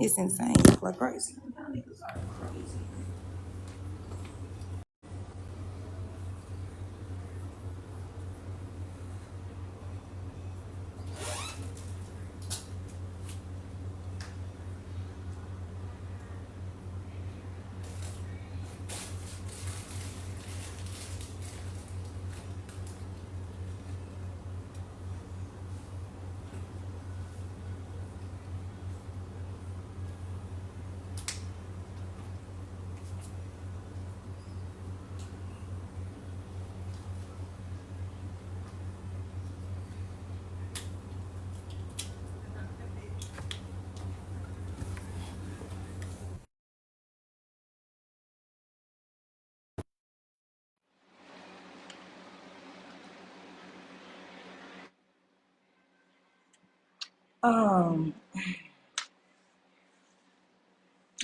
It's insane. People are crazy. Y'all niggas are crazy. Um,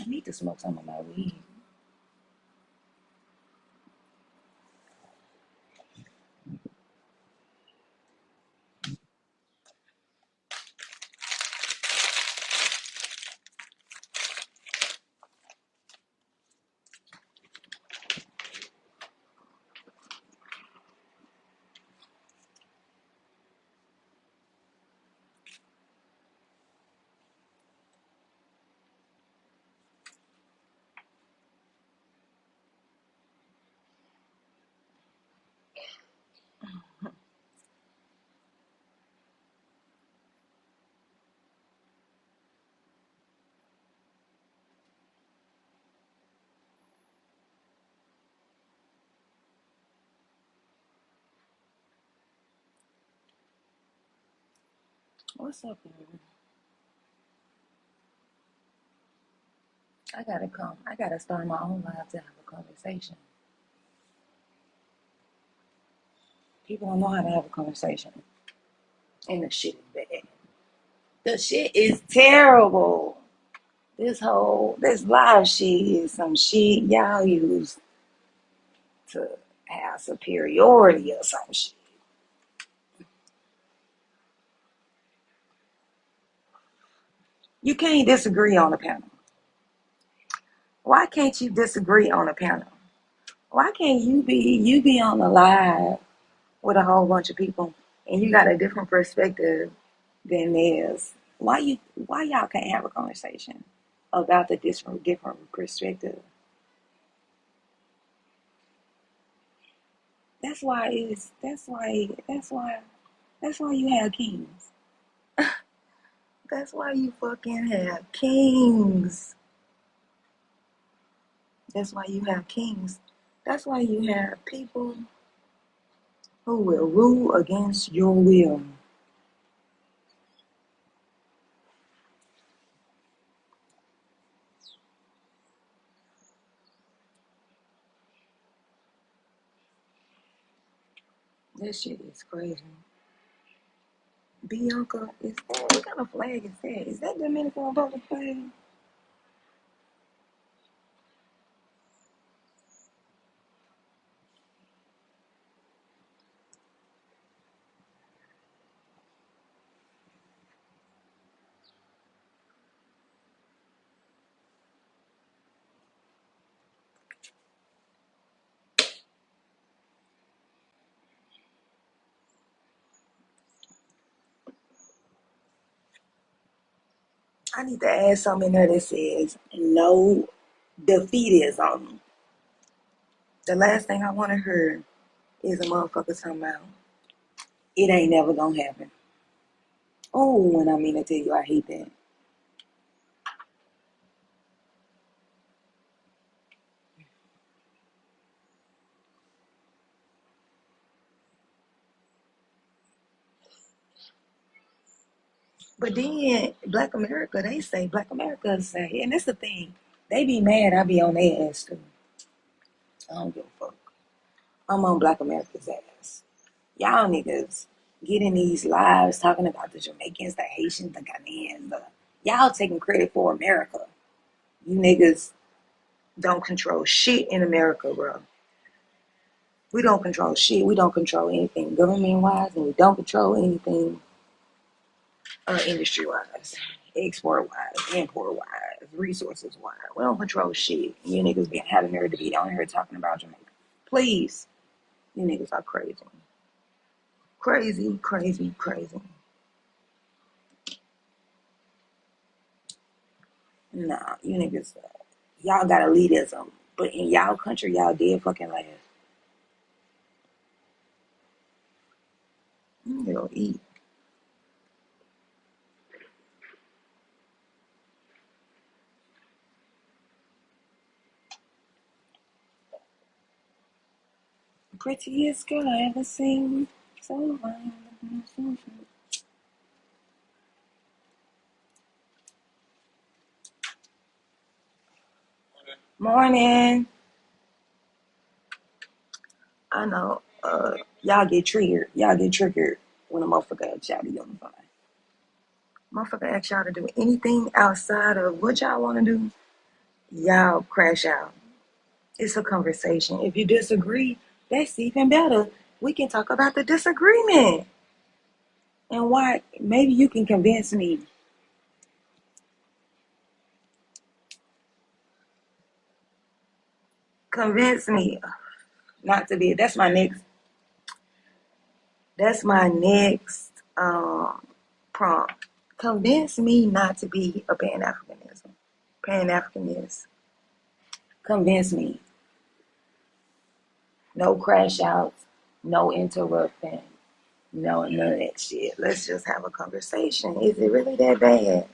I need to smoke some of my weed. What's up, man? I gotta come. I gotta start my own life to have a conversation. People don't know how to have a conversation. And the shit is bad. The shit is terrible. This live shit is some shit y'all use to have superiority or some shit. You can't disagree on a panel. Why can't you disagree on a panel? Why can't you be on the live with a whole bunch of people and you got a different perspective than theirs? Why y'all can't have a conversation about the different perspective? That's why you have kings. That's why you fucking have kings. That's why you have kings. That's why you have people who will rule against your will. That shit is crazy. Bianca, is that what kind of flag is that? Is that Dominican Republic flag? I need to add something in there that says no defeatism. The last thing I want to hear is a motherfucker talking about it ain't never gonna happen. Oh, and I mean to tell you, I hate that. But then Black America say, and that's the thing, they be mad I be on their ass too. I don't give a fuck. I'm on Black America's ass. Y'all niggas getting these lives talking about the Jamaicans, the Haitians, the Ghanaians, y'all taking credit for America. You niggas don't control shit in America, bro. We don't control shit. We don't control anything government wise, and we don't control anything industry wise, export wise, import wise. resources wise. We don't control shit. You niggas be having nerve to be on here talking about Jamaica. Please, you niggas are crazy, crazy, crazy, crazy. Nah, you niggas, y'all got elitism, but in y'all country, y'all dead fucking last. You'll eat. Prettiest girl I ever seen. So fine. Morning. I know. Y'all get triggered. Y'all get triggered when a motherfucker asks y'all to unify. Motherfucker asks y'all to do anything outside of what y'all want to do, y'all crash out. It's a conversation. If you disagree, that's even better. We can talk about the disagreement and why. Maybe you can convince me. Convince me not to be. That's my next prompt. Convince me not to be a Pan-Africanist. Convince me. No crash outs, no interrupting, no none of that shit. Let's just have a conversation. Is it really that bad?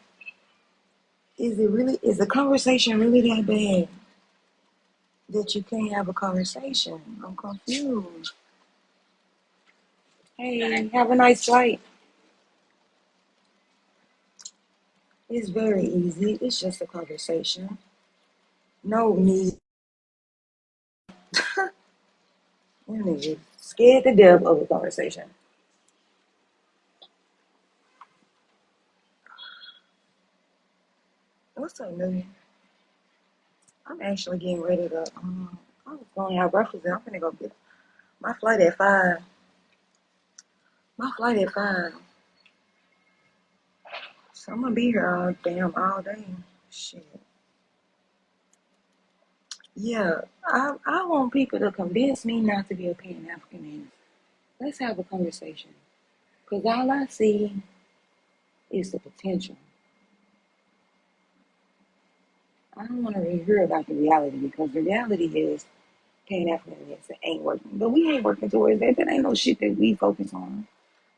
Is the conversation really that bad that you can't have a conversation? I'm confused. Hey, have a nice flight. It's very easy. It's just a conversation. No need. You niggas scared to death of a conversation. What's up, Millie? I'm actually getting ready to. I was going to have breakfast and I'm gonna go get my flight at 5. My flight at 5. So I'm gonna be here all day. Shit. Yeah, I want people to convince me not to be a Pan Africanist. Let's have a conversation. Cause all I see is the potential. I don't want to hear about the reality because the reality is Pan Africanism ain't working. But we ain't working towards that. That ain't no shit that we focus on.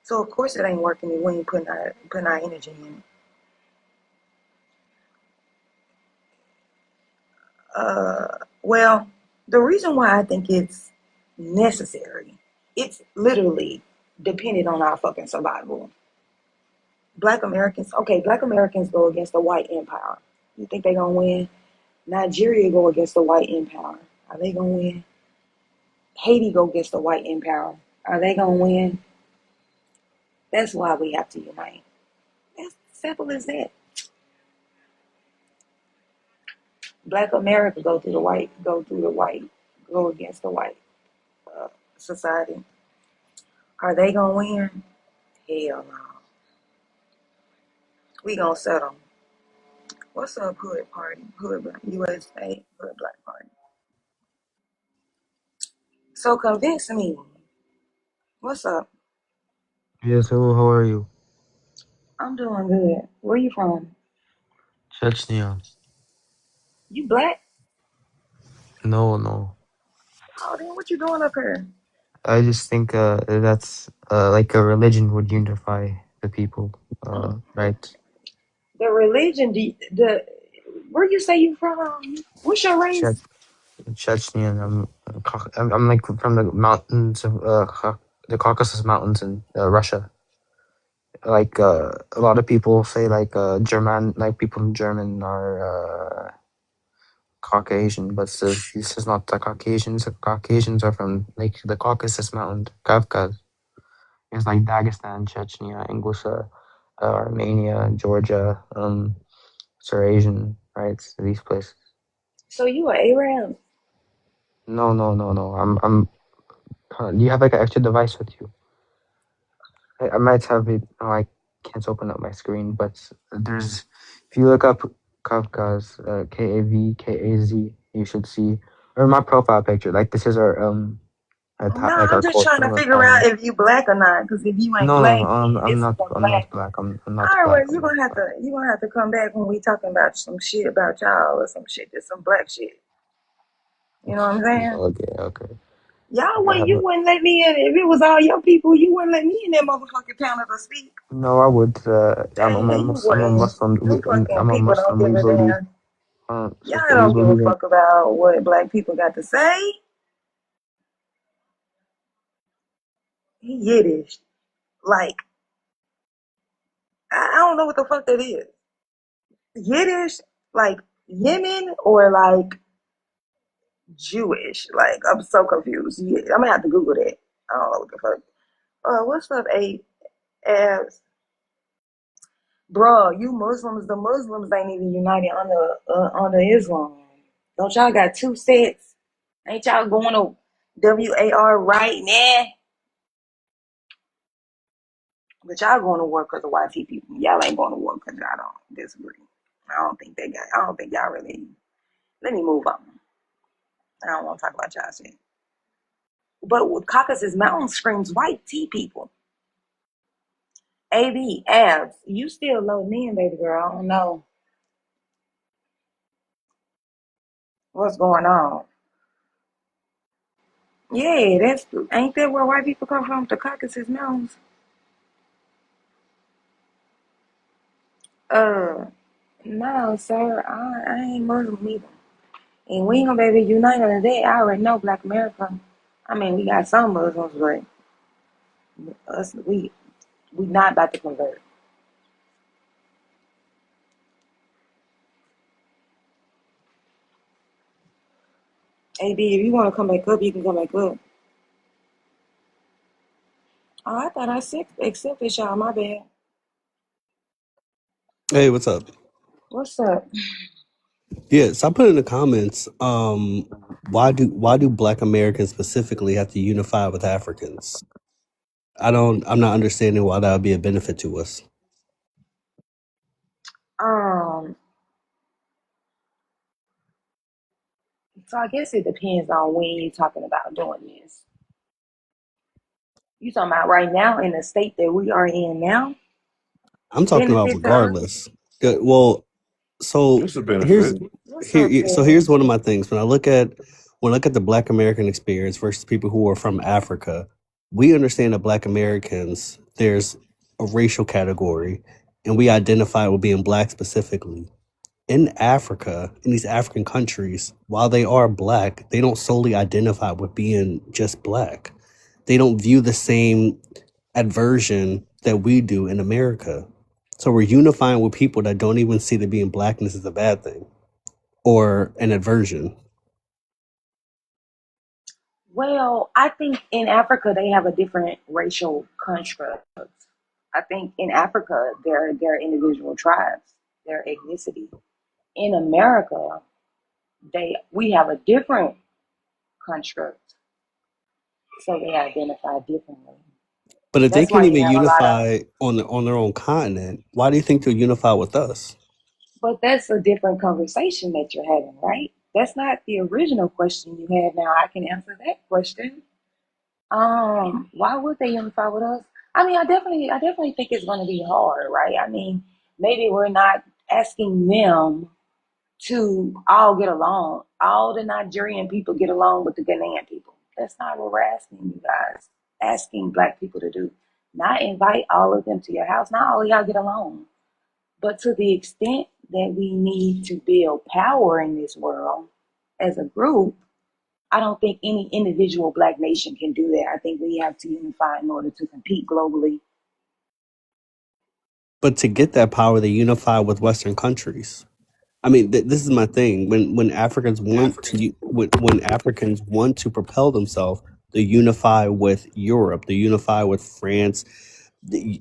So of course it ain't working if we ain't putting our energy in it. Well, the reason why I think it's necessary, it's literally dependent on our fucking survival. Black Americans go against the white empire. You think they gonna win? Nigeria go against the white empire. Are they gonna win? Haiti go against the white empire. Are they gonna win? That's why we have to unite. As simple as that. Black America go against the white uh, society. Are they gonna win? Hell no. We gonna settle. What's up, Hood Party? Hood Black USA, Hood Black Party. So convince me. What's up? Yes, hello, how are you? I'm doing good. Where you from? Chechnya. You black? No, no. Oh, then what you doing up here? I just think that's like a religion would unify the people, right? The religion, where you say you from? What's your race? Chech Chechnya. I'm like from the mountains of the Caucasus Mountains in Russia. Like a lot of people say like German, like people in German are Caucasian, but this is not the Caucasians. The Caucasians are from like the Caucasus Mountain, Kavkaz. It's like Dagestan, Chechnya, Ingusha, Armenia, Georgia, Surasian, right? So these places. So you are Arab? No, no, no, no. Do you have like an extra device with you? I might have it. Oh, I can't open up my screen, but there's. If you look up Kafka's KAVKAZ. You should see, or my profile picture. Like this is our No, like I'm our just quote trying to from a figure out poem. if you black or not. Because if you ain't No, no, black, no. then I'm this is not. a I'm not black. black. I'm All not right, well, black. I'm not black. you gonna have to come back when we talking about some shit about y'all or some shit, just some black shit. You know what I'm saying? Okay, okay. Y'all I wouldn't, have you no. wouldn't let me in if it was all your people. You wouldn't let me in that motherfucking panel to speak. No, I would. I'm a Dang, you I'm a wouldn't. Muslim. Them fucking I'm a people don't Muslim. We give a believe. damn. Y'all Sister, we don't give a believe in. fuck about what black people got to say. He Yiddish. Like, I don't know what the fuck that is. Yiddish, like Yemen or like Jewish. Like, I'm so confused. Yeah, I'm gonna have to Google that. I don't know what the fuck. What's up, abs? Bro, you Muslims, the Muslims ain't even united under Islam. Don't y'all got two sets? Ain't y'all going to WAR right now? But y'all going to war because of YT people. Y'all ain't going to war because y'all don't disagree. I don't think y'all really. Let me move on. I don't want to talk about y'all shit. But with Caucasus Mountain screams white tea people. AB, abs, you still loading in, baby girl. I don't know what's going on. Yeah, that's ain't that where white people come from? The Caucasus Mountains. Uh, no, sir, I ain't Muslim either. And we ain't gonna be able to unite on that. I already know Black America. I mean, we got some Muslims, but us, we not about to convert. AB, if you want to come back up, you can come back up. Oh, I thought I accepted y'all. My bad. Hey, what's up? What's up? Yeah, so I put in the comments, why do Black Americans specifically have to unify with Africans? I'm not understanding why that would be a benefit to us. Um, so I guess it depends on when you're talking about doing this. You talking about right now in the state that we are in now? I'm talking about Benefit to us? regardless. Well, so It's a here's benefit. What's up, so Ted? here's one of my things. When I look at the Black American experience versus people who are from Africa, we understand that Black Americans, there's a racial category, and we identify with being Black specifically. In Africa, in these African countries, while they are Black, they don't solely identify with being just Black. They don't view the same aversion that we do in America. So we're unifying with people that don't even see that being Blackness is a bad thing or an aversion. Well, I think in Africa they have a different racial construct. I think in Africa there are individual tribes, their ethnicity. In America, we have a different construct, so they identify differently. But if they That's can't why you even have a lot of. unify on their own continent, why do you think they'll unify with us? But that's a different conversation that you're having, right? That's not the original question you had. Now I can answer that question. Why would they unify with us? I mean, I definitely think it's going to be hard, right? I mean, maybe we're not asking them to all get along. All the Nigerian people get along with the Ghanaian people. That's not what we're asking you guys. Asking black people to do. Not invite all of them to your house. Not all of y'all get along. But to the extent that we need to build power in this world as a group, I don't think any individual black nation can do that. I think we have to unify in order to compete globally. But to get that power, they unify with Western countries. I mean, this is my thing. When Africans want to propel themselves, they unify with Europe. They unify with France, the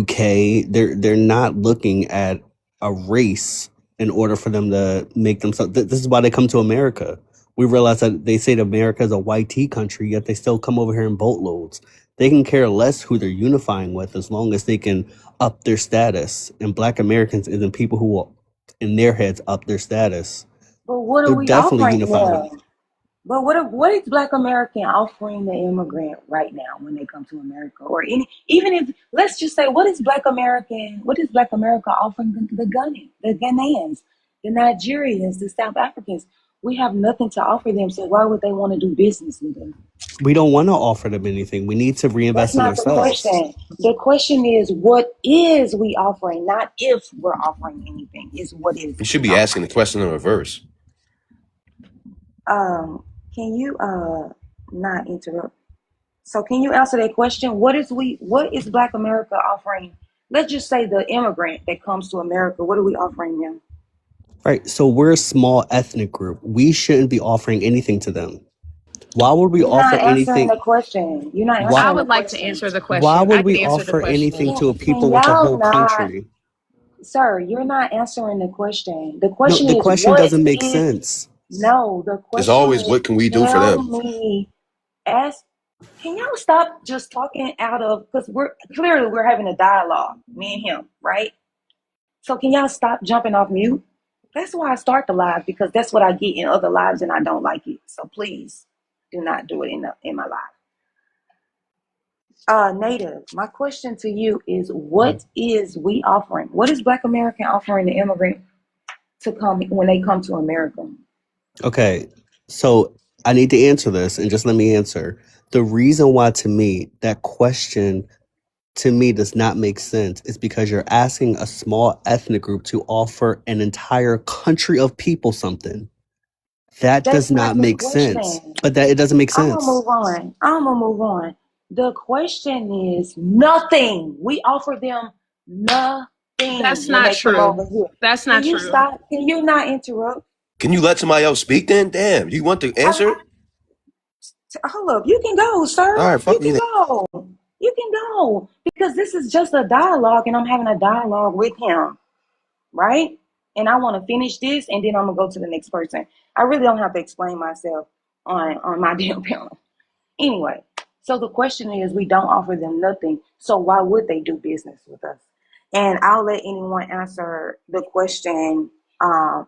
UK. They're not looking at a race in order for them to make themselves. This is why they come to America. We realize that they say that America is a white tea country, yet they still come over here in boatloads. They can care less who they're unifying with as long as they can up their status. And Black Americans isn't people who will in their heads up their status. But what are They're we definitely offering unifying. them? But what is Black American offering the immigrant right now when they come to America, or any, even if, let's just say, what is Black America offering the Ghanaians, the Nigerians, the South Africans? We have nothing to offer them, so why would they want to do business with us? We don't want to offer them anything. We need to That's reinvest in not the ourselves. question. The question is, what is we offering? Not if we're offering anything. Is what is You should we be asking the offering? question in reverse. Can you not interrupt? So can you answer that question? What is Black America offering? Let's just say the immigrant that comes to America, what are we offering them? Right. So we're a small ethnic group. We shouldn't be offering anything to them. Why would we You're offer not answering anything? the question. You're not Why I answering the would like to question. answer the why question. would I we can answer the offer anything question. to a Can people with a y'all whole not, country? sir, you're not answering the question. The No, question the is, question what doesn't make is, sense. no, the It's question always is, what can we do for tell them? me, ask, can y'all stop just talking out of, because we're having a dialogue, me and him, right? So can y'all stop jumping off mute? That's why I start the live, because that's what I get in other lives and I don't like it. So please do not do it in my live. Native, my question to you is, what is we offering? What is Black American offering the immigrant to come when they come to America? Okay. So I need to answer this and just let me answer. The reason why to me that question to me does not make sense is because you're asking a small ethnic group to offer an entire country of people something. That does That's not not the make sense. question. But that it doesn't make I'm gonna sense. move on. I'm gonna move on. The question is nothing. We offer them nothing That's when not they come true. over here. That's Can not you true. stop? Can you not interrupt? Can you let somebody else speak then? Damn, you want the I, answer? hold up. You can go, All sir. right, You fuck me can then. go. You can go because this is just a dialogue, and I'm having a dialogue with him, right? And I want to finish this, and then I'm gonna go to the next person. I really don't have to explain myself on my damn panel. Anyway, so the question is, we don't offer them nothing. So why would they do business with us? And I'll let anyone answer the question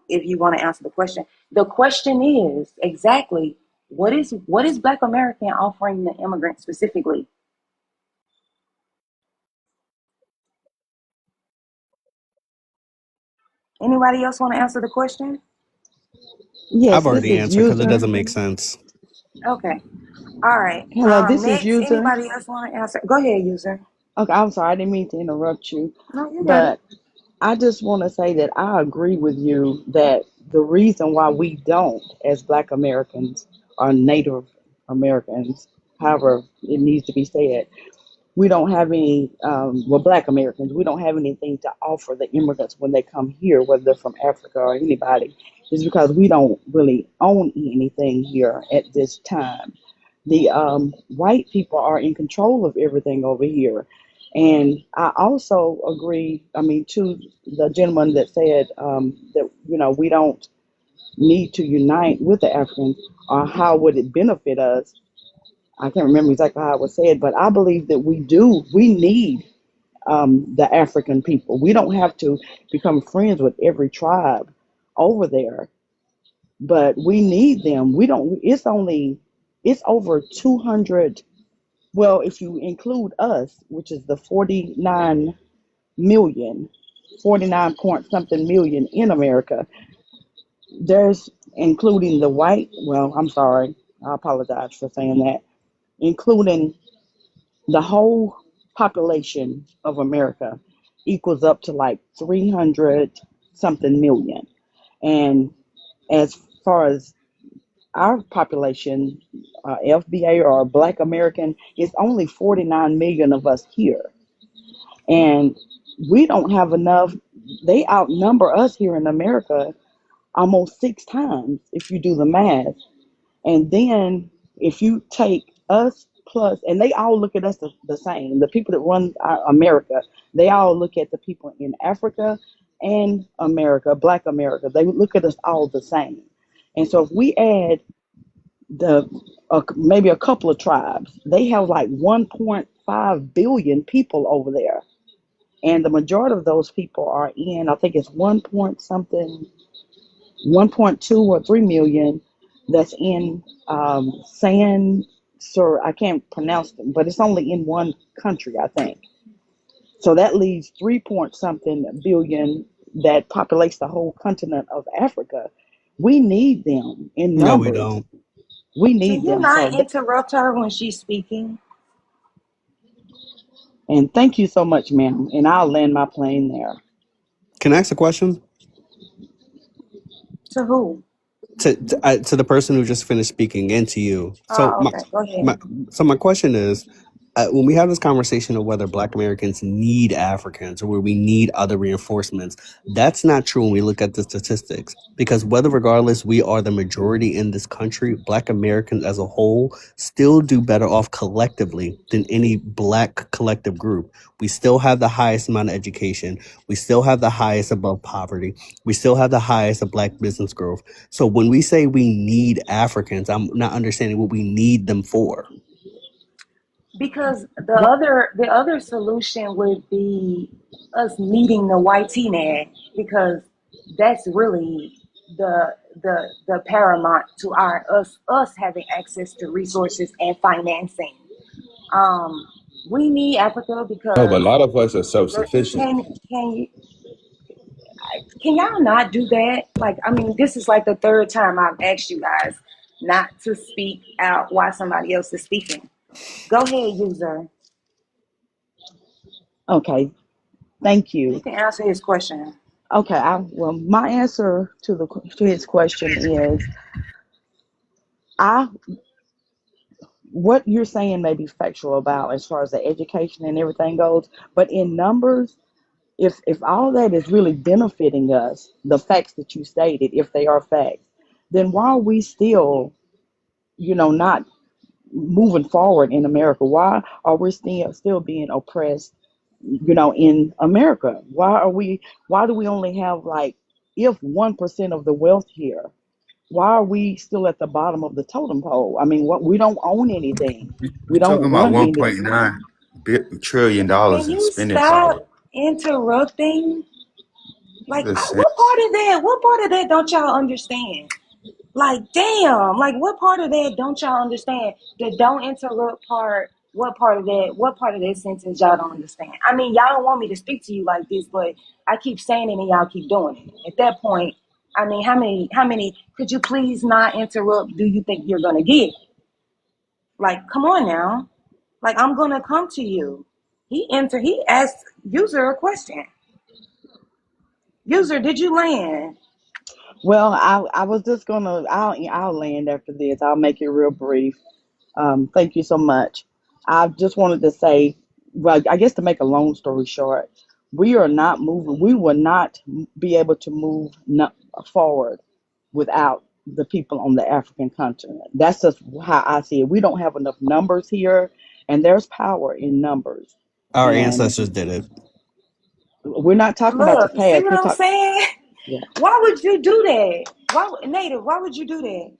if you want to answer the question. The question is exactly, what is Black American offering the immigrant specifically? Anybody else want to answer the question? I've Yes, this already is answered because it user. doesn't make sense. Okay. All right. Hello, this is Next, user. anybody else want to answer? Go ahead, user. Okay, I'm sorry, I didn't mean to interrupt you, No, you got it. but I just want to say that I agree with you that the reason why we don't, as Black Americans or Native Americans, however it needs to be said, we don't have any, well, Black Americans, we don't have anything to offer the immigrants when they come here, whether they're from Africa or anybody, is because we don't really own anything here at this time. The white people are in control of everything over here. And I also agree, I mean, to the gentleman that said that, we don't need to unite with the Africans, or how would it benefit us? I can't remember exactly how it was said, but I believe that we need the African people. We don't have to become friends with every tribe over there, but we need them. We don't, it's over 200. Well, if you include us, which is the 49 million, 49 point something million in America, there's including the white, well, I'm sorry, I apologize for saying that, including the whole population of America equals up to like 300 something million. And as far as our population, FBA or Black American, is only 49 million of us here. And we don't have enough. They outnumber us here in America almost 6 times if you do the math. And then if you take us plus, and they all look at us the same, the people that run America, they all look at the people in Africa and America, Black America. They look at us all the same. And so if we add the maybe a couple of tribes, they have like 1.5 billion people over there. and the majority of those people are in, I think it's 1 point something, 1.2 or 3 million that's in San Sir, I can't pronounce them, but it's only in one country, I think. So that leaves 3 point something billion that populates the whole continent of Africa. We need them in No, we numbers. don't. We Can need you them. not interrupt her when she's speaking? And thank you so much, ma'am. And I'll land my plane there. Can I ask a question To who? to the person who just finished speaking and to you? So Oh, my okay. Go ahead. my my question is, when we have this conversation of whether Black Americans need Africans or where we need other reinforcements, that's not true when we look at the statistics. Because whether regardless we are the majority in this country, Black Americans as a whole still do better off collectively than any Black collective group. We still have the highest amount of education. We still have the highest above poverty. We still have the highest of Black business growth. So when we say we need Africans, I'm not understanding what we need them for. Because the other solution would be us meeting the white T man, because that's really the paramount to our us having access to resources and financing. Um, we need Africa No, but a because lot of us are self-sufficient. can you can y'all not do that? Like, I mean, this is like the third time I've asked you guys not to speak out while somebody else is speaking. Go ahead, user. Okay, thank You you. can answer his question. Okay, well, my answer to his question is, I what you're saying may be factual about as far as the education and everything goes, but in numbers, if all that is really benefiting us, the facts that you stated, if they are facts, then why are we still, not moving forward in America? Why are we still being oppressed, in America? Why do we only have, like, if 1% of the wealth here? Why are we still at the bottom of the totem pole? I mean, what, we don't own anything. We're We don't talking about run one any. point nine trillion Can dollars in you spending power. stop interrupting? Like, Listen, what part of that? What part of that don't y'all understand? Like, damn. Like, what part of that don't y'all understand? The don't interrupt part. What part of that? What part of that sentence y'all don't understand? I mean, y'all don't want me to speak to you like this, but I keep saying it and y'all keep doing it. At that point, I mean, how many? Could you please not interrupt? Do you think you're gonna get? Like, come on now. Like, I'm gonna come to you. He asked user a question. User, did you land? Well, I was just gonna. I'll land after this. I'll make it real brief. Thank you so much. I just wanted to say, well, I guess to make a long story short, we are not moving. We will not be able to move forward without the people on the African continent. That's just how I see it. We don't have enough numbers here, and there's power in numbers. Our And ancestors did it. we're not talking about the Look, see past. what We I'm talk. saying? Yeah. Why would you do that? Native, why would you do that?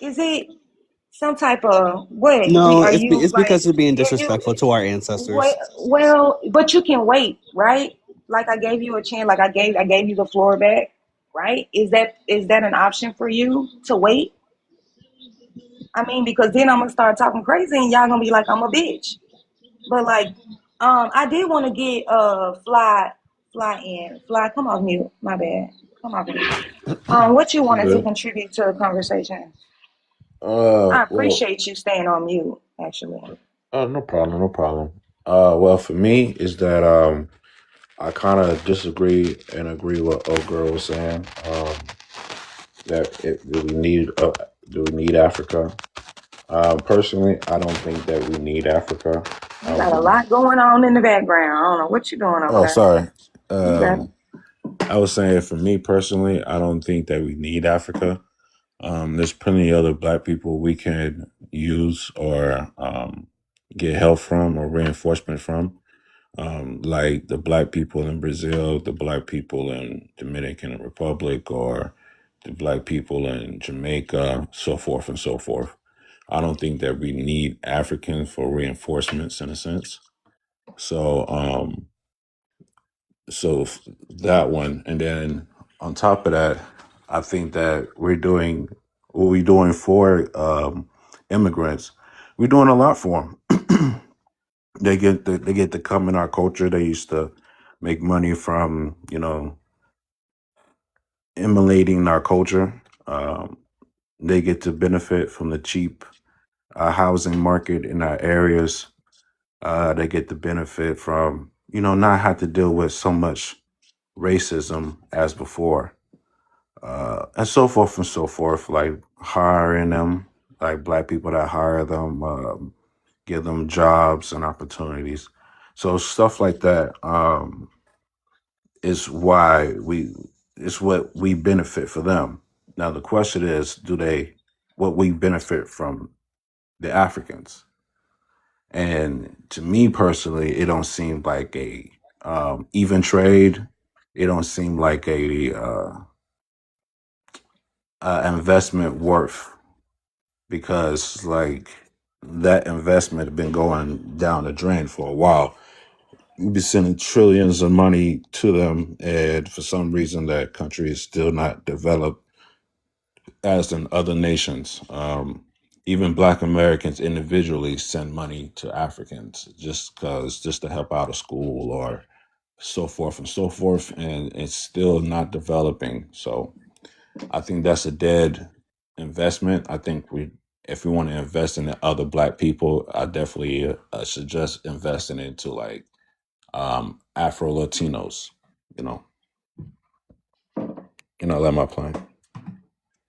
Is it some type of what? No, Are you it's like, because they're being if you disrespectful to our wait, ancestors. well, but you can wait, right? Like, I gave you a chance, like I gave you the floor back, right? Is that an option for you to wait? I mean, because then I'm gonna start talking crazy and y'all gonna be like I'm a bitch. But like, I did want to get fly in. Fly, come off mute. My bad. Come off mute. What you wanted to good. contribute to the conversation? I Well, appreciate you staying on mute, actually. no problem, no problem. Well, for me is that I kind of disagree and agree with what old girl was saying. Do we need Africa? Personally, I don't think that we need Africa. You got a lot going on in the background. I don't know what you doing over Oh, there. sorry. You got it. I was saying for me personally, I don't think that we need Africa. There's plenty of other black people we can use or get help from or reinforcement from, like the black people in Brazil, the black people in Dominican Republic, or the black people in Jamaica, so forth and so forth. I don't think that we need Africans for reinforcements in a sense. So So that one, and then on top of that, I think that we're doing what we're doing for immigrants. We're doing a lot for them. They get to come in our culture. They used to make money from emulating our culture. They get to benefit from the cheap housing market in our areas. They get to benefit from not have to deal with so much racism as before, and so forth and so forth. Like hiring them, like black people that hire them, give them jobs and opportunities. So stuff like that is why we it's what we benefit for them. Now the question is, do they what we benefit from the Africans? And to me personally, it don't seem like a even trade. It don't seem like a investment worth, because like that investment has been going down the drain for a while. We've been sending trillions of money to them, and for some reason that country is still not developed as in other nations. Even Black Americans individually send money to Africans just to help out a school or so forth and so forth, and it's still not developing. So I think that's a dead investment. I think if we want to invest in the other Black people, I definitely suggest investing into like Afro Latinos. You know, let my plan.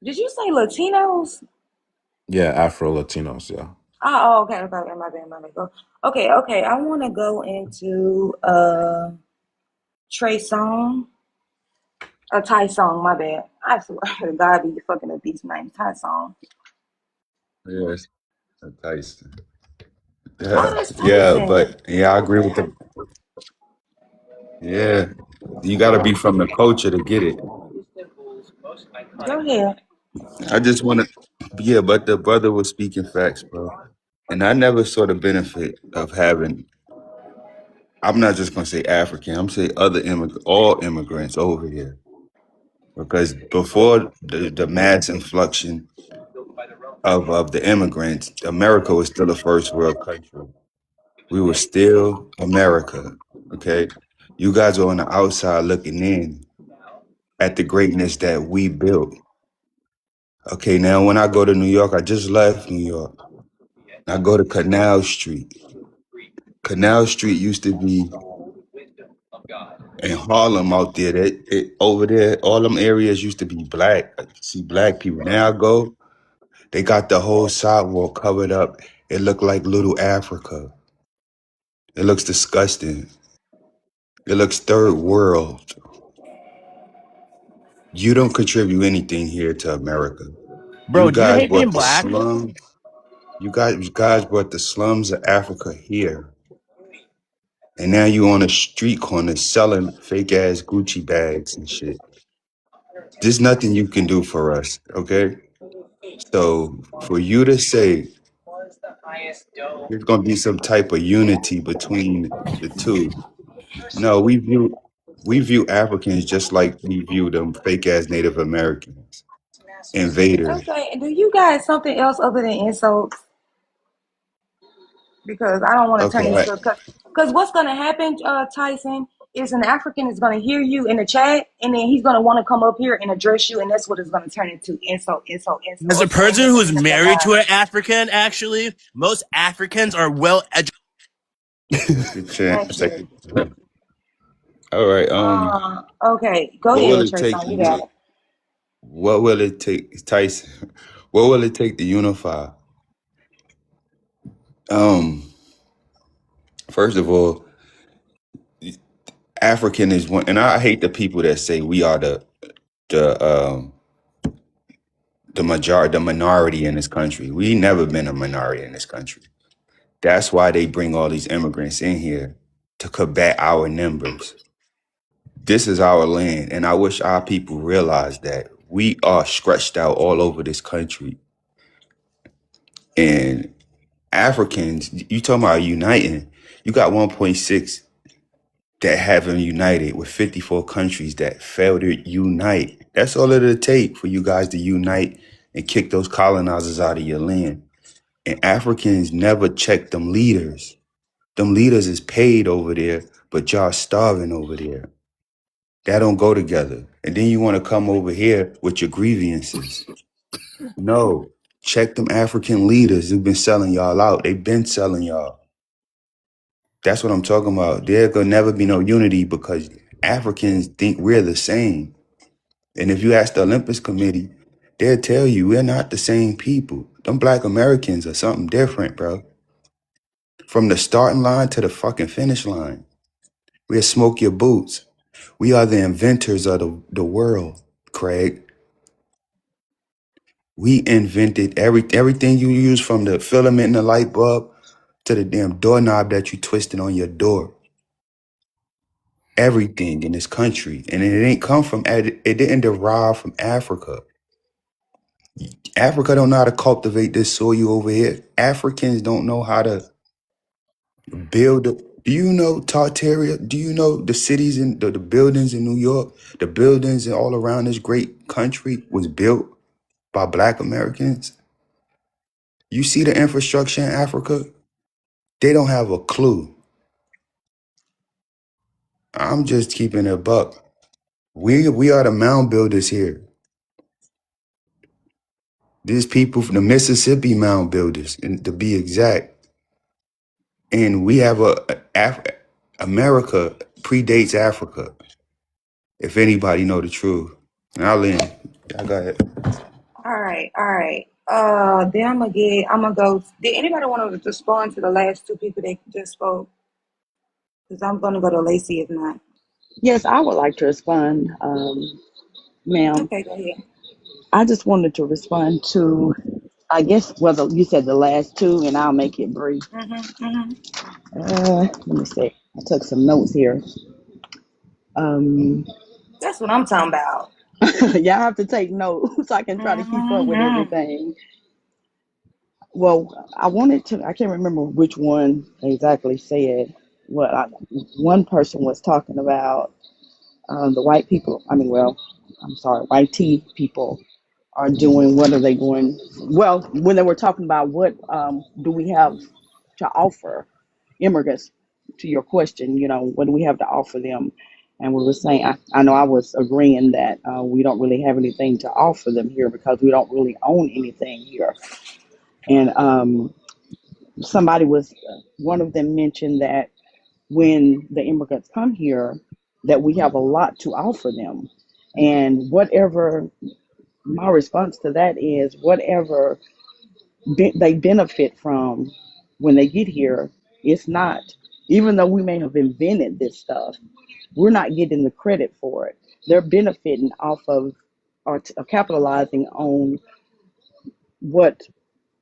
Did you say Latinos? Yeah, Afro Latinos. Yeah. Okay, okay, my bad. Go. Okay. I want to go into Trey Song, a Ty Song. My bad. I swear to God, be fucking up these names. Ty Song. Yes, nice. Oh, Yeah, that's yeah, Tyson. but yeah, I agree with the. Yeah, you got to be from the culture to get it. Go ahead. I just want to. Yeah, but the brother was speaking facts, bro, and I never saw the benefit of having. I'm not just gonna say African. I'm say all immigrants over here, because before the mass influxion of the immigrants, America was still a first world country. We were still America. Okay, you guys are on the outside looking in at the greatness that we built. Okay, now when I go to New York, I just left New York. I go to Canal Street. Canal Street used to be in Harlem out there. Over there, all them areas used to be black. I see black people. Now I go, they got the whole sidewalk covered up. It looked like little Africa. It looks disgusting. It looks third world. You don't contribute anything here to America. You Bro, do you guys hate being brought the black? slums. You guys brought the slums of Africa here. And now you on a street corner selling fake ass Gucci bags and shit. There's nothing you can do for us, okay? So for you to say there's gonna be some type of unity between the two, no, we view Africans just like we view them fake ass Native Americans, invaders. Okay. Do you guys something else other than insults? Because I don't want to turn Okay, into because what's gonna happen, Tyson, is an African is gonna hear you in the chat, and then he's gonna want to come up here and address you, and that's what it's gonna turn into As or a person screaming who's into the married to mic. an African, actually, most Africans are well educated. second chance, Thank you. second. All right. Okay, go What will ahead, it Trey take Song. You got to it. What will it take, Tyson? What will it take to unify? Um, First of all, African is one, and I hate the people that say we are the the minority in this country. We never been a minority in this country. That's why they bring all these immigrants in here to combat our numbers. This is our land, and I wish our people realize that we are stretched out all over this country. And Africans, you talking about uniting? You got 1.6 that haven't united with 54 countries that failed to unite. That's all it'll take for you guys to unite and kick those colonizers out of your land. And Africans never check them leaders. Them leaders is paid over there, but y'all starving over there. That don't go together. And then you want to come over here with your grievances. No. Check them African leaders who've been selling y'all out. They've been selling y'all. That's what I'm talking about. There could never be no unity because Africans think we're the same. And if you ask the Olympics Committee, they'll tell you we're not the same people. Them Black Americans are something different, bro. From the starting line to the fucking finish line. We'll smoke your boots. We are the inventors of the world, Craig. We invented everything you use, from the filament in the light bulb to the damn doorknob that you twisted on your door. Everything in this country. And it ain't come from, it didn't derive from Africa. Africa don't know how to cultivate this soil over here. Africans don't know how to build. Do you know Tartaria? Do you know the cities and the buildings in New York? The buildings and all around this great country was built by Black Americans. You see the infrastructure in Africa? They don't have a clue. I'm just keeping it a buck. We are the mound builders here. These people from the Mississippi mound builders, and to be exact. And we have America predates Africa. If anybody know the truth, and I'll end. I got it. All right, all right. Then I'm gonna go. Did anybody want to respond to the last two people that just spoke? Because I'm gonna go to Lacey if not. Yes, I would like to respond, ma'am. Okay, go ahead. I just wanted to respond to, I guess, whether you said the last two, and I'll make it brief. Let me see. I took some notes here. Um, That's what I'm talking about. y'all have to take notes so I can try to keep up with Mm-hmm. everything. Well, I wanted to, I can't remember which one exactly said what one person was talking about the white people, I'm sorry, white tea people are doing, what are they going, well, when they were talking about what do we have to offer immigrants, to your question, what do we have to offer them? And we were saying, I know I was agreeing that we don't really have anything to offer them here because we don't really own anything here. And one of them mentioned that when the immigrants come here, that we have a lot to offer them. And my response to that is, whatever they benefit from when they get here, it's not, even though we may have invented this stuff, we're not getting the credit for it. They're benefiting off of, or capitalizing on what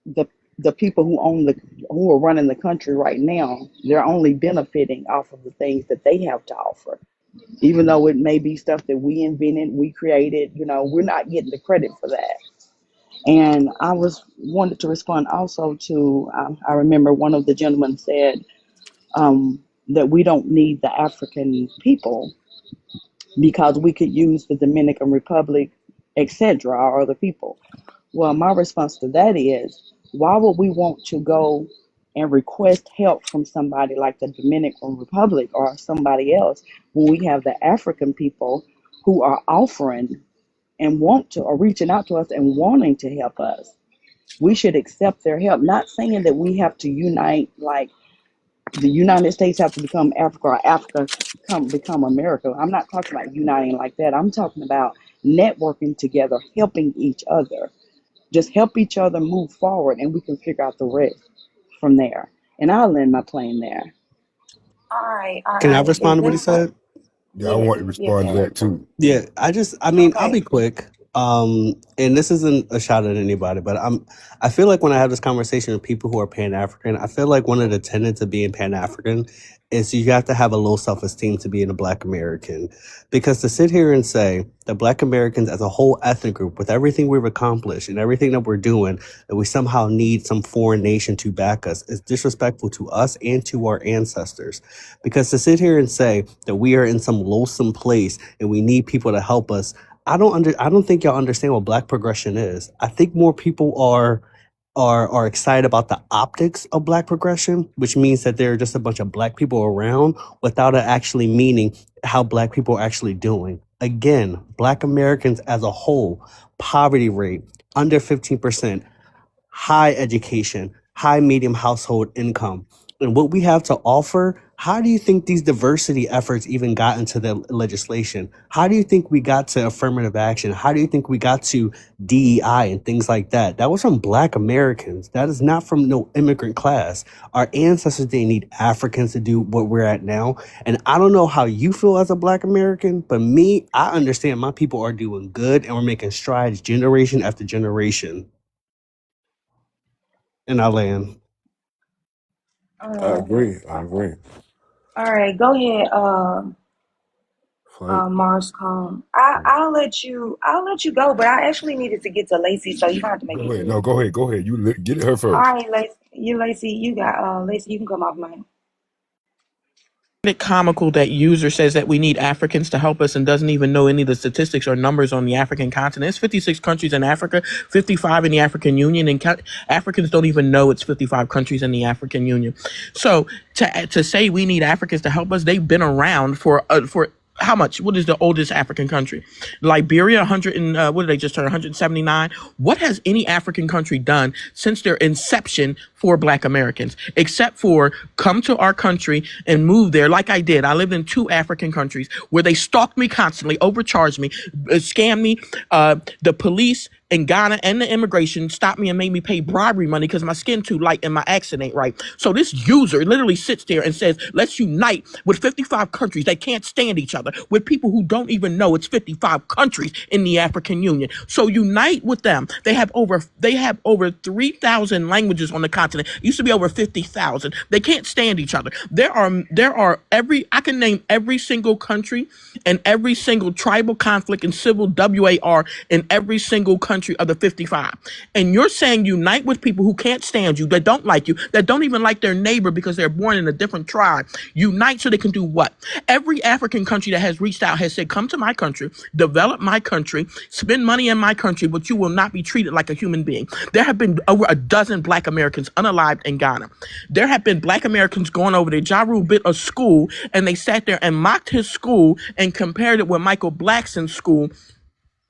the the people who are running the country right now, they're only benefiting off of the things that they have to offer. Even though it may be stuff that we invented, we created, we're not getting the credit for that. And I was wanted to respond also to, I remember one of the gentlemen said that we don't need the African people because we could use the Dominican Republic, etc., or other people. Well, my response to that is, why would we want to go and request help from somebody like the Dominican Republic or somebody else when we have the African people who are offering and want to, or reaching out to us and wanting to help us? We should accept their help. Not saying that we have to unite, like the United States have to become Africa or Africa become America. I'm not talking about uniting like that. I'm talking about networking together, helping each other. Just help each other move forward, and we can figure out the rest from there. And I'll land my plane there. All right, all Can I right. Is respond to what he that said? Yeah, I yes, want to yes, respond to sir. that too. Yeah, I'll Okay. be quick. And this isn't a shot at anybody, but I feel like when I have this conversation with people who are Pan-African, I feel like one of the tenets of being Pan-African is you have to have a low self-esteem to be a Black American. Because to sit here and say that Black Americans as a whole ethnic group, with everything we've accomplished and everything that we're doing, that we somehow need some foreign nation to back us is disrespectful to us and to our ancestors. Because to sit here and say that we are in some loathsome place and we need people to help us, I don't think y'all understand what Black progression is. I think more people are excited about the optics of Black progression, which means that there are just a bunch of Black people around without it actually meaning how Black people are actually doing. Again, Black Americans as a whole, poverty rate under 15%, high education, high medium household income. And what we have to offer, how do you think these diversity efforts even got into the legislation? How do you think we got to affirmative action? How do you think we got to DEI and things like that? That was from Black Americans. That is not from no immigrant class. Our ancestors didn't need Africans to do what we're at now. And I don't know how you feel as a Black American, but me, I understand my people are doing good and we're making strides generation after generation. And I land. I Uh, agree. I agree. all right, go ahead, Flight. Mars Calm. I'll let you go, but I actually needed to get to Lacey, so you don't have to make Go it ahead. quick. No, go ahead. Go ahead. Get her All first. right, Lacey, you got Lacey, you can come off mine. Bit comical that user says that we need Africans to help us and doesn't even know any of the statistics or numbers on the African continent. It's 56 countries in Africa, 55 in the African Union, and Africans don't even know it's 55 countries in the African Union. So to say we need Africans to help us, they've been around for how much? What is the oldest African country? Liberia, 100 and what did they just turn? 179. What has any African country done since their inception for Black Americans, except for come to our country and move there like I did? I lived in 2 African countries where they stalked me constantly, overcharged me, scammed me. The police in Ghana and the immigration stopped me and made me pay bribery money because my skin too light and my accent ain't right. So this user literally sits there and says, let's unite with 55 countries that can't stand each other, with people who don't even know it's 55 countries in the African Union. So unite with them. They have over 3,000 languages on the continent. It used to be over 50,000. They can't stand each other. I can name every single country and every single tribal conflict and civil WAR in every single country of the 55. And you're saying unite with people who can't stand you, that don't like you, that don't even like their neighbor because they're born in a different tribe. Unite so they can do what? Every African country that has reached out has said, come to my country, develop my country, spend money in my country, but you will not be treated like a human being. There have been over a dozen Black Americans unalived in Ghana. There have been Black Americans going over there. Ja Rule built a school and they sat there and mocked his school and compared it with Michael Blackson's school,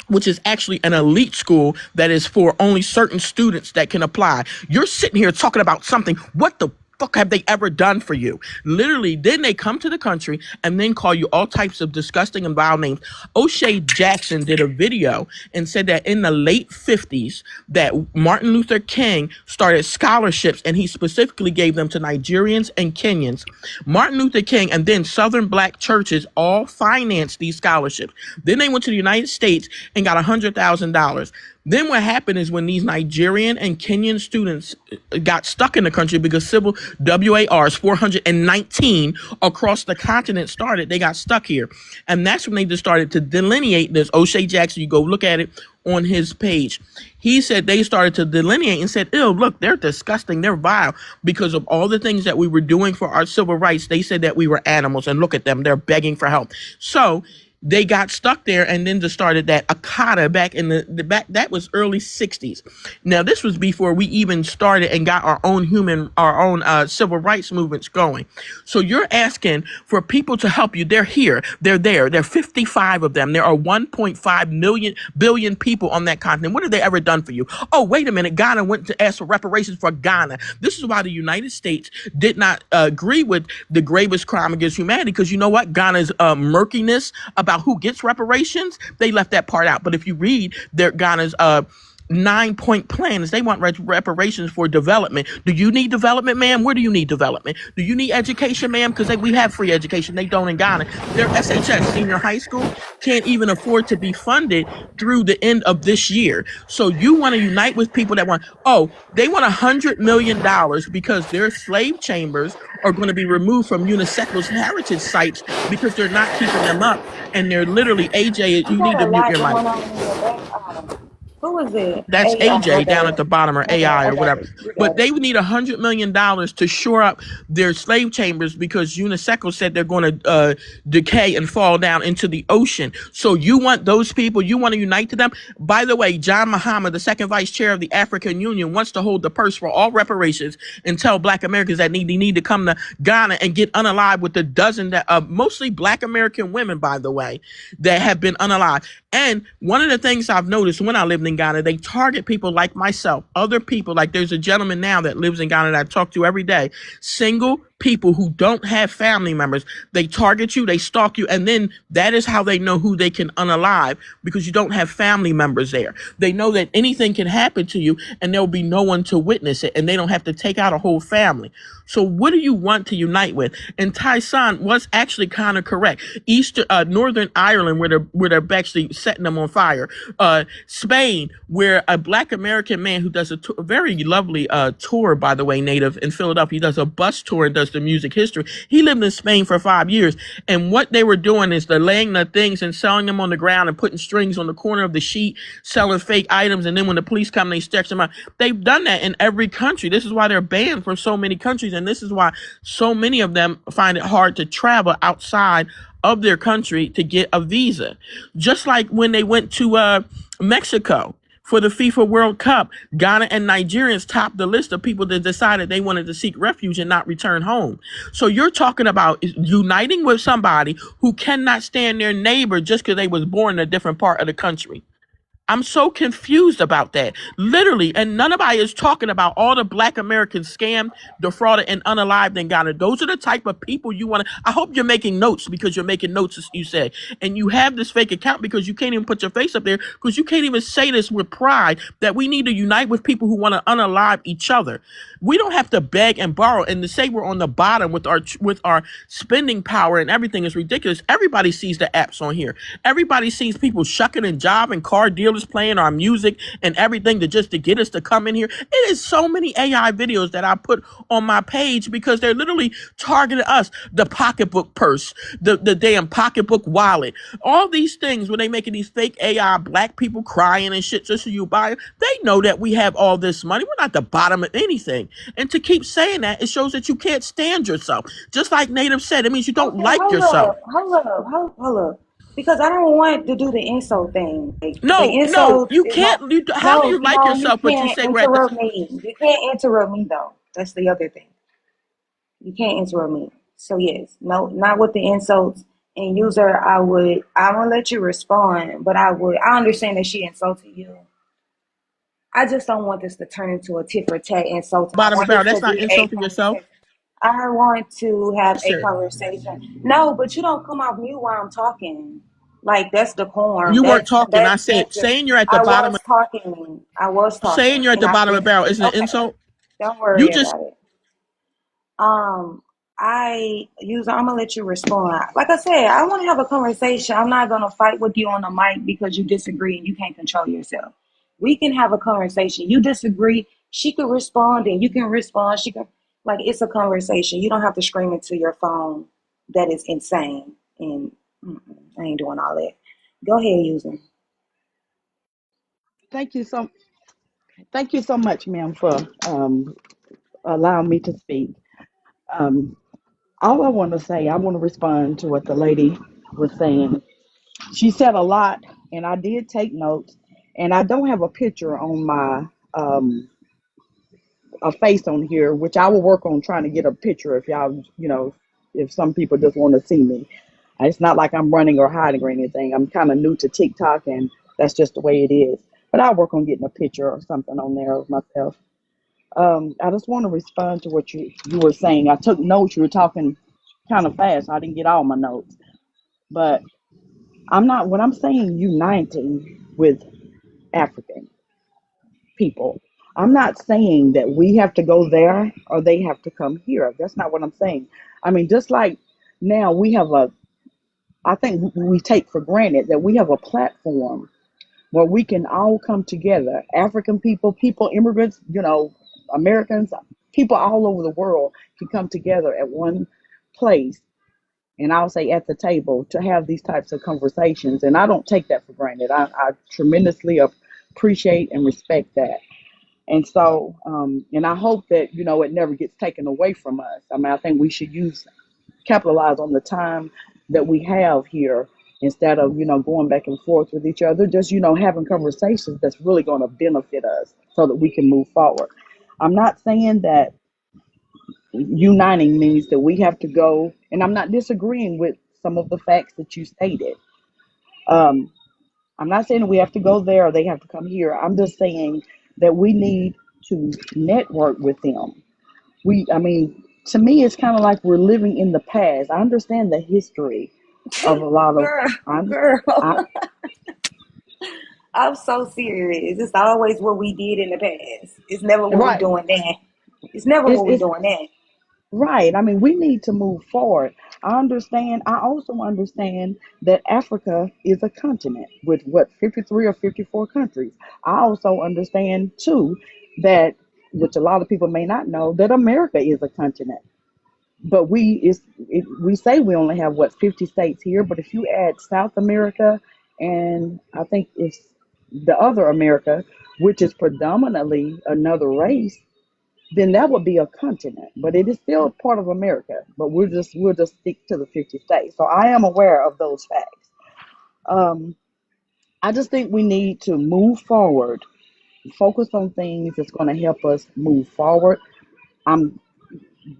which is actually an elite school that is for only certain students that can apply. You're sitting here talking about something. What the fuck have they ever done for you? Literally, then they come to the country and then call you all types of disgusting and vile names. O'Shea Jackson did a video and said that in the late 50s that Martin Luther King started scholarships and he specifically gave them to Nigerians and Kenyans. Martin Luther King and then Southern Black churches all financed these scholarships. Then they went to the United States and got $100,000. Then what happened is when these Nigerian and Kenyan students got stuck in the country because civil WARs 419 across the continent started, they got stuck here. And that's when they just started to delineate this. O'Shea Jackson, you go look at it on his page. He said they started to delineate and said, ew, look, they're disgusting, they're vile. Because of all the things that we were doing for our civil rights, they said that we were animals, and look at them, they're begging for help. So they got stuck there and then just started that Akata back in the back. That was early 60s. Now, this was before we even started and got our own civil rights movements going. So you're asking for people to help you. They're here. They're there. There are 55 of them. There are 1.5 billion people on that continent. What have they ever done for you? Oh, wait a minute. Ghana went to ask for reparations for Ghana. This is why the United States did not agree with the gravest crime against humanity, because you know what? Ghana's murkiness about who gets reparations, they left that part out. But if you read Ghana's 9-point plan is they want reparations for development. Do you need development, ma'am? Where do you need development? Do you need education, ma'am? Because we have free education. They don't in Ghana. Their SHS, senior high school, can't even afford to be funded through the end of this year. So you want to unite with people that want, they want $100 million because their slave chambers are going to be removed from UNICEF's heritage sites because they're not keeping them up. And they're literally, AJ, You you need got to a mute lot your mic. going on in your back. Who is it? That's My AJ down at bad. the bottom, or My bad. AI I or got whatever. it. You But got they it. would need $100 million to shore up their slave chambers because UNESCO said they're going to decay and fall down into the ocean. So you want those people, you want to unite to them. By the way, John Mahama, the second vice chair of the African Union, wants to hold the purse for all reparations and tell Black Americans that need to come to Ghana and get unalived with the dozen that mostly Black American women, by the way, that have been unalived. And one of the things I've noticed when I lived in Ghana, they target people like myself, other people. Like there's a gentleman now that lives in Ghana that I talk to every day. Single people who don't have family members. They target you, they stalk you, and then that is how they know who they can unalive because you don't have family members there. They know that anything can happen to you and there will be no one to witness it, and they don't have to take out a whole family. So what do you want to unite with? And Tyson was actually kind of correct. Northern Ireland, where they're actually setting them on fire. Spain, where a Black American man who does a very lovely tour, by the way, native in Philadelphia, he does a bus tour and does the music history. He lived in Spain for 5 years, and what they were doing is they're laying the things and selling them on the ground and putting strings on the corner of the sheet, selling fake items, and then when the police come, they stretch them out. They've done that in every country. This is why they're banned from so many countries, and this is why so many of them find it hard to travel outside of their country to get a visa. Just like when they went to Mexico for the FIFA World Cup, Ghana and Nigerians topped the list of people that decided they wanted to seek refuge and not return home. So you're talking about uniting with somebody who cannot stand their neighbor just because they was born in a different part of the country. I'm so confused about that. Literally, and nobody is talking about all the Black Americans scammed, defrauded, and unalived in Ghana. Those are the type of people you want to. I hope you're making notes because you're making notes, as you say. And you have this fake account because you can't even put your face up there because you can't even say this with pride that we need to unite with people who want to unalive each other. We don't have to beg and borrow, and to say we're on the bottom with our spending power and everything is ridiculous. Everybody sees the apps on here. Everybody sees people shucking and jobbing, car dealers playing our music and everything to get us to come in here. It is so many AI videos that I put on my page because they're literally targeting us. The pocketbook purse, the damn pocketbook wallet, all these things when they making these fake AI Black people crying and shit just so you buy it. They know that we have all this money. We're not the bottom of anything. And to keep saying that, it shows that you can't stand yourself. Just like Native said, it means you don't Okay, like yourself. hold up. Because I don't want to do the insult thing. Like the No, insult you is not. can't. How do No, you like no, you yourself? But you can't say we're at the. interrupt me. You can't interrupt me though. That's the other thing. You can't interrupt me. So yes, no, not with the insults. And user, I won't let you respond, but I understand that she insulted you. I just don't want this to turn into a tit for tat insult. I Bottom of want the barrel. this to That's not be a insulting yourself. conversation. I want to have a Sure. conversation. No, but you don't come off mute while I'm talking. Like that's decorum. You weren't talking. I said That's just. saying you're at the I bottom. was talking. I was Saying talking, you're at and the I bottom of the finished. barrel isn't an Okay, insult. don't You worry just about it. Um, I'm gonna let you respond. Like I said, I want to have a conversation. I'm not gonna fight with you on the mic because you disagree and you can't control yourself. We can have a conversation. You disagree, she could respond and you can respond. She can like it's a conversation. You don't have to scream into your phone. That is insane. And I ain't doing all that. Go ahead, user. Thank you so thank you so much, ma'am, for allowing me to speak. Um, all I want to say, I want to respond to what the lady was saying. She said a lot, and I did take notes. And I don't have a picture on my a face on here, which I will work on trying to get a picture if y'all, if some people just want to see me. It's not like I'm running or hiding or anything. I'm kind of new to TikTok, and that's just the way it is. But I'll work on getting a picture or something on there of myself. I just want to respond to what you were saying. I took notes. You were talking kind of fast. So I didn't get all my notes. But I'm not, when I'm saying uniting with Africans, people. I'm not saying that we have to go there or they have to come here. That's not what I'm saying. I mean, just like now we have I think we take for granted that we have a platform where we can all come together. African people, immigrants, Americans, people all over the world can come together at one place, and I'll say at the table, to have these types of conversations. And I don't take that for granted. I tremendously appreciate and respect that. And so, and I hope that, it never gets taken away from us. I mean, I think we should capitalize on the time that we have here instead of, going back and forth with each other, just, having conversations that's really going to benefit us so that we can move forward. I'm not saying that uniting means that we have to go, and I'm not disagreeing with some of the facts that you stated. Um, I'm not saying that we have to go there or they have to come here. I'm just saying that we need to network with them. I mean, to me, it's kind of like we're living in the past. I understand the history of a lot of, Girl, I'm, girl, I, I'm so serious. It's always what we did in the past. It's never what we right. doing now. It's never what we It's doing now. right. I mean, we need to move forward. I understand. I also understand that Africa is a continent with what, 53 or 54 countries. I also understand too that, which a lot of people may not know, that America is a continent. But we say we only have what, 50 states here, but if you add South America and I think it's the other America, which is predominantly another race, then that would be a continent. But it is still part of America. But we'll just stick to the 50 states. So I am aware of those facts. Um, I just think we need to move forward, focus on things that's going to help us move forward. I'm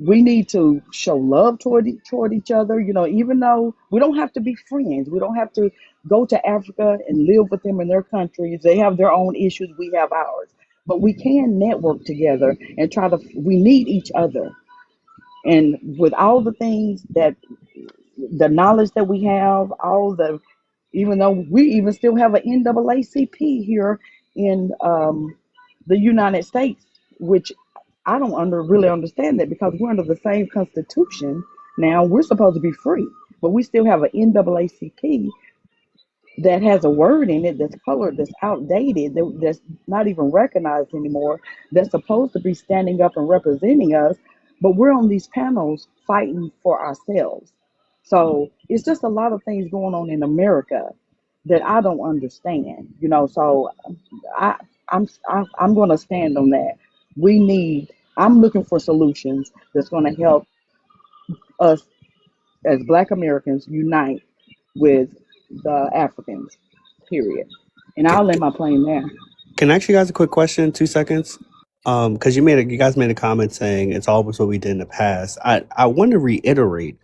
We need to show love toward each other. Even though we don't have to be friends, we don't have to go to Africa and live with them in their countries. They have their own issues, we have ours. But we can network together and try to. We need each other, and with all the things that the knowledge that we have, even though we even still have an NAACP here in the United States, which I don't really understand that because we're under the same constitution now. We're supposed to be free, but we still have an NAACP that has a word in it that's colored, that's outdated, that's not even recognized anymore, that's supposed to be standing up and representing us, but we're on these panels fighting for ourselves. So it's just a lot of things going on in America that I don't understand, So I, I'm going to stand on that. We need. I'm looking for solutions that's going to help us as Black Americans unite with the Africans, period. And Can, I'll land my plane there. can I ask you guys a quick question? 2 seconds. Because you guys made a comment saying it's always what we did in the past. I want to reiterate,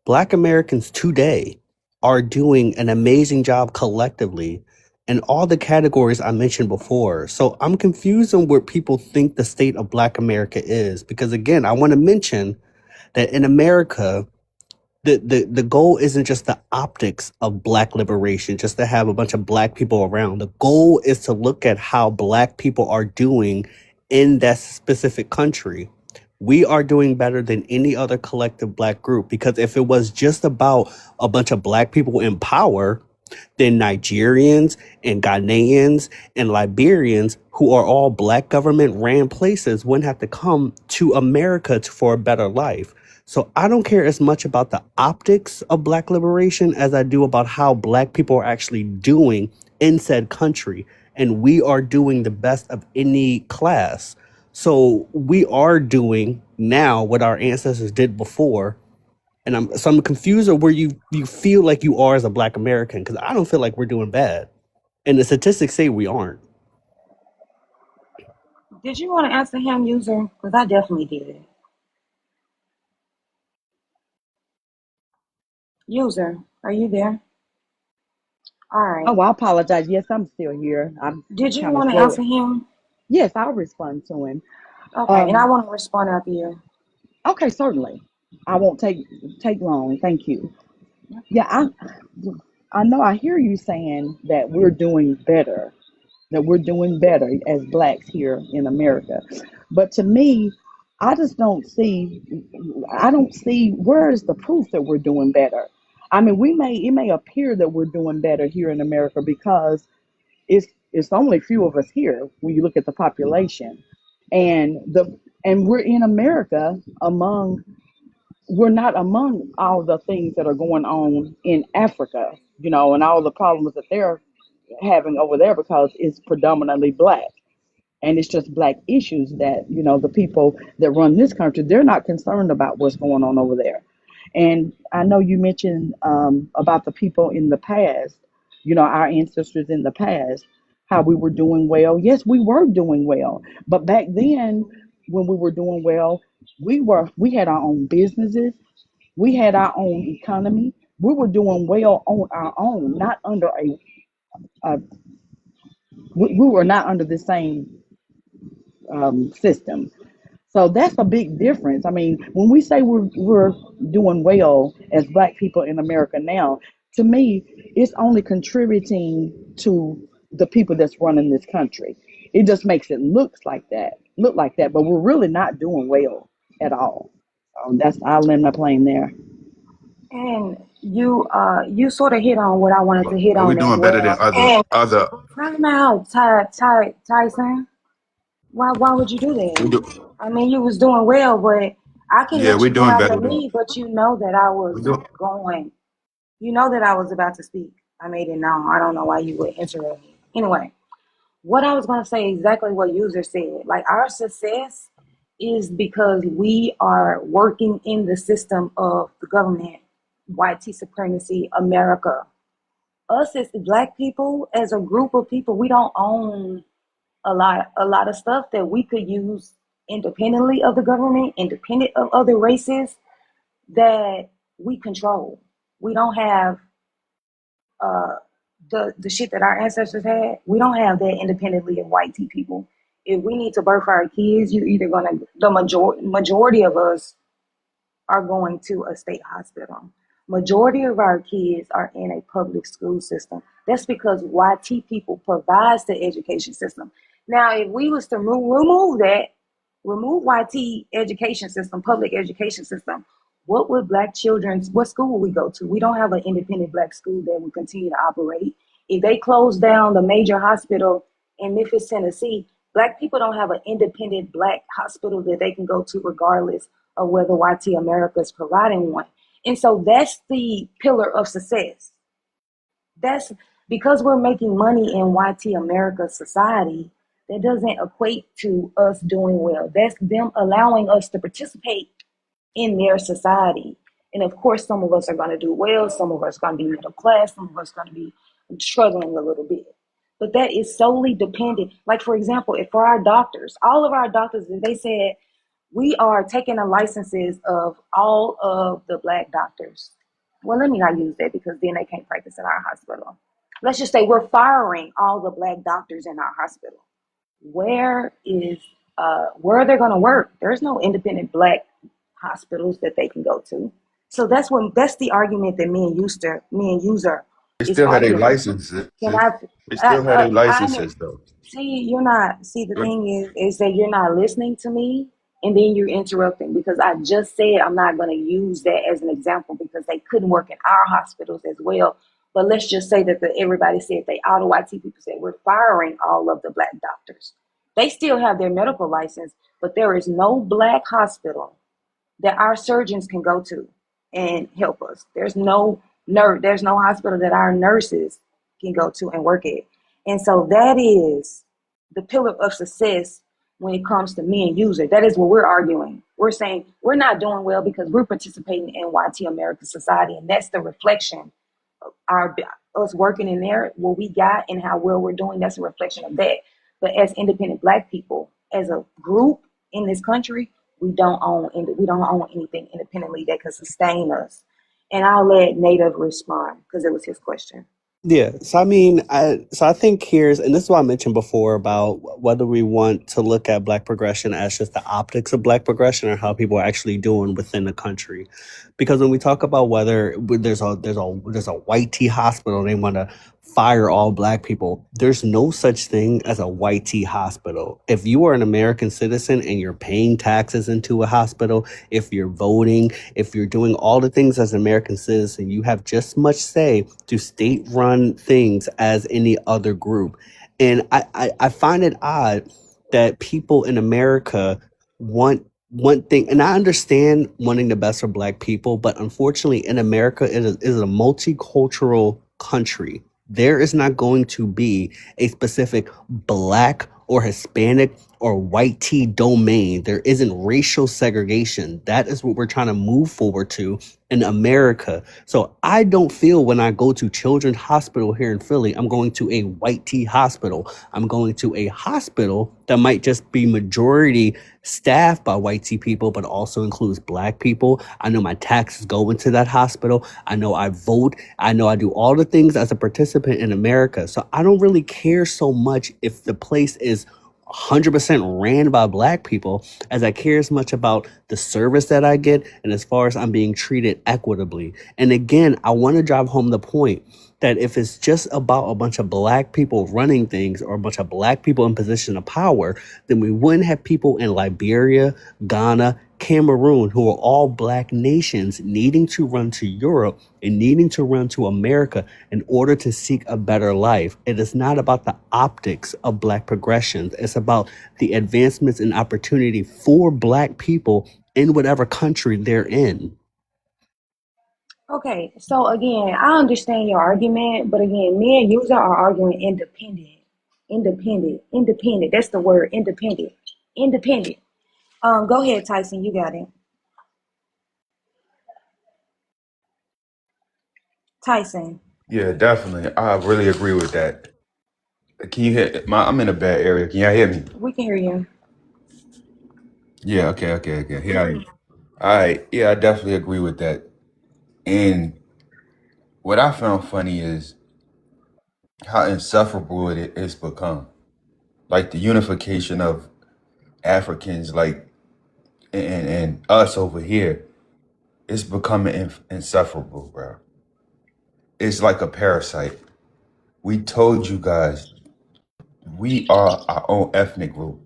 Black Americans today are doing an amazing job collectively in all the categories I mentioned before. So I'm confused on where people think the state of Black America is. Because again, I want to mention that in America, the goal isn't just the optics of Black liberation, just to have a bunch of Black people around. The goal is to look at how Black people are doing in that specific country. We are doing better than any other collective Black group, because if it was just about a bunch of Black people in power, then Nigerians and Ghanaians and Liberians, who are all Black government ran places, wouldn't have to come to America for a better life. So I don't care as much about the optics of Black liberation as I do about how Black people are actually doing in said country. And we are doing the best of any class. So we are doing now what our ancestors did before. And I'm confused of where you feel like you are as a Black American, because I don't feel like we're doing bad. And the statistics say we aren't. Did you want to answer him, user? Because I definitely did. User, are you there? All right. Oh, I apologize. Yes, I'm still here. I'm Did you kind of want to slow. answer him? Yes, I'll respond to him. Okay, and I Um, want to respond after you. okay, certainly. I won't take long. Thank you. Yeah, I know I hear you saying that we're doing better. that we're doing better as blacks here in America. But to me, I just don't see, I don't see where is the proof that we're doing better. I mean, it may appear that we're doing better here in America because it's only few of us here when you look at the population, and we're in America among we're not among all the things that are going on in Africa, and all the problems that they're having over there because it's predominantly black. And it's just black issues that, the people that run this country, they're not concerned about what's going on over there. And I know you mentioned about the people in the past, our ancestors in the past, how we were doing well. Yes, we were doing well. But back then, when we were doing well, we had our own businesses, we had our own economy. We were doing well on our own, not under a we were not under the same system. So that's a big difference. I mean, when we say we're doing well as black people in America now, to me, it's only contributing to the people that's running this country. It just makes it look like that, but we're really not doing well at all. That's I'll land my plane there. And you sort of hit on what I wanted to hit Are we on as doing better than well. other? Time out, Tyson. Why would you do that? We do, I mean, you was doing well, but I can yeah, let we're you go doing after better than me, but you know that I we was do. going. You know that I was about to speak. I made it known. I don't know why you would interrupt me. Anyway, what I was going to say exactly what user said. Like our success is because we are working in the system of the government, white supremacy, America. Us as black people, as a group of people, we don't own a lot of stuff that we could use independently of the government, independent of other races that we control. We don't have uh, the shit that our ancestors had. We don't have that independently of white people. If we need to birth our kids, you're either gonna the majority of us are going to a state hospital. Majority of our kids are in a public school system. That's because YT people provides the education system. Now, if we was to remove YT education system, public education system, what school would we go to? We don't have an independent black school that will continue to operate. If they close down the major hospital in Memphis, Tennessee, black people don't have an independent black hospital that they can go to regardless of whether YT America is providing one. And so that's the pillar of success. That's because we're making money in YT America society, that doesn't equate to us doing well. That's them allowing us to participate in their society. And of course, some of us are going to do well, some of us are going to be middle class, some of us are going to be struggling a little bit. But that is solely dependent. Like, for example, if for our doctors, all of our doctors, if they said, we are taking the licenses of all of the black doctors. Well, let me not use that because then they can't practice in our hospital. Let's just say we're firing all the black doctors in our hospital. Where are they going to work? There's no independent black hospitals that they can go to. So that's the argument that me and user They is still had their arguing. licenses. Can I? They still had their I licenses though. see. You're not. See, the thing is that you're not listening to me, and then you're interrupting because I just said I'm not going to use that as an example because they couldn't work in our hospitals as well. But let's just say that everybody said all the white people said we're firing all of the black doctors. They still have their medical license, but there is no black hospital that our surgeons can go to and help us. There's no hospital that our nurses can go to and work at. And so that is the pillar of success when it comes to me and user. That is what we're arguing. We're saying we're not doing well because we're participating in YT American society, and that's the reflection of us working in there, what we got and how well we're doing. That's a reflection of that. But as independent black people, as a group in this country, we don't own anything independently that could sustain us. And I'll let Native respond because it was his question. Yeah, so I mean, I think and this is what I mentioned before about whether we want to look at Black progression as just the optics of Black progression or how people are actually doing within the country. Because when we talk about whether there's a white tea hospital and they want to fire all black people, there's no such thing as a white tea hospital. If you are an American citizen and you're paying taxes into a hospital, if you're voting, if you're doing all the things as an American citizen, you have just much say to state-run things as any other group. And I find it odd that people in America want one thing, and I understand wanting the best for black people, but unfortunately in America it is a multicultural country. There is not going to be a specific black or Hispanic or white tea domain. There isn't racial segregation. That is what we're trying to move forward to in America. So I don't feel when I go to Children's Hospital here in Philly, I'm going to a white tea hospital. I'm going to a hospital that might just be majority staffed by white tea people, but also includes black people. I know my taxes go into that hospital. I know I vote. I know I do all the things as a participant in America. So I don't really care so much if the place is 100% ran by black people as I care as much about the service that I get and as far as I'm being treated equitably. And again, I want to drive home the point that if it's just about a bunch of black people running things or a bunch of black people in position of power, then we wouldn't have people in Liberia, Ghana, Cameroon, who are all black nations needing to run to Europe and needing to run to America in order to seek a better life. It is not about the optics of black progressions. It's about the advancements and opportunity for black people in whatever country they're in. Okay, so again, I understand your argument, but again, me and user are arguing independent. Independent. Independent. That's the word, independent. Independent. Go ahead, Tyson, you got it. Tyson. Yeah, definitely. I really agree with that. Can you hear I'm in a bad area. Can y'all hear me? We can hear you. Yeah, okay. Yeah. All right. Yeah, I definitely agree with that. And what I found funny is how insufferable it's become. Like the unification of Africans, like and us over here, it's becoming insufferable, bro. It's like a parasite. We told you guys we are our own ethnic group.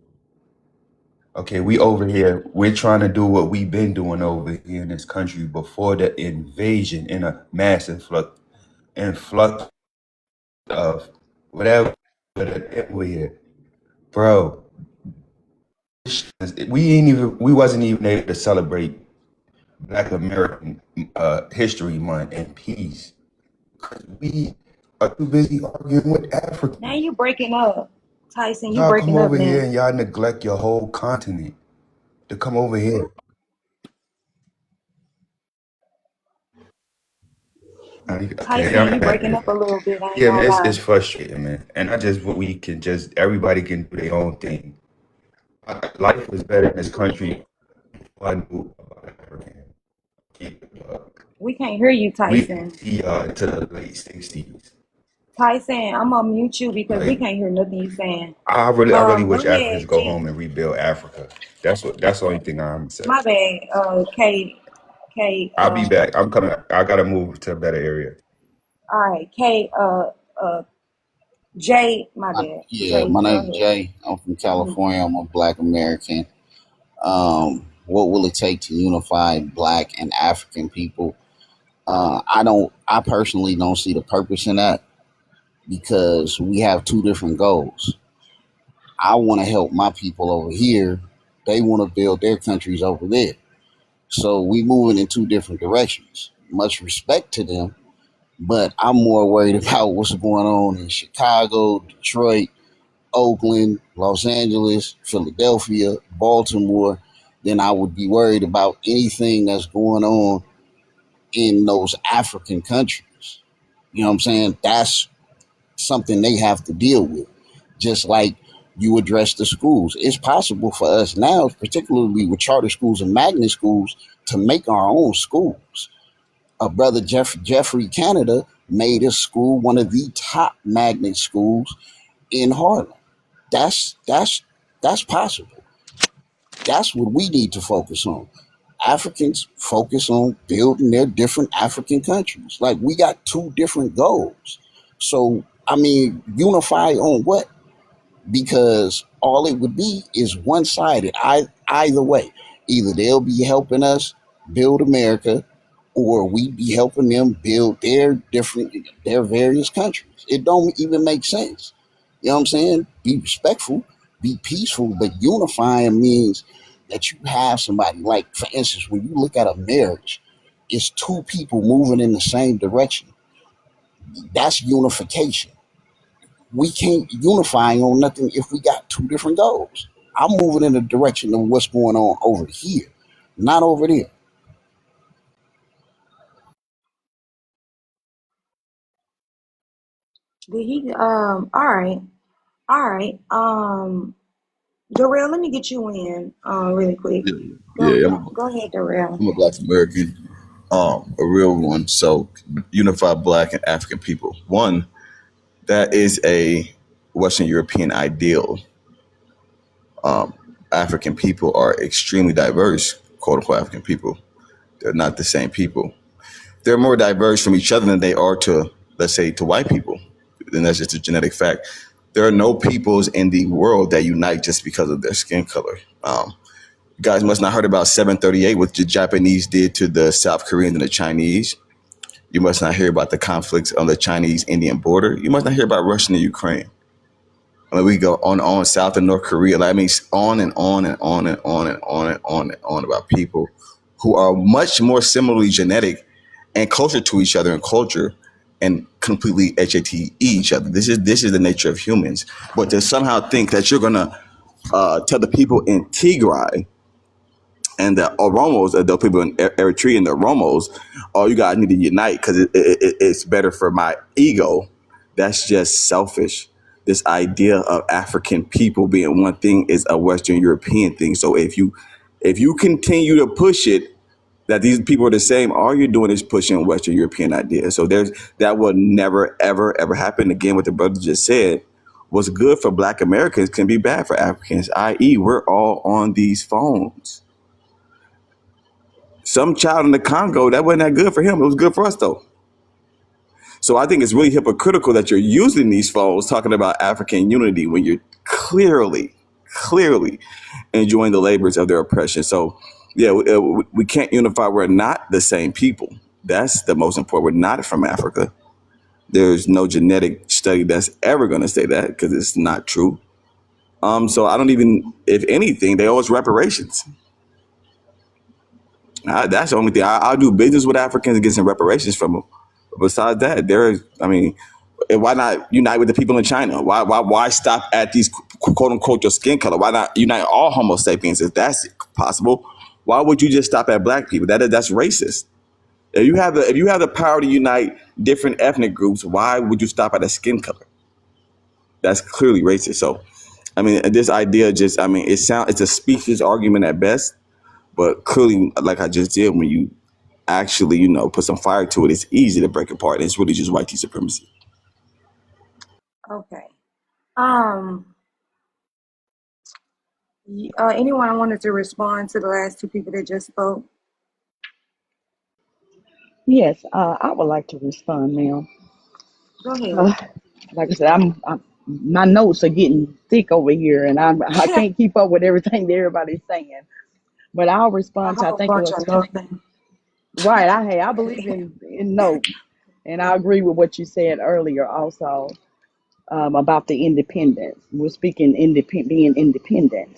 Okay, we over here, we're trying to do what we've been doing over here in this country before the invasion in a mass influx of whatever we're here. Bro, we wasn't even able to celebrate Black American History Month in peace. We are too busy arguing with Africa. Now you breaking up. Tyson, you Y'all come breaking up over here now. and y'all neglect your whole continent to come over here. Okay, Tyson, I'm you breaking back. up a little bit, I ain't Yeah, man, gonna lie. it's frustrating, man. And I just what we can just everybody can do their own thing. Life was better in this country before I knew about African. We can't hear you, We Tyson. see into the late 60s. Tyson, I'm gonna mute you because we Like can't hear nothing you saying. I really Go wish Africans ahead, go G. home and rebuild Africa. That's the only thing I'm saying. My bad. K. I'll be back. I'm coming. I gotta move to a better area. All right, K. J. My bad. Yeah, J. my Go name's ahead. Jay. I'm from Mhm. California. I'm a Black American. What will it take to unify Black and African people? I personally don't see the purpose in that because we have two different goals. I want to help my people over here. They want to build their countries over there. So we moving in two different directions. Much respect to them, but I'm more worried about what's going on in Chicago, Detroit, Oakland, Los Angeles, Philadelphia, Baltimore, then I would be worried about anything that's going on in those African countries. You know what I'm saying? That's something they have to deal with. Just like you address the schools. It's possible for us now, particularly with charter schools and magnet schools, to make our own schools. A brother Jeffrey Canada made a school, one of the top magnet schools in Harlem. That's that's possible. That's what we need to focus on. Africans focus on building their different African countries. Like we got two different goals. So I mean, unify on what? Because all it would be is one sided. Either way, either they'll be helping us build America, or we be helping them build their various countries. It don't even make sense. You know what I'm saying? Be respectful, be peaceful, but unifying means that you have somebody. Like for instance, when you look at a marriage, it's two people moving in the same direction. That's unification. We can't unify on nothing if we got two different goals. I'm moving in the direction of what's going on over here, not over there. Did he? All right, all right. Darrell, let me get you in. Really quick. Yeah, Go, yeah. go, go ahead, Darrell. I'm a Black American, a real one. So unify Black and African people. One, that is a Western European ideal. Um, African people are extremely diverse, quote unquote African people. They're not the same people. They're more diverse from each other than they are to, let's say, to white people. And that's just a genetic fact. There are no peoples in the world that unite just because of their skin color. You guys must not heard about 738, what the Japanese did to the South Koreans and the Chinese. You must not hear about the conflicts on the Chinese-Indian border. You must not hear about Russia and Ukraine. I mean, we go on South and North Korea. Like, I mean, on and on and on and on and on and on and on about people who are much more similarly genetic and closer to each other in culture and completely HATE each other. This is the nature of humans. But to somehow think that you're gonna tell the people in Tigray and the Oromos, the people in Eritrea and the Oromos, oh, you guys need to unite because it's better for my ego. That's just selfish. This idea of African people being one thing is a Western European thing. So if you continue to push it, that these people are the same, all you're doing is pushing Western European ideas. So that will never, ever, ever happen. Again, what the brother just said, what's good for Black Americans can be bad for Africans, i.e., we're all on these phones. Some child in the Congo, that wasn't that good for him. It was good for us, though. So I think it's really hypocritical that you're using these phones talking about African unity when you're clearly enjoying the labors of their oppression. So, yeah, we can't unify. We're not the same people. That's the most important. We're not from Africa. There's no genetic study that's ever going to say that because it's not true. So I don't even, if anything, they owe us reparations. That's the only thing. I'll do business with Africans and get some reparations from them. Besides that, I mean, why not unite with the people in China? Why stop at these quote unquote your skin color? Why not unite all Homo sapiens if that's possible? Why would you just stop at Black people? That's racist. If you have the power to unite different ethnic groups, why would you stop at a skin color? That's clearly racist. So, I mean, this idea just, I mean, it's a specious argument at best, but clearly, like I just did, when you actually, put some fire to it, it's easy to break apart. It's really just white supremacy. Okay. Um. Anyone wanted to respond to the last two people that just spoke? Yes, I would like to respond, ma'am. Go ahead. Uh, like I said, my notes are getting thick over here, and I can't keep up with everything that everybody's saying. But I'll A respond to I whole think it bunch was of nothing. right. I believe in notes, and I agree with what you said earlier also about the independence. We're speaking being independent.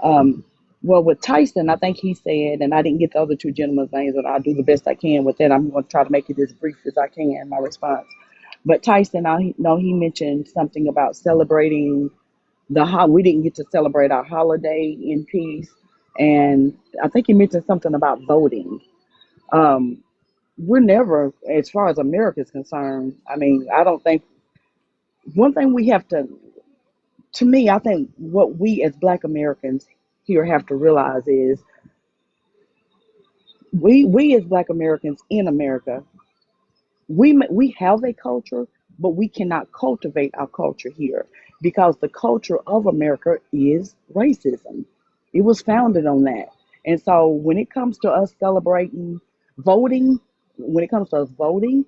Um, well, with Tyson, I think he said, and I didn't get the other two gentlemen's names, but I'll do the best I can with that. I'm going to try to make it as brief as I can, my response. But Tyson, I know he mentioned something about celebrating we didn't get to celebrate our holiday in peace. And I think he mentioned something about voting. Um, we're never, as far as America is concerned, I mean, I don't think, one thing we have to me, I think what we as Black Americans here have to realize is we as Black Americans in America, we have a culture, but we cannot cultivate our culture here because the culture of America is racism. It was founded on that. And so when it comes to us celebrating voting, when it comes to us voting,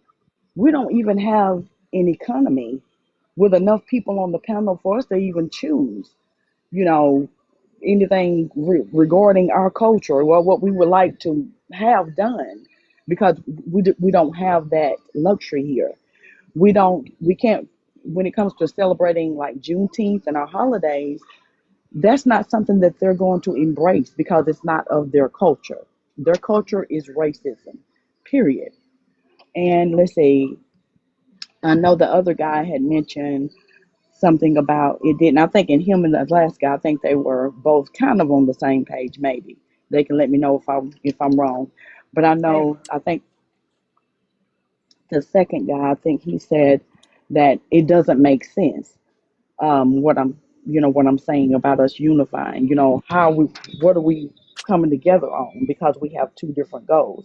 we don't even have an economy with enough people on the panel for us to even choose, you know, anything regarding our culture or what we would like to have done, because we don't have that luxury here. We can't, when it comes to celebrating like Juneteenth and our holidays, that's not something that they're going to embrace because it's not of their culture. Their culture is racism, period. And let's see, I know the other guy had mentioned something about it didn't. I think in him and the last guy, I think they were both kind of on the same page. Maybe they can let me know if I'm wrong. But I Hey, know I think the second guy, I think he said that it doesn't make sense. What I'm what I'm saying about us unifying. What are we coming together on because we have two different goals.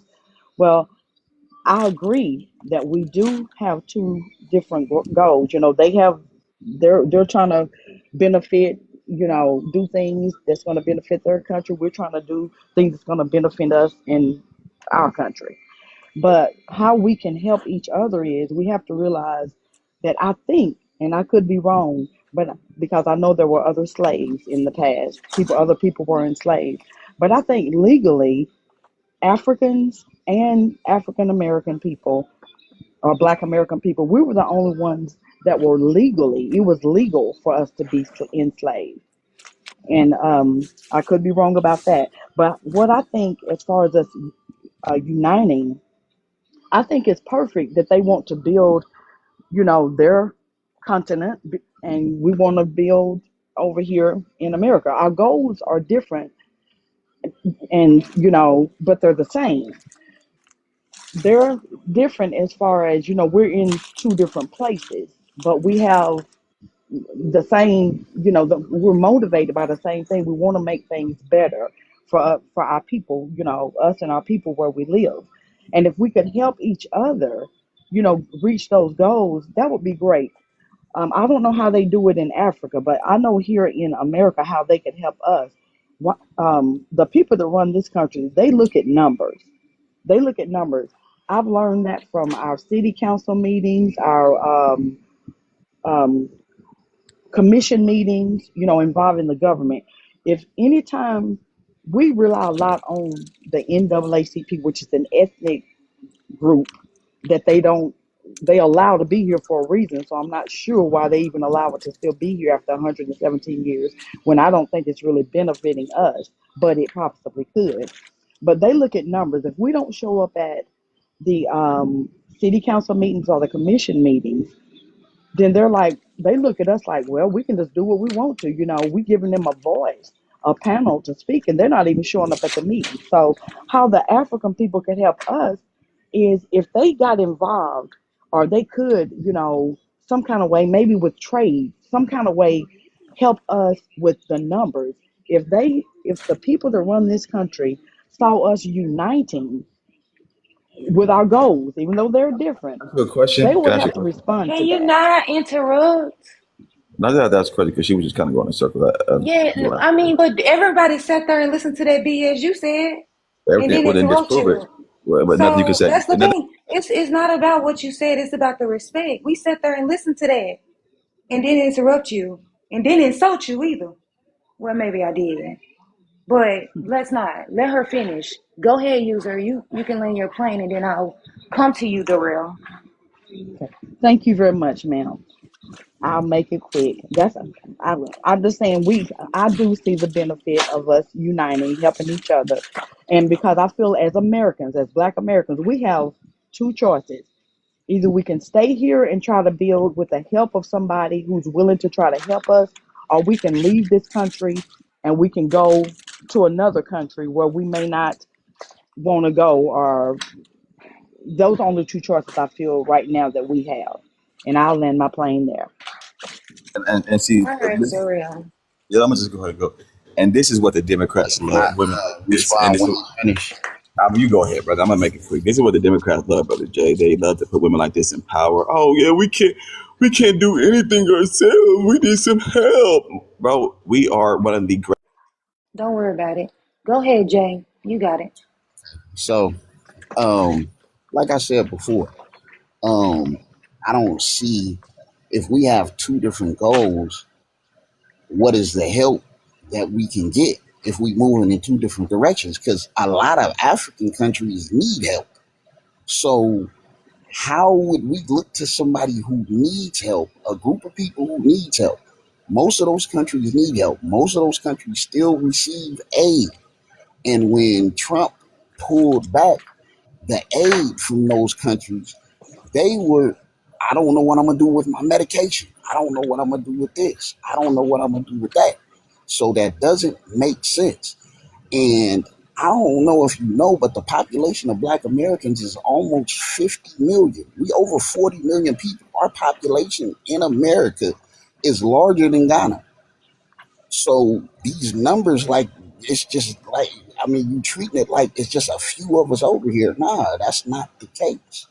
Well, I agree that we do have two different goals. They're trying to benefit, do things that's going to benefit their country. We're trying to do things that's going to benefit us in our country. But how we can help each other is we have to realize that I think, and I could be wrong, but because I know there were other slaves in the past, other people were enslaved. But I think legally, Africans and African American people or Black American people, we were the only ones that were it was legal for us to be enslaved. And I could be wrong about that. But what I think, as far as us uniting, I think it's perfect that they want to build, their continent, and we want to build over here in America. Our goals are different, and but they're the same. They're different as far as we're in two different places, but we have the same. We're motivated by the same thing. We want to make things better for our people. Us and our people where we live, and if we could help each other, reach those goals, that would be great. I don't know how they do it in Africa, but I know here in America how they can help us. The people that run this country, they look at numbers. They look at numbers. I've learned that from our city council meetings, our um, commission meetings, involving the government. If anytime we rely a lot on the NAACP, which is an ethnic group that they allow to be here for a reason. So I'm not sure why they even allow it to still be here after 117 years when I don't think it's really benefiting us, but it possibly could. But they look at numbers. If we don't show up at the city council meetings or the commission meetings, then they look at us like, well, we can just do what we want to. We giving them a voice, a panel to speak, and they're not even showing up at the meeting. So how the African people can help us is if they got involved, or they could, some kind of way, maybe with trade, some kind of way, help us with the numbers. If the people that run this country saw us uniting with our goals, even though they're different, Good they question. Can would I ask you have a to question? respond can to you that. not interrupt? Not that that's crazy because she was just kind of going in circles. Yeah, I mean, but everybody sat there and listened to that BS you said and Everything. then Well, then interrupt disprove it. you. Well, but nothing you can So say. that's the And then, thing. It's not about what you said, it's about the respect. We sat there and listened to that and didn't interrupt you and didn't insult you either. Well, maybe I did. But let's not. Let her finish. Go ahead, user. You can land your plane and then I'll come to you, Darrell. Okay. Thank you very much, ma'am. I'll make it quick. I'm just saying I do see the benefit of us uniting, helping each other. And because I feel as Americans, as Black Americans, we have two choices. Either we can stay here and try to build with the help of somebody who's willing to try to help us, or we can leave this country and we can go to another country where we may not want to go, or those are only two choices I feel right now that we have. And I'll land my plane there. and see, All right, this, Darrell. yeah, I'm gonna just go ahead and go. And this is what the Democrats Can I love, women. This and respond this. when you finish? You go ahead, brother. I'm gonna make it quick. This is what the Democrats love, brother Jay. They love to put women like this in power. Oh yeah, we can't do anything ourselves. We need some help, bro. We are one of the Don't worry about it. Go ahead, Jay. You got it. So, like I said before, um, I don't see if we have two different goals, what is the help that we can get if we moving in two different directions? Because a lot of African countries need help. So how would we look to somebody who needs help, a group of people who needs help? Most of those countries need help. Most of those countries still receive aid. And when Trump pulled back the aid from those countries, they were, I don't know what I'm gonna do with my medication. I don't know what I'm gonna do with this. I don't know what I'm gonna do with that. So that doesn't make sense. And I don't know if you know, but the population of Black Americans is almost 50 million. We over 40 million people. Our population in America is larger than Ghana. So these numbers, like, it's just like, I mean, you treating it like it's just a few of us over here. Nah, that's not the case.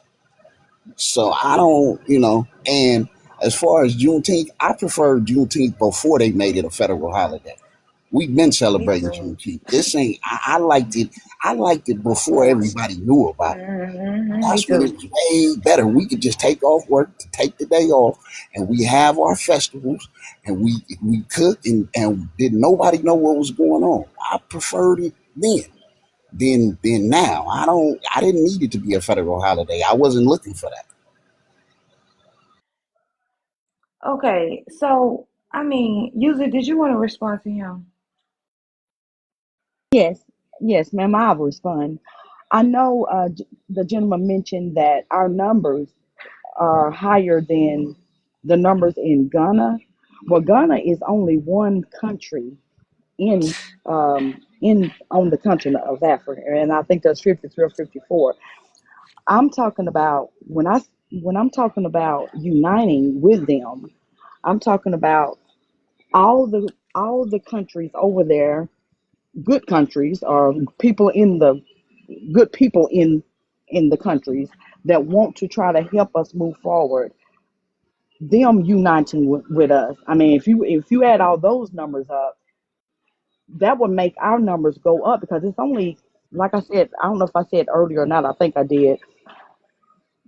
So I don't, and as far as Juneteenth, I prefer Juneteenth before they made it a federal holiday. We've been Me celebrating too. Juneteenth. This ain't. I liked it. I liked it before everybody knew about it. Me That's when it too. was way better. We could just take off work to take the day off, and we have our festivals, and we cooked, and didn't nobody know what was going on. I preferred it then now. I didn't need it to be a federal holiday. I wasn't looking for that. Okay, so I mean, user, did you want to respond to him? Yes, yes, ma'am, I'll respond. I know the gentleman mentioned that our numbers are higher than the numbers in Ghana. Well, Ghana is only one country in on the continent of Africa, and I think that's 53 or 54. I'm talking about when I'm talking about uniting with them, I'm talking about all the countries over there, good countries, or people in the good people in the countries that want to try to help us move forward, them uniting with us. I mean, if you add all those numbers up, that would make our numbers go up, because it's only, like I said, I don't know if I said earlier or not, I think I did.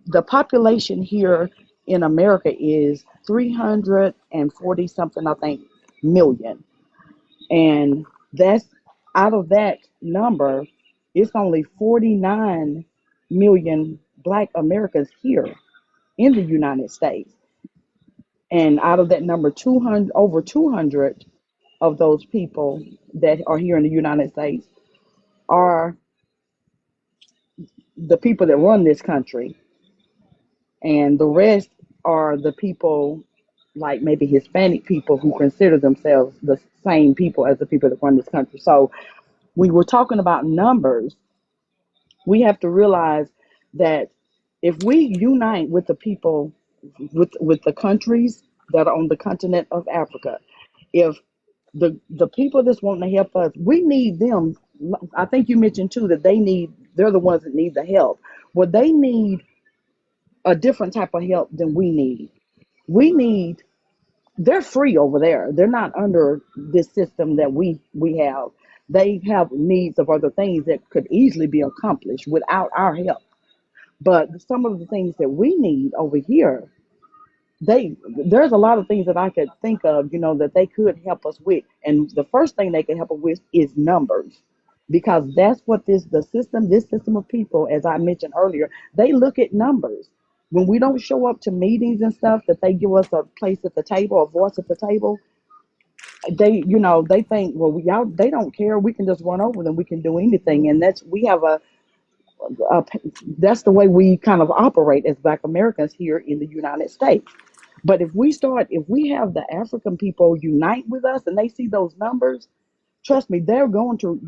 The population here in America is 340 something, I think, million. And that's, out of that number, it's only 49 million Black Americans here in the United States. And out of that number, 200, over 200 of those people that are here in the United States are the people that run this country. And the rest are the people, like maybe Hispanic people, who consider themselves the same people as the people that run this country. So when we're talking about numbers, we have to realize that if we unite with the people, with the countries that are on the continent of Africa, if the people that's wanting to help us, we need them. I think you mentioned too that they're the ones that need the help. Well, they need a different type of help than we need. We need, they're free over there. They're not under this system that we have. They have needs of other things that could easily be accomplished without our help. But some of the things that we need over here, there's a lot of things that I could think of, that they could help us with. And the first thing they can help us with is numbers. Because that's what this system of people, as I mentioned earlier, they look at numbers. When we don't show up to meetings and stuff, that they give us a place at the table, a voice at the table, they think, well, they don't care. We can just run over them. We can do anything. And a that's the way we kind of operate as Black Americans here in the United States. But if we have the African people unite with us and they see those numbers, trust me, they're going to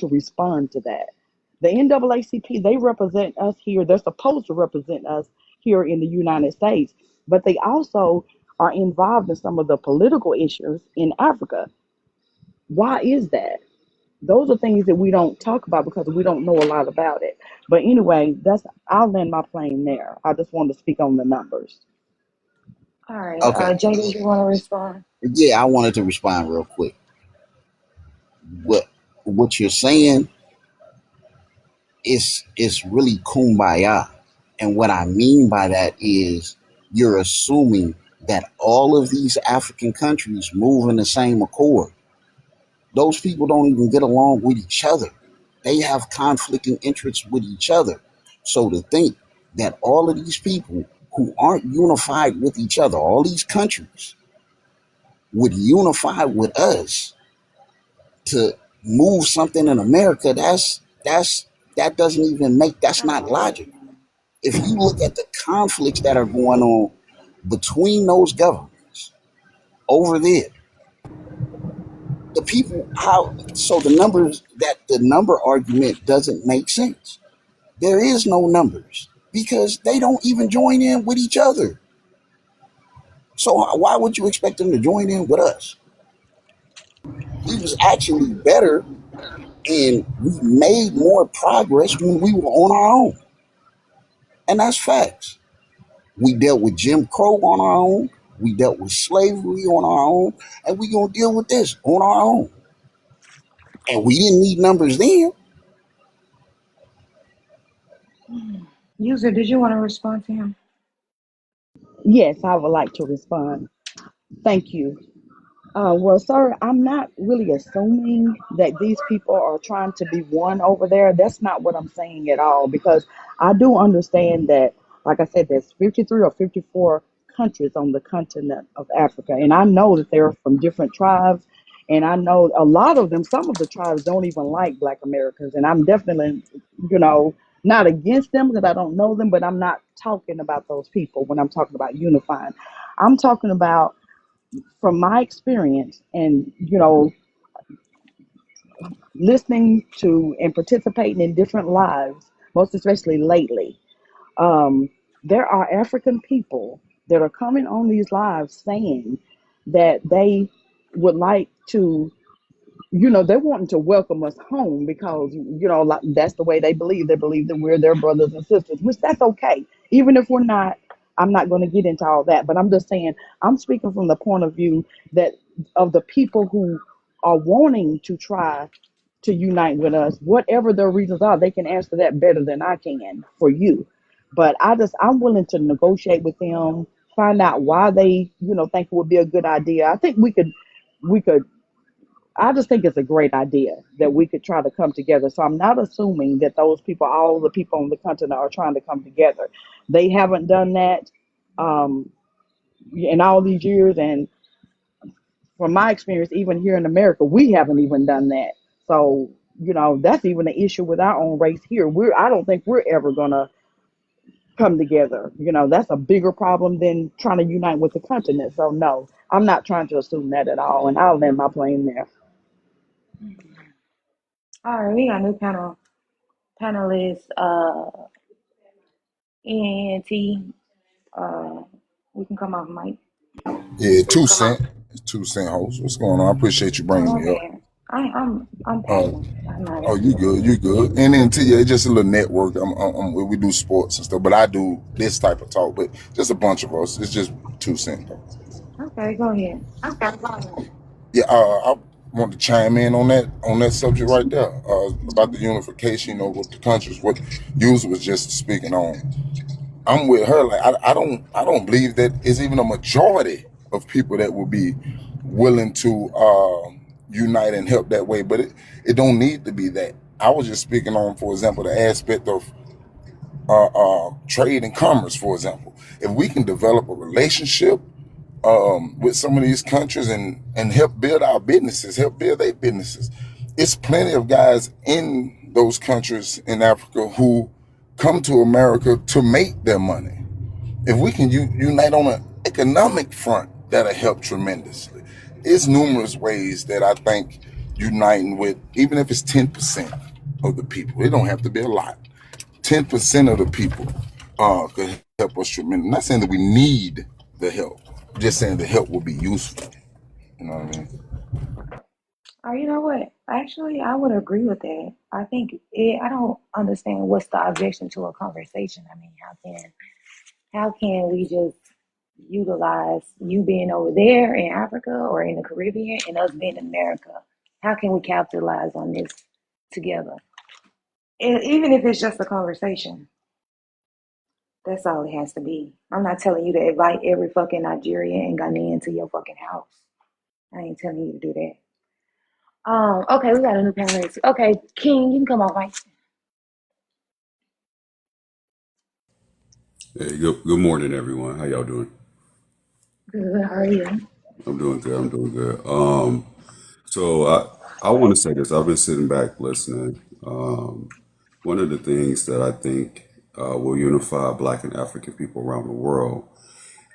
respond to that. The NAACP, they represent us here. They're supposed to represent us here in the United States, but they also are involved in some of the political issues in Africa. Why is that? Those are things that we don't talk about because we don't know a lot about it. But anyway, I'll land my plane there. I just wanted to speak on the numbers. All right, Okay. Jay, did you want to respond? Yeah, I wanted to respond real quick. What? what you're saying is really kumbaya. And what I mean by that is you're assuming that all of these African countries move in the same accord. Those people don't even get along with each other. They have conflicting interests with each other. So to think that all of these people who aren't unified with each other, all these countries, would unify with us to move something in America, that doesn't even make, that's not logical. If you look at the conflicts that are going on between those governments over there, the people, how, so the number argument doesn't make sense. There is no numbers because they don't even join in with each other. So why would you expect them to join in with us? We was actually better and we made more progress when we were on our own. And that's facts. We dealt with Jim Crow on our own. We dealt with slavery on our own. And we going to deal with this on our own. And we didn't need numbers then. User, did you want to respond to him? Yes, I would like to respond. Thank you. Well, sir, I'm not really assuming that these people are trying to be one over there. That's not what I'm saying at all, because I do understand that, like I said, there's 53 or 54 countries on the continent of Africa. And I know that they're from different tribes. And I know a lot of them, some of the tribes don't even like Black Americans. And I'm definitely, you know, not against them because I don't know them, but I'm not talking about those people when I'm talking about unifying. I'm talking about from my experience and listening to and participating in different lives, most especially lately, um, there are African people that are coming on these lives saying that they would like to, they're wanting to welcome us home because, like, that's the way they believe. They believe that we're their brothers and sisters, which that's okay. Even if we're not, I'm not going to get into all that, but I'm just saying, I'm speaking from the point of view that of the people who are wanting to try to unite with us, whatever their reasons are, they can answer that better than I can for you. But I'm willing to negotiate with them, find out why they, think it would be a good idea. I think we could I just think it's a great idea that we could try to come together. So I'm not assuming that those people, all the people on the continent, are trying to come together. They haven't done that um, in all these years, and from my experience, even here in America, we haven't even done that. So that's even an issue with our own race here. I don't think we're ever gonna come together. That's a bigger problem than trying to unite with the continent. So no, I'm not trying to assume that at all, and I'll land my plane there. All right, we got a new panelist, ENT. We can come off mic. Yeah, 2 cent. 2 cent host. What's going on? I appreciate you Oh, bringing my me up. bad. I'm Uh, packing. I'm not oh, at you work. good? You good? And then yeah, it's just a little network. We do sports and stuff, but I do this type of talk. But just a bunch of us. It's just 2 cent though. Okay, go ahead. Yeah, I want to chime in on that subject right there about the unification, with the countries. What Yus was just speaking on. I'm with her. Like I don't believe that is even a majority of people that will be willing to unite and help that way. But it don't need to be that. I was just speaking on, for example, the aspect of trade and commerce. For example, if we can develop a relationship with some of these countries and help build our businesses, help build their businesses. It's plenty of guys in those countries in Africa who come to America to make their money. If we can unite on an economic front, that'll help tremendously. It's numerous ways that I think uniting with, even if it's 10% of the people, it don't have to be a lot. 10% of the people could help us tremendously. I'm not saying that we need the help. I'm just saying the help will be useful. You know what I mean? You know what? Actually, I would agree with that. I don't understand what's the objection to a conversation. I mean, how can we just utilize you being over there in Africa or in the Caribbean and us being in America? How can we capitalize on this together? And even if it's just a conversation, that's all it has to be. I'm not telling you to invite every fucking Nigerian and Ghanaian to your fucking house. I ain't telling you to do that. Okay, we got a new panelist. Okay, King, you can come on, Mike. Hey, good morning, everyone. How y'all doing? Good, how are you? I'm doing good. I'm doing good. So I want to say this. I've been sitting back listening. One of the things that I think will unify Black and African people around the world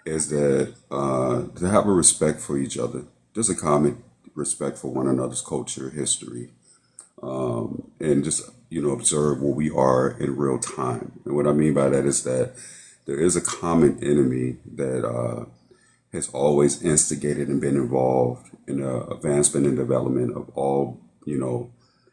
is that to have a respect for each other, just a common respect for one another's culture, history, and just observe where we are in real time. And what I mean by that is that there is a common enemy that has always instigated and been involved in the advancement and development of all,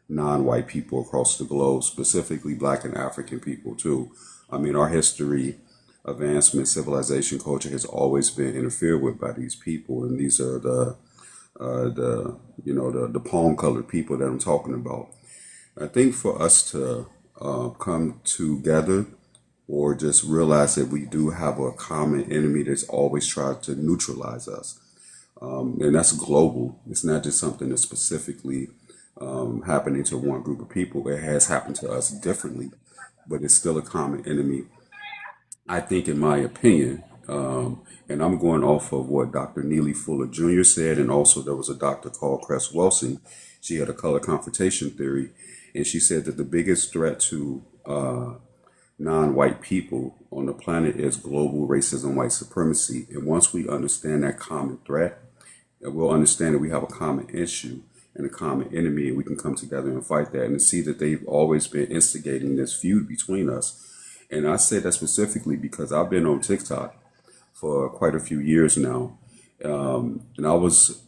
non-white people across the globe, specifically Black and African people too. I mean, our history, advancement, civilization, culture has always been interfered with by these people, and these are the palm-colored people that I'm talking about. I think for us to come together or just realize that we do have a common enemy that's always tried to neutralize us. And that's global. It's not just something that's specifically happening to one group of people. It has happened to us differently, but it's still a common enemy, I think, in my opinion. And I'm going off of what Dr. Neely Fuller Jr. said, and also there was a doctor called Cress Wilson. She had a color confrontation theory, and she said that the biggest threat to non-white people on the planet is global racism, white supremacy. And once we understand that common threat, and we'll understand that we have a common issue and a common enemy, and we can come together and fight that and see that they've always been instigating this feud between us. And I say that specifically because I've been on TikTok for quite a few years now. And I was,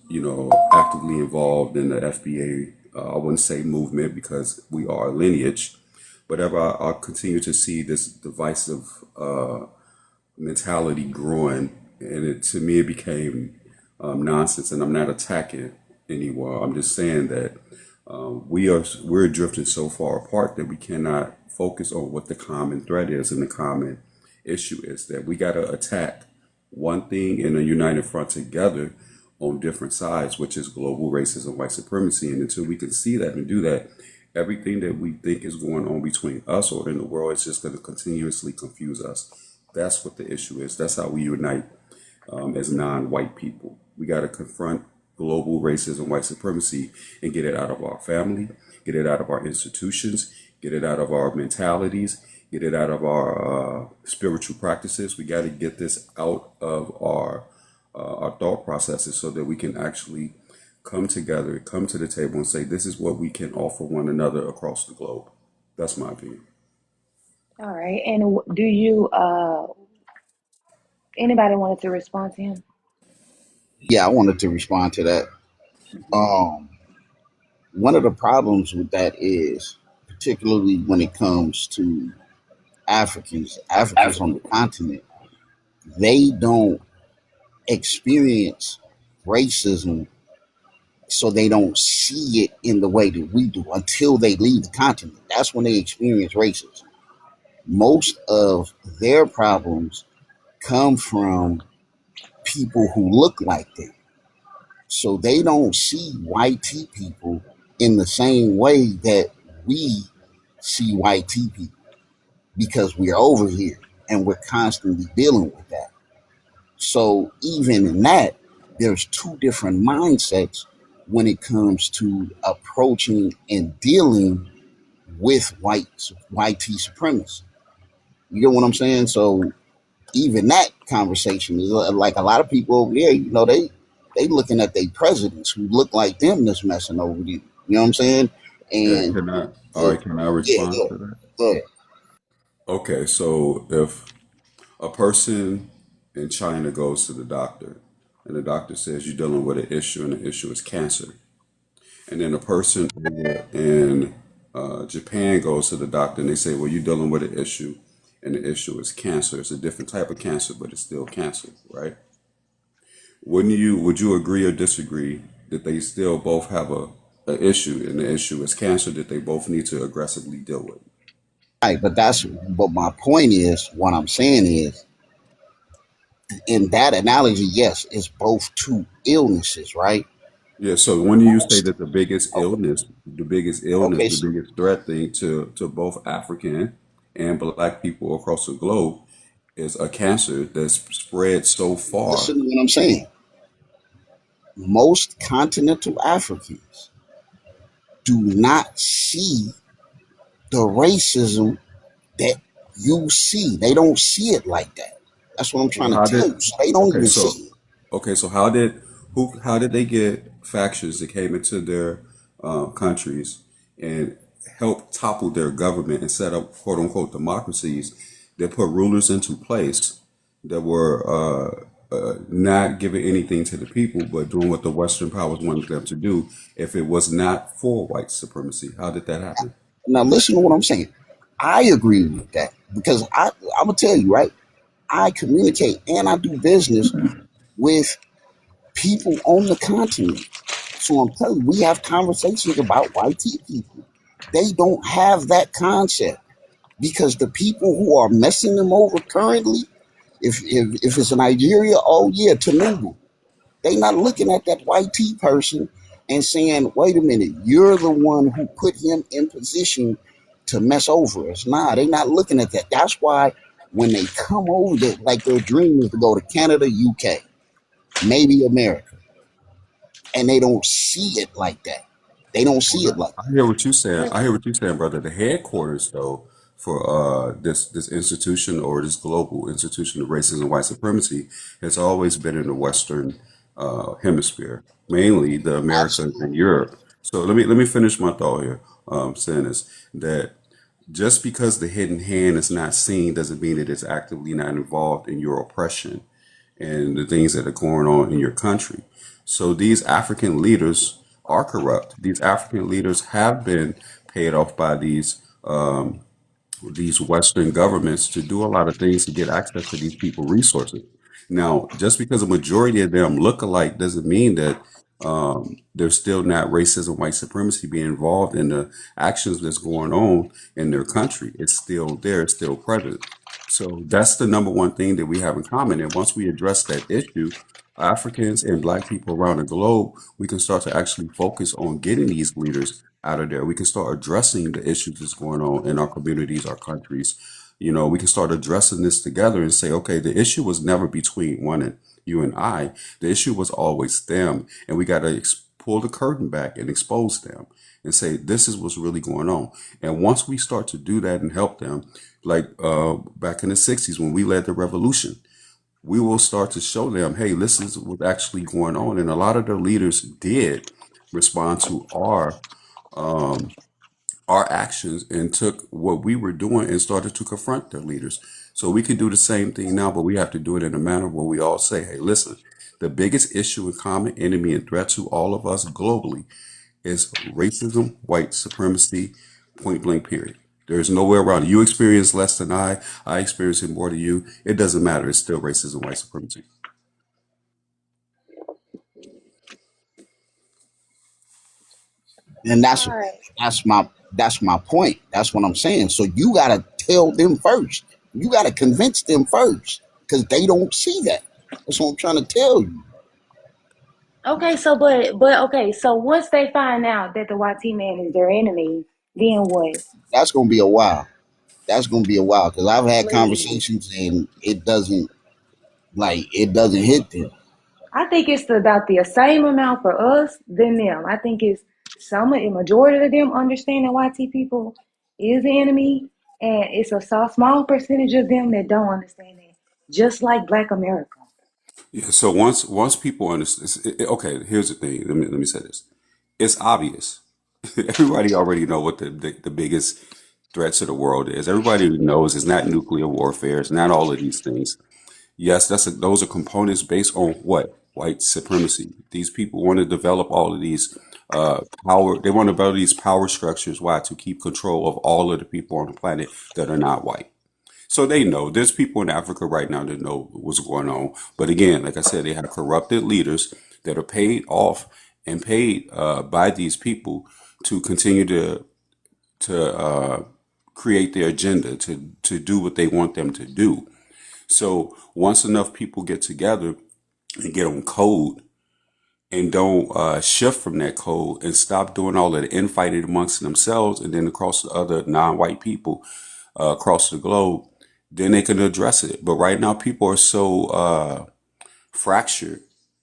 actively involved in the FBA, I wouldn't say movement because we are a lineage, but ever I continue to see this divisive mentality growing, and to me it became nonsense. And I'm not attacking anyone. I'm just saying that we're drifting so far apart that we cannot focus on what the common threat is and the common issue is. That we got to attack one thing in a united front together on different sides, which is global racism, white supremacy. And until we can see that and do that, everything that we think is going on between us or in the world is just going to continuously confuse us. That's what the issue is. That's how we unite as non-white people. We got to confront global racism, white supremacy, and get it out of our family, get it out of our institutions, get it out of our mentalities, get it out of our spiritual practices. We got to get this out of our thought processes so that we can actually come together, come to the table and say, this is what we can offer one another across the globe. That's my opinion. All right, and do you, anybody wanted to respond to him? Yeah, I wanted to respond to that. Um, One of the problems with that is, particularly when it comes to Africans on the continent, they don't experience racism, so they don't see it in the way that we do until they leave the continent. That's when they experience racism. Most of their problems come from people who look like them. So they don't see white tea people in the same way that we see white tea people because we're over here and we're constantly dealing with that. So even in that, there's two different mindsets when it comes to approaching and dealing with white tea supremacy. You get what I'm saying? So even that conversation is like a lot of people over there, they looking at their presidents who look like them that's messing over you. You know what I'm saying? Yeah, And all right, can I yeah, respond to that? go ahead. Okay, so if a person in China goes to the doctor and the doctor says you're dealing with an issue and the issue is cancer, and then a person over in Japan goes to the doctor and they say, well, you're dealing with an issue and the issue is cancer. It's a different type of cancer, but it's still cancer, right? Would you agree or disagree that they still both have a an issue, and the issue is cancer that they both need to aggressively deal with. Right, but my point is, what I'm saying is, in that analogy, yes, it's both two illnesses, right? Yeah. So when you say Most that okay, the biggest threat thing to both African and Black people across the globe is a cancer that's spread so far. listen to what I'm saying. Most continental Africans do not see the racism that you see. They don't see it like that. That's what I'm So trying to how tell did you. So they don't okay even so see it. okay so how did they get factions that came into their countries and help topple their government and set up quote unquote democracies that put rulers into place that were not giving anything to the people but doing what the Western powers wanted them to do if it was not for white supremacy? How did that happen? Now listen to what I'm saying. I agree with that because I'm gonna tell you right. I communicate and I do business with people on the continent. So I'm telling you, we have conversations about white people. They don't have that concept because the people who are messing them over currently, if it's Nigeria, oh yeah, Tinubu. They not looking at that white tea person and saying, wait a minute, you're the one who put him in position to mess over us. Nah, they not looking at that. That's why when they come over, like their dream is to go to Canada, UK, maybe America, and they don't see it like that. They don't see it like I that. hear what you're saying. I hear what you're saying, brother. The headquarters, though, for this institution or this global institution of racism and white supremacy has always been in the Western hemisphere, mainly the Americas and Absolutely. Europe. So let me finish my thought here. Saying is that just because the hidden hand is not seen doesn't mean that it's actively not involved in your oppression and the things that are going on in your country. So these African leaders are corrupt. These African leaders have been paid off by these Western governments to do a lot of things to get access to these people resources. Now, just because a majority of them look alike doesn't mean that there's still not racism, white supremacy being involved in the actions that's going on in their country. It's still there, it's still present. So that's the number one thing that we have in common. And once we address that issue, Africans and Black people around the globe, we can start to actually focus on getting these leaders out of there. We can start addressing the issues that's going on in our communities, our countries. You know, we can start addressing this together and say, okay, the issue was never between one and you and I. The issue was always them, and we got to pull the curtain back and expose them and say this is what's really going on. And once we start to do that and help them, like back in the '60s when we led the revolution, we will start to show them, hey, this is what's actually going on. And a lot of the leaders did respond to um, our actions and took what we were doing and started to confront their leaders. So we can do the same thing now, but we have to do it in a manner where we all say, hey, listen, the biggest issue and common enemy and threat to all of us globally is racism, white supremacy, point blank, period. There's nowhere around it. You experience less than I experience it more than you. It doesn't matter. It's still racism, white supremacy. And All right. that's my point. That's what I'm saying. So you gotta tell them first. You gotta convince them first. Because they don't see that. That's what I'm trying to tell you. Okay, so but okay, so once they find out that the YT man is their enemy, then what? That's gonna be a while. That's gonna be a while. Because I've had Please. conversations and it doesn't hit them. I think it's about the same amount for us than them. I think it's some a majority of them understand that YT people is the enemy, and it's a small percentage of them that don't understand that. Just like Black America. Yeah. So once people understand, okay. Here's the thing. Let me say this. It's obvious. Everybody already know what the biggest threats to the world is. Everybody knows it's not nuclear warfare. It's not all of these things. Yes, those are components based on what? White supremacy. These people want to develop all of these power. They want to develop these power structures. Why? To keep control of all of the people on the planet that are not white. So they know there's people in Africa right now that know what's going on. But again, like I said, they have corrupted leaders that are paid off and paid by these people to continue to create their agenda, to do what they want them to do. So once enough people get together and get on code and don't shift from that code and stop doing all of the infighting amongst themselves and then across the other non-white people across the globe, then they can address it. But right now, people are so fractured.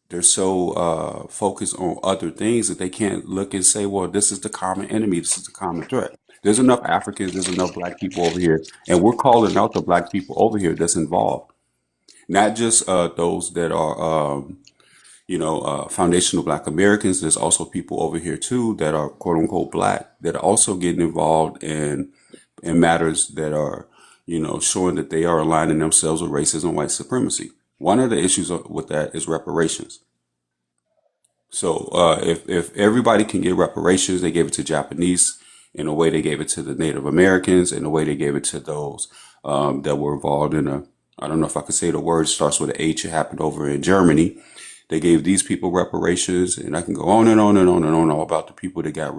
They're so focused on other things that they can't look and say, well, this is the common enemy. This is the common threat. There's enough Africans, there's enough black people over here. And we're calling out the black people over here that's involved. Not just those that are, foundational black Americans. There's also people over here too that are quote unquote black that are also getting involved in matters that are, showing that they are aligning themselves with racism and white supremacy. One of the issues with that is reparations. So if everybody can get reparations, they gave it to Japanese in a way they gave it to the Native Americans, in a way they gave it to those that were involved in I don't know if I could say the word, starts with an H. It happened over in Germany. They gave these people reparations, and I can go on and on and on and on all about the people that got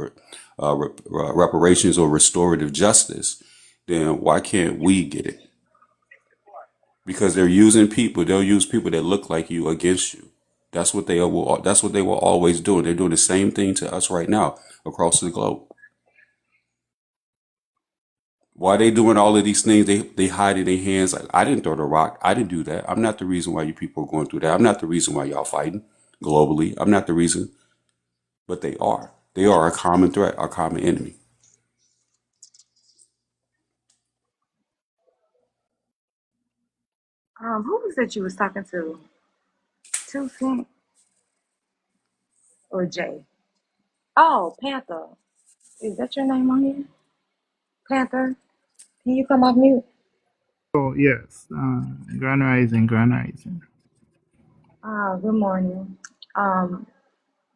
reparations or restorative justice. Then why can't we get it? Because they're using people. They'll use people that look like you against you. That's what they will. That's what they will always do. They're doing the same thing to us right now across the globe. Why they doing all of these things? They hide in their hands. Like, I didn't throw the rock. I didn't do that. I'm not the reason why you people are going through that. I'm not the reason why y'all fighting globally. I'm not the reason, but they are. They are a common threat, our common enemy. Who was that you was talking to? 2 Cent or Jay? Oh, Panther. Is that your name on here? Panther? Can you come off mute? Oh, yes. Grand Rising, Grand Rising. Good morning. Um,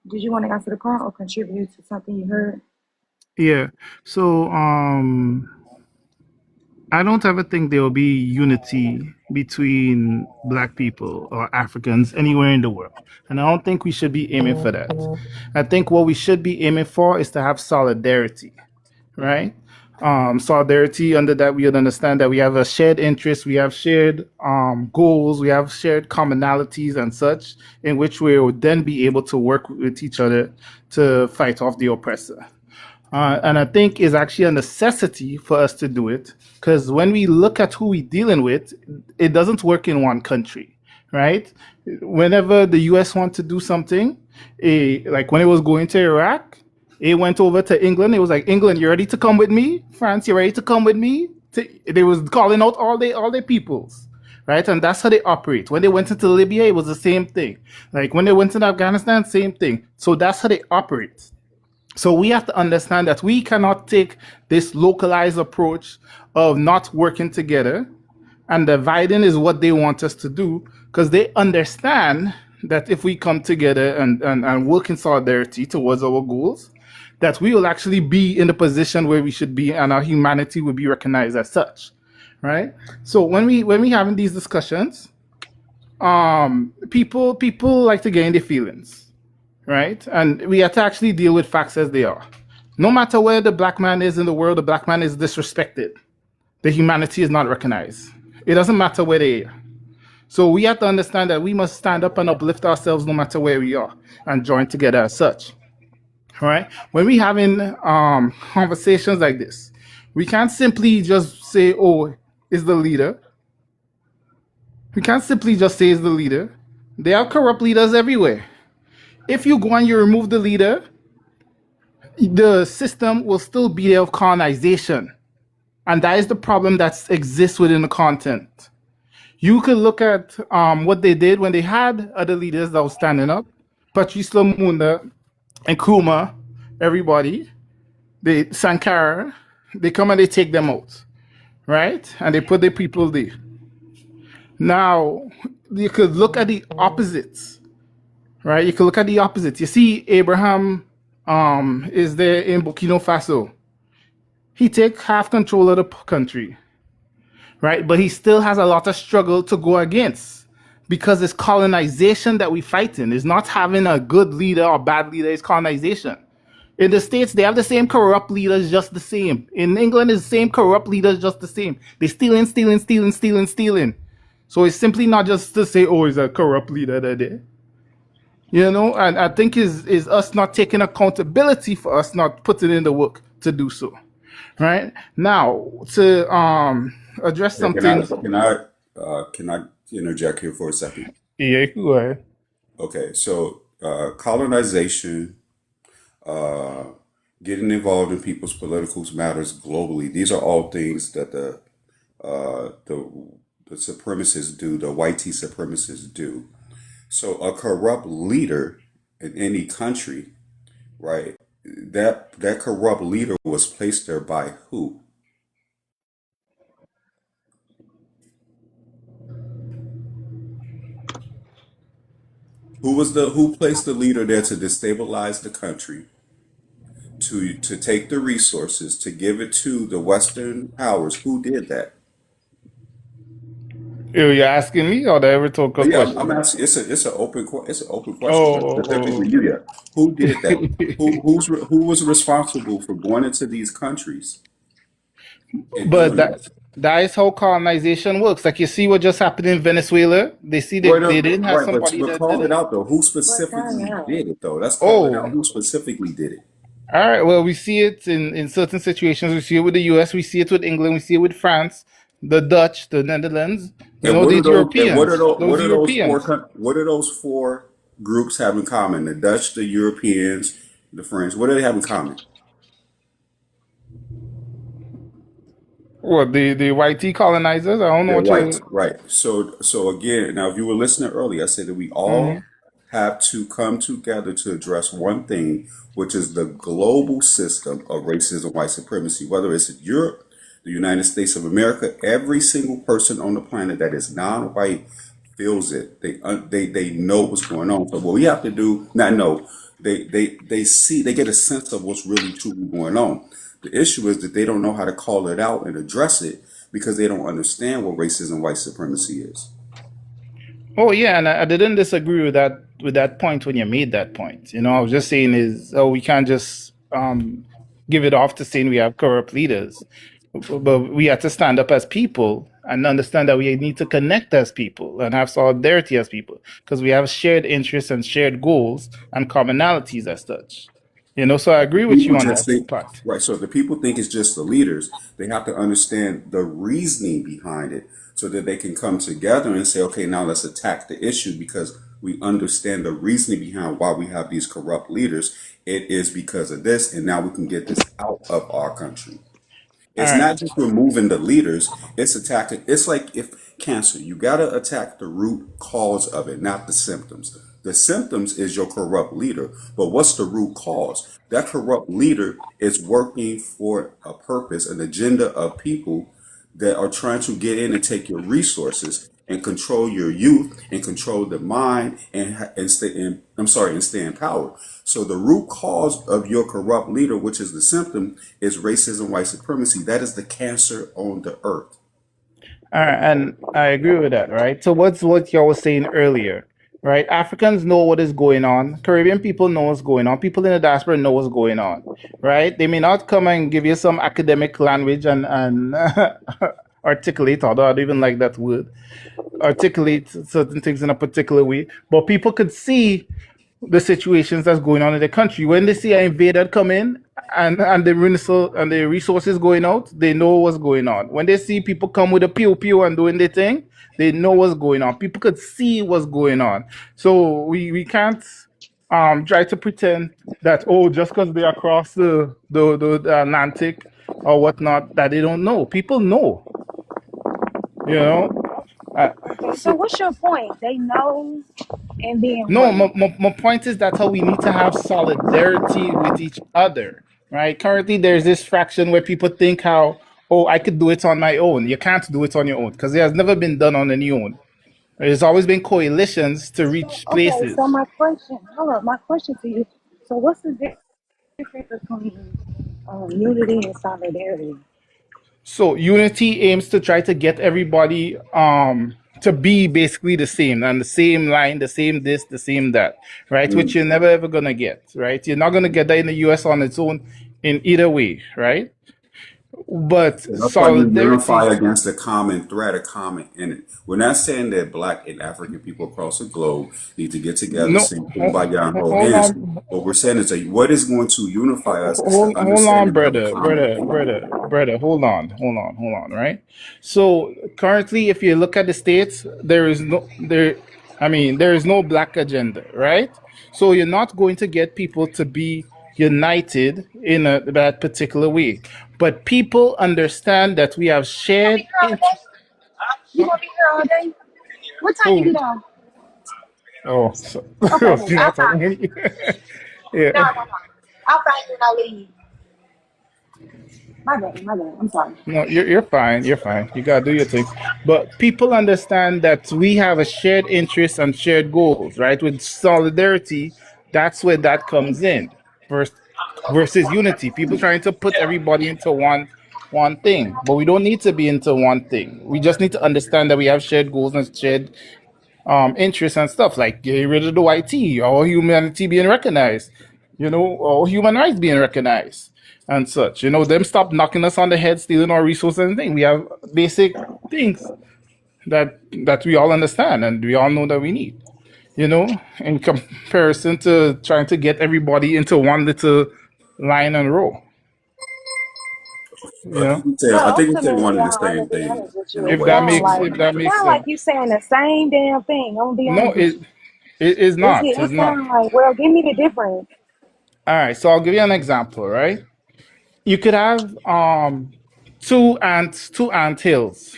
did you want to answer the call or contribute to something you heard? Yeah. So, I don't ever think there will be unity between Black people or Africans anywhere in the world. And I don't think we should be aiming for that. I think what we should be aiming for is to have solidarity, right? Solidarity, under that we would understand that we have a shared interest, we have shared goals, we have shared commonalities and such, in which we would then be able to work with each other to fight off the oppressor. And I think is actually a necessity for us to do it, because when we look at who we're dealing with, it doesn't work in one country, right? Whenever the U.S. want to do something, like when it was going to Iraq, it went over to England. It was like, England, you ready to come with me? France, you ready to come with me? They was calling out all their peoples, right? And that's how they operate. When they went into Libya, it was the same thing. Like when they went into Afghanistan, same thing. So that's how they operate. So we have to understand that we cannot take this localized approach of not working together, and dividing is what they want us to do, because they understand that if we come together and work in solidarity towards our goals, that we will actually be in the position where we should be, and our humanity will be recognized as such, right? So when we having these discussions, people like to get in their feelings, right? And we have to actually deal with facts as they are. No matter where the black man is in the world, the black man is disrespected. The humanity is not recognized. It doesn't matter where they are. So we have to understand that we must stand up and uplift ourselves no matter where we are, and join together as such. All right? When we having conversations like this, we can't simply just say, oh, is the leader. We can't simply just say is the leader. There are corrupt leaders everywhere. If you go and you remove the leader, the system will still be there of colonization. And that is the problem that exists within the content. You could look at what they did when they had other leaders that were standing up. Patrice Lumumba and Kuma, everybody, they Sankara, they come and they take them out, right? And they put their people there. Now, you could look at the opposites, right? You could look at the opposites. You see Abraham is there in Burkina Faso. He take half control of the country, right? But he still has a lot of struggle to go against, because it's colonization that we fight in. It's not having a good leader or bad leader, it's colonization. In the States, they have the same corrupt leaders just the same. In England, it's the same corrupt leaders just the same. They stealing, stealing, stealing, stealing, stealing. So it's simply not just to say, oh, it's a corrupt leader that there. You know, and I think is us not taking accountability for us not putting in the work to do so. Right? Now, to address Yeah, something. can I interject here for a second? Yeah, go ahead. Okay, so colonization, uh, getting involved in people's political matters globally. These are all things that the supremacists do, the white T supremacists do. So a corrupt leader in any country, right? That corrupt leader was placed there by who? Who placed the leader there to destabilize the country, to take the resources, to give it to the Western powers? Who did that? You're asking me, or did I ever talk a Yeah, I'm question? asking. It's an open question, but Oh, specifically you, yeah. Who did that? Who was responsible for going into these countries and but doing that this? that is how colonization works. Like you see what just happened in Venezuela. They see Right, they didn't have right, somebody but that did call it it. out though. Who But time specifically out. did it though? Let's call it out. Oh, Who specifically did it? all right. Well, we see it in certain situations. We see it with the U.S. We see it with England. We see it with France, the Dutch, the Netherlands. You And know, what are these those? And Europeans. what Those are those Europeans. What are those four groups have in common? The Dutch, the Europeans, the French. What do they have in common? What the YT colonizers? I don't know They're what white, you. right? So again, now if you were listening earlier, I said that we Mhm. all have to come together to address one thing, which is the global system of racism, white supremacy. Whether it's in Europe, the United States of America, every single person on the planet that is non-white feels it. They know what's going on. So what we have to do, not know, they see, they get a sense of what's really truly going on. The issue is that they don't know how to call it out and address it because they don't understand what racism, white supremacy is. Oh yeah, and I didn't disagree with that point when you made that point. You know, I was just saying is we can't just give it off to saying we have corrupt leaders, but we have to stand up as people and understand that we need to connect as people and have solidarity as people because we have shared interests and shared goals and commonalities as such. You know, so I agree with People you on just that think, part. right? So if the people think it's just the leaders, they have to understand the reasoning behind it so that they can come together and say, okay, now let's attack the issue because we understand the reasoning behind why we have these corrupt leaders. It is because of this, and now we can get this out of our country. All It's right. not just removing the leaders, it's attacking. It's like if cancer, you got to attack the root cause of it, not the symptoms. The symptoms is your corrupt leader, but what's the root cause? That corrupt leader is working for a purpose, an agenda of people that are trying to get in and take your resources and control your youth and control the mind and stay in, I'm sorry, and stay in power. So the root cause of your corrupt leader, which is the symptom, is racism, white supremacy. That is the cancer on the earth. All right, and I agree with that, right? So what's what y'all was saying earlier, right? Africans know what is going on. Caribbean people know what's going on. People in the diaspora know what's going on, right? They may not come and give you some academic language and articulate, although I don't even like that word, articulate certain things in a particular way. But people could see the situations that's going on in the country. When they see an invader come in and the resources going out, they know what's going on. When they see people come with a pew pew and doing their thing, they know what's going on. People could see what's going on. So we can't try to pretend that just because they're across the Atlantic or whatnot that they don't know. People know, you know. Uh, Okay, so so what's your point? They know, and then No, what? my point is that how we need to have solidarity with each other, right? Currently, there's this fraction where people think how, oh, I could do it on my own. You can't do it on your own because it has never been done on any own. There's always been coalitions to So reach okay, so places. my question, hold up, my question to you. So what's the difference between unity and solidarity? So unity aims to try to get everybody to be basically the same and the same line, the same this, the same that, right? Which Mm. you're never ever gonna get, right? You're not gonna get that in the US on its own in either way, right? But So that's why you unify solidarity, against a common threat, a common enemy. We're not saying that Black and African people across the globe need to get together, no, sing Kumbaya, and hold hold hands. on, What we're saying is that what is going to unify us is to hold understand on, that we have a brother, common brother, enemy. brother, brother. Hold on, right? So currently, if you look at the states, there is no there. I mean, there is no black agenda, right? So you're not going to get people to be united in that particular way. But people understand that we have gonna be shared here all day? interest. You gonna be here all day? What time you Oh, get off? oh, so, Okay, baby, you're I'll not find talking you. to me. Yeah. No. I'll find you when I leave. My bad. I'm sorry. No, you're fine. You're fine. You gotta do your thing. But people understand that we have a shared interest and shared goals, right? With solidarity, that's where that comes in. Versus, versus unity. People trying to put everybody into one thing. But we don't need to be into one thing. We just need to understand that we have shared goals and shared interests and stuff, like getting rid of the white tea, or humanity being recognized, or human rights being recognized and such. Them stop knocking us on the head, stealing our resources and things. We have basic things that we all understand and we all know that we need. In comparison to trying to get everybody into one little line and row. You know, But I think we say ultimately, one and the I'm gonna same be thing honest with in you. a It if way. that sound makes like if that it makes sound like sense. you saying the same damn thing. I'm gonna be No, honest with you. it is not. It It's not. sound like, well, give me the difference. All right, so I'll give you an example, right? You could have two ant hills,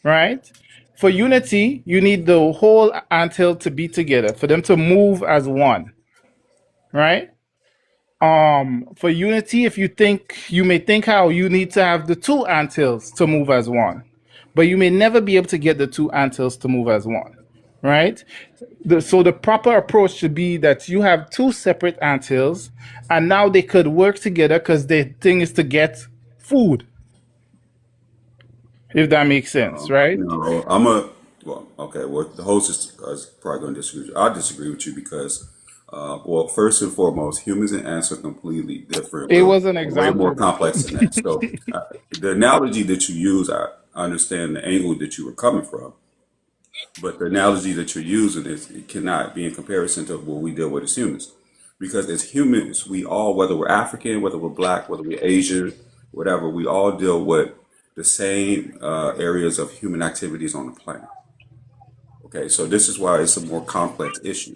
right? For unity, you need the whole ant hill to be together for them to move as one, right? For unity, if you may think how you need to have the two ant hills to move as one, but you may never be able to get the two ant hills to move as one, right? So the proper approach should be that you have two separate ant hills, and now they could work together because the thing is to get food, if that makes sense, right? I'm a well. Okay, well, the host is probably going to disagree. I disagree with you because, well, first and foremost, humans and ants are completely different. It We're was an way more example, though. complex than that. So, the analogy that you use, I understand the angle that you were coming from, but the analogy that you're using it cannot be in comparison to what we deal with as humans, because as humans, we all, whether we're African, whether we're Black, whether we're Asian, whatever, we all deal with the same areas of human activities on the planet. Okay, so this is why it's a more complex issue.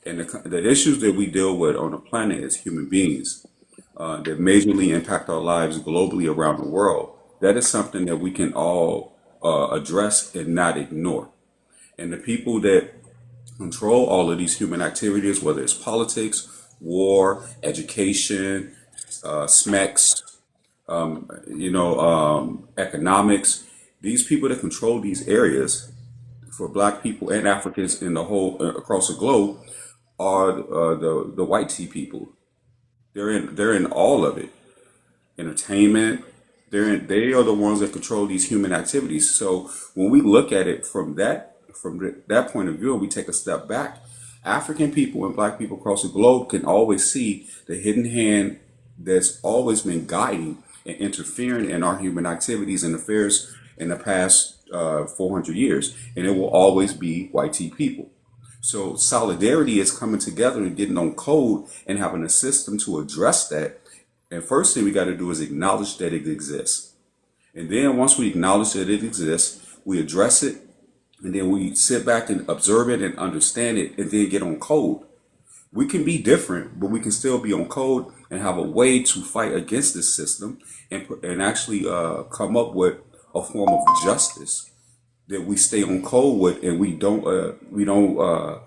And the issues that we deal with on the planet as human beings that majorly impact our lives globally around the world, that is something that we can all address and not ignore. And the people that control all of these human activities, whether it's politics, war, education, SMECs, economics, these people that control these areas for Black people and Africans in the whole across the globe are the white tea people. They're in all of it. Entertainment. They are the ones that control these human activities. So when we look at it from that point of view, and we take a step back, African people and Black people across the globe can always see the hidden hand that's always been guiding and interfering in our human activities and affairs in the past 400 years, and it will always be white tea people. So solidarity is coming together and getting on code and having a system to address that. And first thing we got to do is acknowledge that it exists. And then once we acknowledge that it exists, we address it, and then we sit back and observe it and understand it, and then get on code. We can be different, but we can still be on code and have a way to fight against this system and actually come up with a form of justice that we stay on code with, and we don't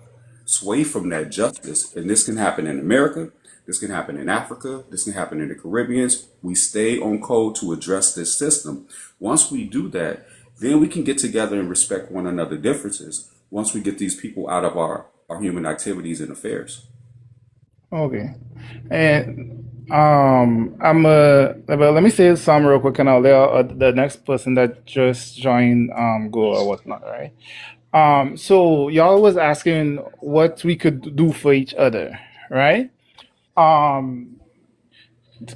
sway from that justice. And this can happen in America, this can happen in Africa, this can happen in the Caribbean. We stay on code to address this system. Once we do that, then we can get together and respect one another differences once we get these people out of our human activities and affairs. Okay. And Well, let me say some real quick, and I'll let the next person that just joined go or whatnot, right? So y'all was asking what we could do for each other, right? Um,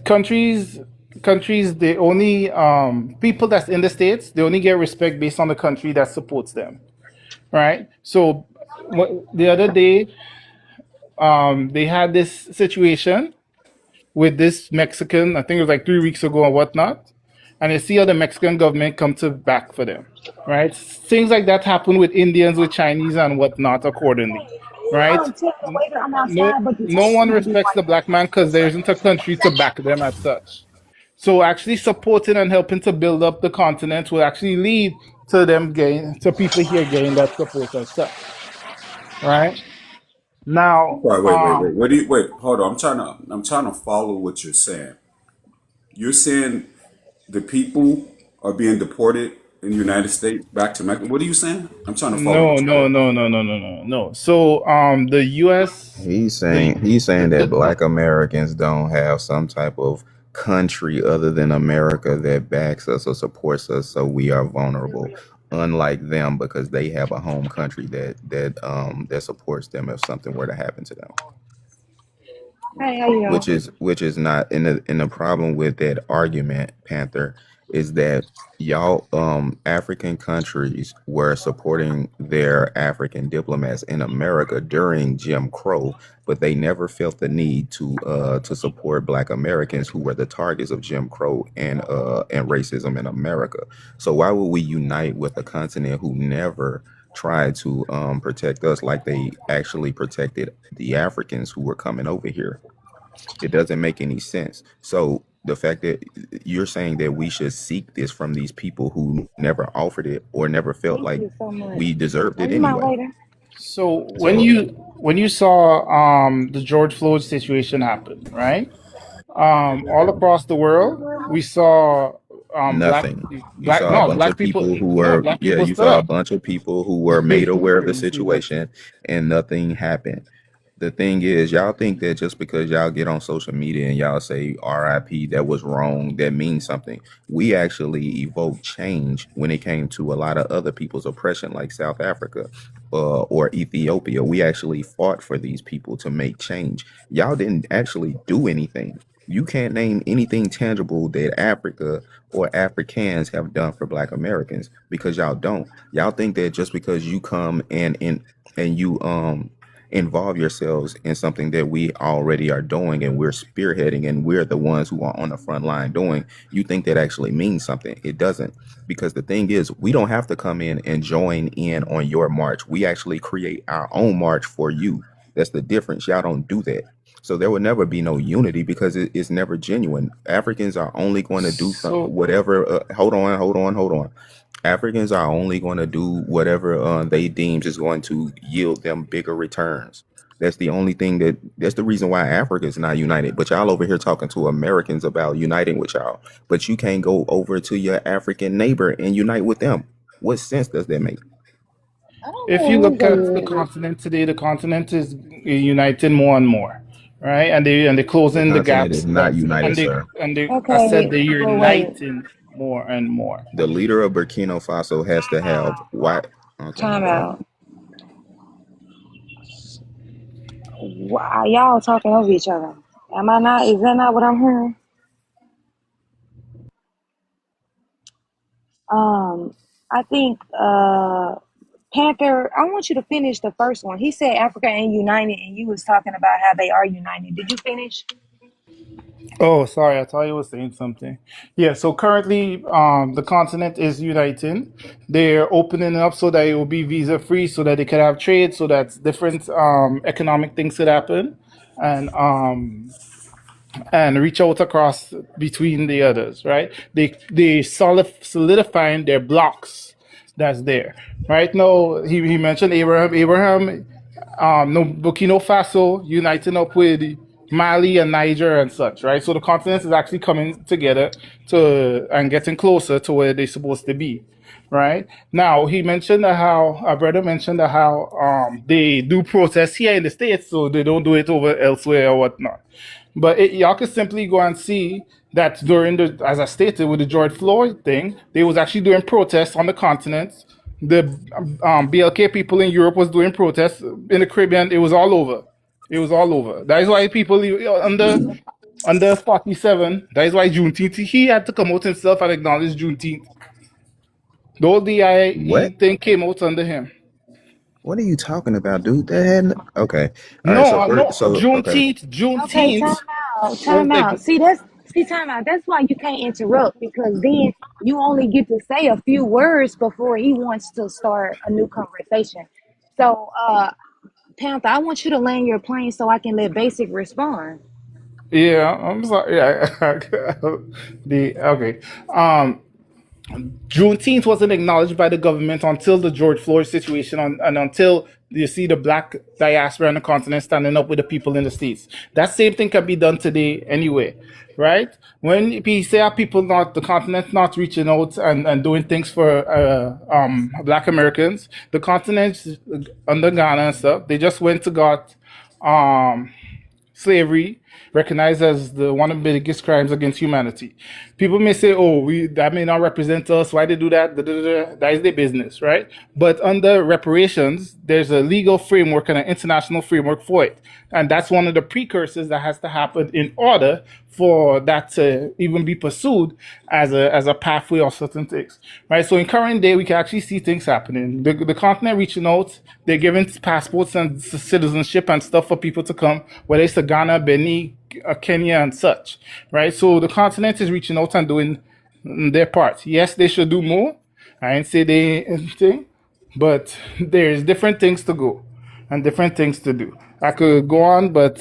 countries, countries, they only people that's in the states, they only get respect based on the country that supports them, right? So the other day, they had this situation with this Mexican, I think it was like 3 weeks ago or whatnot, and you see how the Mexican government come to back for them, right? Things like that happen with Indians, with Chinese, and whatnot accordingly, right? Tell the waiter I'm No, outside, but the no table one might be respects the right black man because there isn't a country to back them as such. So actually supporting and helping to build up the continent will actually lead to them getting to people here getting that support as such, right? Now, Sorry, wait. What do you wait? Hold on. I'm trying to follow what you're saying. You're saying the people are being deported in the United States back to Mexico. What are you saying? I'm trying to follow no, what you're no, saying. no, no, no, no, no, no. So, the U.S. He's saying that the black Americans don't have some type of country other than America that backs us or supports us, so we are vulnerable. Unlike them, because they have a home country that supports them if something were to happen to them. Hey, how you which doing? is not in the problem with that argument, Panther, is that y'all African countries were supporting their African diplomats in America during Jim Crow, but they never felt the need to support black Americans who were the targets of Jim Crow and racism in America. So why would we unite with a continent who never tried to protect us like they actually protected the Africans who were coming over here? It doesn't make any sense. So the fact that you're saying that we should seek this from these people who never offered it or never felt Thank like you so much. we deserved Are it you my anyway. waiter? so So when you saw the George Floyd situation happen, right? All across the world, we saw nothing. You black saw a no bunch black of people people who no were, black yeah, people you stood saw a up. bunch of people who were made aware of the situation and nothing happened. The thing is, y'all think that just because y'all get on social media and y'all say RIP, that was wrong, that means something. We actually evoked change when it came to a lot of other people's oppression, like South Africa or Ethiopia. We actually fought for these people to make change. Y'all didn't actually do anything. You can't name anything tangible that Africa or Africans have done for Black Americans because y'all don't. Y'all think that just because you come and you involve yourselves in something that we already are doing and we're spearheading and we're the ones who are on the front line doing, you think that actually means something. It doesn't, because the thing is, we don't have to come in and join in on your march. We actually create our own march for you. That's the difference. Y'all don't do that. So there will never be no unity because it's never genuine. Africans are only going to do So whatever. Hold on. Africans are only going to do whatever they deems is going to yield them bigger returns. That's the only thing that's the reason why Africa is not united. But y'all over here talking to Americans about uniting with y'all, but you can't go over to your African neighbor and unite with them. What sense does that make? I don't if know you who's look at the the continent today, the continent is uniting more and more, right? And they're The closing the continent gaps is not that united, sir. I said okay, they're but wait, uniting more and more. The leader of Burkina Faso has to have why. Okay, time go ahead. out. Why y'all talking over each other? Am I not? Is that not what I'm hearing? Um, I think Panther. I want you to finish the first one. He said Africa ain't united, and you was talking about how they are united. Did you finish? Oh, sorry, I thought you were saying something. Yeah, so currently, the continent is uniting. They're opening up so that it will be visa free, so that they can have trade, so that different economic things could happen, and reach out across between the others, right? They solidifying their blocks that's there. Right now, he mentioned Abraham. No, Burkina Faso uniting up with Mali and Niger and such, right? So the continent is actually coming together to and getting closer to where they're supposed to be, right? Now he mentioned that how our brother mentioned that how they do protests here in the States, so they don't do it over elsewhere or whatnot. But y'all could simply go and see that during the, as I stated, with the George Floyd thing, they was actually doing protests on the continent. The BLK people in Europe was doing protests in the Caribbean. It was all over. It was all over. That is why people under 47. That is why Juneteenth. He had to come out himself and acknowledge Juneteenth. The whole DIE What? thing came out under him. What are you talking about, dude? That had okay. All right. No, So first, no, so okay. Juneteenth. Okay, Juneteenth was time out. See time out. That's why you can't interrupt because then you only get to say a few words before he wants to start a new conversation. So, Panther, I want you to land your plane so I can let Basic respond. yeah. I'm sorry. Yeah, the okay. Um, Juneteenth wasn't acknowledged by the government until the George Floyd situation, and until you see the black diaspora on the continent standing up with the people in the states. That same thing can be done today anyway, right? When we say our people not the continent not reaching out and doing things for black Americans, the continent under Ghana and stuff, they just went to got um slavery recognized as the one of the biggest crimes against humanity. People may say, "Oh, we that may not represent us. Why they do that?" Da, da, da, da. That is their business, right? But under reparations, there's a legal framework and an international framework for it, and that's one of the precursors that has to happen in order for that to even be pursued as a pathway or certain things, right? So in current day, we can actually see things happening. The continent reaching out, they're giving passports and citizenship and stuff for people to come, whether it's to Ghana, Benin, Kenya, and such, right? So the continent is reaching out and doing their part. Yes, they should do more. I ain't say they anything, but there's different things to go and different things to do. I could go on, but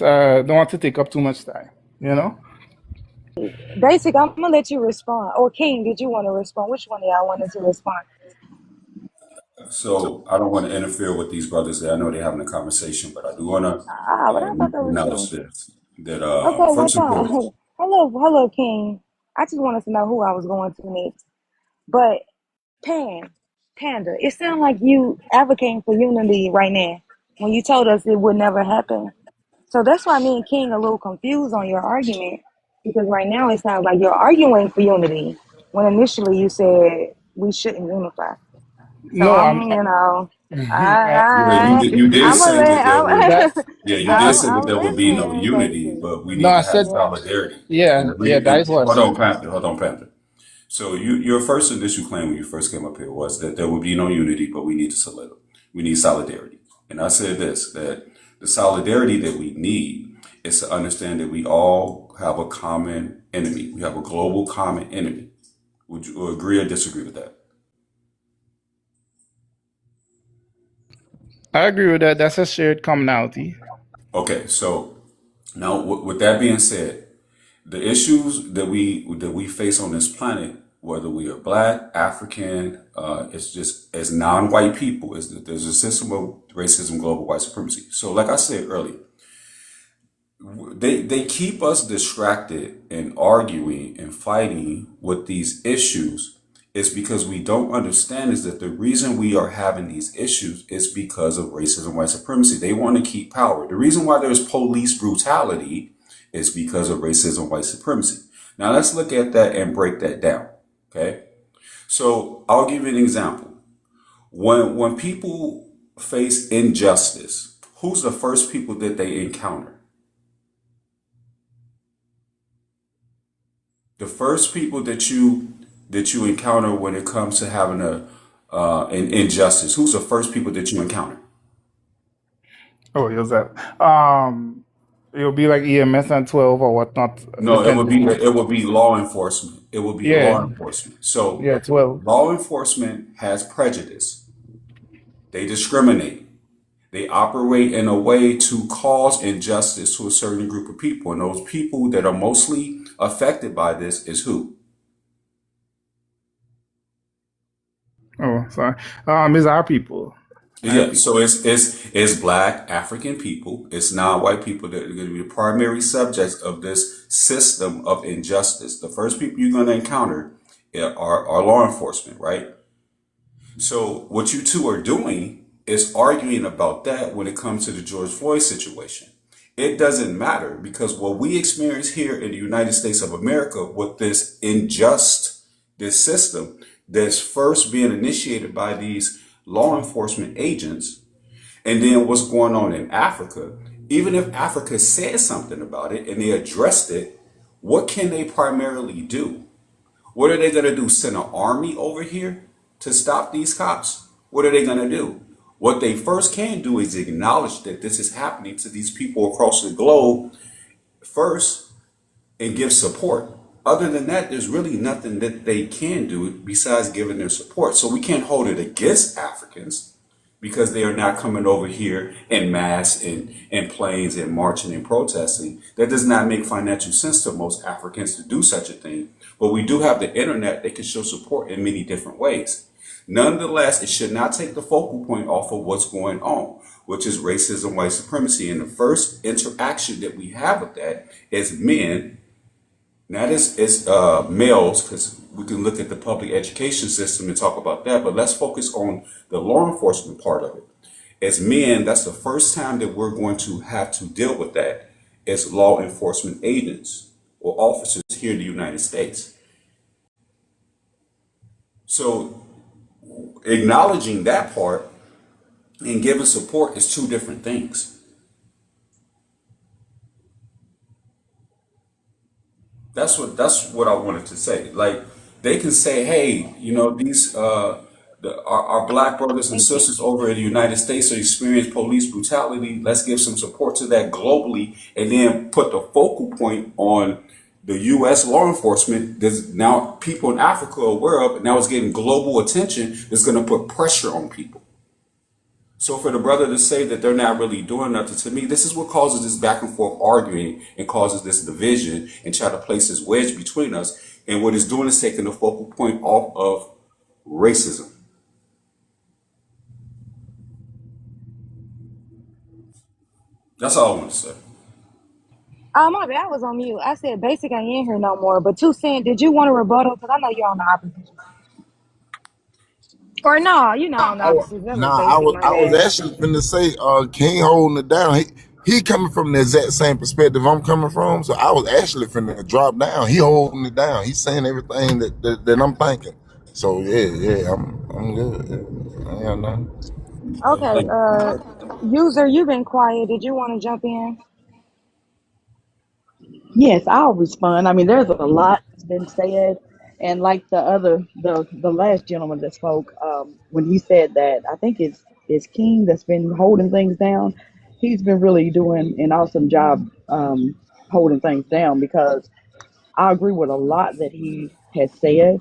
don't want to take up too much time, you know? Basic, I'm gonna let you respond. Or King, did you want to respond? Which one of y'all wanted to respond? So I don't want to interfere with these brothers. That I know they're having a conversation, but I do want to But I thought that was acknowledge you. this. That Okay, first what's and up? foremost, Hello, King. I just wanted to know who I was going to next. But Panda, it sounds like you advocating for unity right now when you told us it would never happen. So that's why me and King are a little confused on your argument because right now it sounds like you're arguing for unity when initially you said we shouldn't unify. So No, yeah, I you did I'm gonna say that there would. that Yeah, you did no, say that I'm there would be no listening, unity, basic. but we no. need I to have said solidarity. And yeah, the yeah. That is what I hold said. on, Panther. Hold on, Panther. So your first initial claim when you first came up here was that there would be no unity, but we need to we need solidarity. And I said this, that the solidarity that we need is to understand that we all have a common enemy. We have a global common enemy. Would you agree or disagree with that? I agree with that. That's a shared commonality. Okay, so now with that being said, the issues that we face on this planet, whether we are black, African, it's just as non-white people, is that there's a system of racism, global white supremacy. So, like I said earlier, they keep us distracted and arguing and fighting with these issues is because we don't understand is that the reason we are having these issues is because of racism, white supremacy. They want to keep power. The reason why there's police brutality is because of racism, white supremacy. Now let's look at that and break that down. Okay. So I'll give you an example. When people face injustice, who's the first people that they encounter? The first people that you encounter when it comes to having an injustice, who's the first people that you encounter? Oh, it was that. It'll be like EMS and 12 or whatnot, No, depending. it would be law enforcement. It would be Yeah, law enforcement. So yeah, 12. law enforcement has prejudice. They discriminate. They operate in a way to cause injustice to a certain group of people. And those people that are mostly affected by this is who? Oh, sorry. Is our people. Our Yeah, people. so it's black African people, it's non-white people that are going to be the primary subjects of this system of injustice. The first people you're going to encounter are law enforcement, right? So what you two are doing is arguing about that when it comes to the George Floyd situation. it doesn't matter because what we experience here in the United States of America with this system that's first being initiated by these law enforcement agents, and then what's going on in Africa, even if Africa said something about it and they addressed it, what can they primarily do? What are they going to do? Send an army over here to stop these cops? What are they going to do? What they first can do is acknowledge that this is happening to these people across the globe first and give support. Other than that, there's really nothing that they can do besides giving their support. So we can't hold it against Africans because they are not coming over here en masse in planes and marching and protesting. That does not make financial sense to most Africans to do such a thing. But we do have the internet that can show support in many different ways. Nonetheless, it should not take the focal point off of what's going on, which is racism, white supremacy. And the first interaction that we have with that is men, not as males, because we can look at the public education system and talk about that, but let's focus on the law enforcement part of it. As men, that's the first time that we're going to have to deal with that as law enforcement agents or officers here in the United States. So acknowledging that part and giving support is two different things. That's what I wanted to say. Like they can say, hey, these our black brothers and Thank you. sisters over in the United States are experiencing police brutality. Let's give some support to that globally, and then put the focal point on the U.S. law enforcement. There's now people in Africa are aware of, and now it's getting global attention. That's going to put pressure on people. So for the brother to say that they're not really doing nothing, to me, this is what causes this back and forth arguing and causes this division and try to place this wedge between us. And what it's doing is taking the focal point off of racism. That's all I want to say. Oh, my bad. I was on mute. I said basic ain't in here no more. But 2 Cent, did you want a rebuttal? Because I know you're on the opposition. Or no, you're not on the opposition. That was Nah, I basic, was my I was bad. actually finna say, King holding it down. He coming from the exact same perspective I'm coming from, so I was actually finna drop down. He holding it down. He's saying everything that I'm thinking. So yeah, I'm good. Yeah, I ain't got nothing. Okay, user, you've been quiet. Did you want to jump in? Yes, I'll respond. I mean, there's a lot that's been said, and like the last gentleman that spoke, when he said that, I think it's King that's been holding things down. He's been really doing an awesome job holding things down because I agree with a lot that he has said.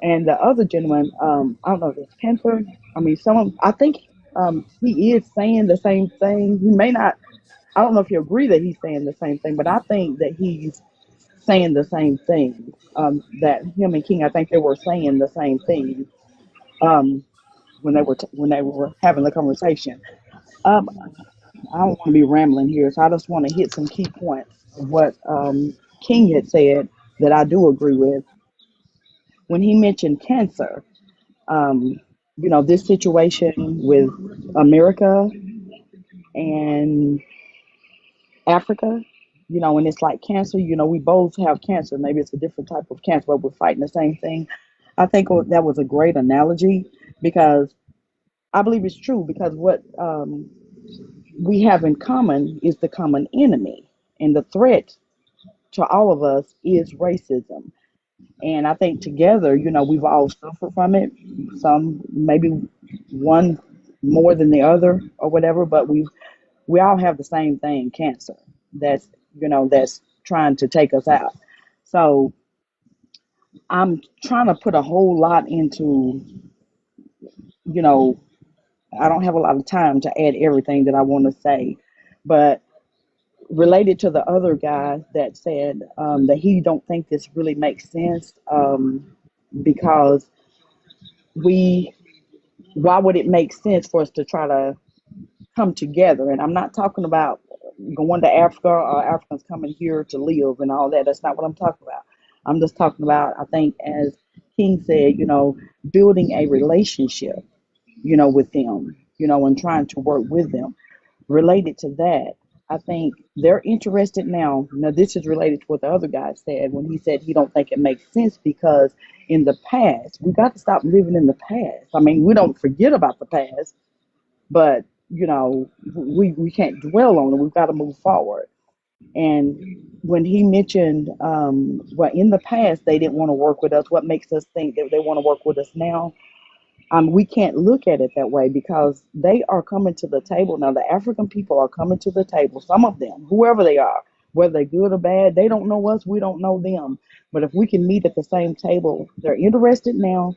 And the other gentleman, I don't know if it's Panther. I mean, I think he is saying the same thing. He may not. I don't know if you agree that he's saying the same thing, but I think that he's saying the same thing. That him and King, I think they were saying the same thing um, when they were having the conversation. Um, I don't want to be rambling here, so I just want to hit some key points of what King had said that I do agree with when he mentioned cancer. Um, this situation with America and Africa, and it's like cancer, we both have cancer. Maybe it's a different type of cancer, but we're fighting the same thing. I think that was a great analogy because I believe it's true because what we have in common is the common enemy. And the threat to all of us is racism. And I think together, we've all suffered from it. Some, maybe one more than the other or whatever, but we all have the same thing, cancer. That's trying to take us out. So I'm trying to put a whole lot into, you know, I don't have a lot of time to add everything that I want to say, but related to the other guy that said that he don't think this really makes sense because we, why would it make sense for us to try to come together? And I'm not talking about going to Africa or Africans coming here to live and all that. That's not what I'm talking about. I'm just talking about, I think, as King said, building a relationship, with them, and trying to work with them. Related to that, I think they're interested now. Now, this is related to what the other guy said when he said he don't think it makes sense because in the past, we got to stop living in the past. I mean, we don't forget about the past, but we can't dwell on it. We've got to move forward. And when he mentioned, well, in the past they didn't want to work with us, what makes us think that they want to work with us now? We can't look at it that way because they are coming to the table now. The African people are coming to the table. Some of them, whoever they are, whether they're good or bad, they don't know us. We don't know them. But if we can meet at the same table, they're interested now,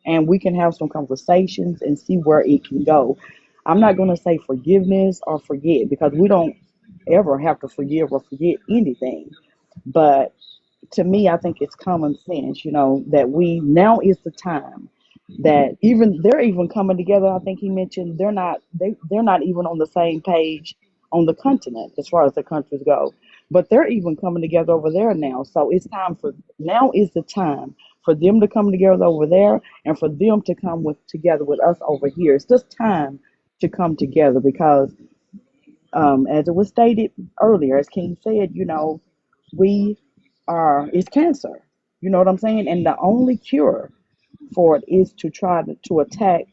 and we can have some conversations and see where it can go. I'm not going to say forgiveness or forget because we don't ever have to forgive or forget anything. But to me, I think it's common sense, that we now is the time that even they're even coming together. I think he mentioned they're not even on the same page on the continent as far as the countries go, but they're even coming together over there now. So it's time for now is the time for them to come together over there and for them to come with together with us over here. It's just time to come together because as it was stated earlier, as King said, we it's cancer. You know what I'm saying? And the only cure for it is to try to attack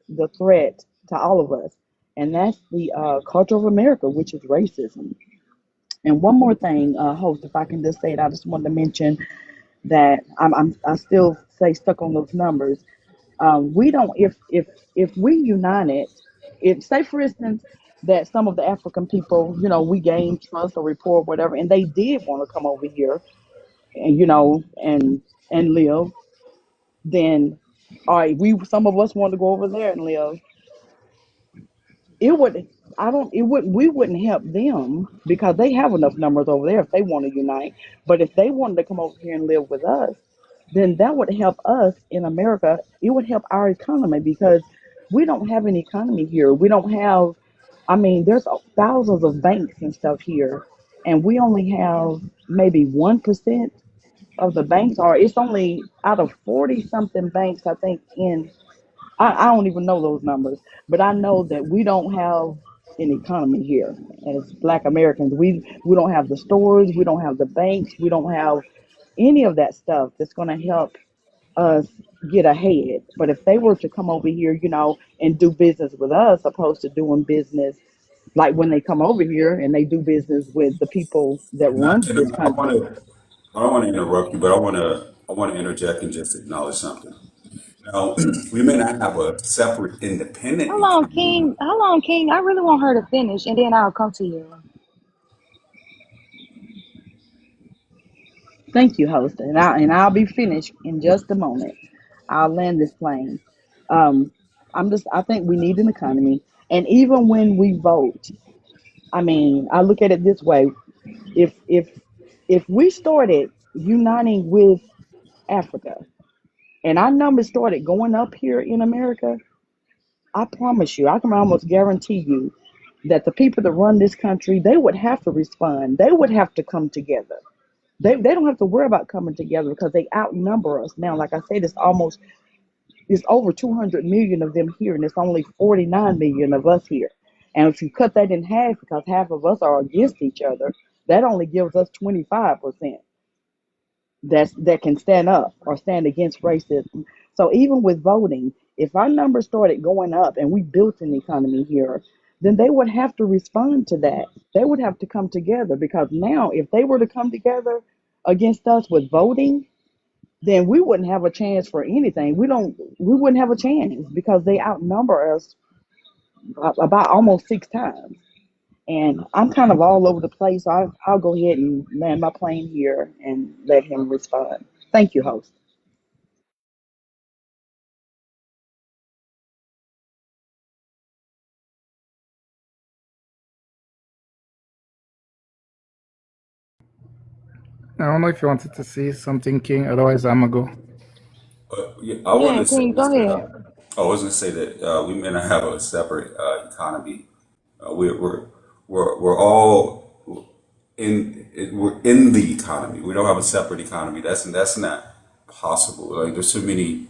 the threat to all of us. And that's the culture of America, which is racism. And one more thing, host, if I can just say it, I just wanted to mention that I still stay stuck on those numbers. We don't if we united, if say for instance that some of the African people, we gained trust or rapport, whatever, and they did want to come over here and and live, then all right, we some of us want to go over there and live. It would I don't it would we wouldn't help them because they have enough numbers over there if they want to unite. But if they wanted to come over here and live with us, then that would help us in America. It would help our economy because we don't have an economy here. We don't have, I mean, there's thousands of banks and stuff here, and we only have maybe 1% of the banks, or it's only out of 40 something banks, I think, I don't even know those numbers, but I know that we don't have an economy here as Black Americans. We don't have the stores, we don't have the banks, we don't have any of that stuff that's going to help us get ahead. But if they were to come over here, and do business with us, opposed to doing business like when they come over here and they do business with the people that Not runs to, this I want country. to. I don't want to interrupt you, but I want to interject and just acknowledge something. Now, we may not have a separate independent economy. How long, King? I really want her to finish, and then I'll come to you. Thank you, host, and I'll be finished in just a moment. I'll land this plane. Um, I think we need an economy, and even when we vote, I mean, I look at it this way: if if if we started uniting with Africa, and our numbers started going up here in America, I promise you, I can almost guarantee you that the people that run this country, they would have to respond. They would have to come together. They don't have to worry about coming together because they outnumber us now. Like I said, it's over 200 million of them here, and it's only 49 million of us here. And if you cut that in half, because half of us are against each other, that only gives us 25% that can stand up or stand against racism. So even with voting, if our numbers started going up and we built an economy here, then they would have to respond to that. They would have to come together because now if they were to come together against us with voting, then we wouldn't have a chance for anything. We wouldn't have a chance because they outnumber us about almost 6 times. And I'm kind of all over the place. So I'll go ahead and land my plane here and let him respond. Thank you, host. I don't know if you wanted to say something, King. Otherwise, I'm gonna go. Yeah, I wanted Yeah, to say King, this. go ahead. I was going to say that we may not have a separate economy. We're all we're in the economy. We don't have a separate economy. That's not possible. Like there's so many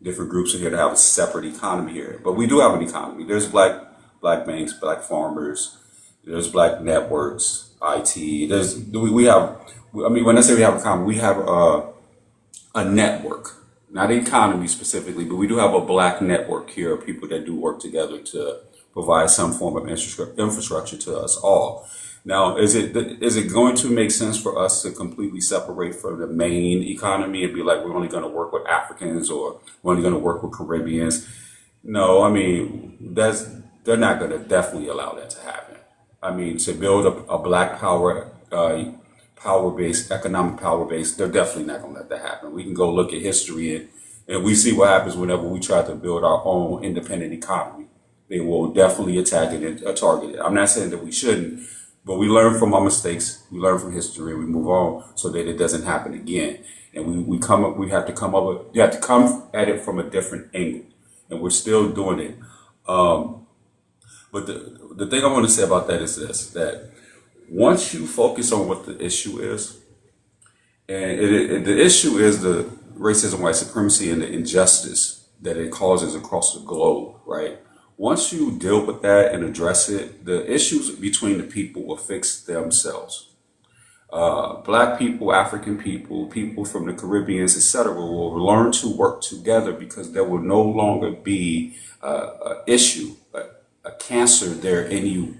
different groups in here to have a separate economy here, but we do have an economy. There's black banks, black farmers. There's black networks, IT. We have. I mean, when I say we have a common, we have a network, not an economy specifically, but we do have a black network here of people that do work together to provide some form of infrastructure to us all. Now, is it going to make sense for us to completely separate from the main economy and be like we're only going to work with Africans or we're only going to work with Caribbeans? No, I mean they're not going to definitely allow that to happen. I mean, to build a black power base, economic power base, they're definitely not going to let that happen. We can go look at history and we see what happens whenever we try to build our own independent economy. They will definitely attack it and target it. I'm not saying that we shouldn't, but we learn from our mistakes. We learn from history. We move on so that it doesn't happen again. And we come up. We have to come up. You have to come at it from a different angle, and we're still doing it. But the thing I want to say about that is this: that once you focus on what the issue is, and the issue is the racism, white supremacy, and the injustice that it causes across the globe, right? Once you deal with that and address it, the issues between the people will fix themselves. Black people, African people, people from the Caribbeans, etc., will learn to work together because there will no longer be an issue, a cancer there in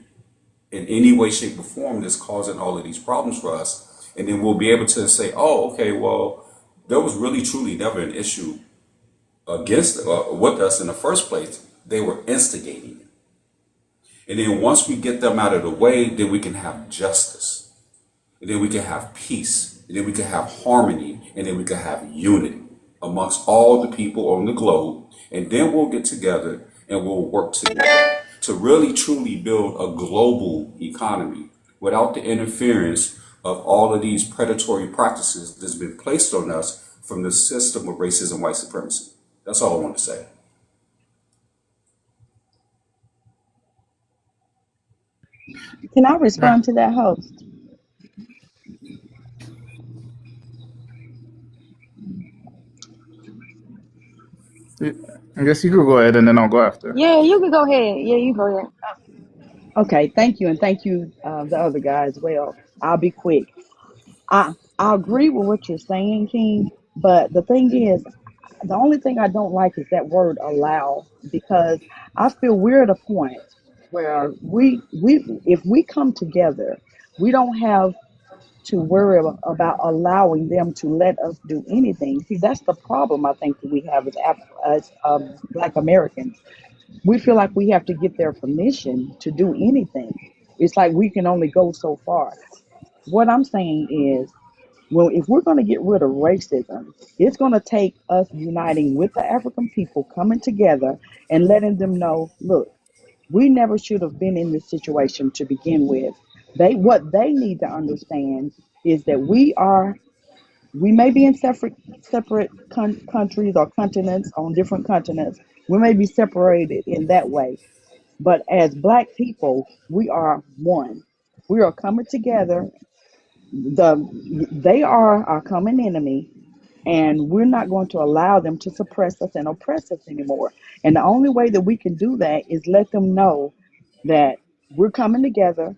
any way, shape, or form that's causing all of these problems for us. And then we'll be able to say, oh, okay, well, there was really truly never an issue against with us in the first place. They were instigating it. And then once we get them out of the way, then we can have justice. And then we can have peace. And then we can have harmony. And then we can have unity amongst all the people on the globe. And then we'll get together and we'll work together to really truly build a global economy without the interference of all of these predatory practices that's been placed on us from the system of racism, white supremacy. That's all I want to say. Can I Yeah. respond to that, host? I guess you could go ahead and then I'll go after. Yeah, you can go ahead. Yeah, you go ahead. Okay, thank you, and thank you, the other guy as well. I'll be quick. I agree with what you're saying, King. But the thing is, the only thing I don't like is that word "allow" because I feel we're at a point where we if we come together, we don't have to worry about allowing them to let us do anything. See, that's the problem I think that we have as Black Americans. We feel like we have to get their permission to do anything. It's like we can only go so far. What I'm saying is, well, if we're going to get rid of racism, it's going to take us uniting with the African people, coming together and letting them know, look, we never should have been in this situation to begin with. What they need to understand is that we may be in separate countries or continents on different continents. We may be separated in that way, but as Black people, we are one. We are coming together. They are our common enemy, and we're not going to allow them to suppress us and oppress us anymore. And the only way that we can do that is let them know that we're coming together.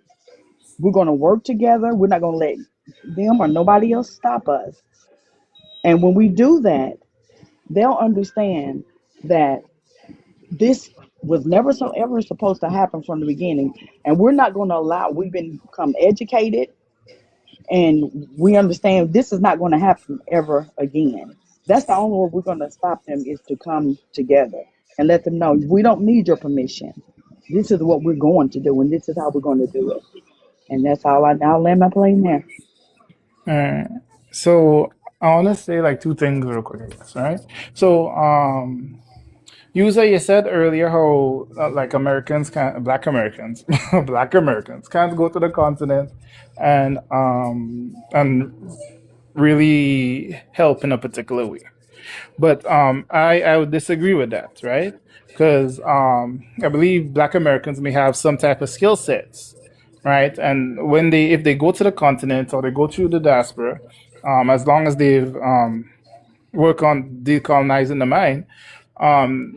We're going to work together. We're not going to let them or nobody else stop us. And when we do that, they'll understand that this was never so ever supposed to happen from the beginning. And we're not going to allow, we've become educated and we understand this is not going to happen ever again. That's the only way we're going to stop them is to come together and let them know we don't need your permission. This is what we're going to do, and this is how we're going to do it. And that's all I'll land my plane there. Alright. So I want to say like two things real quick, I guess, right? So, you said earlier how like Americans can't, Black Americans, Black Americans can't go to the continent and really help in a particular way. But I would disagree with that, right? Because I believe Black Americans may have some type of skill sets, right? And when if they go to the continent or they go through the diaspora, as long as they've work on decolonizing the mind,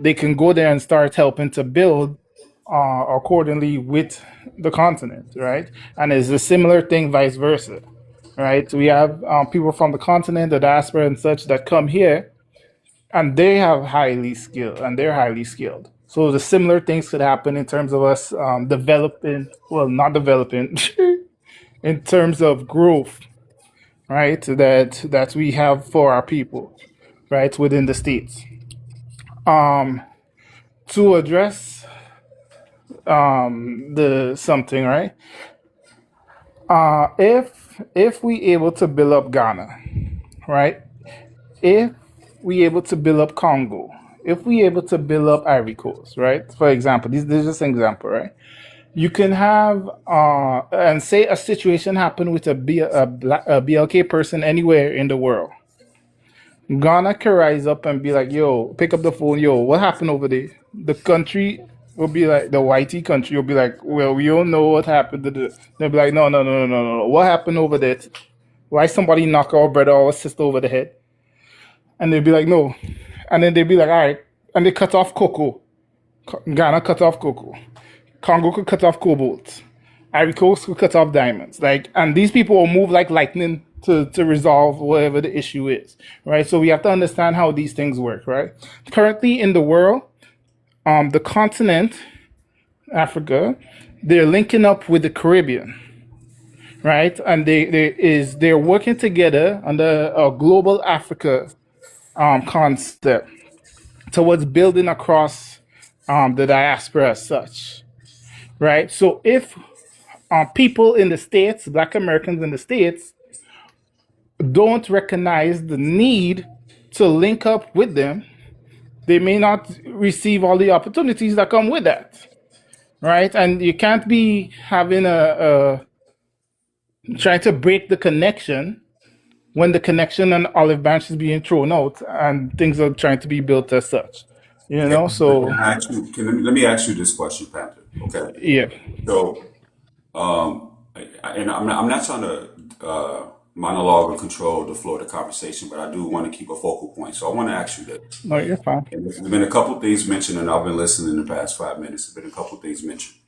they can go there and start helping to build accordingly with the continent, right? And it's a similar thing, vice versa, right? We have people from the continent, the diaspora, and such that come here, and they have highly skilled, and they're highly skilled. So the similar things could happen in terms of us developing, well, not developing, in terms of growth, right? That we have for our people, right, within the states. To address the something, right? If we able to build up Ghana, right? If we able to build up Congo, if we able to build up Ivory Coast, right? For example, this is just an example, right? You can have and say a situation happen with a BLK person anywhere in the world. Ghana can rise up and be like, yo, pick up the phone, yo, what happened over there? The country will be like, the whitey country will be like, well, we don't know what happened. They'll be like, no, no, no, no, no, no. What happened over there? Why somebody knock our brother or sister over the head? And they'll be like, no. And then they'll be like, all right. And they cut off cocoa. Ghana cut off cocoa. Congo could cut off cobalt. Ivory Coast could cut off diamonds. Like, and these people will move like lightning to resolve whatever the issue is, right? So we have to understand how these things work, right? Currently in the world, the continent, Africa, they're linking up with the Caribbean, right? And they're working together under a global Africa concept towards building across the diaspora as such, right? So if people in the States, Black Americans in the States, don't recognize the need to link up with them, they may not receive all the opportunities that come with that, right? And you can't be having a trying to break the connection when the connection and olive branch is being thrown out and things are trying to be built as such, you know? So, Let me ask you this question, Panther. Okay. yeah. So, and I'm not trying to monologue or control the flow of the conversation, but I do want to keep a focal point. So I want to ask you this. No, you're fine. And there's been a couple things mentioned, and I've been listening in the past 5 minutes. There's been a couple things mentioned.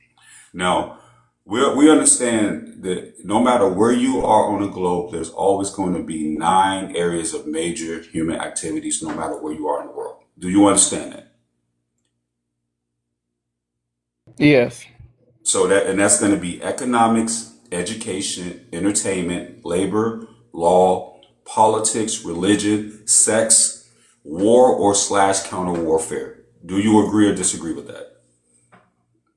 Now, we understand that no matter where you are on the globe, there's always going to be 9 areas of major human activities, no matter where you are in the world. Do you understand that? Yes. So that's going to be economics, education, entertainment, labor, law, politics, religion, sex, war or / counter warfare. Do you agree or disagree with that?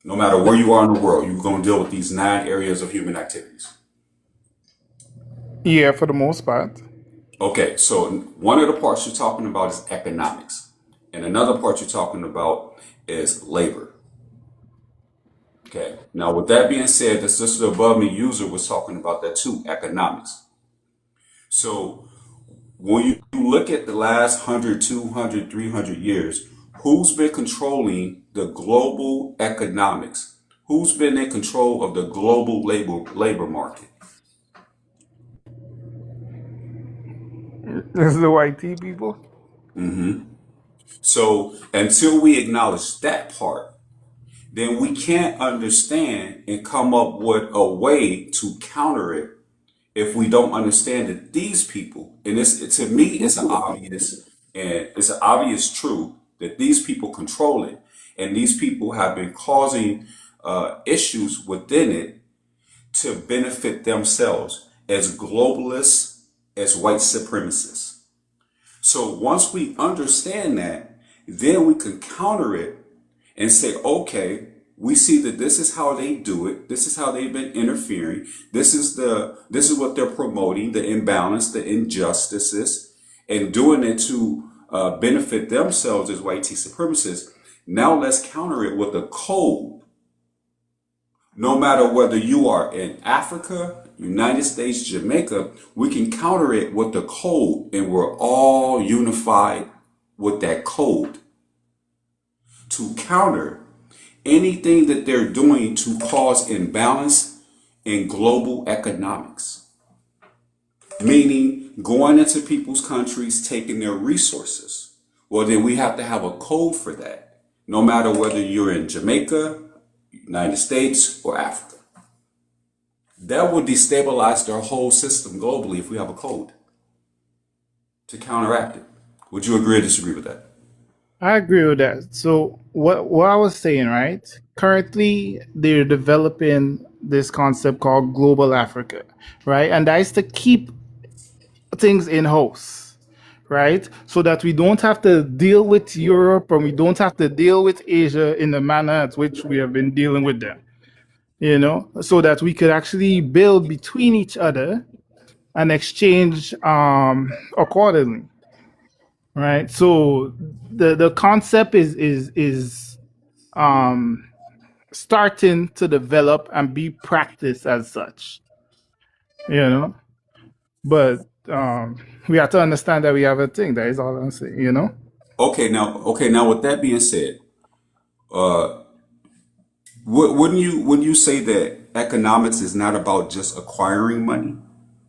No matter where you are in the world, you're going to deal with these 9 areas of human activities. Yeah, for the most part. Okay, so one of the parts you're talking about is economics, and another part you're talking about is labor. Okay, now with that being said, the sister above me user was talking about that too, economics. So when you look at the last 100, 200, 300 years, who's been controlling the global economics? Who's been in control of the global labor market? This is the white tea people. So until we acknowledge that part, then we can't understand and come up with a way to counter it if we don't understand that these people, and to me, it's an obvious truth that these people control it, and these people have been causing issues within it to benefit themselves as globalists, as white supremacists. So once we understand that, then we can counter it and say, okay, we see that this is how they do it. This is how they've been interfering. This is what they're promoting, the imbalance, the injustices, and doing it to benefit themselves as white supremacists. Now let's counter it with a code. No matter whether you are in Africa, United States, Jamaica, we can counter it with the code, and we're all unified with that code to counter anything that they're doing to cause imbalance in global economics. Meaning going into people's countries, taking their resources. Well, then we have to have a code for that. No matter whether you're in Jamaica, United States or Africa. That would destabilize their whole system globally if we have a code to counteract it. Would you agree or disagree with that? I agree with that. So what I was saying, right? Currently, they're developing this concept called global Africa, right? And that is to keep things in house, right? So that we don't have to deal with Europe and we don't have to deal with Asia in the manner at which we have been dealing with them, so that we could actually build between each other and exchange accordingly, right? So the concept is um, starting to develop and be practiced as such, you know. But we have to understand that we have a thing. That is all I'm saying. Okay, now with that being said, uh, wouldn't you say that economics is not about just acquiring money,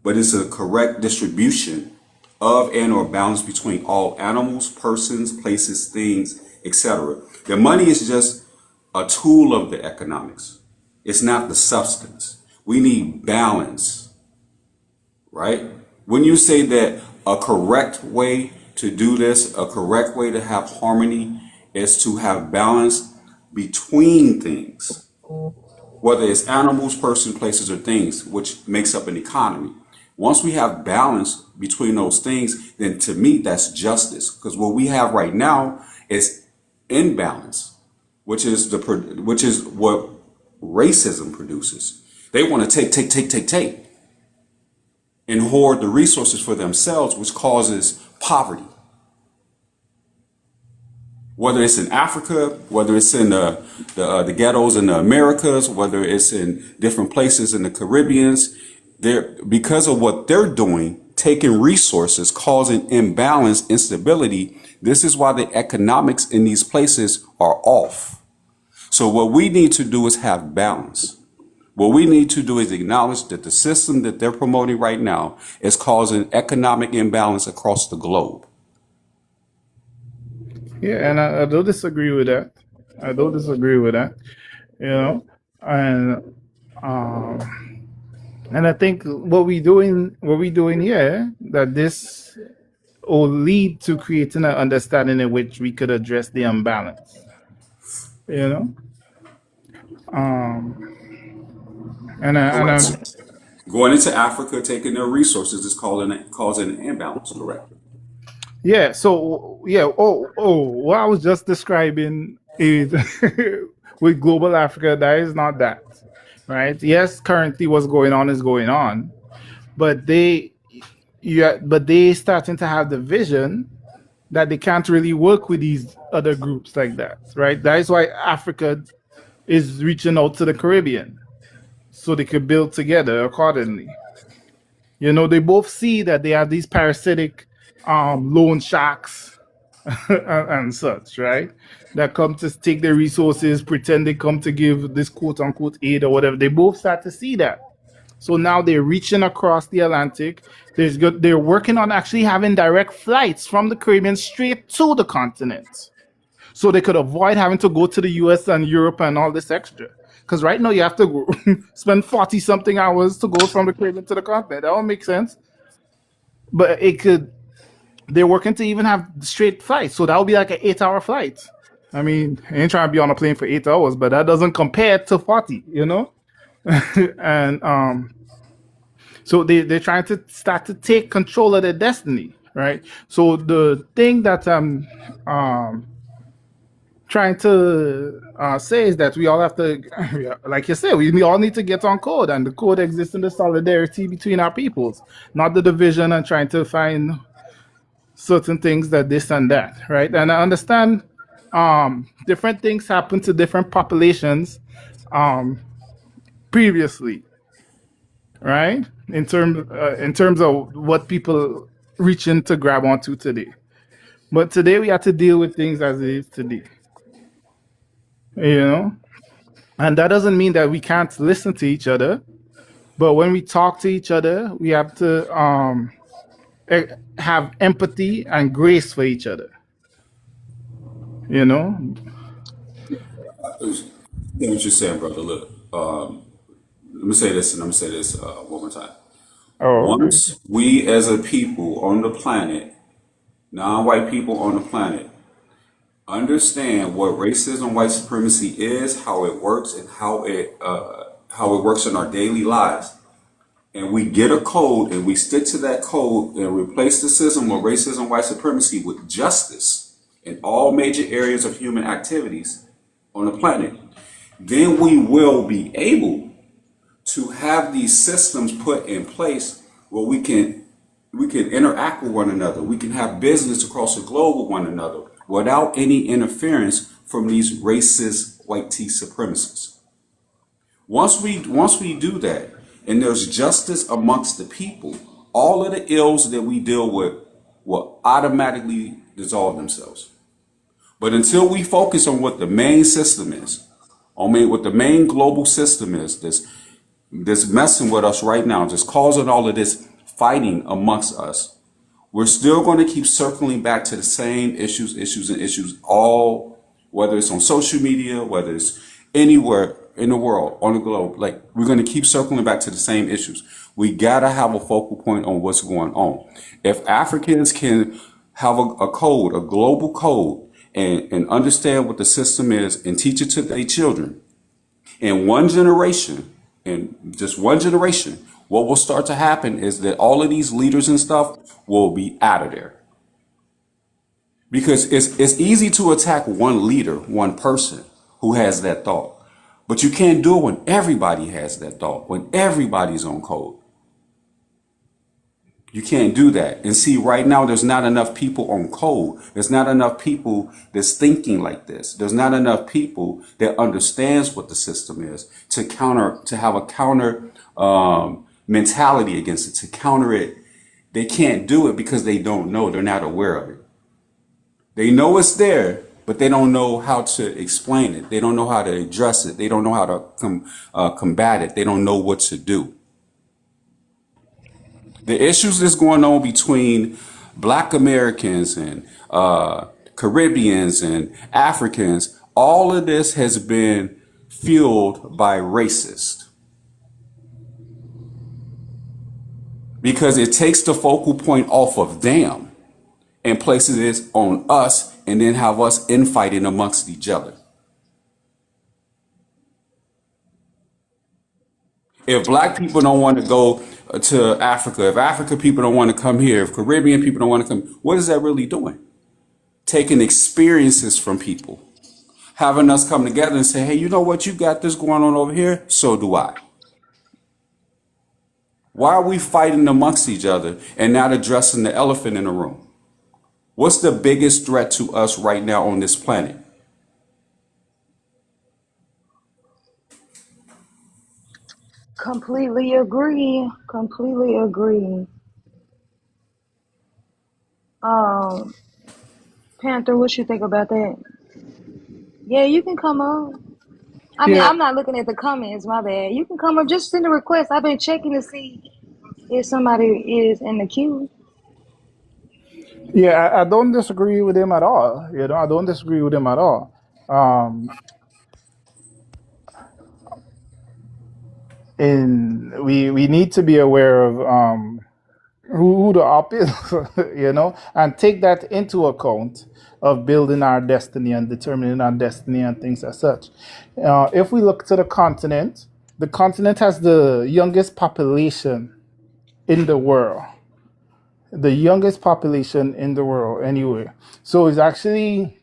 but it's a correct distribution of and or balance between all animals, persons, places, things, etc. The money is just a tool of the economics. It's not the substance. We need balance, right? When you say that a correct way to do this, a correct way to have harmony is to have balance between things, whether it's animals, persons, places, or things, which makes up an economy. Once we have balance between those things, then to me, that's justice. Because what we have right now is imbalance, which is what racism produces. They want to take, and hoard the resources for themselves, which causes poverty. Whether it's in Africa, whether it's in the ghettos in the Americas, whether it's in different places in the Caribbeans, because of what they're doing, taking resources, causing imbalance, instability. This is why the economics in these places are off. So what we need to do is have balance. What we need to do is acknowledge that the system that they're promoting right now is causing economic imbalance across the globe. Yeah, and I don't disagree with that. I don't disagree with that. You know, and um, and I think what we doing here, that this will lead to creating an understanding in which we could address the imbalance. You know, um, and Correct. I'm Going into Africa, taking their resources is causing an imbalance. Correct. Yeah. So yeah. What I was just describing is with global Africa. That is not that, right? Yes, currently what's going on is going on, but they starting to have the vision that they can't really work with these other groups like that, right? That is why Africa is reaching out to the Caribbean so they could build together accordingly. They both see that they have these parasitic loan sharks and such, right? That come to take their resources, pretend they come to give this quote unquote aid or whatever. They both start to see that. So now they're reaching across the Atlantic. They're working on actually having direct flights from the Caribbean straight to the continent. So they could avoid having to go to the US and Europe and all this extra. Because right now you have to spend 40 something hours to go from the Caribbean to the continent. That don't make sense. But they're working to even have straight flights. So that would be like an 8-hour flight. I mean, I ain't trying to be on a plane for 8 hours, but that doesn't compare to 40. And so they're trying to start to take control of their destiny, right? So the thing that I'm trying to say is that we all have to, like you said, we all need to get on code, and the code exists in the solidarity between our peoples, not the division and trying to find certain things that this and that, right? And I understand different things happen to different populations um, previously, right? In terms of what people reaching to grab onto today. But today we have to deal with things as it is today, you know? And that doesn't mean that we can't listen to each other. But when we talk to each other, we have to have empathy and grace for each other, you know? get what you're saying, brother. Look, let me say this, and I'm gonna say this one more time. Oh, okay. Once we, as a people on the planet, non-white people on the planet, understand what racism, white supremacy is, how it works, and how it works in our daily lives, and we get a code and we stick to that code and replace the system of racism, white supremacy with justice in all major areas of human activities on the planet, then we will be able to have these systems put in place where we can interact with one another. We can have business across the globe with one another without any interference from these racist white tea supremacists. Once we do that, and there's justice amongst the people, all of the ills that we deal with will automatically dissolve themselves. But until we focus on what the main system is, what the main global system is, that's messing with us right now, just causing all of this fighting amongst us, we're still going to keep circling back to the same issues, all, whether it's on social media, whether it's anywhere in the world, on the globe. Like, we're going to keep circling back to the same issues. We got to have a focal point on what's going on. If Africans can have a code, a global code, and understand what the system is and teach it to their children, in one generation, in just one generation, what will start to happen is that all of these leaders and stuff will be out of there. Because it's easy to attack one leader, one person who has that thought. But you can't do it when everybody has that thought, when everybody's on code. You can't do that. And see, right now, there's not enough people on code. There's not enough people that's thinking like this. There's not enough people that understands what the system is to have a counter mentality against it, to counter it. They can't do it because they don't know. They're not aware of it. They know it's there, but they don't know how to explain it. They don't know how to address it. They don't know how to combat it. They don't know what to do. The issues that's going on between Black Americans and Caribbeans and Africans, all of this has been fueled by racists, because it takes the focal point off of them and places it on us, and then have us infighting amongst each other. If Black people don't want to go to Africa, if African people don't want to come here, if Caribbean people don't want to come, what is that really doing? Taking experiences from people, having us come together and say, hey, you know what? You got this going on over here. So do I. Why are we fighting amongst each other and not addressing the elephant in the room? What's the biggest threat to us right now on this planet? Completely agree. Completely agree. Um, Panther, what you think about that? Yeah, you can come up. I mean, Yeah, I'm not looking at the comments, my bad. You can come up, just send a request. I've been checking to see if somebody is in the queue. yeah, I don't disagree with him at all. You know, I don't disagree with him at all. Um, and we need to be aware of who the op is, you know, and take that into account of building our destiny and determining our destiny and things as such. If we look to the continent has the youngest population in the world, the youngest population in the world anyway. So it's actually,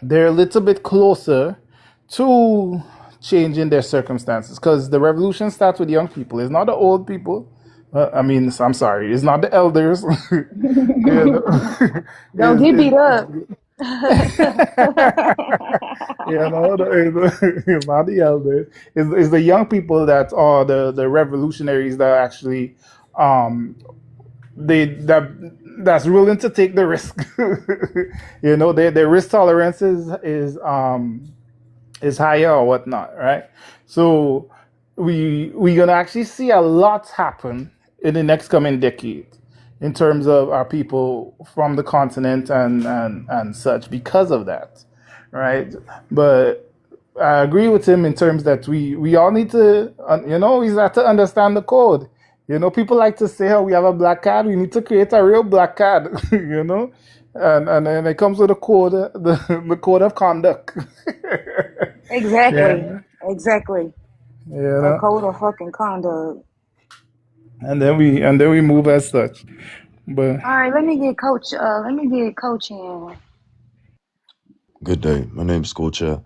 they're a little bit closer to changing their circumstances, because the revolution starts with young people. It's not the old people. I mean, I'm sorry, it's not the elders. You know, Don't get beat up. it's not the elders. It's the young people that are the revolutionaries that are actually um, that's willing to take the risk. You know, their risk tolerance is higher or whatnot, right? So we gonna actually see a lot happen in the next coming decade in terms of our people from the continent and such because of that, right? But I agree with him in terms that we all need to, we have to understand the code. People like to say, "Oh, we have a black card. We need to create a real black card." And then it comes with a code, the code of conduct. Exactly. Yeah, Exactly. you A know, code of fucking conduct. and then we move as such. But All right, let me get coach. Let me get coach in. Good day. My name is School Chair.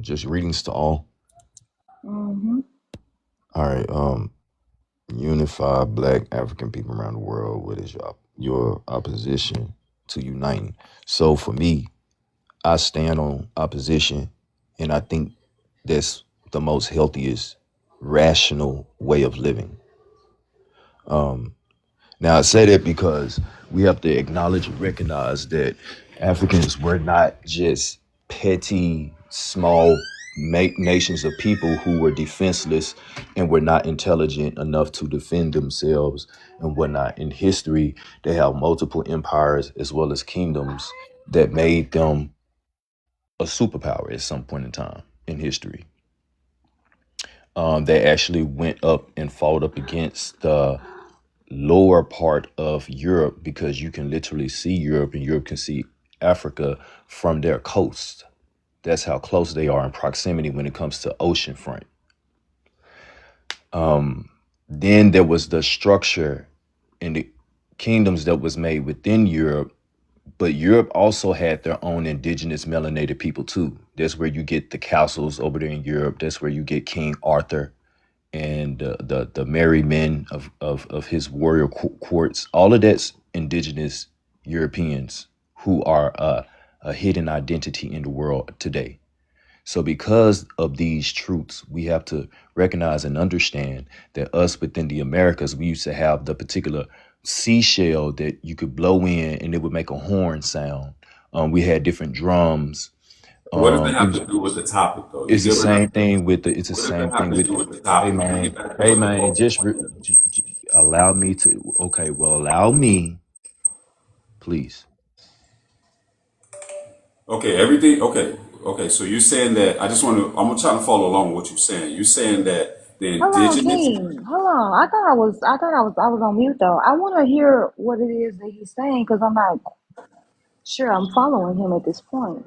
Just readings to all. Mm-hmm. All right. Unify Black African people around the world. What is your opposition to uniting? So for me, I stand on opposition, and I think that's the most healthiest, rational way of living. Now I say that because we have to acknowledge and recognize that Africans were not just petty, small nations of people who were defenseless and were not intelligent enough to defend themselves and whatnot. In history, they have multiple empires as well as kingdoms that made them a superpower at some point in time in history. They actually went up and fought up against the lower part of Europe because you can literally see Europe and Europe can see Africa from their coast. That's how close they are in proximity when it comes to ocean front. Then there was the structure and the kingdoms that was made within Europe, but Europe also had their own indigenous melanated people too. That's where you get the castles over there in Europe. That's where you get King Arthur and the merry men of his warrior courts. All of that's indigenous Europeans who are a hidden identity in the world today. So because of these truths, we have to recognize and understand that us within the Americas, we used to have the particular seashell that you could blow in and it would make a horn sound. We had different drums. What does that It have was to do with the topic, though? You it's the giving us same thing with the. It's the what does that same have thing to with. do with the Hey topic? Bring man, it back to hey what the man, focus just was. allow me to. Okay, well, allow me, please. Okay, everything. Okay, okay. So you're saying that I just want to. I'm trying to follow along with what you're saying. You're saying that the Hold on, indigenous. King. Hold on. I was on mute though. I want to hear what it is that he's saying because I'm not sure I'm following him at this point.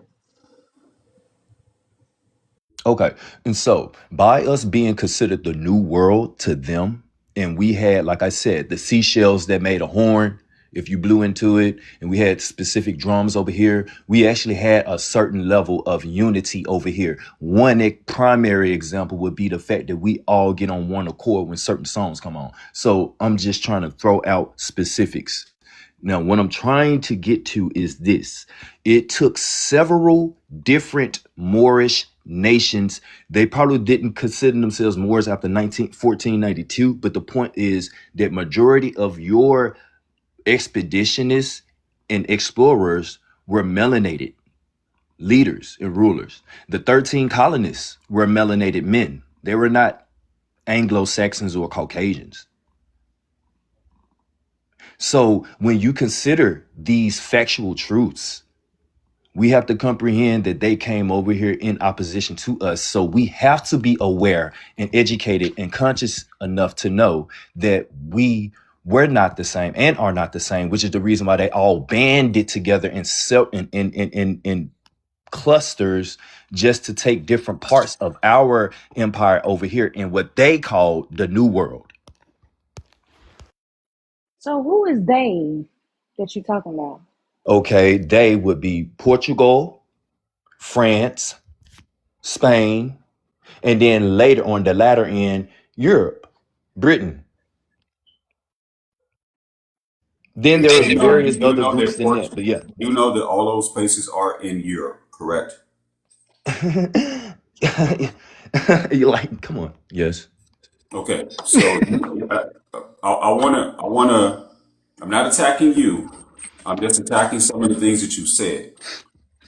Okay, and so by us being considered the new world to them, and we had, like I said, the seashells that made a horn. If you blew into it, and we had specific drums over here, we actually had a certain level of unity over here. One primary example would be the fact that we all get on one accord when certain songs come on. So I'm just trying to throw out specifics. Now, what I'm trying to get to is this. It took several different Moorish nations. They probably didn't consider themselves Moors after 1492, but the point is that majority of your expeditionists and explorers were melanated leaders and rulers. The 13 colonists were melanated men. They were not Anglo-Saxons or Caucasians. So when you consider these factual truths, we have to comprehend that they came over here in opposition to us. So we have to be aware and educated and conscious enough to know that we were not the same and are not the same, which is the reason why they all banded together in clusters just to take different parts of our empire over here in what they call the New World. So who is they that you're talking about? Okay, they would be Portugal, France, Spain, and then later on the latter end, Europe, Britain. Then there And was various you other know groups that than that, but yeah. you know that all those places are in Europe, correct? You're like, come on. Yes. Okay, so I wanna. I'm not attacking you. I'm just attacking some of the things that you said.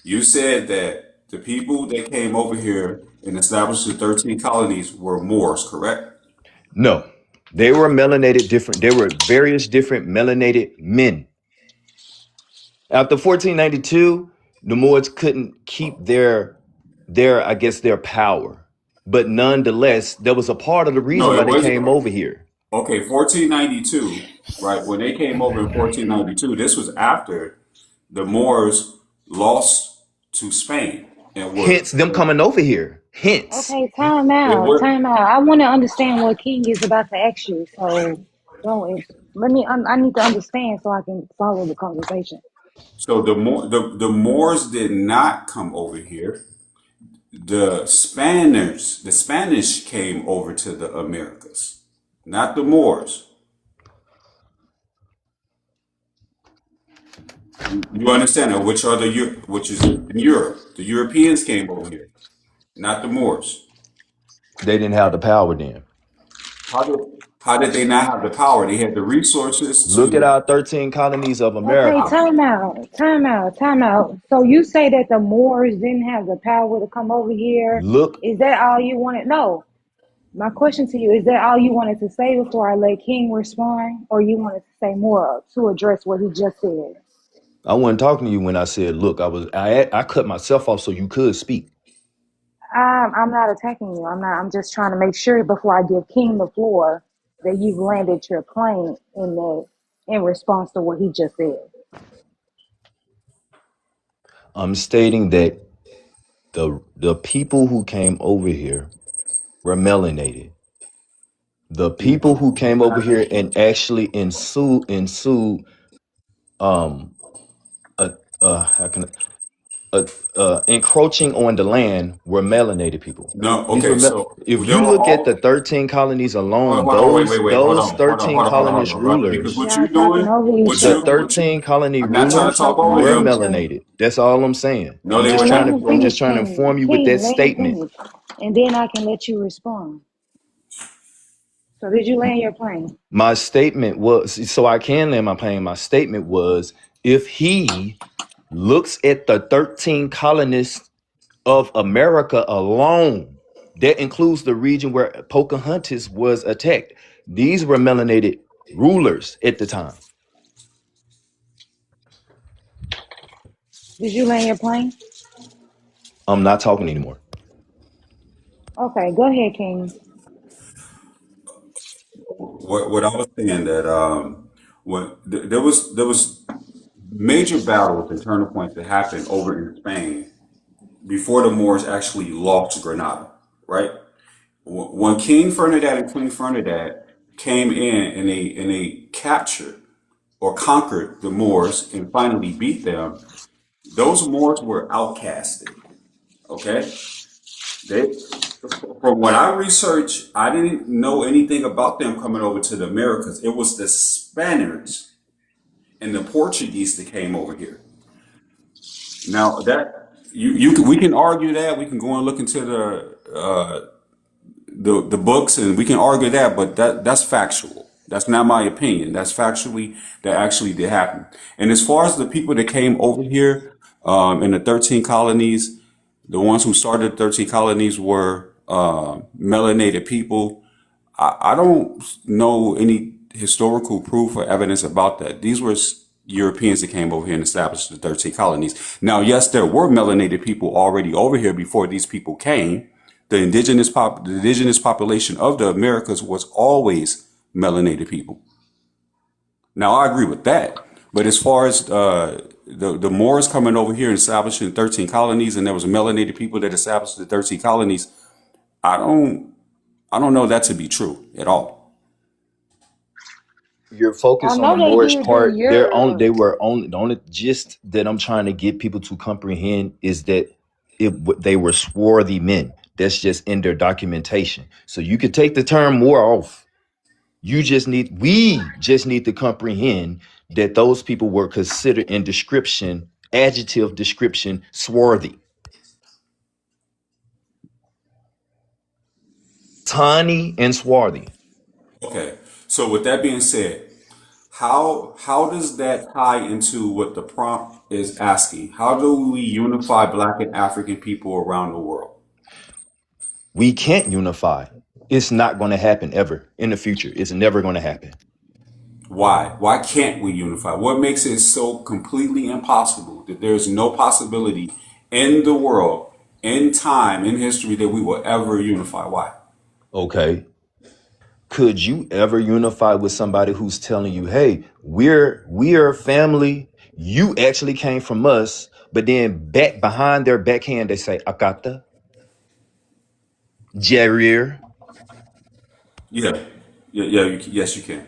You said that the people that came over here and established the 13 colonies were Moors, correct? No. They were melanated different. There were various different melanated men. After 1492, the Moors couldn't keep their I guess their power. But nonetheless, there was a part of the No, reason why it they was came over here. okay. 1492, right? When they came over in 1492, this was after the Moors lost to Spain and were Hence them coming over here. Hence. Okay, they were time out. I want to understand what King is about to ask you. So don't let me. I need to understand so I can follow the conversation. so the Moors did not come over here. The Spanish came over to the Americas, not the Moors. You understand that? Which is in Europe. The Europeans came over here, not the Moors. They didn't have the power then. How did how did they not have the power? They had the resources Look at to. our 13 colonies of Okay, America. time out. So you say that the Moors didn't have the power to come over here. Look, Is that all you wanted? No. My question to you is that all you wanted to say before I let King respond, or you wanted to say more to address what he just said? I wasn't talking to you when I said, look, I cut myself off so you could speak. I'm not attacking you. I'm not. I'm just trying to make sure before I give King the floor that you've landed your plane in response to what he just said. I'm stating that the people who came over here were melanated. The people who came over here and actually ensued um uh how can encroaching on the land were melanated people. No, These okay, were so if there you were look at the all. 13 colonies alone, Hold on, wait, hold those on, hold on, 13 hold on, hold on, hold colonies on, brother. Because rulers, what Y'all you talking doing, over each the other. 13 colony I'm not trying Y'all to rulers talk talking over were over you. each other. melanated. That's all I'm saying. No, they were Let not. him I'm finish, just trying to King. inform you with King, that let him statement. finish, and then I can let you respond. So did you land your plane? My statement was, so I can land my plane. My statement was, if he looks at the 13 colonists of America alone, that includes the region where Pocahontas was attacked. These were melanated rulers at the time. Did you land your plane? I'm not talking anymore. Okay, go ahead, King. What I was saying that there was major battles and turning points that happened over in Spain before the Moors actually lost Granada, right? When King Ferdinand and Queen Ferdinand came in and they captured or conquered the Moors and finally beat them, those Moors were outcasted. Okay, they from what I researched, I didn't know anything about them coming over to the Americas. It was the Spaniards and the Portuguese that came over here. Now that we can argue that we can go and look into the books and we can argue that, but that's factual. That's not my opinion. That's factually that actually did happen. And as far as the people that came over here in the 13 colonies, the ones who started the 13 colonies were melanated people. I don't know any historical proof or evidence about that. These were Europeans that came over here and established the 13 colonies. Now, yes, there were melanated people already over here before these people came. The indigenous population of the Americas was always melanated people. Now, I agree with that. But as far as the Moors coming over here and establishing 13 colonies, and there was melanated people that established the 13 colonies, I don't I don't know that to be true at all. You're I focused on the know they Moorish did in part. They Europe. were only the only gist that I'm trying to get people to comprehend is that they were swarthy men. That's just in their documentation. So you could take the term Moor off. We just need to comprehend that those people were considered in description, adjective description, swarthy, tawny, and swarthy. Okay. So with that being said, how does that tie into what the prompt is asking? How do we unify Black and African people around the world? We can't unify. It's not going to happen ever in the future. It's never going to happen. Why? Why can't we unify? What makes it so completely impossible that there's no possibility in the world in time, in history, that we will ever unify. Why? Okay. Could you ever unify with somebody who's telling you, "Hey, we're family. You actually came from us," but then back behind their backhand they say "Akata, Jarir." Yeah, yeah. Yes, you can.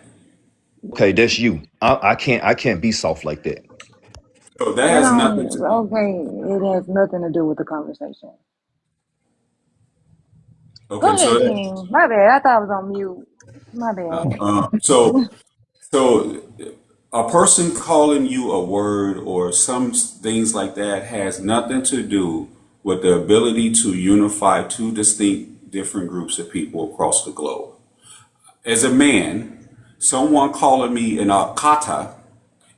Okay, that's you. I can't be soft like that. So that That has nothing don't, to do. okay, it has nothing to do with the conversation. Go Okay, so ahead, King. My bad. I thought I was on mute. My bad. so so a person calling you a word or some things like that has nothing to do with the ability to unify two distinct different groups of people across the globe. As a man, someone calling me an akata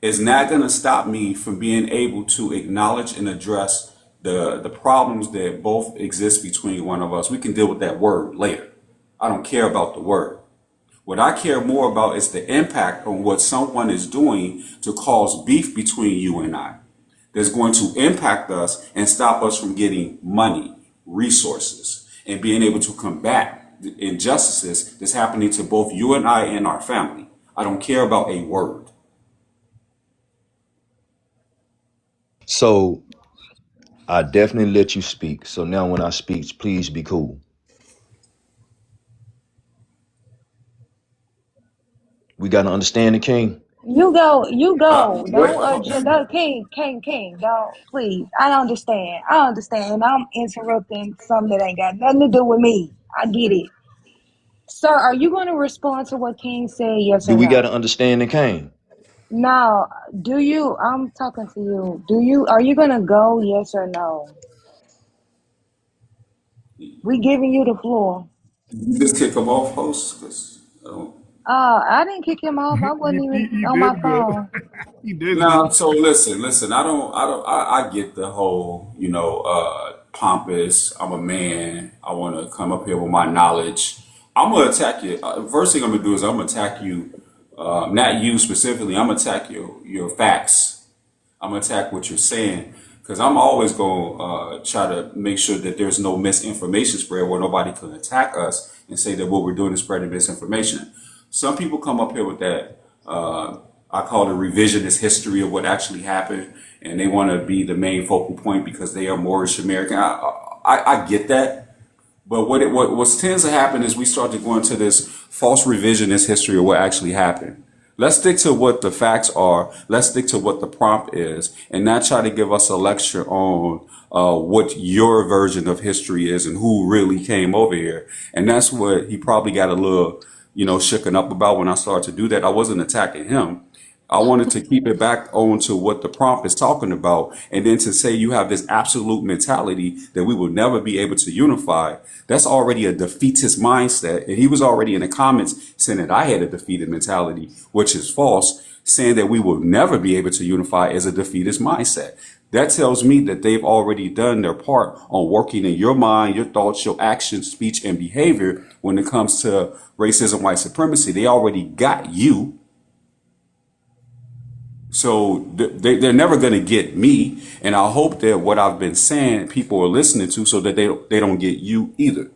is not going to stop me from being able to acknowledge and address the problems that both exist between one of us. We can deal with that word later. I don't care about the word. What I care more about is the impact on what someone is doing to cause beef between you and I. That's going to impact us and stop us from getting money, resources, and being able to combat the injustices that's happening to both you and I and our family. I don't care about a word. So I definitely let you speak. So now when I speak, please be cool. We got to understand the king. You go, you go. Wait, Don't adjust. No, King, don't, please. I understand. I understand. I'm interrupting something that ain't got nothing to do with me. I get it. Sir, are you going to respond to what King said, yes Do or we got to no? understand the king? No, do you, I'm talking to you. Are you going to go, yes or no? We giving you the floor. you just kick them off, host. 'Cause, I didn't kick him off. I wasn't even He on my did go. phone. He did no, go. so listen. I get the whole, pompous. I'm a man. I want to come up here with my knowledge. I'm gonna attack you. First thing I'm gonna do is I'm gonna attack you, not you specifically. I'm gonna attack your facts. I'm gonna attack what you're saying because I'm always gonna try to make sure that there's no misinformation spread where nobody can attack us and say that what we're doing is spreading misinformation. Some people come up here with that. I call it revisionist history of what actually happened, and they want to be the main focal point because they are Moorish American. I get that. But what tends to happen is we start to go into this false revisionist history of what actually happened. Let's stick to what the facts are. Let's stick to what the prompt is, and not try to give us a lecture on what your version of history is and who really came over here. And that's what he probably got a little, shooken up about when I started to do that. I wasn't attacking him. I wanted to keep it back on to what the prompt is talking about. And then to say you have this absolute mentality that we will never be able to unify, that's already a defeatist mindset. And he was already in the comments saying that I had a defeated mentality, which is false. Saying that we will never be able to unify is a defeatist mindset. That tells me that they've already done their part on working in your mind, your thoughts, your actions, speech, and behavior when it comes to racism, white supremacy. They already got you. So they're never going to get me. And I hope that what I've been saying, people are listening to so that they don't get you either.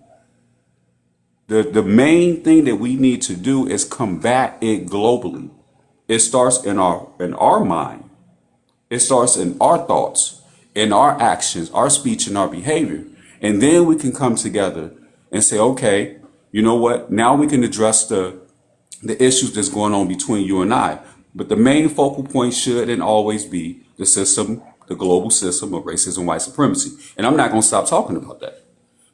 The main thing that we need to do is combat it globally. It starts in our mind. It starts in our thoughts, in our actions, our speech, and our behavior. And then we can come together and say, okay, you know what? Now we can address the issues that's going on between you and I. But the main focal point should and always be the system, the global system of racism, white supremacy. And I'm not going to stop talking about that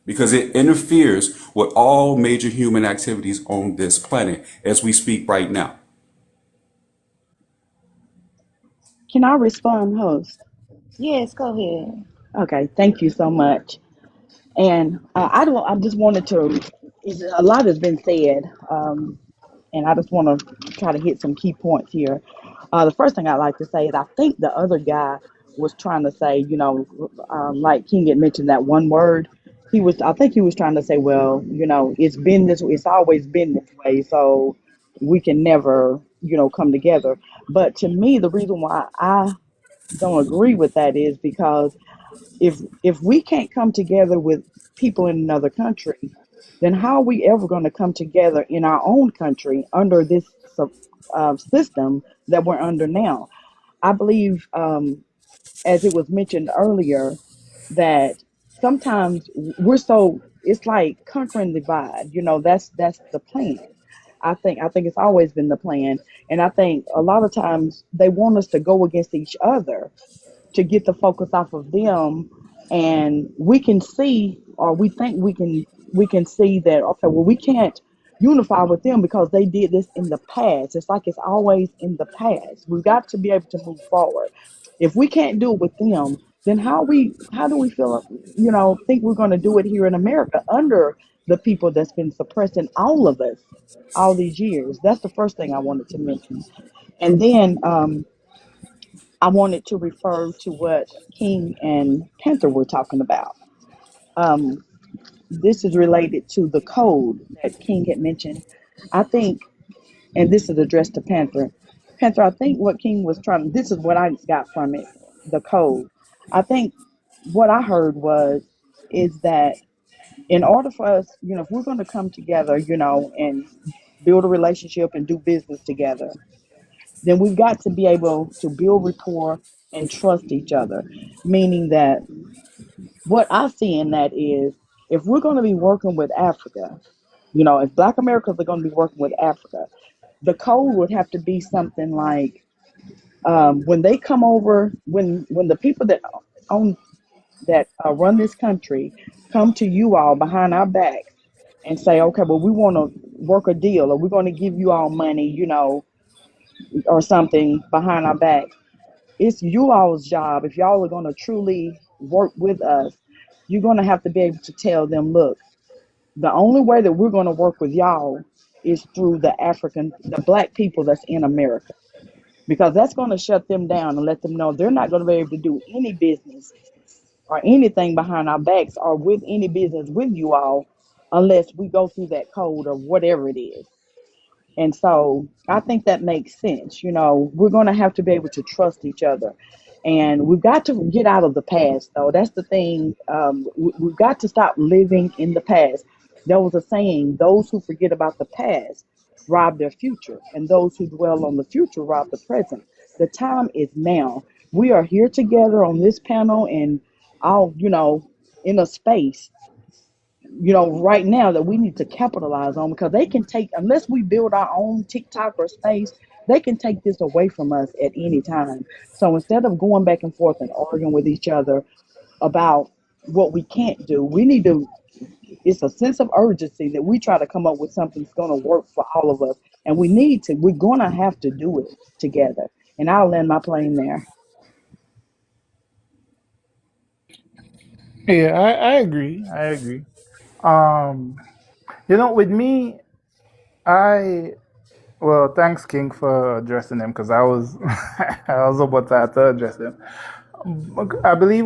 because it interferes with all major human activities on this planet as we speak right now. Can I respond, host? Yes, go ahead. Okay, thank you so much. And I don't. I just wanted to. A lot has been said, and I just want to try to hit some key points here. The first thing I'd like to say is I think the other guy was trying to say, like King had mentioned that one word. I think he was trying to say, well, it's been this. It's always been this way, so we can never, come together. But to me, the reason why I don't agree with that is because If we can't come together with people in another country, then how are we ever going to come together in our own country under this system that we're under now? I believe, as it was mentioned earlier, that sometimes we're so, it's like conquering the divide. That's the plan. I think it's always been the plan, and I think a lot of times they want us to go against each other to get the focus off of them, and we can see, or we think we can see that, okay, well, we can't unify with them because they did this in the past. It's like it's always in the past. We've got to be able to move forward. If we can't do it with them, then how do we feel, think we're going to do it here in America under the people that's been suppressing all of us all these years? That's the first thing I wanted to mention. And then I wanted to refer to what King and Panther were talking about. Um, this is related to the code that King had mentioned. I think, and this is addressed to Panther. Panther, I think what King was trying, this is what I got from it, the code. I think what I heard is that in order for us, if we're going to come together, and build a relationship and do business together, then we've got to be able to build rapport and trust each other. Meaning that what I see in that is, if we're going to be working with Africa, if Black Americans are going to be working with Africa, the code would have to be something like, when they come over, when the people that own run this country come to you all behind our backs and say, okay, well, we want to work a deal, or we're going to give you all money, or something behind our backs. It's you all's job. If y'all are going to truly work with us, you're going to have to be able to tell them, look, the only way that we're going to work with y'all is through the Black people that's in America, because that's going to shut them down and let them know they're not going to be able to do any business or anything behind our backs or with any business with you all unless we go through that code or whatever it is. And so I think that makes sense. We're going to have to be able to trust each other. And we've got to get out of the past, though. That's the thing. We've got to stop living in the past. There was a saying, those who forget about the past rob their future, and those who dwell on the future rob the present. The time is now. We are here together on this panel and all, in a space, right now, that we need to capitalize on, because they can take, unless we build our own TikTok or space, they can take this away from us at any time. So instead of going back and forth and arguing with each other about what we can't do, we need to, it's a sense of urgency that we try to come up with something that's going to work for all of us. And we're going to have to do it together. And I'll land my plane there. Yeah, I agree. I agree. Um, with me, I well, thanks King for addressing them, because I was I was about to have to address them. I believe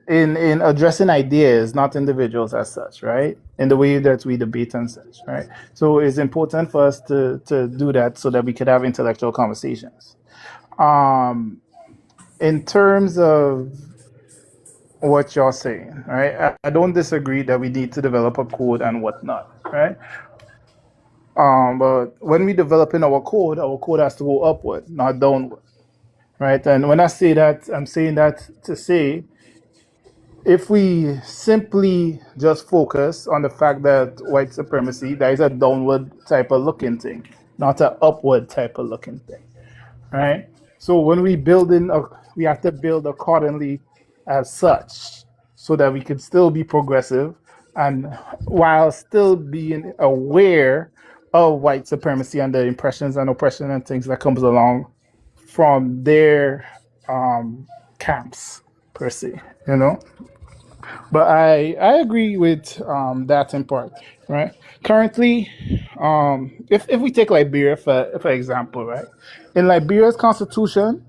in addressing ideas, not individuals as such, right? In the way that we debate and such, right? So it's important for us to do that so that we could have intellectual conversations. Um, in terms of what you're saying, right? I don't disagree that we need to develop a code and whatnot, right? But when we developing our code has to go upward, not downward, right? And when I say that, I'm saying that to say, if we simply just focus on the fact that white supremacy, that is a downward type of looking thing, not an upward type of looking thing, right? So when we have to build accordingly as such, so that we could still be progressive, and while still being aware of white supremacy and the impressions and oppression and things that comes along from their camps per se, But I agree with that in part, right? Currently, if we take Liberia for example, right? In Liberia's constitution,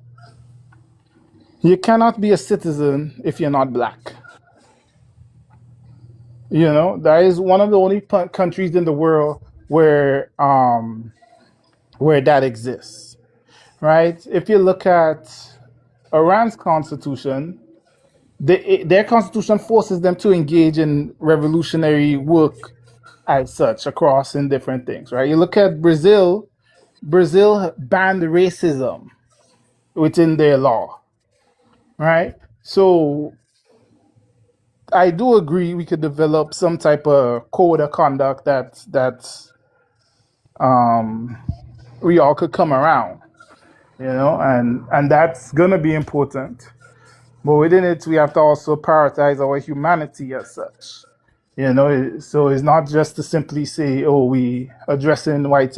you cannot be a citizen if you're not black. That is one of the only countries in the world where that exists, right? If you look at Iran's constitution, their constitution forces them to engage in revolutionary work as such across in different things, right? You look at Brazil. Brazil banned racism within their law, right? So I do agree we could develop some type of code of conduct that um, we all could come around, and that's gonna be important. But within it, we have to also prioritize our humanity as such. So it's not just to simply say, "Oh, we addressing white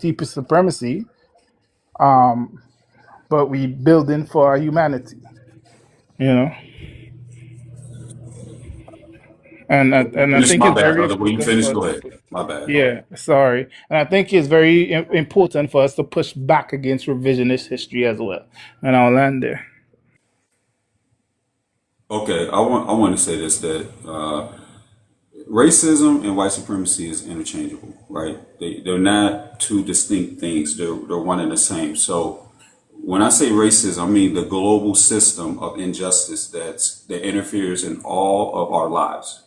people supremacy," but we building for our humanity. You know, and I Finish. think My it's bad, very brother. When you important finish, for go us to ahead. push. My bad. Yeah, sorry, and I think it's very important for us to push back against revisionist history as well. And I'll land there. Okay, I want to say this, that racism and white supremacy is interchangeable, right? They're not two distinct things. They're one and the same. So when I say racism, I mean the global system of injustice that interferes in all of our lives,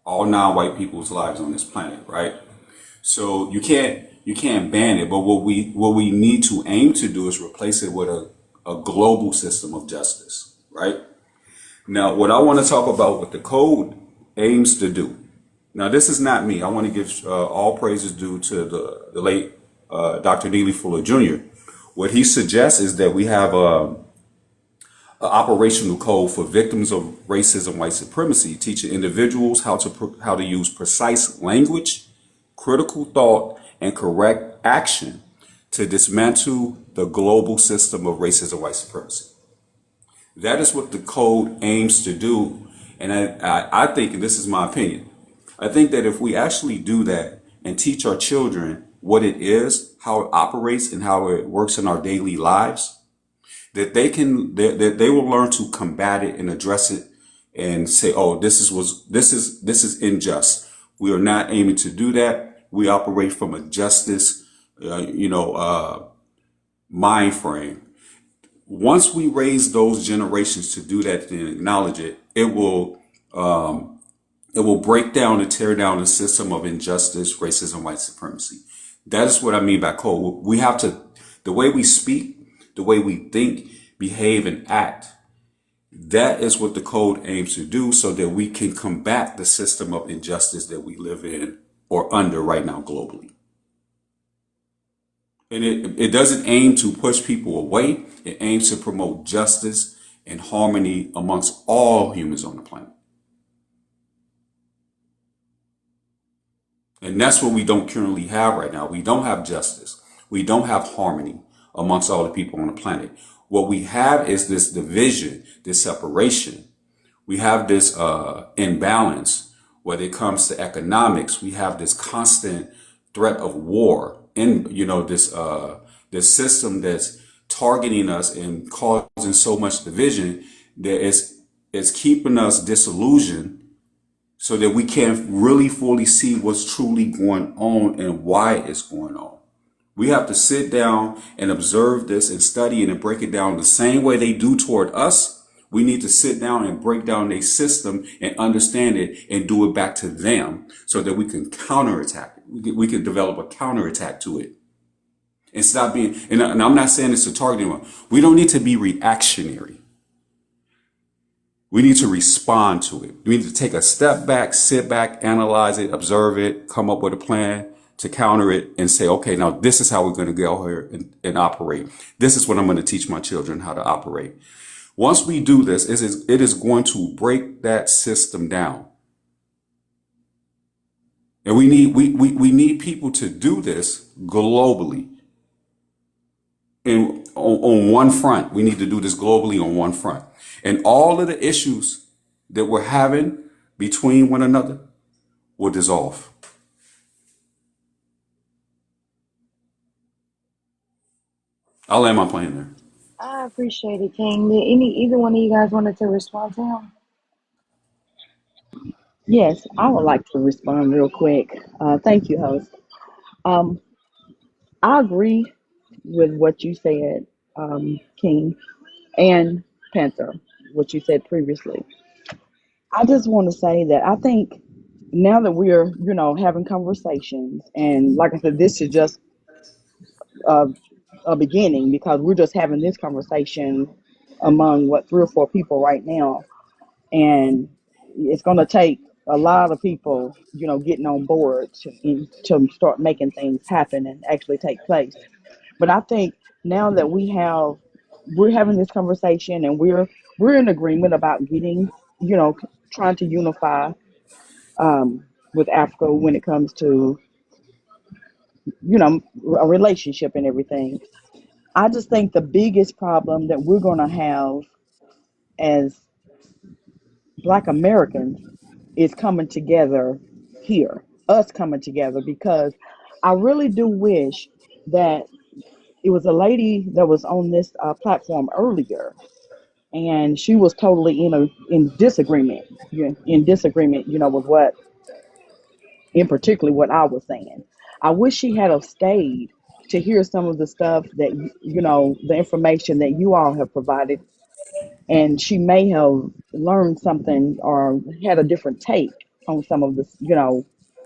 all non-white people's lives on this planet, right? So you can't ban it, but what we need to aim to do is replace it with a global system of justice, right? Now, what I want to talk about, what the code aims to do. Now, this is not me. I want to give all praises due to the late Dr. Neely Fuller Jr. What he suggests is that we have a operational code for victims of racism, white supremacy, teaching individuals how to use precise language, critical thought, and correct action to dismantle the global system of racism, white supremacy. That is what the code aims to do. And I think, and this is my opinion, I think that if we actually do that and teach our children what it is, how it operates, and how it works in our daily lives, that they will learn to combat it and address it and say, oh, this is unjust. We are not aiming to do that. We operate from a justice, mind frame. Once we raise those generations to do that and acknowledge it, it will break down and tear down the system of injustice, racism, white supremacy. That is what I mean by code. We have to, the way we speak, the way we think, behave, and act. That is what the code aims to do, so that we can combat the system of injustice that we live in or under right now globally. And it doesn't aim to push people away. It aims to promote justice and harmony amongst all humans on the planet. And that's what we don't currently have right now. We don't have justice. We don't have harmony amongst all the people on the planet. What we have is this division, this separation. We have this imbalance. When it comes to economics, we have this constant threat of war, and this system that's targeting us and causing so much division that it's keeping us disillusioned, so that we can't really fully see what's truly going on and why it's going on. We have to sit down and observe this and study it and break it down the same way they do toward us. We need to sit down and break down their system and understand it and do it back to them, so that we can counterattack it. We can develop a counterattack to it. And stop being, and I'm not saying it's to target anyone. We don't need to be reactionary. We need to respond to it. We need to take a step back, sit back, analyze it, observe it, come up with a plan to counter it, and say, okay, now this is how we're going to go here and operate. This is what I'm going to teach my children how to operate. Once we do this, it is going to break that system down. And we need people to do this globally. And on one front, we need to do this globally on one front. And all of the issues that we're having between one another will dissolve. I'll land my plane there. I appreciate it, King. Did either one of you guys wanted to respond to him? Yes, I would like to respond real quick. Thank you, host. Um, I agree with what you said, King and Panther. what you said previously. I just want to say that I think now that we're, having conversations, and like I said, this is just a, a beginning because we're just having this conversation among what, three or four people right now, and it's going to take a lot of people, getting on board to start making things happen and actually take place. But I think now that we're having this conversation and we're in agreement about getting, trying to unify with Africa when it comes to, a relationship and everything. I just think the biggest problem that we're going to have as Black Americans is coming together here, us coming together, because I really do wish that it was a lady that was on this platform earlier, and she was totally in disagreement, in disagreement, with what, in particular, what I was saying. I wish she had have stayed to hear some of the stuff that the information that you all have provided, and she may have learned something or had a different take on some of this,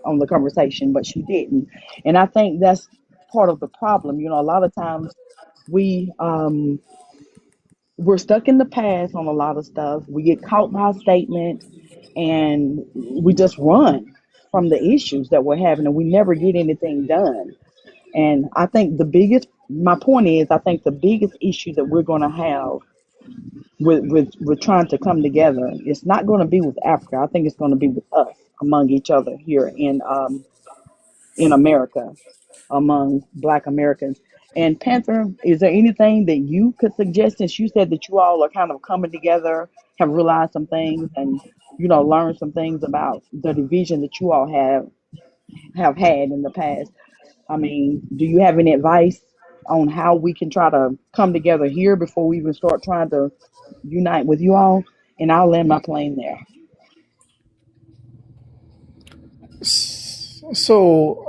on the conversation, but she didn't. And I think that's part of the problem. A lot of times we we're stuck in the past on a lot of stuff. We get caught by a statement and we just run from the issues that we're having and we never get anything done. And I think my point is, I think the biggest issue that we're going to have with trying to come together, it's not going to be with Africa. I think it's going to be with us among each other here in America, among Black Americans. And Panther, is there anything that you could suggest, since you said that you all are kind of coming together, have realized some things, and learned some things about the division that you all have had in the past? I mean, do you have any advice on how we can try to come together here before we even start trying to unite with you all? And I'll land my plane there. So,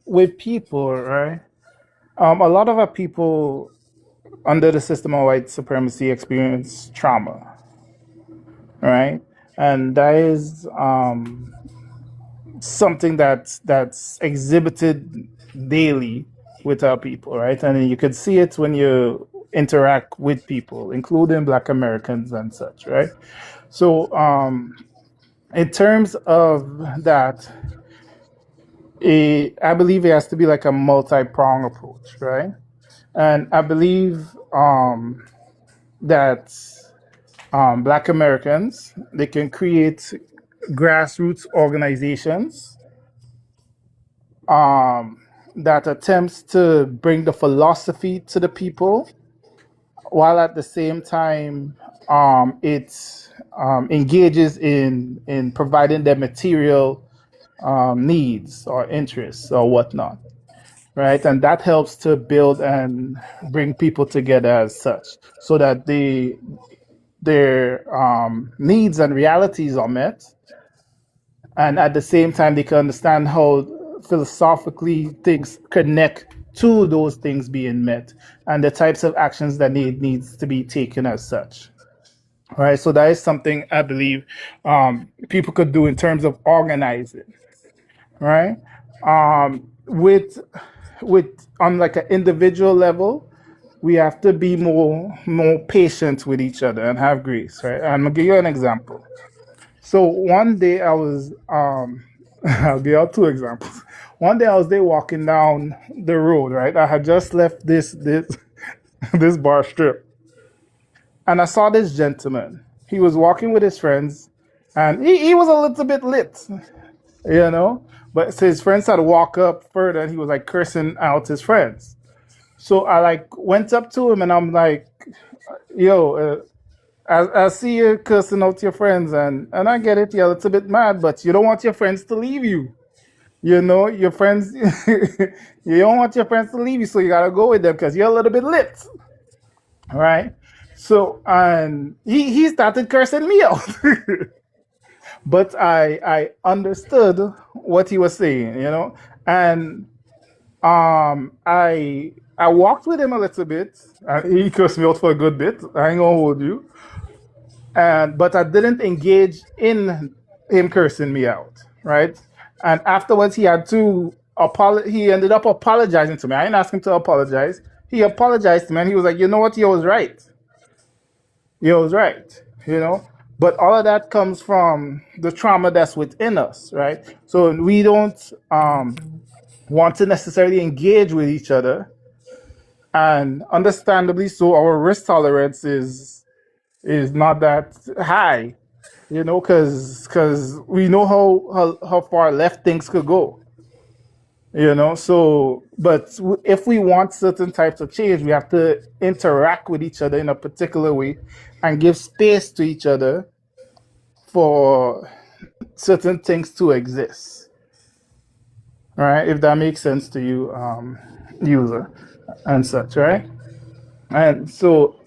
with people, right? A lot of our people under the system of white supremacy experience trauma, right? And that is something that's exhibited daily with our people, right? And you can see it when you interact with people, including Black Americans and such, right? So, in terms of that, I believe it has to be like a multi-pronged approach, right? And I believe that Black Americans, they can create grassroots organizations that attempts to bring the philosophy to the people, while at the same time it engages in providing their material needs or interests or whatnot, right? And that helps to build and bring people together as such, so that their needs and realities are met, and at the same time they can understand how philosophically things connect to those things being met and the types of actions that needs to be taken as such. All right, so that is something I believe people could do in terms of organizing, right? With on like an individual level, we have to be more patient with each other and have grace, right? I'm gonna give you an example. So one day I was I'll give you two examples. One day I was there walking down the road, right? I had just left this this bar strip, and I saw this gentleman. He was walking with his friends, and he was a little bit lit, you know. But so his friends had to walk up further, and he was like cursing out his friends. So I like went up to him, and I'm like, "Yo, I see you cursing out your friends, and I get it. You're a little bit mad, but you don't want your friends to leave you. You know, your friends, you don't want your friends to leave you, so you gotta go with them because you're a little bit lit, all right?" So and he started cursing me out, but I understood what he was saying, you know, and I walked with him a little bit. He cursed me out for a good bit. I ain't gonna hold you. And but I didn't engage in him cursing me out, right? And afterwards, he had to He ended up apologizing to me. I didn't ask him to apologize. He apologized to me, and he was like, "You know what? You was right. You was right. You know." But all of that comes from the trauma that's within us, right? So we don't want to necessarily engage with each other, and understandably so, our risk tolerance is not that high, you know, because we know how far left things could go, you know. So, but if we want certain types of change, we have to interact with each other in a particular way and give space to each other for certain things to exist. All right, if that makes sense to you, user and such, right? And so,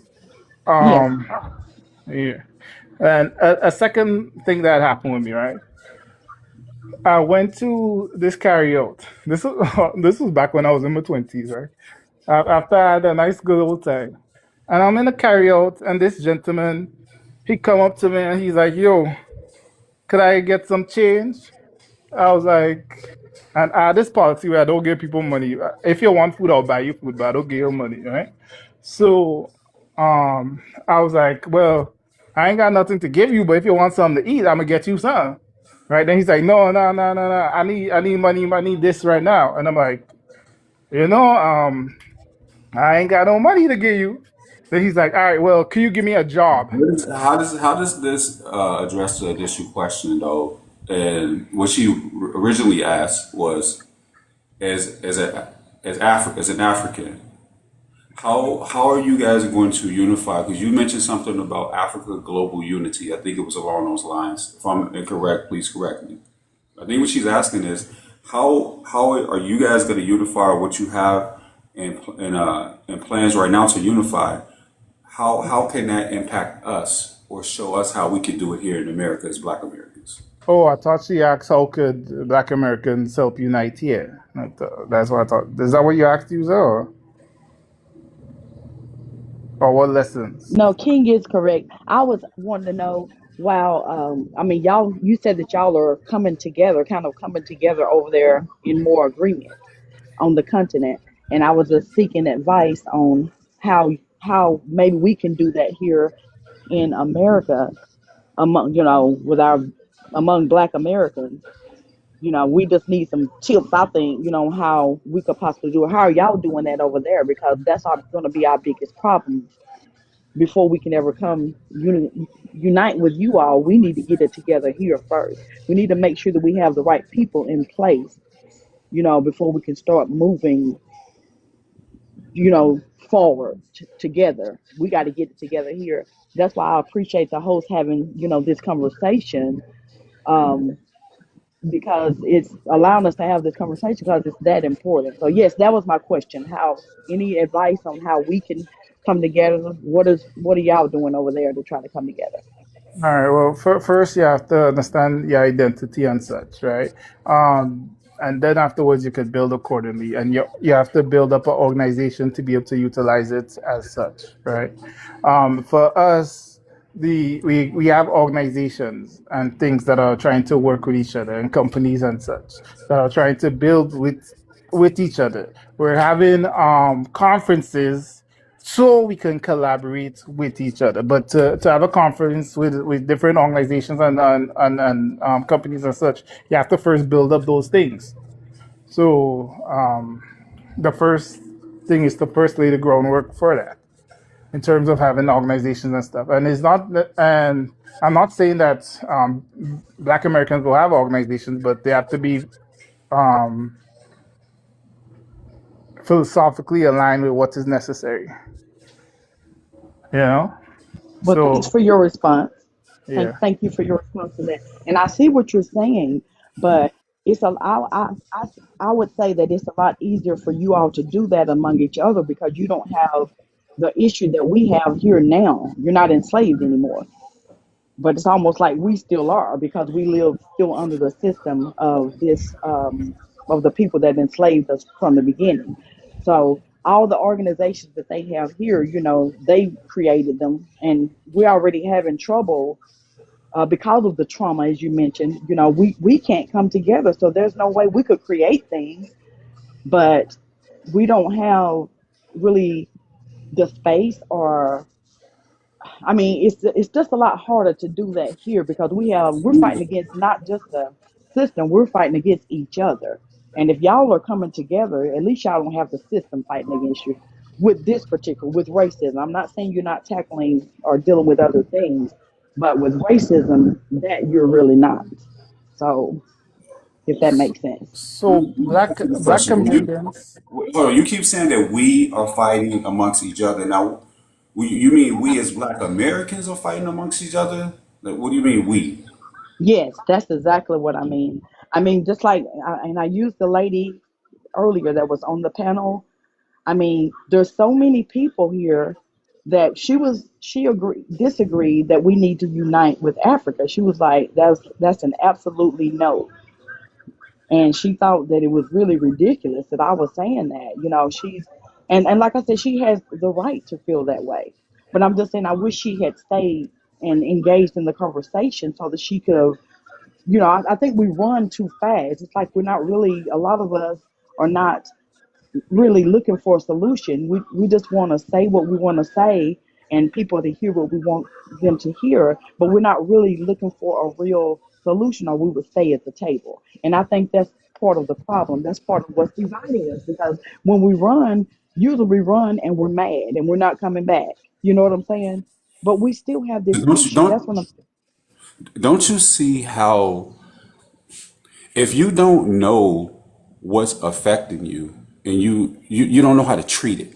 Yes. um, yeah. And a second thing that happened with me, right? I went to this carryout. This was this was back when I was in my 20s, right? After I had a nice good old time, and I'm in a carryout, and this gentleman, he come up to me and he's like, "Yo, could I get some change?" I was like, and I had this policy where I don't give people money. If you want food, I'll buy you food, but I don't give you money, right? So, I was like, well, I ain't got nothing to give you, but if you want something to eat, I'm gonna get you some. Right? Then he's like, no, no, no, no, no. I need money. I need this right now. And I'm like, you know, I ain't got no money to give you. Then he's like, all right, well, can you give me a job? How does this address the initial question though? And what she originally asked was, as a as an African, how are you guys going to unify? Because you mentioned something about Africa global unity. I think it was along those lines. If I'm incorrect, please correct me. I think what she's asking is how are you guys going to unify what you have in plans right now to unify? How can that impact us or show us how we can do it here in America as Black Americans? Oh, I thought she asked how could Black Americans help unite here. That's what I thought. Is that what you asked, user, or what lessons? No, King is correct. I was wanting to know. Wow, I mean, y'all. You said that y'all are coming together, kind of coming together over there in more agreement on the continent, and I was just seeking advice on how maybe we can do that here in America among with our among Black Americans. We just need some tips. I think how we could possibly do it. How are y'all doing that over there? Because that's going to be our biggest problem before we can ever unite with you all. We need to get it together here first. We need to make sure that we have the right people in place, before we can start moving, forward together. We got to get it together here. That's why I appreciate the host having, this conversation, um, because it's allowing us to have this conversation because it's that important. So yes, that was my question. Any advice on how we can come together? What are y'all doing over there to try to come together? All right. Well, first you have to understand your identity and such, right? And then afterwards you could build accordingly, and you have to build up an organization to be able to utilize it as such, right? For us, we have organizations and things that are trying to work with each other, and companies and such that are trying to build with each other. We're having conferences so we can collaborate with each other. But to have a conference with different organizations and companies and such, you have to first build up those things. So the first thing is to first lay the groundwork for that in terms of having organizations and stuff. And it's not, and I'm not saying that Black Americans will have organizations, but they have to be um, philosophically aligned with what is necessary. You know, Well, thanks so for your response. yeah. Thank you for your response to that. And I see what you're saying, but I would say that it's a lot easier for you all to do that among each other because you don't have the issue that we have here now. You're not enslaved anymore. But it's almost like we still are because we live still under the system of this. of the people that enslaved us from the beginning. So all the organizations that they have here, they created them, and we're already having trouble because of the trauma, as you mentioned. We can't come together, so there's no way we could create things, but we don't have really the space, or I mean, it's just a lot harder to do that here because we're fighting against not just the system, we're fighting against each other. And if y'all are coming together, at least y'all don't have the system fighting against you with with racism. I'm not saying you're not tackling or dealing with other things, but with racism, that you're really not. So, if that makes sense. So black Question. Americans. Hold on. You keep saying that we are fighting amongst each other. Now, you mean we as Black Americans are fighting amongst each other? Like, what do you mean we? Yes, that's exactly what I mean. I mean, just like, and I used the lady earlier that was on the panel. I mean, there's so many people here that disagreed that we need to unite with Africa. She was like, that's an absolutely no. And she thought that it was really ridiculous that I was saying that. And like I said, she has the right to feel that way. But I'm just saying, I wish she had stayed and engaged in the conversation so that she could have, I think we run too fast. It's like a lot of us are not really looking for a solution. We just want to say what we want to say and people to hear what we want them to hear, but we're not really looking for a real solution, or we would stay at the table. And I think that's part of the problem. That's part of what's dividing us, because when we run, usually we run and we're mad and we're not coming back. You know what I'm saying? But we still have this Don't you, issue. That's don't what I'm don't you see how if you don't know what's affecting you and you don't know how to treat it.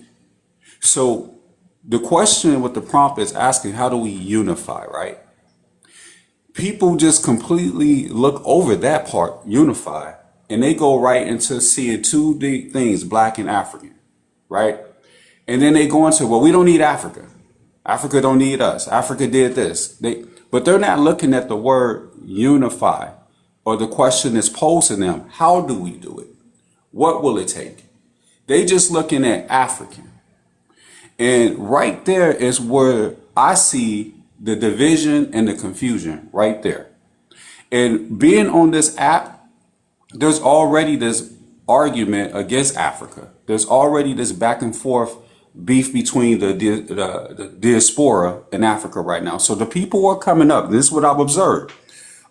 So the question with the prompt is asking, how do we unify, right? People just completely look over that part, unify, and they go right into seeing two big things, Black and African, right? And then they go into, well, we don't need Africa. Africa don't need us. Africa did this. But they're not looking at the word unify, or the question is posed to them, how do we do it? What will it take? They just looking at African. And right there is where I see the division and the confusion right there. And being on this app, there's already this argument against Africa. There's already this back and forth beef between the diaspora in Africa right now. So the people are coming up. This is what I've observed.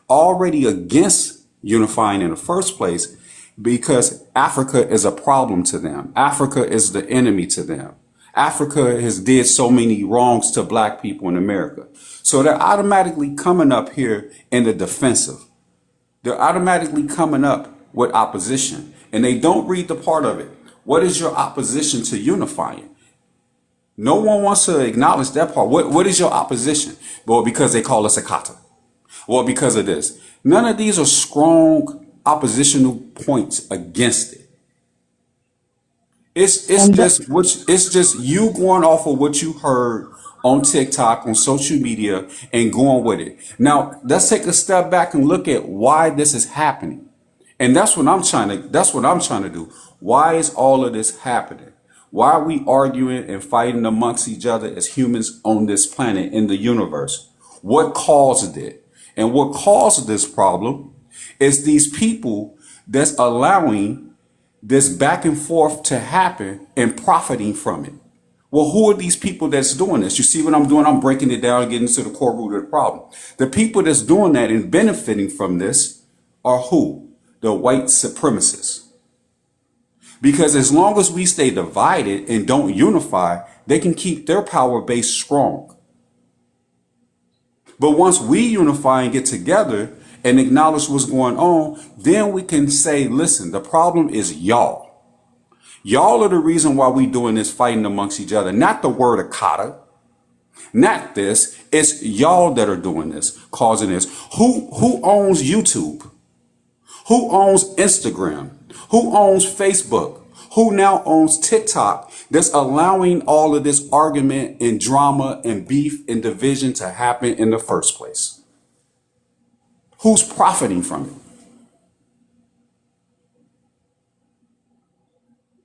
Already against unifying in the first place because Africa is a problem to them. Africa is the enemy to them. Africa has did so many wrongs to Black people in America. So they're automatically coming up here in the defensive. They're automatically coming up with opposition, and they don't read the part of it. What is your opposition to unifying? No one wants to acknowledge that part. What is your opposition? Well, because they call us a kata. Well, because of this. None of these are strong oppositional points against it. and that, It's just you going off of what you heard on TikTok, on social media, and going with it. Now, let's take a step back and look at why this is happening. And that's what I'm trying to do. Why is all of this happening? Why are we arguing and fighting amongst each other as humans on this planet in the universe? What caused it? And what caused this problem is these people that's allowing this back and forth to happen and profiting from it. Well, who are these people that's doing this? You see what I'm doing? I'm breaking it down and getting to the core root of the problem. The people that's doing that and benefiting from this are who? The white supremacists. Because as long as we stay divided and don't unify, they can keep their power base strong. But once we unify and get together and acknowledge what's going on, then we can say, listen, the problem is y'all. Y'all are the reason why we doing this fighting amongst each other. Not the word akata, not this. It's y'all that are doing this, causing this. Who owns YouTube? Who owns Instagram? Who owns Facebook? Who now owns TikTok that's allowing all of this argument and drama and beef and division to happen in the first place? Who's profiting from it?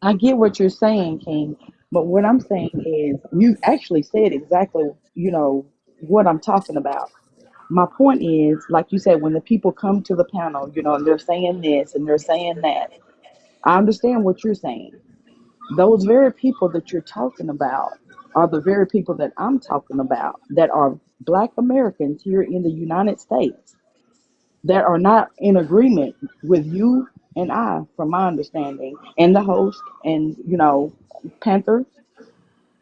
I get what you're saying, King, but what I'm saying is you actually said exactly, what I'm talking about. My point is, like you said, when the people come to the panel, and they're saying this and they're saying that, I understand what you're saying. Those very people that you're talking about are the very people that I'm talking about that are Black Americans here in the United States that are not in agreement with you and I, from my understanding, and the host, and Panther,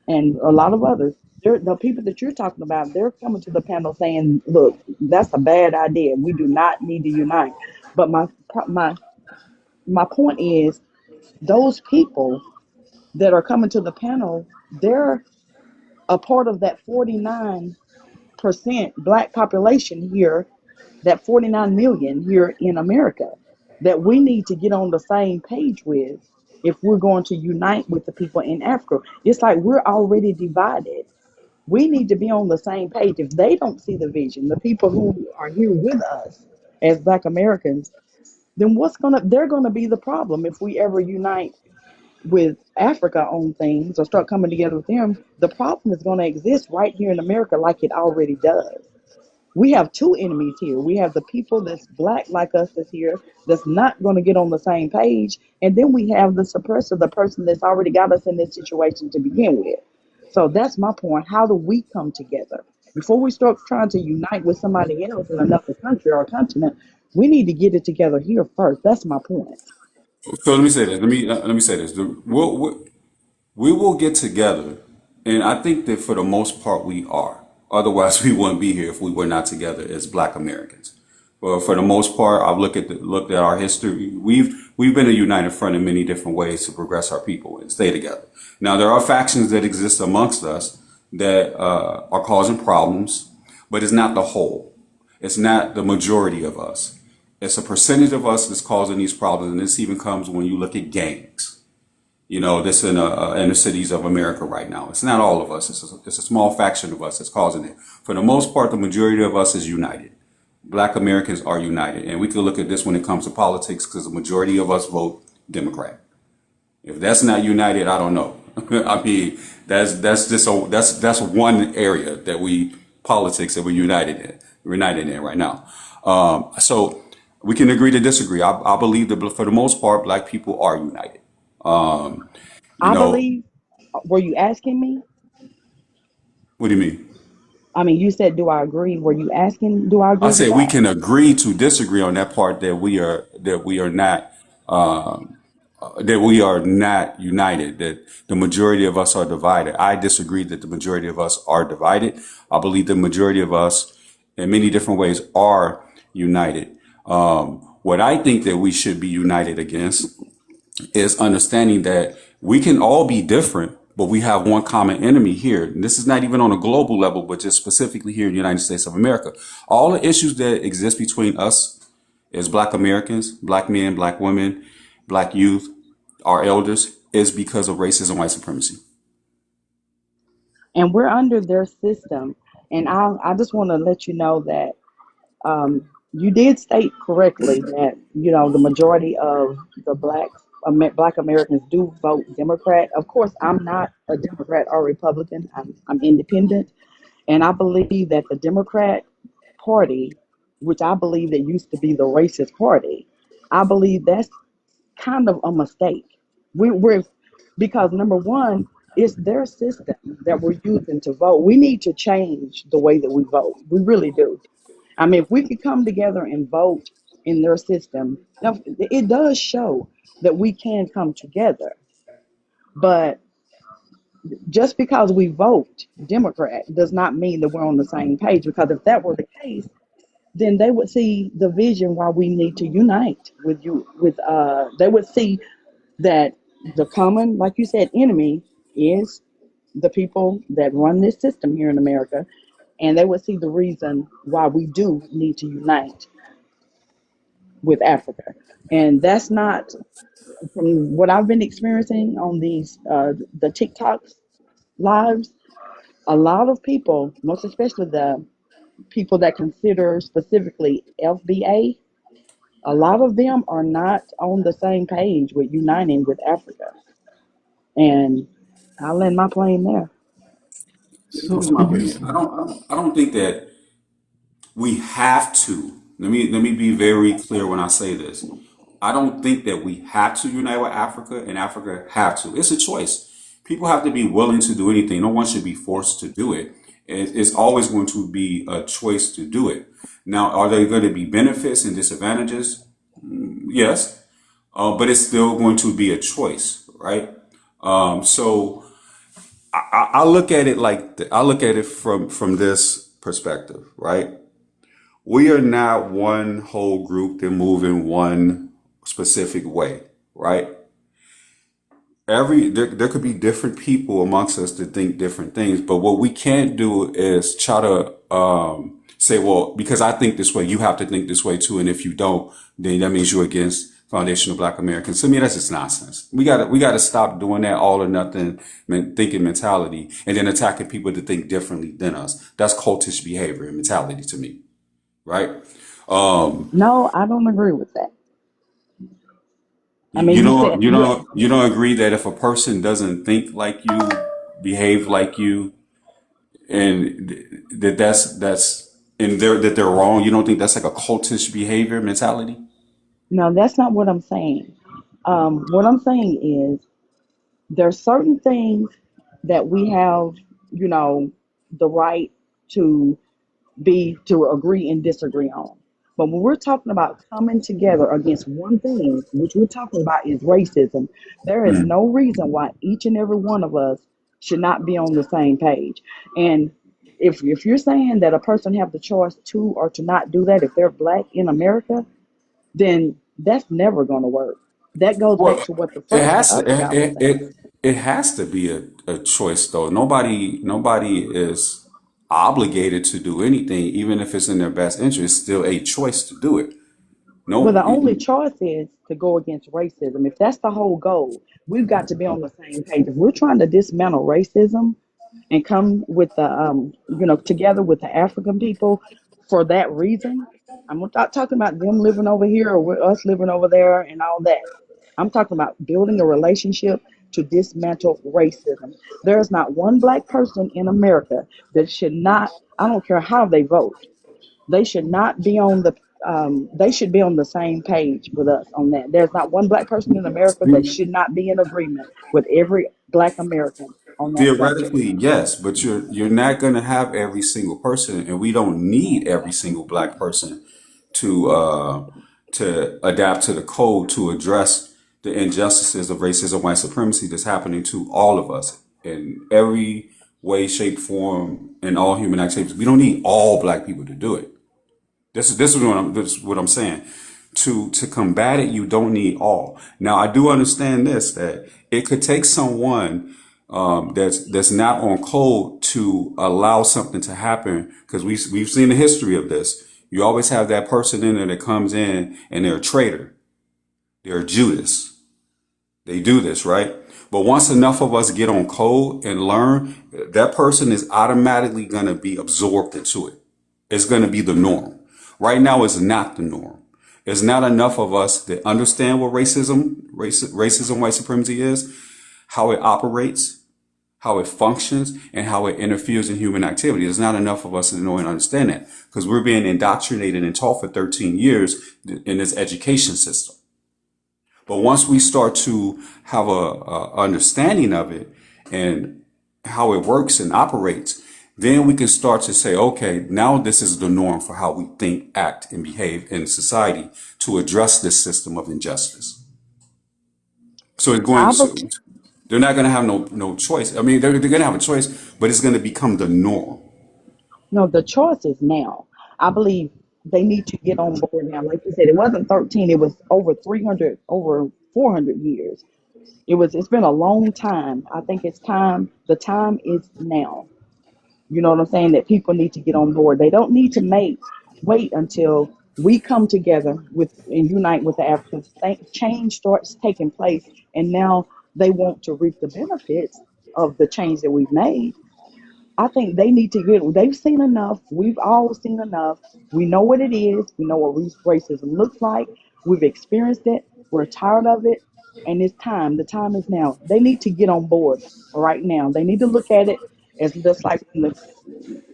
and a lot of others. The people that you're talking about, they're coming to the panel saying, "Look, that's a bad idea. We do not need to unite." But my my point is, those people that are coming to the panel, they're a part of that 49% Black population here, that 49 million here in America, that we need to get on the same page with if we're going to unite with the people in Africa. It's like we're already divided. We need to be on the same page. If they don't see the vision, the people who are here with us as Black Americans, then they're gonna be the problem if we ever unite with Africa on things or start coming together with them. The problem is going to exist right here in America like it already does. We have two enemies here. We have the people that's Black like us that's here, that's not going to get on the same page. And then we have the suppressor, the person that's already got us in this situation to begin with. So that's my point. How do we come together? Before we start trying to unite with somebody else in another country or continent, we need to get it together here first. That's my point. So let me say this. Let me say this. We will get together, and I think that for the most part we are. Otherwise, we wouldn't be here if we were not together as Black Americans. Well, for the most part, I've looked at our history. We've been a united front in many different ways to progress our people and stay together. Now, there are factions that exist amongst us that are causing problems, but it's not the whole. It's not the majority of us. It's a percentage of us that's causing these problems, and this even comes when you look at gangs. This in the cities of America right now. It's not all of us. It's a small faction of us that's causing it. For the most part, the majority of us is united. Black Americans are united, and we can look at this when it comes to politics because the majority of us vote Democrat. If that's not united, I don't know. I mean, that's one area that we politics that we're united in right now. So we can agree to disagree. I believe that for the most part, Black people are united. Um, you I know, believe, were you asking me? what do you mean? I mean, you said, do I agree? Were you asking, do I I agree with say we that? can agree to disagree on that part that we are not united. That the majority of us are divided. I disagree that the majority of us are divided. I believe the majority of us, in many different ways, are united. What I think that we should be united against is understanding that we can all be different, but we have one common enemy here. And this is not even on a global level, but just specifically here in the United States of America. All the issues that exist between us as Black Americans, Black men, Black women, Black youth, our elders, is because of racism, white supremacy. And we're under their system. And I just want to let you know that you did state correctly that, the majority of the Black Americans do vote Democrat. Of course, I'm not a Democrat or Republican. I'm independent. And I believe that the Democrat Party, which I believe that used to be the racist party, I believe that's kind of a mistake. We're because number one, it's their system that we're using to vote. We need to change the way that we vote. We really do. I mean, if we could come together and vote in their system, now it does show that we can come together. But just because we vote Democrat does not mean that we're on the same page. Because if that were the case, then they would see the vision why we need to unite with you. They would see that the common, like you said, enemy is the people that run this system here in America, and they would see the reason why we do need to unite with Africa. And that's not, from what I've been experiencing on these the TikToks lives. A lot of people, most especially the people that consider specifically FBA, a lot of them are not on the same page with uniting with Africa. And I'll land my plane there. So Here's my opinion. I don't think that we have to. Let me be very clear when I say this. I don't think that we have to unite with Africa and Africa have to. It's a choice. People have to be willing to do anything. No one should be forced to do it. It's always going to be a choice to do it. Now, are there going to be benefits and disadvantages? Yes, but it's still going to be a choice, right? So I look at it I look at it from this perspective, right? We are not one whole group that move in one specific way, right? There could be different people amongst us that think different things, but what we can't do is try to say, well, because I think this way, you have to think this way too, and if you don't, then that means you're against foundational Black Americans. To me, that's just nonsense. We gotta stop doing that all or nothing thinking mentality, and then attacking people that think differently than us. That's cultish behavior and mentality to me, right? Um, No, I don't agree with that. I you mean, you don't said you don't you don't agree that if a person doesn't think like you, behave like you, and that's and they're wrong. You don't think that's like a cultish behavior mentality? no, that's not what I'm saying. What I'm saying is there's certain things that we have, you know, the right to to agree and disagree on. But when we're talking about coming together against one thing, which we're talking about is racism, there is no reason why each and every one of us should not be on the same page. And if you're saying that a person have the choice to or to not do that if they're black in America, then that's never going to work. That goes back Well, to what the it the has to other guy was saying. it has to be a choice though. Nobody is obligated to do anything, even if it's in their best interest. It's still a choice to do it. Well, No, the only choice is to go against racism. If that's the whole goal, we've got to be on the same page. If we're trying to dismantle racism and come with the, together with the African people for that reason, I'm not talking about them living over here or us living over there and all that. I'm talking about building a relationship to dismantle racism. There's not one black person in America that should not, I don't care how they vote, they should not be on the they should be on the same page with us on that. There's not one black person in America that should not be in agreement with every black American on that subject. theoretically, yes, but you're not going to have every single person, and we don't need every single black person to adapt to the code to address the injustices of racism, white supremacy that's happening to all of us in every way, shape, form, in all human activities. We don't need all black people to do it. This is what I'm saying. To combat it, you don't need all. Now, I do understand this that it could take someone that's not on code to allow something to happen because we've seen the history of this. You always have that person in there that comes in and they're a traitor, they're a Judas. They do this, right? But once enough of us get on code and learn, that person is automatically going to be absorbed into it. It's going to be the norm. Right now, it's not the norm. There's not enough of us that understand what racism, white supremacy is, how it operates, how it functions, and how it interferes in human activity. There's not enough of us to know and understand that because we're being indoctrinated and taught for 13 years in this education system. But once we start to have a understanding of it and how it works and operates, then we can start to say, okay, now this is the norm for how we think, act, and behave in society to address this system of injustice. So it's going I bel to, they're not going to have no choice. I mean, they're going to have a choice, but it's going to become the norm. no, the choice is now. I believe they need to get on board now. Like you said, it wasn't 13; it was over 300, over 400 years. It's been a long time. I think it's time. The time is now. You know what I'm saying? That people need to get on board. They don't need to wait until we come together with and unite with the Africans. Change starts taking place, and now they want to reap the benefits of the change that we've made. I think they need to get. They've seen enough. We've all seen enough. We know what it is. We know what racism looks like. We've experienced it. We're tired of it. and it's time. The time is now. They need to get on board right now. They need to look at it as just like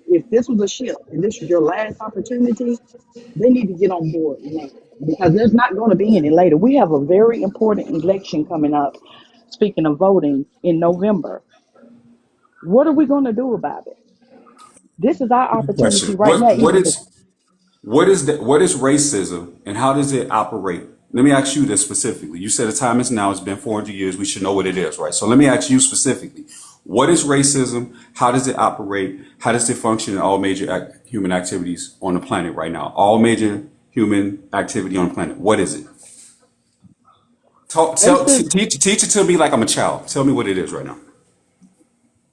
if this was a ship and this was your last opportunity, they need to get on board now because there's not going to be any later. We have a very important election coming up. Speaking of voting in November, what are we going to do about it? This is our Good question. opportunity right now. Either the What is racism and how does it operate? Let me ask you this specifically. You said the time is now, it's been 400 years, we should know what it is, right? So let me ask you specifically. What is racism? How does it operate? How does it function in all major human activities on the planet right now? All major human activity on the planet. What is it? racism, Teach it to me like I'm a child. Tell me what it is right now.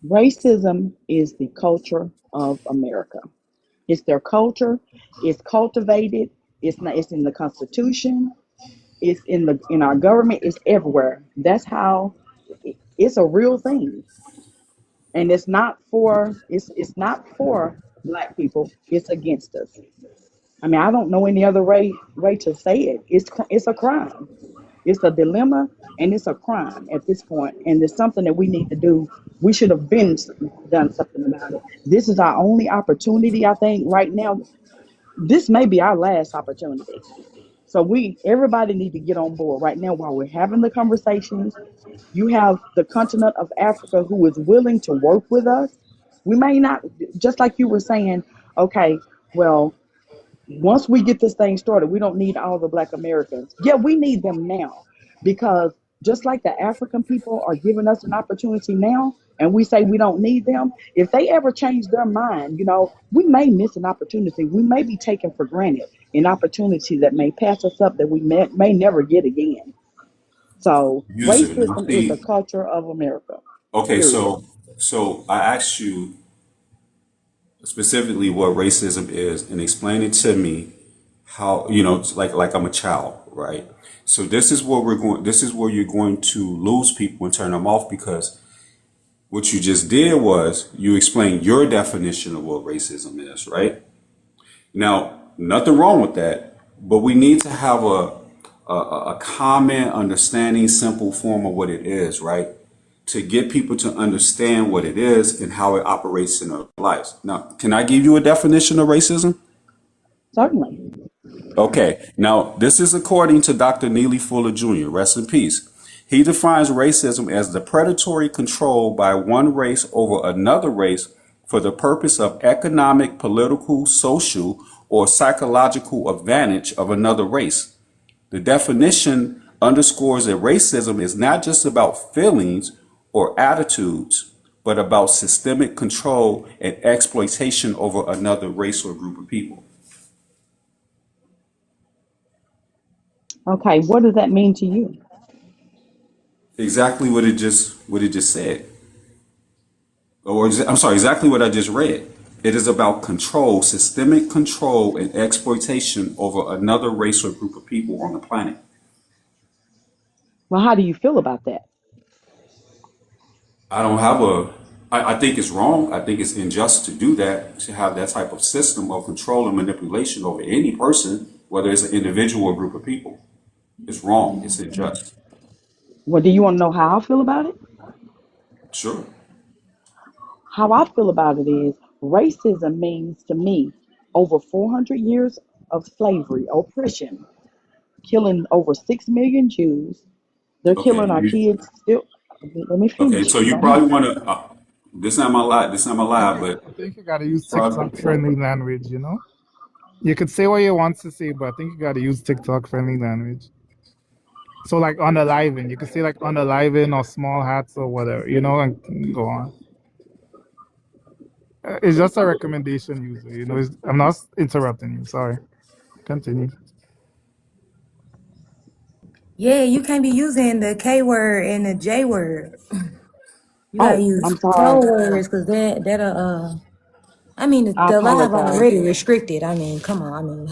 racism is the culture of America. It's their culture. It's cultivated. It's not. It's in the Constitution. It's in our government. It's everywhere. That's how. It's a real thing, and it's not for black people. It's against us. I mean, I don't know any other way to say it. It's a crime. It's a dilemma, and it's a crime at this point. And it's something that we need to do. We should have been done something about it. This is our only opportunity, I think, right now. This may be our last opportunity. So everybody need to get on board right now while we're having the conversations. You have the continent of Africa who is willing to work with us. We may not, just like you were saying, okay, well, once we get this thing started, we don't need all the black Americans. Yeah, we need them now because just like the African people are giving us an opportunity now, and we say we don't need them, if they ever change their mind, we may miss an opportunity. We may be taken for granted an opportunity that may pass us up that we may never get again. So User. Now, racism is the see, culture of America, okay, period. so I asked you specifically what racism is and explain it to me how it's like I'm a child, right? So this is where you're going to lose people and turn them off because what you just did was you explained your definition of what racism is, right? Now, nothing wrong with that, but we need to have a common understanding, simple form of what it is, right? To get people to understand what it is and how it operates in their lives. Now, can I give you a definition of racism? Certainly. Okay, now this is according to Dr. Neely Fuller Jr., rest in peace. He defines racism as the predatory control by one race over another race for the purpose of economic, political, social, or psychological advantage of another race. The definition underscores that racism is not just about feelings or attitudes, but about systemic control and exploitation over another race or group of people. Okay, what does that mean to you? Exactly what it just said. I'm sorry, exactly what I just read. It is about control, systemic control and exploitation over another race or group of people on the planet. Well, how do you feel about that? I don't have a, I think it's wrong. I think it's unjust to do that, to have that type of system of control and manipulation over any person, whether it's an individual or group of people. It's wrong. It's unjust. Well, do you want to know how I feel about it? Sure. How I feel about it is racism means to me over 400 years of slavery, oppression, killing over 6 million Jews. They're Okay. killing our kids still. Let me Okay. finish. So you Don't probably want to, this not my lie. This not my I lie, think but I think you gotta use probably, TikTok friendly language, you know? You could say what you want to say, but I think you gotta use TikTok friendly language. So like unaliving, you could say like unaliving or small hats or whatever, and go on. It's just a recommendation, user. I'm not interrupting you. Sorry. Continue. Yeah, you can't be using the K word and the J word. You gotta Oh, use I'm sorry. code words because I mean I the live apologize. already restricted. I mean, come on. I mean,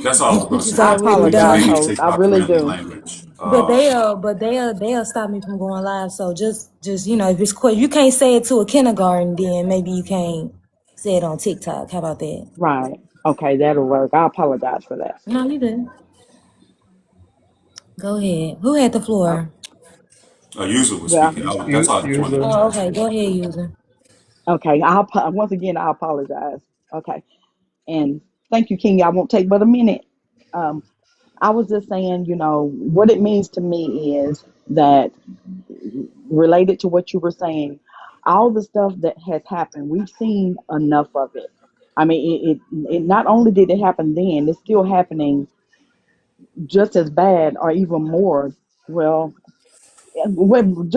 that's all I was going to it's say. I already Please apologize, maybe done. host. I TikTok really friendly do. language. But they'll stop me from going live. So just if it's quick, you can't say it to a kindergarten, then maybe you can't say it on TikTok. How about that? Right. Okay, that'll work. I apologize for that. No, you didn't. Go ahead. Who had the Uh, floor? A user was well, speaking. That's You, all I just wanted to user. Oh, address. okay. Go ahead, user. okay. Once again, I apologize. Okay, and thank you, King. I won't take but a minute. Um, I was just saying, what it means to me is that related to what you were saying, all the stuff that has happened, we've seen enough of it. I mean, it not only did it happen then, it's still happening just as bad or even more. Well,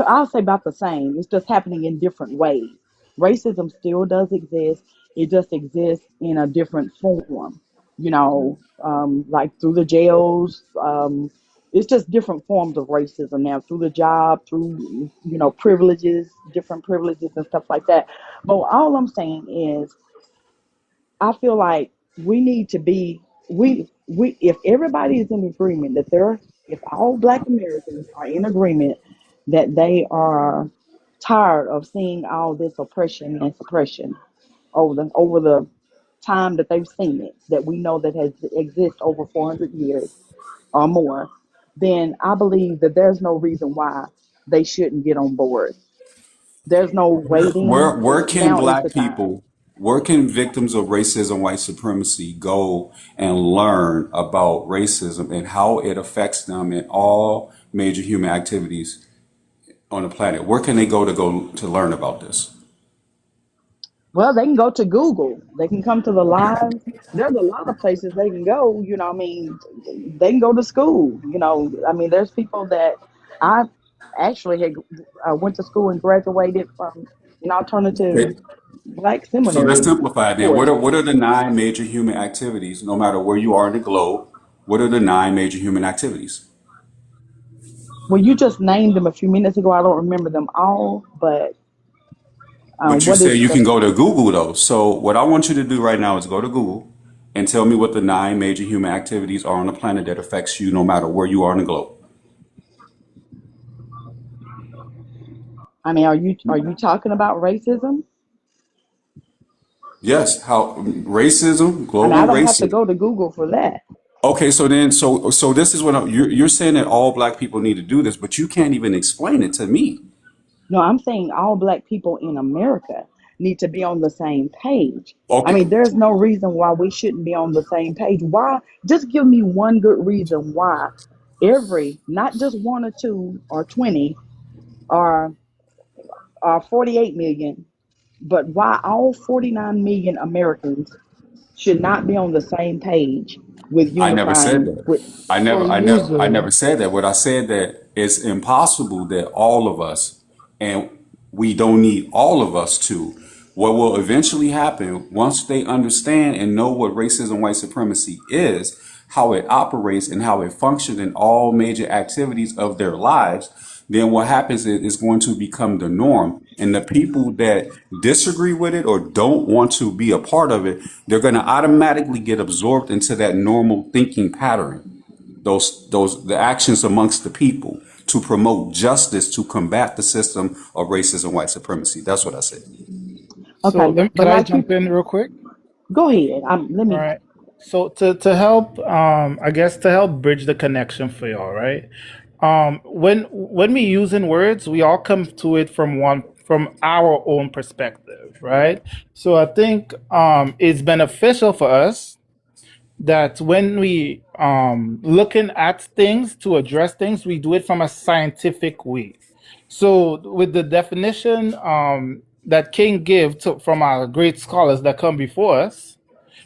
I'll say about the same. It's just happening in different ways. Racism still does exist. It just exists in a different form. Like through the jails. It's just different forms of racism now through the job, through privileges, different privileges and stuff like that. But all I'm saying is I feel like we need to be we if everybody is in agreement that if all Black Americans are in agreement that they are tired of seeing all this oppression and suppression over the time that they've seen it, that we know that has exist over 400 years or more, then I believe that there's no reason why they shouldn't get on board. There's no waiting. Where can Now is the black time. people, where can victims of racism, white supremacy go and learn about racism and how it affects them in all major human activities on the planet? Where can they go to learn about this? Well, they can go to Google. They can come to the lives. There's a lot of places they can go. They can go to school. I mean, there's people that I actually had went to school and graduated from an alternative Okay. Black So let's seminary simplify it then. course. What are the nine major human activities, no matter where you are in the globe? What are the nine major human activities? Well, you just named them a few minutes ago. I don't remember them all, but But you what say is you the? can go to Google though. So what I want you to do right now is go to Google and tell me what the nine major human activities are on the planet that affects you no matter where you are in the globe. I mean, are you talking about racism? Yes, how racism, I mean, I global don't have to racism. go to Google for that. Okay, so this is what you're saying that all black people need to do this, but you can't even explain it to me. No, I'm saying all Black people in America need to be on the same page. I Okay, mean, there's no reason why we shouldn't be on the same page. Why? Just give me one good reason why not just one or two or 20 or 48 million, but why all 49 million Americans should not be on the same page with I never said unifying that. with. So I user. never said that. What I said that it's impossible that all of us, and we don't need all of us to. What will eventually happen once they understand and know what racism, white supremacy is, how it operates, and how it functions in all major activities of their lives, then what happens is it's going to become the norm. And the people that disagree with it or don't want to be a part of it, they're going to automatically get absorbed into that normal thinking pattern. The actions amongst the people to promote justice to combat the system of racism, white supremacy. That's what I said. So Okay, let, but can I like you, jump in real quick? go ahead. Let All me. right. So to help, I guess to help bridge the connection for y'all, right? When we using words, we all come to it from our own perspective, right? So I think it's beneficial for us that when we looking at things to address things, we do it from a scientific way. So with the definition that King give from our great scholars that come before us,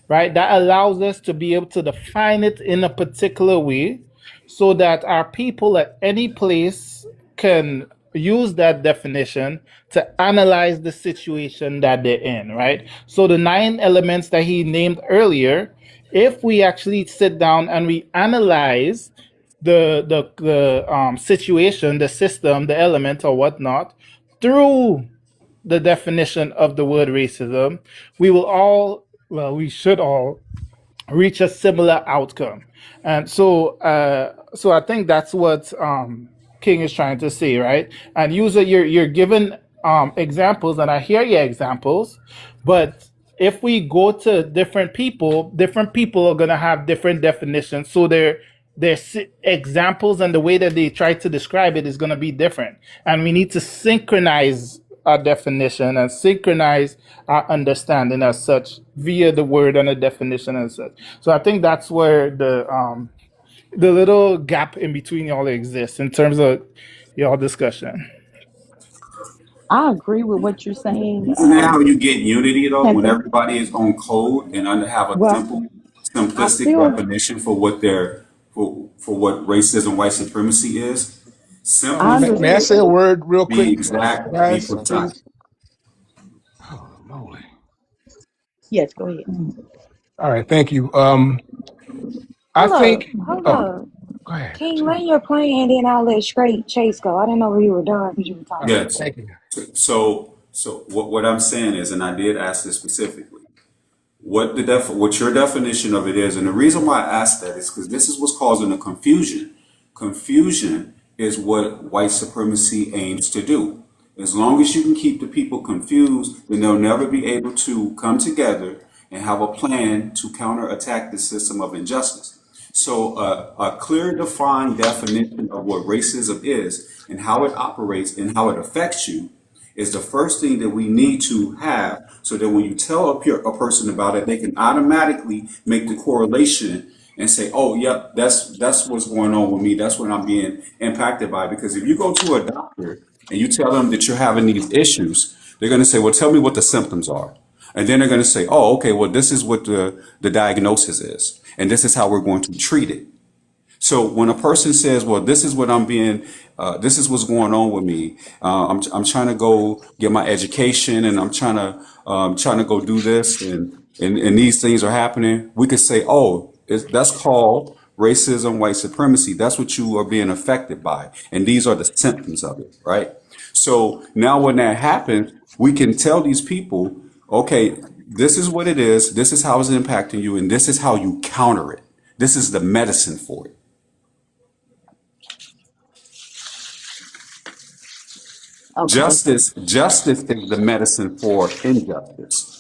right? That allows us to be able to define it in a particular way so that our people at any place can use that definition to analyze the situation that they're in, right? So the nine elements that he named earlier, if we actually sit down and we analyze the situation, the system, the element or whatnot through the definition of the word racism, we will all, well, we should all reach a similar outcome. And so I think that's what King is trying to say, right? And user, you're given examples, and I hear your examples, but if we go to different people are going to have different definitions. So their examples and the way that they try to describe it is going to be different. And we need to synchronize our definition and synchronize our understanding as such via the word and the definition as such. So I think that's where the little gap in between y'all exists in terms of y'all discussion. I agree with what you're saying, Isn't that how you get unity though? When Panther. everybody is on code and have a Well, simple, I simplistic still, definition for what for what racism, white supremacy is. I Simple, May I understand. say a word real be quick, exact, be guys, precise. please? Oh, moly. Yes, go ahead. All right, thank you. I Hold up, think. hold Oh, up. go ahead. King, Sure. land your plane and then I'll let straight Chase go. I didn't know where you were done because you were All right, talking. Yes. thank you. So what I'm saying is, and I did ask this specifically, what your definition of it is, and the reason why I asked that is because this is what's causing the confusion. Confusion is what white supremacy aims to do. As long as you can keep the people confused, then they'll never be able to come together and have a plan to counterattack the system of injustice. So, a clear, defined definition of what racism is and how it operates and how it affects you is the first thing that we need to have so that when you tell a person about it, they can automatically make the correlation and say, oh, yep, that's what's going on with me. That's what I'm being impacted by. Because if you go to a doctor and you tell them that you're having these issues, they're going to say, well, tell me what the symptoms are. And then they're going to say, oh, okay, well, this is what the diagnosis is. And this is how we're going to treat it. So when a person says, "Well, this is what I'm being, this is what's going on with me. I'm trying to go get my education, and I'm trying to go do this, and these things are happening," we could say, "Oh, that's called racism, white supremacy. That's what you are being affected by, and these are the symptoms of it, right?" So now when that happens, we can tell these people, "Okay, this is what it is. This is how it's impacting you, and this is how you counter it. This is the medicine for it." Okay. Justice is the medicine for injustice.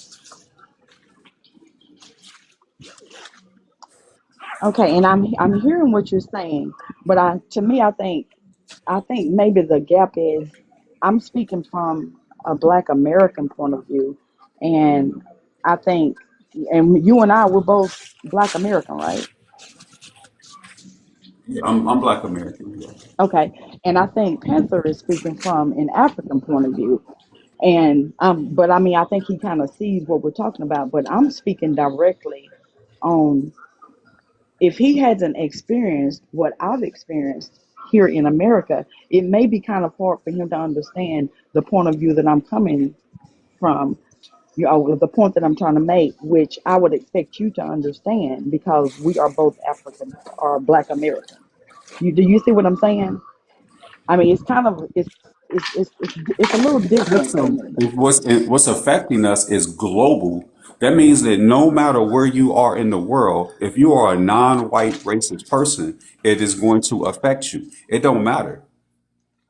Okay, and I'm hearing what you're saying, but to me I think maybe the gap is I'm speaking from a Black American point of view, and I think, and you and I we're both Black American, right? Yeah, I'm Black American. Yeah. Okay, and I think Panther is speaking from an African point of view, and but I mean I think he kind of sees what we're talking about, but I'm speaking directly on if he hasn't experienced what I've experienced here in America, it may be kind of hard for him to understand the point of view that I'm coming from, the point that I'm trying to make, which I would expect you to understand because we are both African or Black American. Do you see what I'm saying? I mean, it's kind of it's a little different for Listen, me. what's affecting us is global. That means that no matter where you are in the world, if you are a non-white racist person, it is going to affect you. It don't matter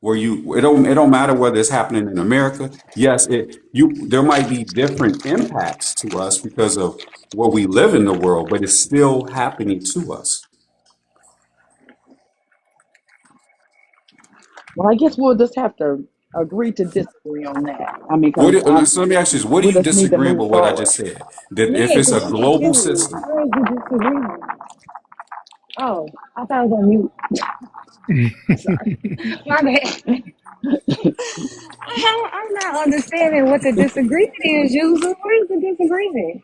where you. It don't matter whether it's happening in America. Yes, there might be different impacts to us because of where we live in the world, but it's still happening to us. Well, I guess we'll just have to agree to disagree on that. I mean, because So let me ask you this: what do we you just need to disagree move with what I forward. just said? That if Yeah, it's because a I'm global confused. system, Where is you disagreeing? Oh, I thought I was on mute. Sorry. My bad. I'm not understanding what the disagreement is, user. Where's the disagreement?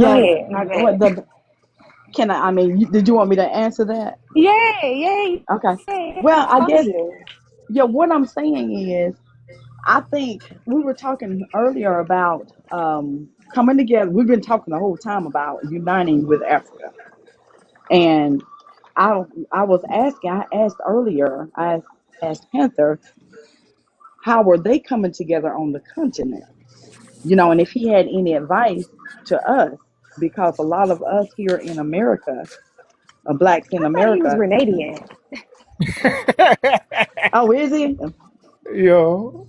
Go Yeah, ahead. My bad. what the can I? I mean, did you want me to answer that? Yeah, yeah, Okay. yeah. Well, I I told guess you. yeah. What I'm saying is, I think we were talking earlier about coming together. We've been talking the whole time about uniting with Africa, and I was asking. I asked earlier. I asked Panther, how were they coming together on the continent? And if he had any advice to us, because a lot of us here in America, blacks in I thought he was America. Grenadian. Oh, is he? Yo,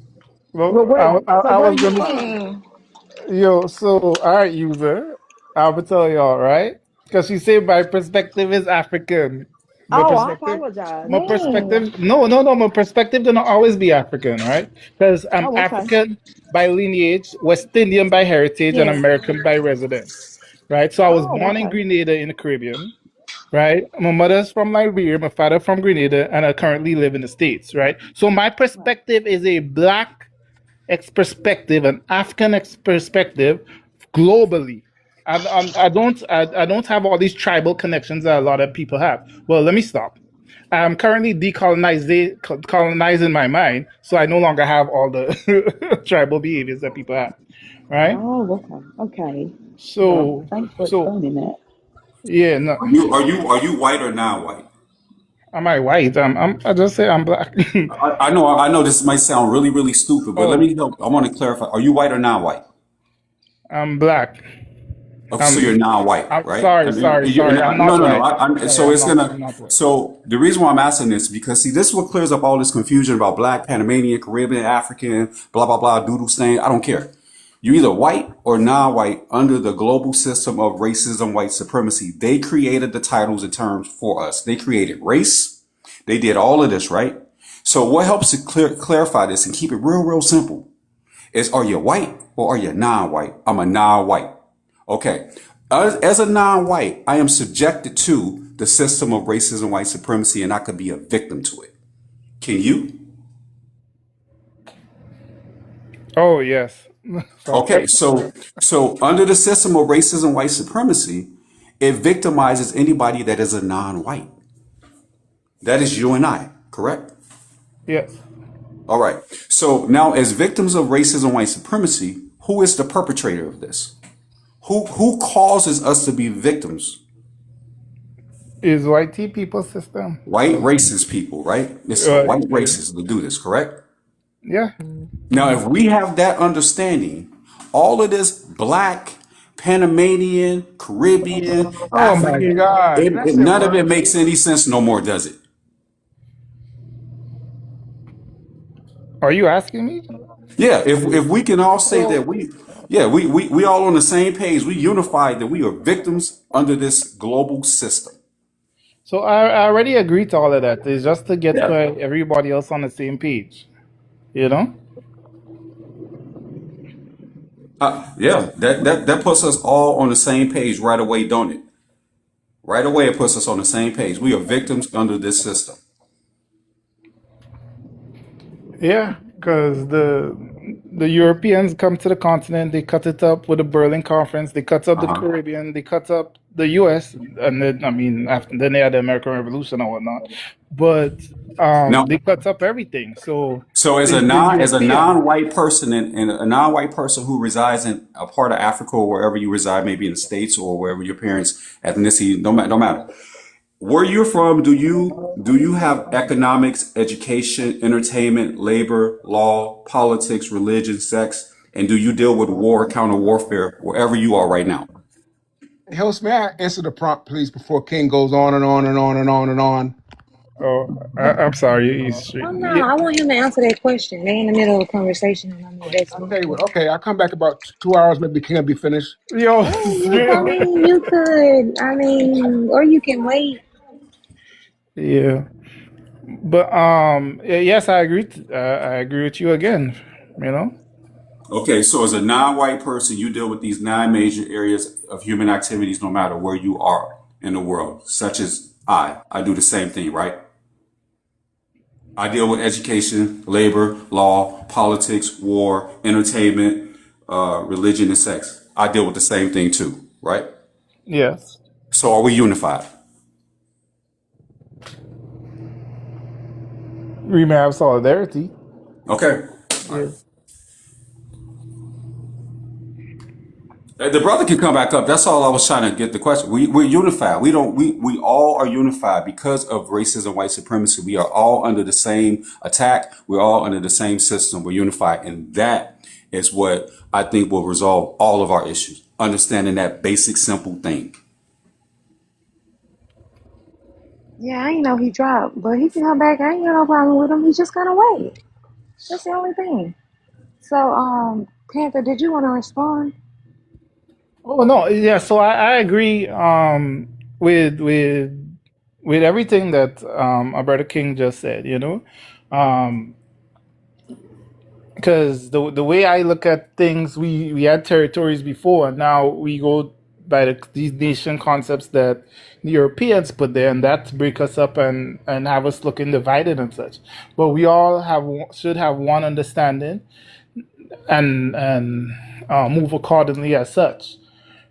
Well, well, where? So I where are was you gonna, from? Mm. yo, so all right, user, I will tell y'all, right? Because she said my perspective is African. My Oh, I perspective, apologize. my Dang. perspective. No, no, no. My perspective gonna always be African, right? Because I'm Oh, okay. African by lineage, West Indian by heritage, and Yes. American by residence, right? So I was Oh, born in okay. Grenada in the Caribbean, right? My mother's from Liberia, my father from Grenada, and I currently live in the States, right? So my Right. perspective is a black perspective, an African perspective, globally. I don't have all these tribal connections that a lot of people have. Well, let me stop. I'm currently colonizing my mind, so I no longer have all the tribal behaviors that people have, right? Oh, okay. Okay. Well, So, thanks for so explaining that. yeah, no. Are you white or non-white? Am I white? I just say I'm black. I know this might sound really, really stupid, but let Oh, me help. I want to clarify. Are you white or non-white? I'm black. Okay, so you're non-white, I'm right? sorry, sorry, You're sorry. I'm not, no, not no, no. white. Sorry, So it's I'm gonna. not white. So the reason why I'm asking this because see, this is what clears up all this confusion about black, Panamanian, Caribbean, African, blah blah blah, doodle stain. I don't care. You're either white or non-white under the global system of racism, white supremacy. They created the titles and terms for us. They created race. They did all of this, right? So what helps to clarify this and keep it real, real simple is: are you white or are you non-white? I'm a non-white. Okay. As a non-white, I am subjected to the system of racism, white supremacy, and I could be a victim to it. Can you? Oh yes. Okay. Sorry. So under the system of racism, white supremacy, it victimizes anybody that is a non-white. That is you and I, correct? Yes. All right. So now, as victims of racism, white supremacy, who is the perpetrator of this? Who causes us to be victims? Is white tea people system? White racist people, right? It's a white Yeah. racists to do this, correct? Yeah. Now, if we have that understanding, all of this black, Panamanian, Caribbean, Oh my African, God, that shit none of it work. makes any sense no more, does it? Are you asking me? Yeah, if we can all say that Well, we all on the same page, we unified that we are victims under this global system. So I already agreed to all of that. It's just to get Yeah. everybody else on the same page. You know? Yeah, that puts us all on the same page right away, don't it? Right away, it puts us on the same page. We are victims under this system. Yeah, because the Europeans come to the continent, they cut it up with the Berlin Conference, they cut up the Uh-huh. Caribbean, they cut up the U.S., and then I mean after then they had the American Revolution and whatnot, but Now, they cut up everything. So so the as a European, non-white person and a non-white person who resides in a part of Africa or wherever you reside, maybe in the States or wherever your parents' ethnicity, don't matter. Where you're from, do you have economics, education, entertainment, labor, law, politics, religion, sex, and do you deal with war, counter warfare wherever you are right now? Host, may I answer the prompt, please, before King goes on and on and on and on and on? oh, I'm sorry, oh no, yeah. I want him to answer that question. They in the middle of a conversation and I'm I'll listening. tell you what. Okay, I'll come back about 2 hours. Maybe King will be finished. Yo, Oh, I mean, you could. I mean, or you can wait. yeah, but yes, I agree with you again. You know. Okay, so as a non-white person, you deal with these nine major areas of human activities no matter where you are in the world, such as I do the same thing, right? I deal with education, labor, law, politics, war, entertainment, religion, and sex. I deal with the same thing too, right? Yes. So are we unified? We may have solidarity. Okay. All right. Yeah. The brother can come back up. That's all I was trying to get the question. We're unified. We all are unified because of racism, white supremacy. We are all under the same attack. We're all under the same system. We're unified. And that is what I think will resolve all of our issues. Understanding that basic, simple thing. Yeah, I ain't know he dropped, but he can come back. I ain't got no problem with him. He's just gonna wait. That's the only thing. So, Panther, did you want to respond? Oh no, yeah. So I agree with with everything that Alberta King just said. You know, um, because the way I look at things, we had territories before, and now we go by these nation concepts that the Europeans put there, and that break us up and have us looking divided and such. But we all should have one understanding and move accordingly as such,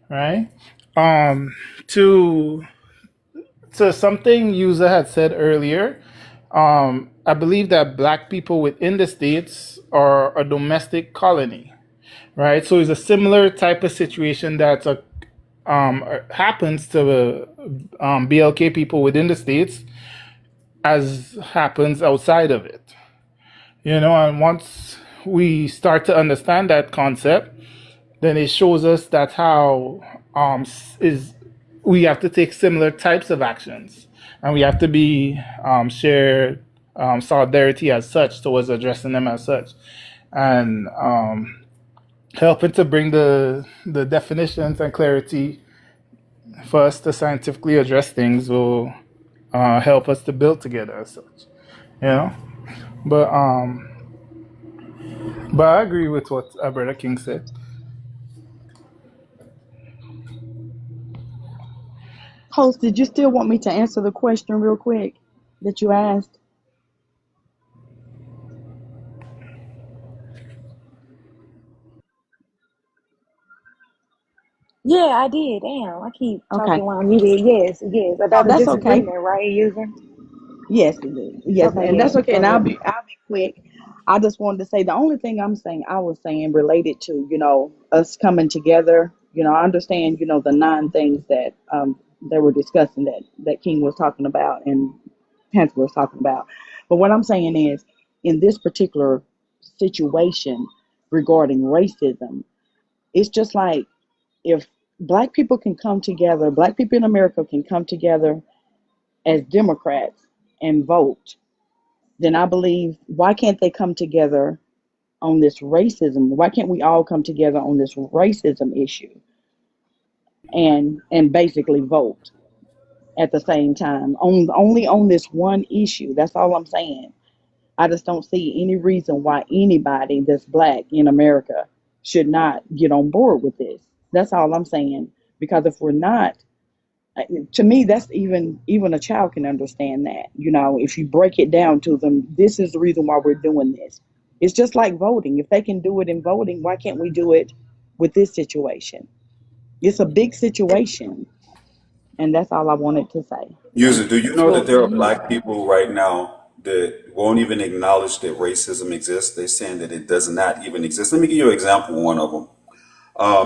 right? Um, to something user had said earlier, I believe that black people within the states are a domestic colony, right? So it's a similar type of situation that happens to BLK people within the states as happens outside of it, you know. And once we start to understand that concept, then it shows us that how is we have to take similar types of actions, and we have to be share solidarity as such towards addressing them as such, and helping to bring the definitions and clarity for us to scientifically address things will help us to build together as such, you know. But I agree with what Alberta King said. Host, did you still want me to answer the question real quick that you asked? Yeah, I did. Damn, I keep Okay. talking while I'm muted. Yes, yes, Oh, about the that's okay. disagreement, right, user? Yes, yes, Okay, and yeah, that's okay. go And ahead. I'll be quick. I just wanted to say the only thing I was saying related to, us coming together. I understand, the 9 things that they were discussing that King was talking about and Panther was talking about. But what I'm saying is, in this particular situation regarding racism, it's just like if black people can come together, black people in America can come together as Democrats and vote, then I believe, why can't they come together on this racism? Why can't we all come together on this racism issue and basically vote at the same time on only on this one issue? That's all I'm saying. I just don't see any reason why anybody that's black in America should not get on board with this. That's all I'm saying. Because if we're not, to me, that's even a child can understand that. If you break it down to them, this is the reason why we're doing this. It's just like voting. If they can do it in voting, why can't we do it with this situation? It's a big situation, and that's all I wanted to say. User, do you know that Well, there are black people right now that won't even acknowledge that racism exists? They're saying that it does not even exist. Let me give you an example of one of them.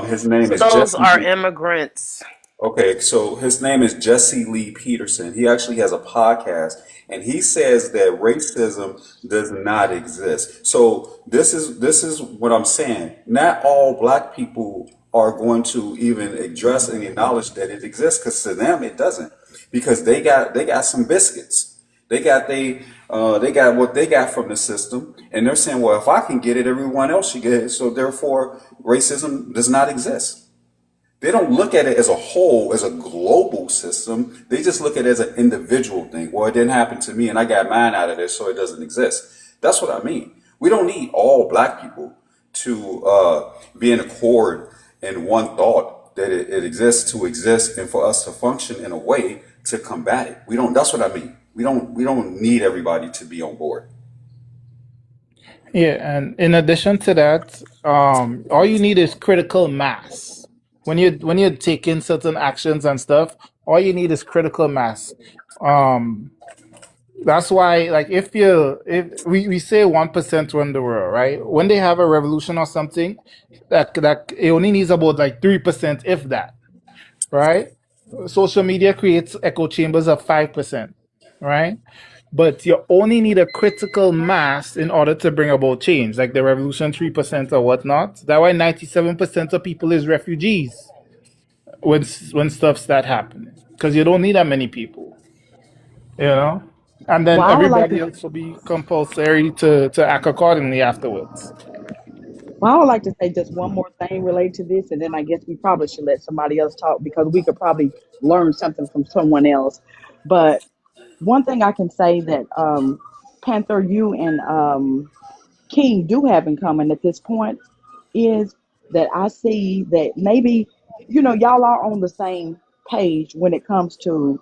His name So is those Jesse are Lee. immigrants. Okay, so his name is Jesse Lee Peterson. He actually has a podcast, and he says that racism does not exist. So this is what I'm saying. Not all black people are going to even address and acknowledge that it exists, because to them it doesn't, because they got some biscuits. They got what they got from the system, and they're saying, well, if I can get it, everyone else should get it. So therefore, racism does not exist. They don't look at it as a whole, as a global system. They just look at it as an individual thing. Well, it didn't happen to me and I got mine out of this, so it doesn't exist. That's what I mean. We don't need all black people to be in accord in one thought that it exists to exist and for us to function in a way to combat it. We don't, that's what I mean. We don't need everybody to be on board. Yeah, and in addition to that, all you need is critical mass. When you're taking certain actions and stuff, all you need is critical mass. Um, that's why, like, if we say 1% run the world, right? When they have a revolution or something, that it only needs about like 3%, if that, right? Social media creates echo chambers of 5%, right? But you only need a critical mass in order to bring about change, like the revolution 3% or whatnot. That's why 97% of people is refugees when stuff start happening, because you don't need that many people, you know. And Well, then I would like everybody to. else will be compulsory to act accordingly afterwards. Well, I would like to say just one more thing related to this, and then I guess we probably should let somebody else talk because we could probably learn something from someone else. But one thing I can say that Panther, you and King do have in common at this point is that I see that maybe, y'all are on the same page when it comes to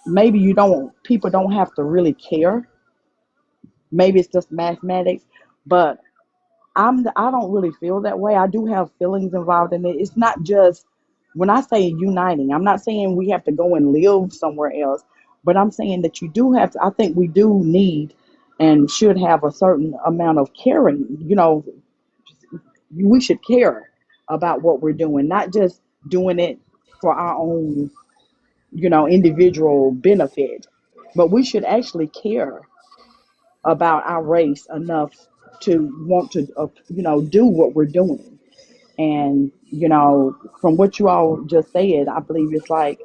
maybe people don't have to really care. Maybe it's just mathematics, but I don't really feel that way. I do have feelings involved in it. It's not just when I say uniting, I'm not saying we have to go and live somewhere else, but I'm saying that you do have to, I think we do need and should have a certain amount of caring. We should care about what we're doing, not just doing it for our own, individual benefit, but we should actually care about our race enough to want to, do what we're doing. And, from what you all just said, I believe it's like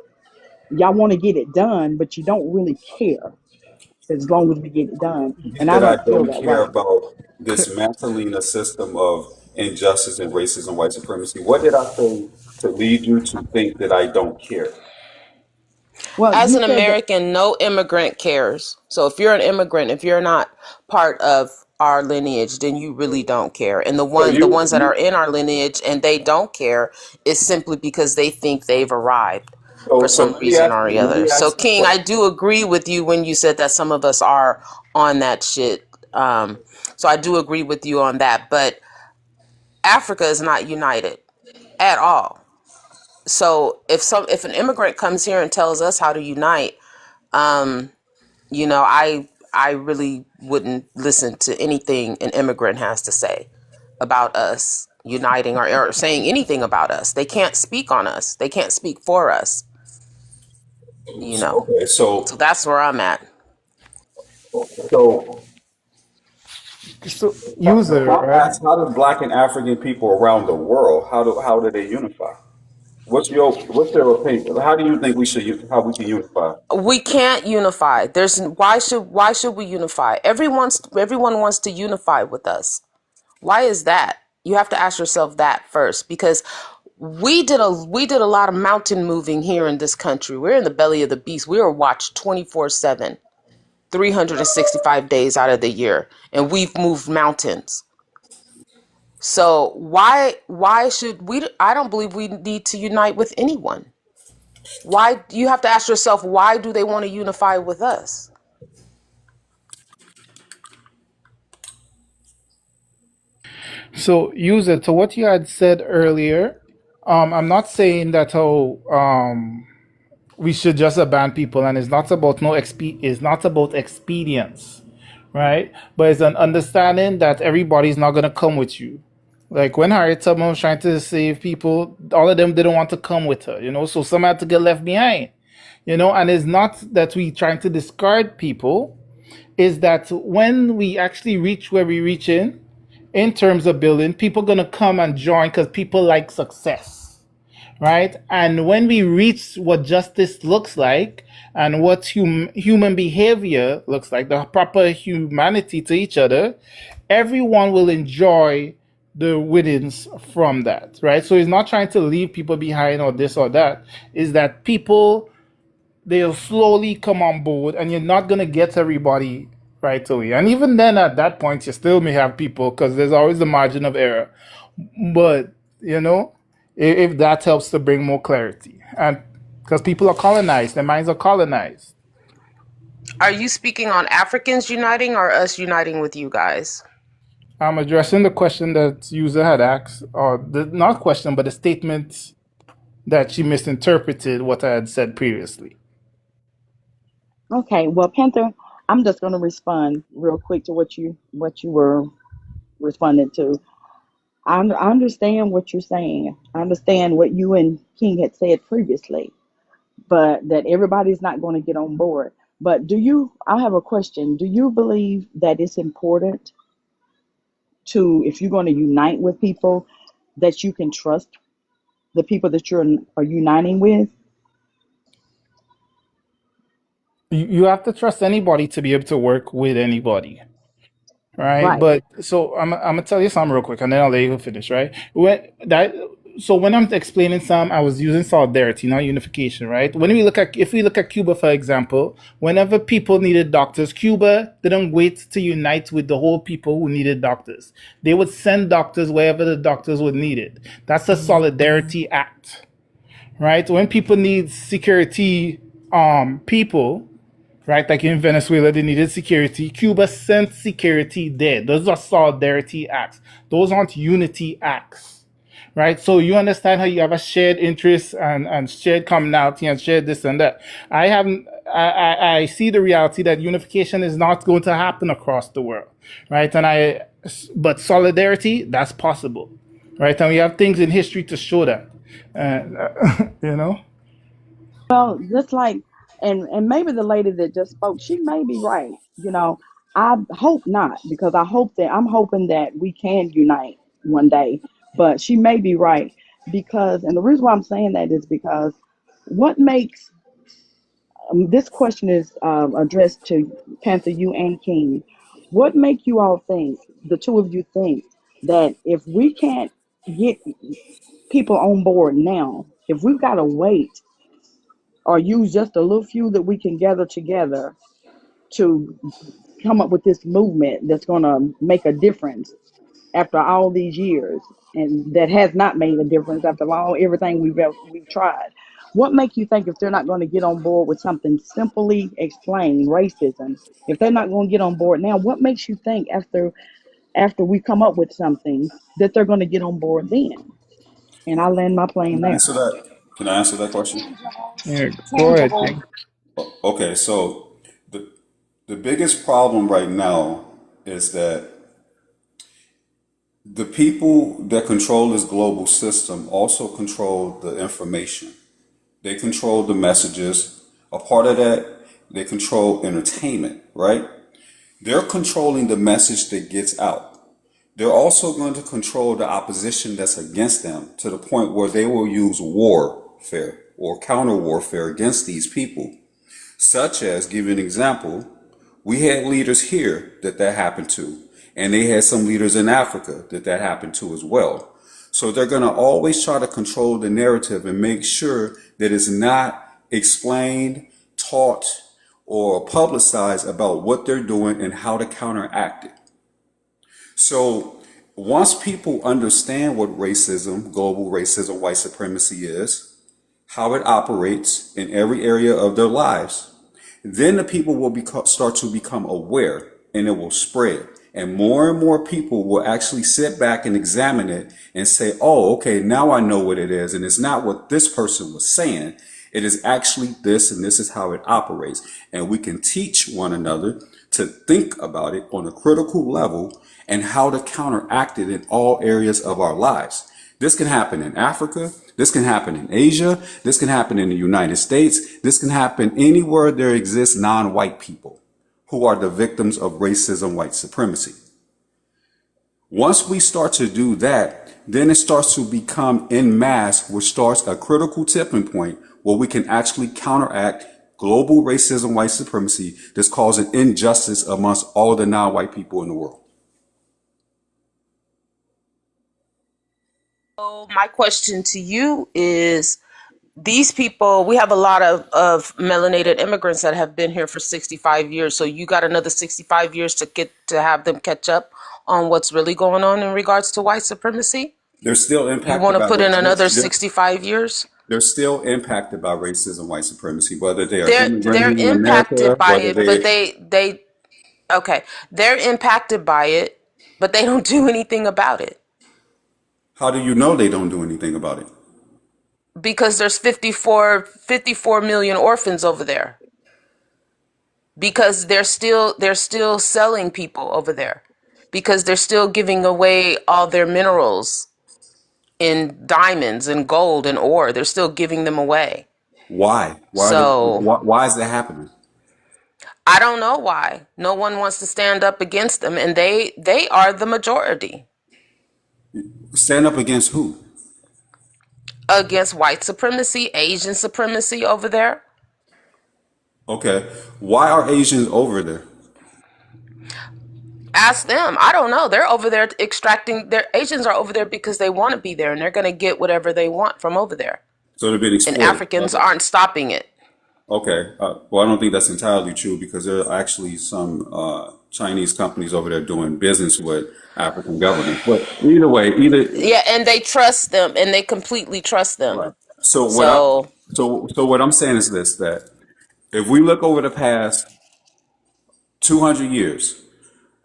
y'all want to get it done, but you don't really care as long as we get it done. And I That I don't feel don't that care way. about dismantling a system of injustice and racism, white supremacy. What did I say to lead you to think that I don't care? Well, As you an said that, American, no immigrant cares. So if you're an immigrant, if you're not part of our lineage, then you really don't care. And So the you, ones that are in our lineage and they don't care is simply because they think they've arrived for so some reason or the let other. me So ask you a King, I question. do agree with you when you said that some of us are on that shit. So I do agree with you on that. But Africa is not united at all. So if an immigrant comes here and tells us how to unite, um, I really wouldn't listen to anything an immigrant has to say about us uniting or saying anything about us. They can't speak on us. They can't speak for us, you know. Okay, So that's where I'm at. so So, user, if I right? ask, how do Black and African people around the world, how do they unify? What's their opinion? How do you think how we can unify? We can't unify. There's why should we unify? Everyone wants to unify with us. Why is that? You have to ask yourself that first because we did a lot of mountain moving here in this country. We're in the belly of the beast. We are watched 24/7, 365 days out of the year, and we've moved mountains. So why should we I don't believe we need to unite with anyone. Why you have to ask yourself why do they want to unify with us? So, user, to what you had said earlier, I'm not saying that we should just abandon people, and it's not about it's not about expedience, right? But it's an understanding that everybody's not gonna come with you. Like when Harriet Tubman was trying to save people, all of them didn't want to come with her, so some had to get left behind, and it's not that we trying to discard people, is that when we actually reach where we reach in terms of building, people gonna come and join because people like success, right? And when we reach what justice looks like and what human behavior looks like, the proper humanity to each other, everyone will enjoy the winnings from that, right? So it's not trying to leave people behind or this or that. Is that people, they'll slowly come on board, and you're not going to get everybody right away. And even then, at that point, you still may have people because there's always the margin of error. But, if that helps to bring more clarity, and because people are colonized, their minds are colonized. Are you speaking on Africans uniting or us uniting with you guys? I'm addressing the question that user had asked, or the not question, but the statement that she misinterpreted what I had said previously. okay, well, Panther, I'm just going to respond real quick to what you were responding to. I understand what you're saying. I understand what you and King had said previously, but that everybody's not going to get on board. But I have a question. Do you believe that it's important to, if you're going to unite with people, that you can trust the people that are uniting with? You have to trust anybody to be able to work with anybody, right? Right. But so I'm gonna tell you something real quick, and then I'll let you finish, right? When I'm explaining some, I was using solidarity, not unification, right? If we look at Cuba, for example, whenever people needed doctors, Cuba didn't wait to unite with the whole people who needed doctors. They would send doctors wherever the doctors would need it. That's a solidarity act, right? When people need security, people, right? Like in Venezuela, they needed security. Cuba sent security there. Those are solidarity acts. Those aren't unity acts, right? So you understand how you have a shared interest and shared commonality and shared this and that. I haven't. I see the reality that unification is not going to happen across the world, right? But solidarity, that's possible, right? And we have things in history to show that, you know. Well, just like, and maybe the lady that just spoke, she may be right. You know, I hope not, because I'm hoping that we can unite one day. But she may be right because, and the reason why I'm saying that is because what makes this question is addressed to Panther, you and King. What make you all think, the two of you think, that if we can't get people on board now, if we've got to wait or use just a little few that we can gather together to come up with this movement that's going to make a difference after all these years, and that has not made a difference after all everything we've tried? What makes you think if they're not going to get on board with something simply explained, racism, if they're not going to get on board now, what makes you think after we come up with something that they're going to get on board then? And I land my plane Can I there. answer that? Can I answer that question? Yeah, go ahead, Tangible. King. Okay, so the the biggest problem right now is that the people that control this global system also control the information. They control the messages. A part of that, they control entertainment, right? They're controlling the message that gets out. They're also going to control the opposition that's against them to the point where they will use warfare or counter warfare against these people. Such as, give you an example, we had leaders here that happened to, and they had some leaders in Africa that happened to as well. So they're going to always try to control the narrative and make sure that it's not explained, taught, or publicized about what they're doing and how to counteract it. So once people understand what racism, global racism, white supremacy is, how it operates in every area of their lives, then the people will start to become aware, and it will spread. And more people will actually sit back and examine it and say, oh, okay, now I know what it is. And it's not what this person was saying. It is actually this, and this is how it operates. And we can teach one another to think about it on a critical level and how to counteract it in all areas of our lives. This can happen in Africa. This can happen in Asia. This can happen in the United States. This can happen anywhere there exists non-white people who are the victims of racism, white supremacy. Once we start to do that, then it starts to become en masse, which starts a critical tipping point where we can actually counteract global racism, white supremacy that's causing injustice amongst all of the non-white people in the world. So my question to you is, these people, we have a lot of melanated immigrants that have been here for 65 years. So you got another 65 years to have them catch up on what's really going on in regards to white supremacy? They're still You want impacted to by put in another they're, 65 years? they're still impacted by racism, white supremacy, whether they are They're immigrating in America, impacted by whether it, but they. they okay. They're impacted by it, but they don't do anything about it How do you know they don't do anything about it? because there's 54 million orphans over there. Because they're still selling people over there. Because they're still giving away all their minerals in diamonds and gold and ore. They're still giving them away. Why? So Why is that happening? I don't know why. No one wants to stand up against them, and they are the majority Stand up against who? against white supremacy, Asian supremacy over there. Okay. Why are Asians over there? Ask them. I don't know. They're over there extracting. Their Asians are over there because they want to be there, and they're going to get whatever they want from over there. So they've been And exported. Africans aren't stopping it. Okay. Well, I don't think that's entirely true because there are actually some Chinese companies over there doing business with African governments. But either way, Yeah, and they trust them, and they completely trust them. right. So what I So so what I'm saying is this: that if we look over the past 200 years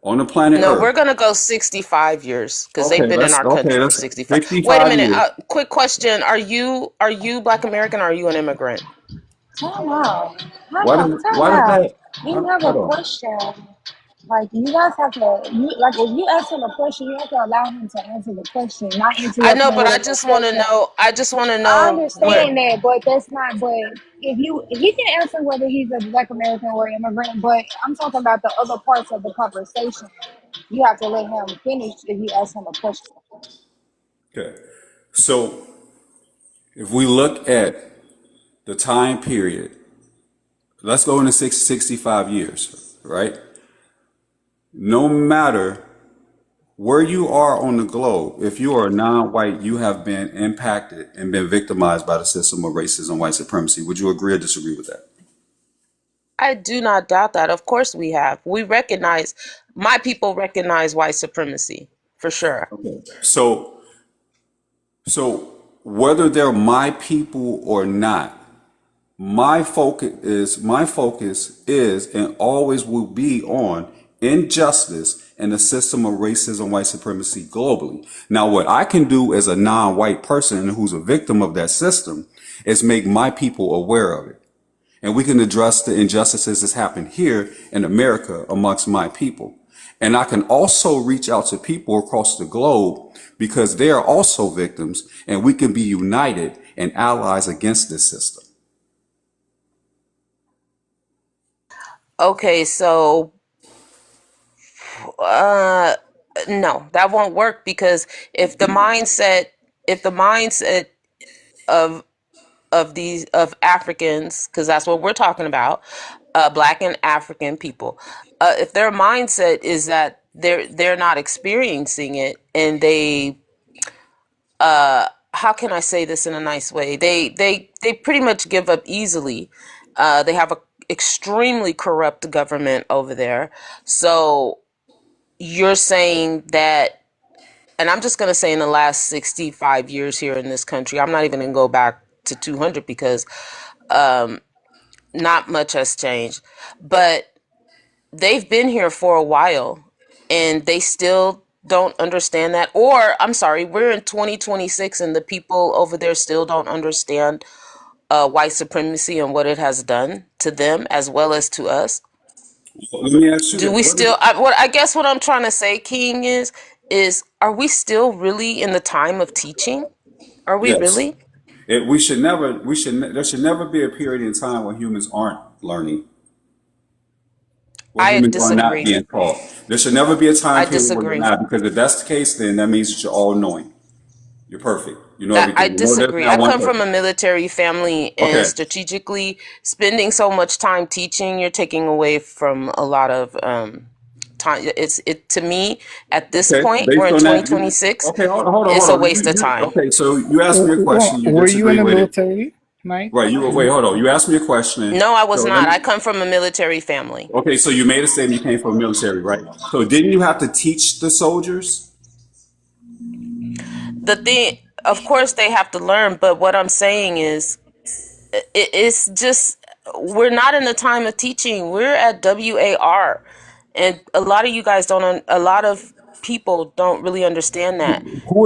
on the planet no, Earth, we're gonna go 65 years because they've been in our country for that's 65. Wait a 65 minute. years. Quick question: Are you Black American? Or are you an immigrant? Time out. Why Time does out. Time why does out. that? You have a Hold on. question. Like you guys have to, like if you ask him a question, you have to allow him to answer the question, not I interrupt know, him but with I an just want to objection. know. I just want to I know where. understand that, but that's not. But if he can answer whether he's a Black American or immigrant, but I'm talking about the other parts of the conversation. You have to let him finish if you ask him a question. Okay. So if we look at the time period, let's go into 65 years, right? No matter where you are on the globe, if you are non-white, you have been impacted and been victimized by the system of racism, white supremacy. Would you agree or disagree with that? I do not doubt that. Of course, we have. We recognize. My people recognize white supremacy for sure. So, so whether they're my people or not, my focus is and always will be on injustice and the system of racism, white supremacy globally. Now, what I can do as a non-white person who's a victim of that system is make my people aware of it. And we can address the injustices that's happened here in America amongst my people. And I can also reach out to people across the globe because they are also victims and we can be united and allies against this system. Okay, so uh no, that won't work because if the mindset if the mindset of of Africans, because that's what we're talking about, Black and African people, if their mindset is that they're not experiencing it, and they how can I say this in a nice way? They pretty much give up easily. They have a extremely corrupt government over there. So you're saying that, and I'm just going to say in the last 65 years here in this country, I'm not even going to go back to 200 because not much has changed. But they've been here for a while and they still don't understand that. Or, I'm sorry, we're in 2026 and the people over there still don't understand white supremacy and what it has done to them as well as to us. Let me ask you Do this. we still, I guess what I'm trying to say, King, is are we still really in the time of teaching? Are we Yes. really? There should never be a period in time when humans aren't learning, where I humans are not disagree. being taught. There should never be a time I period where you're disagree. not, because if that's the case, then that means that you're all knowing. You're perfect. You know I everything. You know there's disagree. I not one come from person. a military family, and Okay. strategically spending so much time teaching, you're taking away from a lot of time. It to me at this Okay. point, we're Based in on that, 2026. okay, hold on, It's hold a on. waste of time. Okay, so you asked me a question, you Were you in disagree the with it. military, Knight? Right, wait, hold on. You asked me a question. No, I was So let not. me I come from a military family. Okay, so you made a statement you came from the military, right? So didn't you have to teach the soldiers? The thing, of course, they have to learn, but what I'm saying is, it's just we're not in the time of teaching. We're at WAR, and a lot of you guys don't. A lot of people don't really understand that.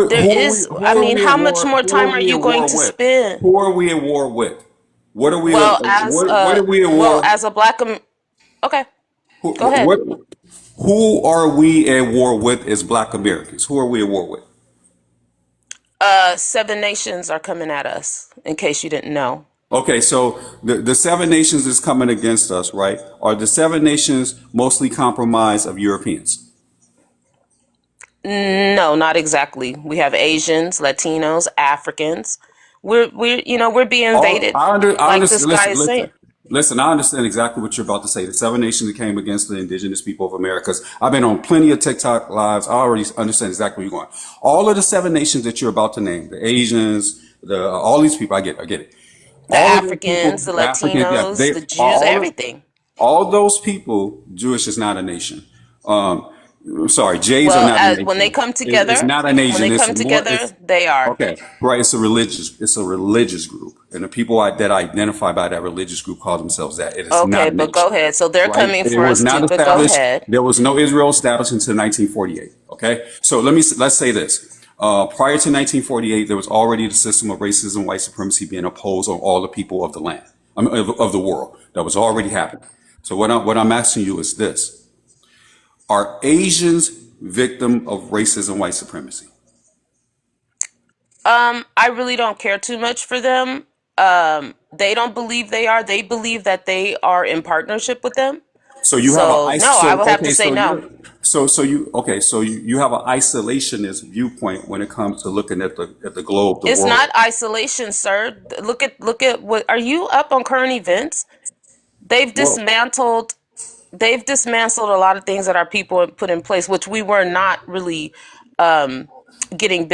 There is. I mean, how much more Who are time are we you in going war to with? spend? Who are we in war with? What are we Well, what are we in war? as a black. Okay, Who, go ahead. what who are we at war with as black Americans? Who are we at war with? Seven nations are coming at us. In case you didn't know. Okay, so the seven nations is coming against us, right? Are the seven nations mostly comprised of Europeans? No, not exactly. We have Asians, Latinos, Africans. We're being All invaded, I like this understand. guy Listen, is saying. listen. Listen, I understand exactly what you're about to say. The seven nations that came against the indigenous people of Americas. I've been on plenty of TikTok lives. I already understand exactly where you're going. All of the seven nations that you're about to name, the Asians, all these people, I get it. The All of those people, Africans, the the Africans, yeah, Latinos, they the Jews, all of everything. all those people. Jewish is not a nation. Um, sorry, Jays are Well, not a when they nation. come It's together, not a when nation. they It's come more. together, It's they are. okay, right? It's a religious group, and the people that identify by that religious group call themselves that. It is Okay, not a but go nation, ahead. So they're right? coming It for was us not too, but go established. ahead. There was no Israel established until 1948. Okay, so let's say this. Prior to 1948, there was already the system of racism, white supremacy being imposed on all the people of the land, of the world. That was already happening. So what I'm asking you is this: are Asians victim of racism, white supremacy? I really don't care too much for them. They don't believe they are. They believe that they are in partnership with them. So you have a So no, I so would have to okay, say so no. you're so you okay, so you have an isolationist viewpoint when it comes to looking at the globe, the It's not world. isolation, sir. Look at what are you up on current events? They've Well, dismantled they've dismantled a lot of things that our people have put in place, which we were not really getting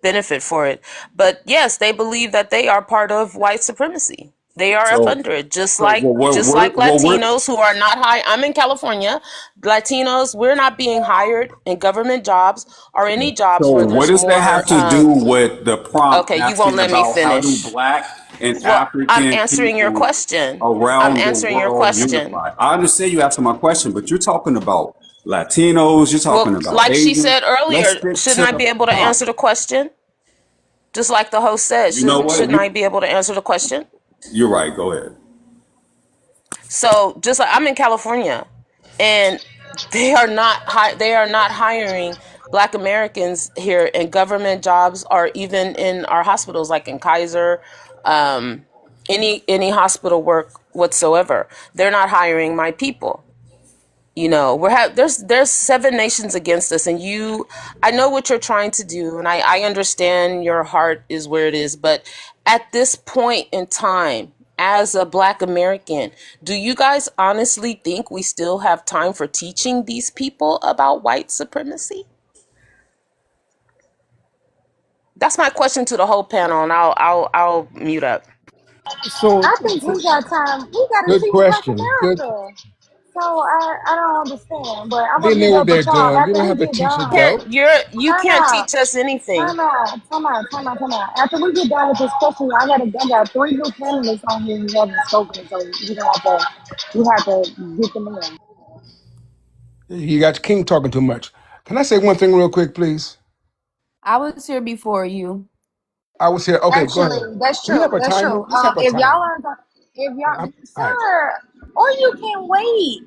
benefit for it. But yes, they believe that they are part of white supremacy. They are up so under it, just so like just like we're Latinos who are not high. I'm in California. Latinos, we're not being hired in government jobs or any jobs so where what there's does that more. have to do with the prompt Okay, you won't asking let me about how do finish. black and Well, I'm African answering your people question. I'm around the answering your world question. unify? I understand you asking my question, but you're talking about Latinos, you're talking Well, about like she Asians. said Let's earlier, stick shouldn't to I the be able to answer prompt. the question? Just like the host said, You know what? shouldn't I be able to answer the question? You're right. Go ahead. So just like I'm in California, and they are not hiring Black Americans here in government jobs or even in our hospitals, like in Kaiser, um, any hospital work whatsoever. They're not hiring my people. There's seven nations against us, and I know what you're trying to do, and I understand your heart is where it is, but at this point in time, as a Black American, do you guys honestly think we still have time for teaching these people about white supremacy? That's my question to the whole panel, and I'll mute up. So, I think we got time. We got to Good teach Black question. Good. America. So I don't understand. But I'm They gonna know mute what up they're with y'all doing. You after don't we have to get teach done. adults. You Time can't out. teach us anything. Time out. After we get done with this question, I got three new panelists on here who haven't spoken, so you have to get them in. You got King talking too much. Can I say one thing real quick, please? I was here before you. I was here. Okay, go ahead. Actually, that's Do you have true. a That's timer? true. Let's have a If y'all timer. are, if y'all, All right. sir, or you can wait.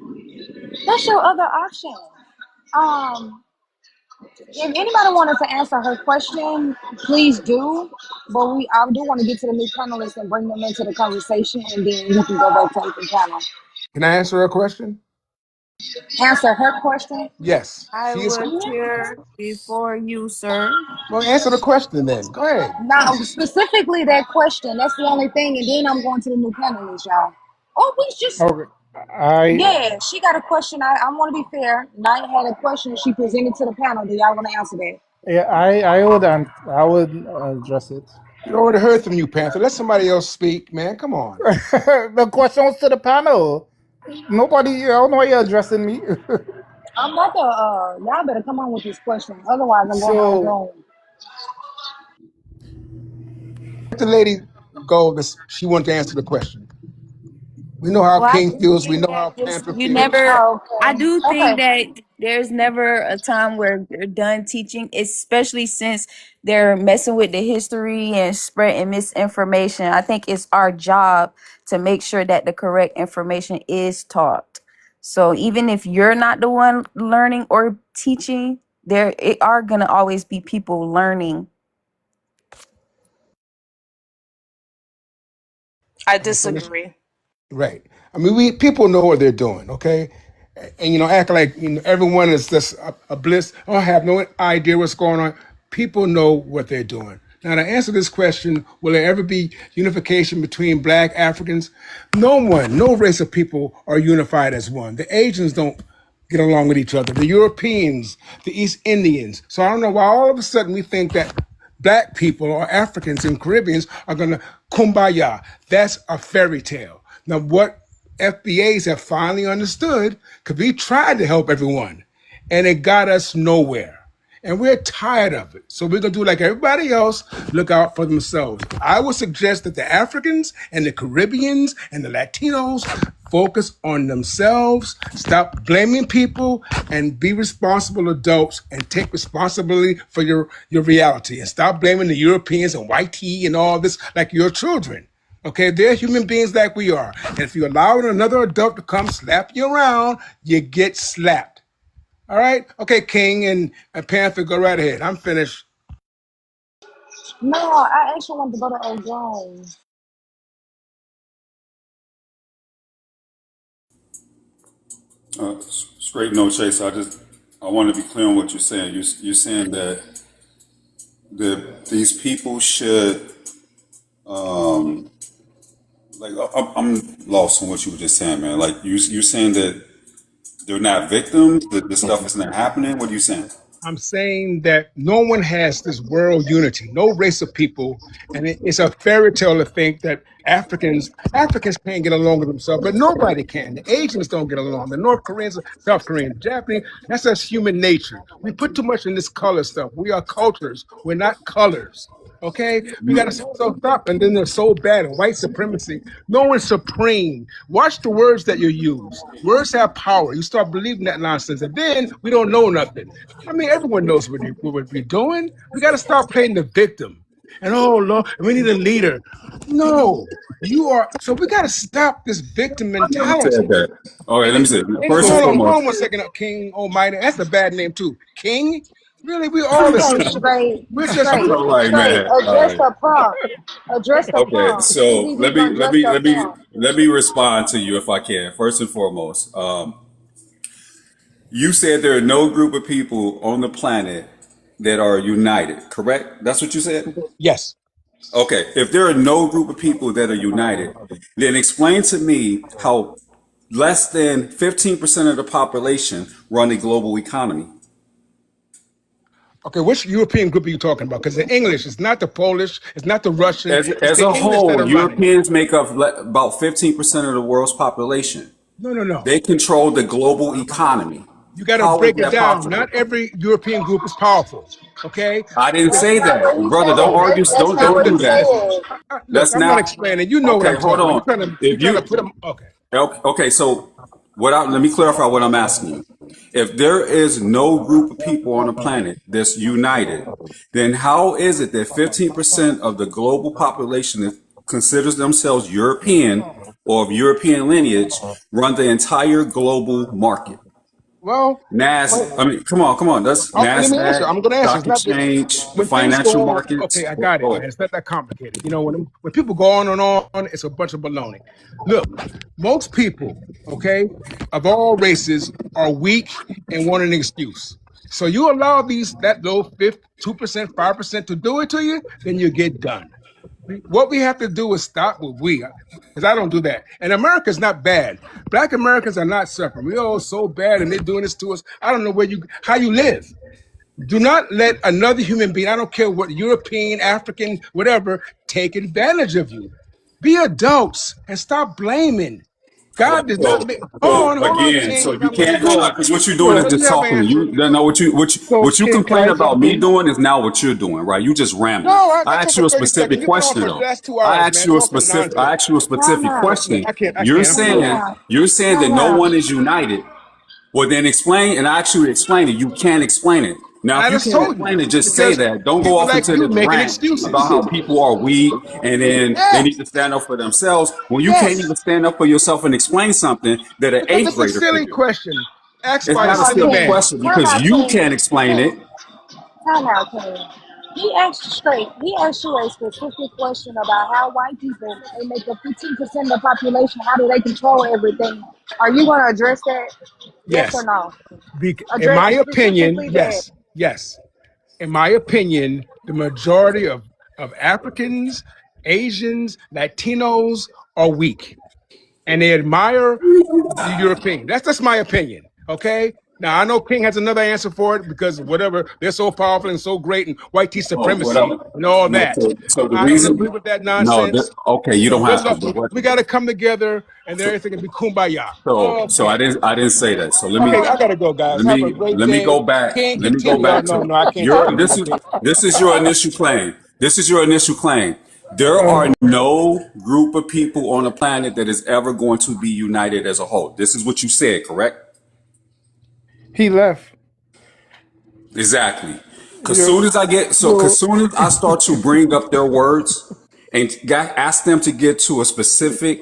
That's your other option. Um, if anybody wanted to answer her question, please do. But I do want to get to the new panelists and bring them into the conversation, and then you can go back to the panel. Can I answer a question? Answer her question. Yes. I She is. was here before you, sir. Well, answer the question then. Go ahead. Now, specifically that question. That's the only thing, and then I'm going to the new panelists, y'all. Oh, we just okay, I yeah. She got a question. I want to be fair. Naya had a question she presented to the panel. Do y'all want to answer that? yeah, I would address it. You already heard from you, Panther. Let somebody else speak, man. Come on. The question was to the panel. Nobody, I don't know why you're addressing me. I'm about to. Y'all better come on with this question. Otherwise, I'm going to So, room. Let the lady go. She wanted to answer the question. We know how well, I King do feels. We think know that how this, Panther you feels. never, Oh, I okay. do think Okay. that there's never a time where you're done teaching, especially since they're messing with the history and spreading misinformation. I think it's our job to make sure that the correct information is taught. So even if you're not the one learning or teaching, there it are gonna always be people learning. I I'm gonna finish. disagree. Right. I mean, we people know what they're doing, okay? And act like everyone is just a bliss. I have no idea what's going on. People know what they're doing. Now, to answer this question, will there ever be unification between black Africans? No one, no race of people are unified as one. The Asians don't get along with each other, the Europeans, the East Indians. So I don't know why all of a sudden we think that black people or Africans and Caribbeans are going to kumbaya. That's a fairy tale. Now, what FBAs have finally understood, because we tried to help everyone and it got us nowhere. And we're tired of it. So we're going to do like everybody else, look out for themselves. I would suggest that the Africans and the Caribbeans and the Latinos focus on themselves, stop blaming people, and be responsible adults and take responsibility for your reality. And stop blaming the Europeans and white tea and all this like your children. Okay, they're human beings like we are. And if you allow another adult to come slap you around, you get slapped. All right? Okay, King and Panther, go right ahead. I'm finished. No, I actually wanted to go to O'Brien. Straight no chase. I want to be clear on what you're saying. You're saying that these people should like I'm lost on what you were just saying, man. Like you're saying that they're not victims. That this stuff is not happening. What are you saying? I'm saying that no one has this world unity, no race of people, and it's a fairy tale to think that Africans can't get along with themselves, but nobody can. The Asians don't get along. The North Koreans, South Koreans, Japanese. That's just human nature. We put too much in this color stuff. We are cultures. We're not colors. Okay, we got to stop. And then they're so bad at white supremacy. No one's supreme. Watch the words that you use. Words have power. You start believing that nonsense, and then we don't know nothing. I mean, everyone knows what we're doing. We got to stop playing the victim. And oh Lord, we need a leader. No, you are. So we got to stop this victim I never said mentality. that. All right, let me say it. First and Hold foremost. on 1 second, King Almighty. That's a bad name too. King. Really, we all the Okay, same. straight, We're just straight, All right, straight. man. All Address right. the prompt. Address the Okay, prompt. so CBD gonna address the prompt. let me respond to you if I can. First and foremost, you said there are no group of people on the planet that are united. Correct? That's what you said. yes. Okay, if there are no group of people that are united, then explain to me how less than 15% of the population run a global economy. Okay, which European group are you talking about? Because the English, it's not the Polish, it's not the Russian, it's As the a English that whole, are running. Europeans make up about 15% of the world's population. No, no, no. They control the global economy. You got to How is break it that down. possible? Not every European group is powerful. Okay? I didn't The- say That's not that, what he brother. Don't said. argue. That's not Don't what do he that. said. Look, Let's I'm not not. explaining. You know what Okay, I'm hold talking about. on. You're If trying to you put them. Okay. okay, so let me clarify what I'm asking you. If there is no group of people on the planet that's united, then how is it that 15% of the global population that considers themselves European or of European lineage run the entire global market? Well, Nas, well, I mean, come on. That's let me answer. Nasdaq, I'm going to answer. It's stock not exchange, the when things financial go on. markets. Okay, I got it, Go man. ahead. It's not that complicated. You know, when people go on and on, it's a bunch of baloney. Look, most people, okay, of all races are weak and want an excuse. So you allow that low 2%, 5% to do it to you, then you get done. What we have to do is stop with because I don't do that. And America's not bad. Black Americans are not suffering. We all so bad, and they're doing this to us. I don't know how you live. Do not let another human being, I don't care what European, African, whatever, take advantage of you. Be adults and stop blaming. God does not So, make. so Hold on, again, so King. you I'm going to can't go go. because what you're doing So is let me just have an talking. answer. You know So, what you King, can complain I about jump me in? doing is now what you're doing, right? You just No, rambling. I I talk asked for you a 30 specific seconds. You've been on question for the though. last 2 I hours, asked man, you a talking specific. nonsense. I asked you a Time specific out. question. I can't. I'm Time finished. out. You're saying that Time no out. one is united. Well, then explain, and I asked you to explain it. You can't explain it. Now, if I you just can't told you explain it, just say because that. Don't go people off like into you this making rant about excuses. how people are weak and then they need Yes, to stand up for themselves when you can't yes. even stand up for yourself and explain something that an Because eighth it's a grader could silly do. question asked It's by a not a Time out, silly silly King. man. question Time because out, you King. can't explain it. King. Time out, King. He asked straight. He asked you a specific question about how white people, they make up 15% of the population. How do they control everything? Are you going to address that? Yes or Yes. no? In Address my opinion, specifically that. yes, yes. In my opinion, the majority of of Africans, Asians, Latinos are weak, and they admire the European. That's just my opinion. Okay. Now I know King has another answer for it because whatever, they're so powerful and so great and white tea Oh, what I'm supremacy and all no. that. So the I don't reason, agree with that no, nonsense. okay, you So don't have to. we got to come together and then everything can be kumbaya. So Okay. I didn't say that. So Okay, I gotta go, guys. Have a great let me day. go back. Can't Let me go continue. Oh back no, to no, I can't your continue with this. this is your initial claim. This is your initial claim. There are no group of people on the planet that is ever going to be united as a whole. This is what you said, correct? He left. Exactly. Cause You soon as I get cause you soon as I start to bring up their words and ask them to get to a specific,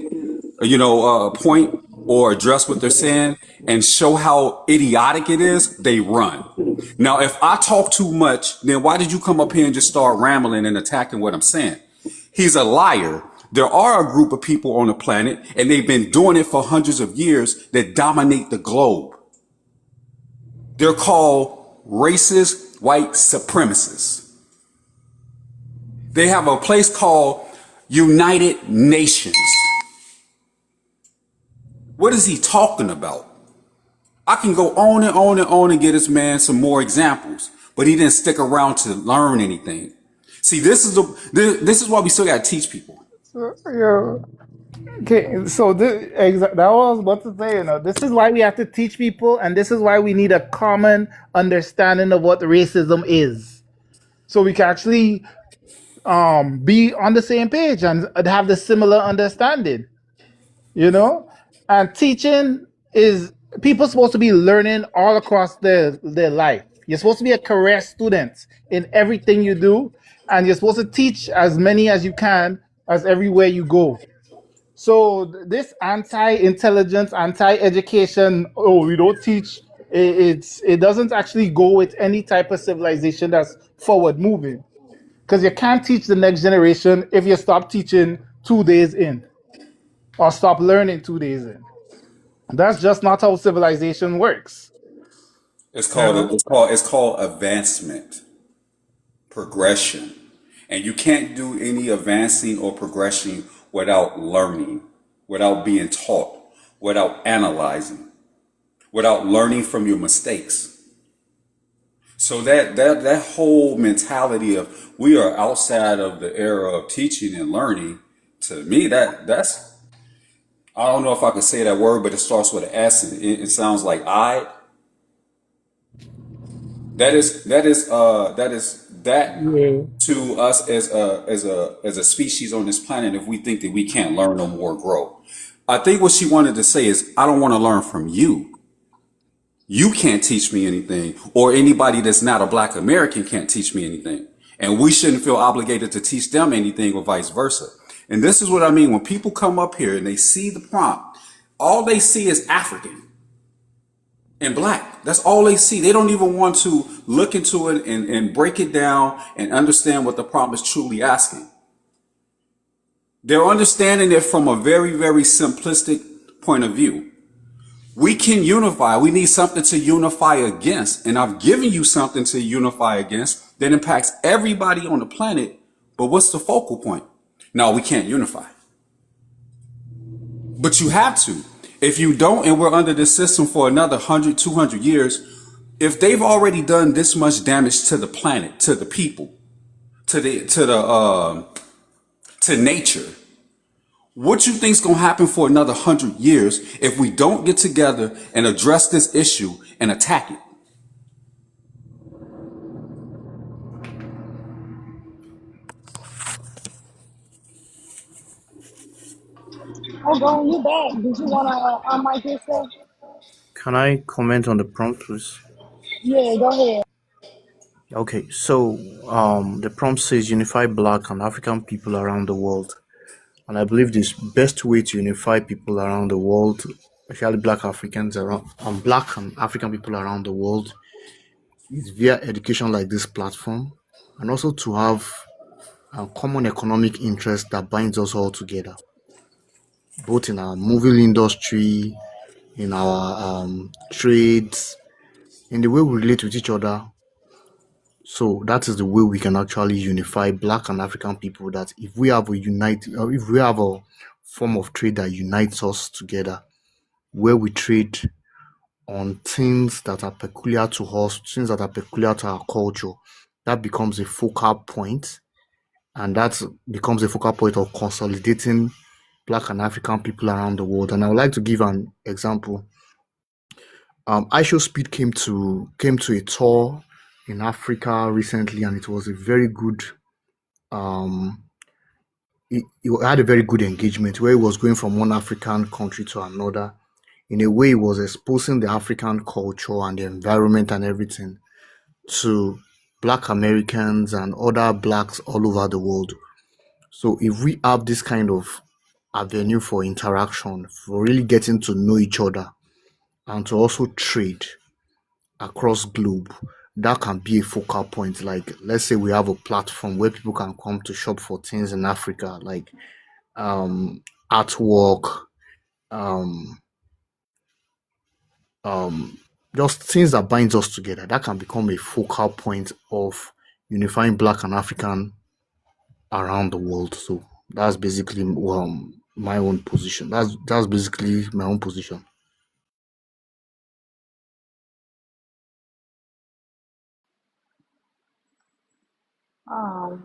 point or address what they're saying and show how idiotic it is, they run. Now, if I talk too much, then why did you come up here and just start rambling and attacking what I'm saying? He's a liar. There are a group of people on the planet, and they've been doing it for hundreds of years that dominate the globe. They're called racist white supremacists. They have a place called United Nations. What is he talking about? I can go on and on and on and get this man some more examples, but he didn't stick around to learn anything. See, this is why we still got to teach people. you okay. So that was what to say. This is why we have to teach people, and this is why we need a common understanding of what racism is, so we can actually be on the same page and have the similar understanding. you know and teaching is, people supposed to be learning all across their life. You're supposed to be a career student in everything you do, and you're supposed to teach as many as you can as everywhere you go. So this anti-intelligence, anti-education, oh, we don't teach, it doesn't actually go with any type of civilization that's forward moving, because you can't teach the next generation if you stop teaching 2 days in, or stop learning 2 days in. That's just not how civilization works. You know? It's called advancement, progression. And you can't do any advancing or progression without learning, without being taught, without analyzing, without learning from your mistakes. So that whole mentality of we are outside of the era of teaching and learning, to me that's I don't know if I can say that word, but it starts with an S and it sounds like I. That Yeah. to us as a species on this planet if we think that we can't learn no more, grow. I think what she wanted to say is I don't want to learn from you. You can't teach me anything, or anybody that's not a black American can't teach me anything. And we shouldn't feel obligated to teach them anything or vice versa. And this is what I mean when people come up here and they see the prompt, all they see is African and black. That's all they see. They don't even want to look into it and break it down and understand what the prompt is truly asking. They're understanding it from a very, very simplistic point of view. We can unify. We need something to unify against. And I've given you something to unify against that impacts everybody on the planet. But what's the focal point? No, we can't unify. But you have to. If you don't, and we're under this system for another 100, 200 years, if they've already done this much damage to the planet, to the people, to nature, what you think's gonna happen for another 100 years if we don't get together and address this issue and attack it? Oh, girl, you back. Did you want to unmic yourself? Can I comment on the prompt, please? Yeah, go ahead. Okay, so the prompt says unify Black and African people around the world, and I believe this best way to unify people around the world, especially Black Africans around and Black and African people around the world, is via education like this platform, and also to have a common economic interest that binds us all together, both in our movie industry, in our trades, in the way we relate with each other, So that is the way we can actually unify Black and African people. That if we have if we have a form of trade that unites us together, where we trade on things that are peculiar to us, things that are peculiar to our culture, that becomes a focal point, and that becomes a focal point of consolidating Black and African people around the world. And I would like to give an example. iShowSpeed came to a tour in Africa recently, and it was a very good. It had a very good engagement where it was going from one African country to another. In a way, it was exposing the African culture and the environment and everything to Black Americans and other Blacks all over the world. So if we have this kind of avenue for interaction, for really getting to know each other and to also trade across globe, that can be a focal point. Like, let's say we have a platform where people can come to shop for things in Africa, like artwork, um, just things that binds us together. That can become a focal point of unifying Black and African around the world. So that's basically my own position. That's basically my own position. Um,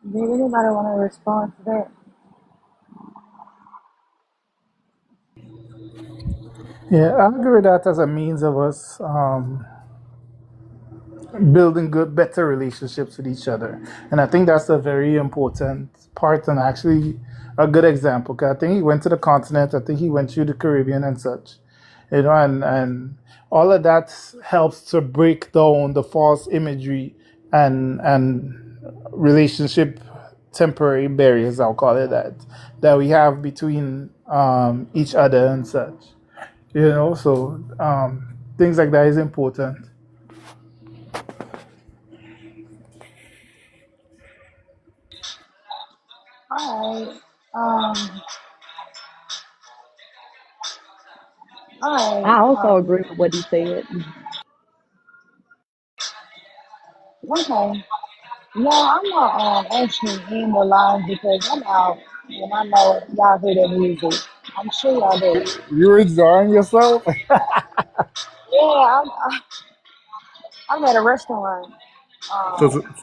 did anybody want to respond to that? Yeah, I agree with that as a means of us building good, better relationships with each other. And I think that's a very important part and actually a good example. Because I think he went to the continent, I think he went through the Caribbean and such. And all of that helps to break down the false imagery and relationship temporary barriers, I'll call it that we have between each other and such. So things like that is important. All right. Um, all I right. also agree with what he said. Okay. No, I'm not actually in the line because I'm out and I know y'all hear that music. I'm sure y'all do. You're enjoying yourself? Yeah, I'm at a restaurant. So Um,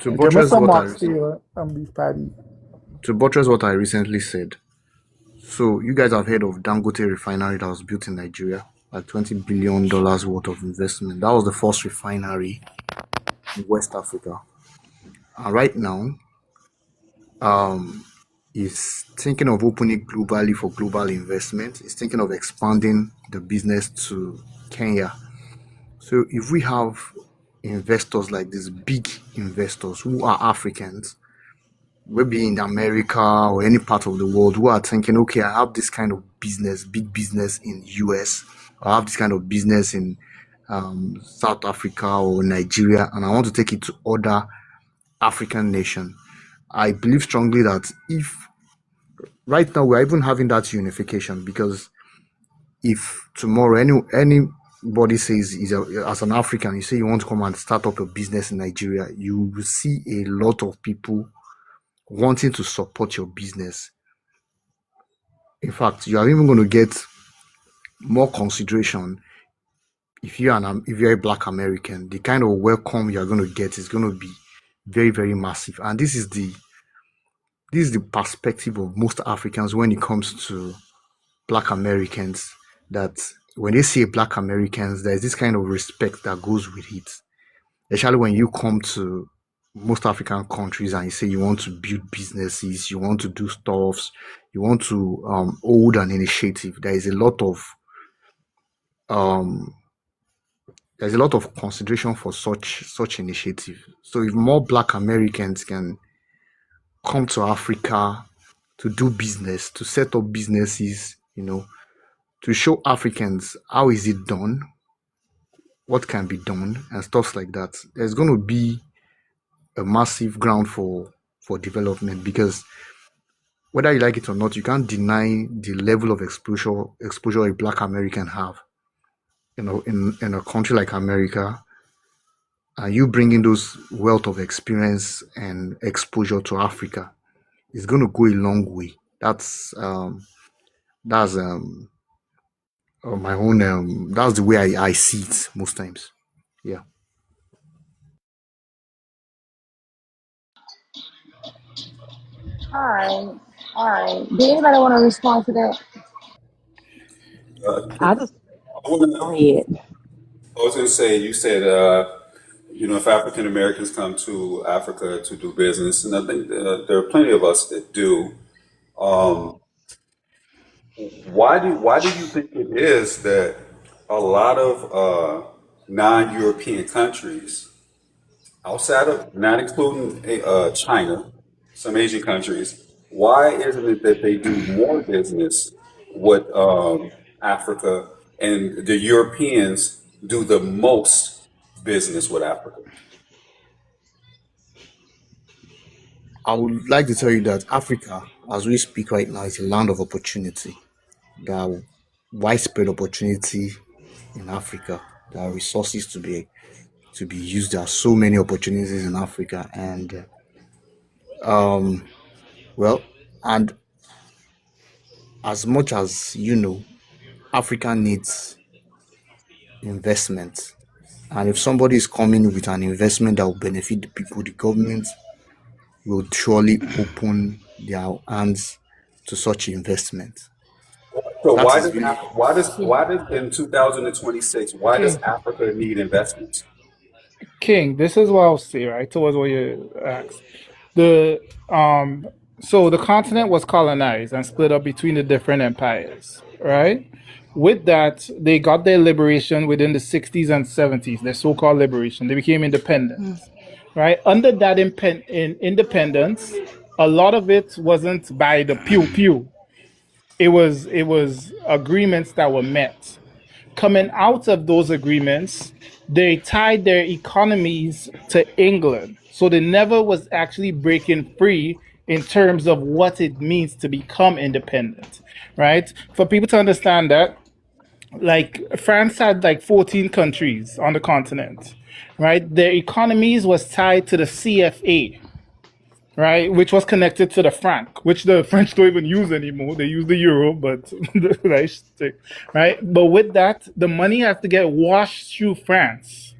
to Give me buttress some what I mocktail and beef patty. recently said. So you guys have heard of Dangote refinery that was built in Nigeria, like $20 billion worth of investment. That was the first refinery in West Africa. And right now, is thinking of opening globally for global investment. Is thinking of expanding the business to Kenya. So if we have investors like these big investors who are Africans, maybe in America or any part of the world, who are thinking, okay, I have this kind of business, big business in US, I have this kind of business in South Africa or Nigeria, and I want to take it to other African nations. I believe strongly that if right now we're even having that unification, because if tomorrow anybody says as an African, you say you want to come and start up a business in Nigeria, you will see a lot of people wanting to support your business. In fact, you are even going to get more consideration if you're a Black American. The kind of welcome you are going to get is going to be very, very massive. And this is the perspective of most Africans when it comes to Black Americans, that when they see Black Americans, there's this kind of respect that goes with it. Especially when you come to most African countries and you say you want to build businesses, you want to do stuffs, you want to hold an initiative. Um, there's a lot of consideration for such initiative. So if more Black Americans can come to Africa to do business, to set up businesses, to show Africans how is it done, what can be done, and stuff like that, there's going to be a massive ground for development, because whether you like it or not, you can't deny the level of exposure a Black American have. In a country like America, and you bringing those wealth of experience and exposure to Africa is going to go a long way. That's my own that's the way I see it most times. Yeah. All right. All right. Do anybody want to respond to that? Uh, I just I wanna- go ahead. I was going to say, you said, if African Americans come to Africa to do business, and I think there are plenty of us that do. Um, why do you think it is that a lot of non-European countries, outside of not including China, some Asian countries, why isn't it that they do more business with Africa and the Europeans do the most business with Africa? I would like to tell you that Africa, as we speak right now, is a land of opportunity. There are widespread opportunity in Africa. There are resources to be used. There are so many opportunities in Africa, and well, and as much as Africa needs investment, and if somebody is coming with an investment that will benefit the people, the government will surely open their hands to such investment. So That why is does really why does in 2026 why does King, Africa need investments? King, this is what I'll say, right? Towards what you asked. The so the continent was colonized and split up between the different empires, right? With that, they got their liberation within the 60s and 70s, their so-called liberation. They became independent, right? Under that independence, a lot of it wasn't by the pew pew. It was agreements that were met. Coming out of those agreements, they tied their economies to England. So they never was actually breaking free in terms of what it means to become independent, right? For people to understand that, like France had like 14 countries on the continent, right? Their economies was tied to the CFA, right, which was connected to the franc, which the French don't even use anymore. They use the euro, but right. But with that, the money has to get washed through France,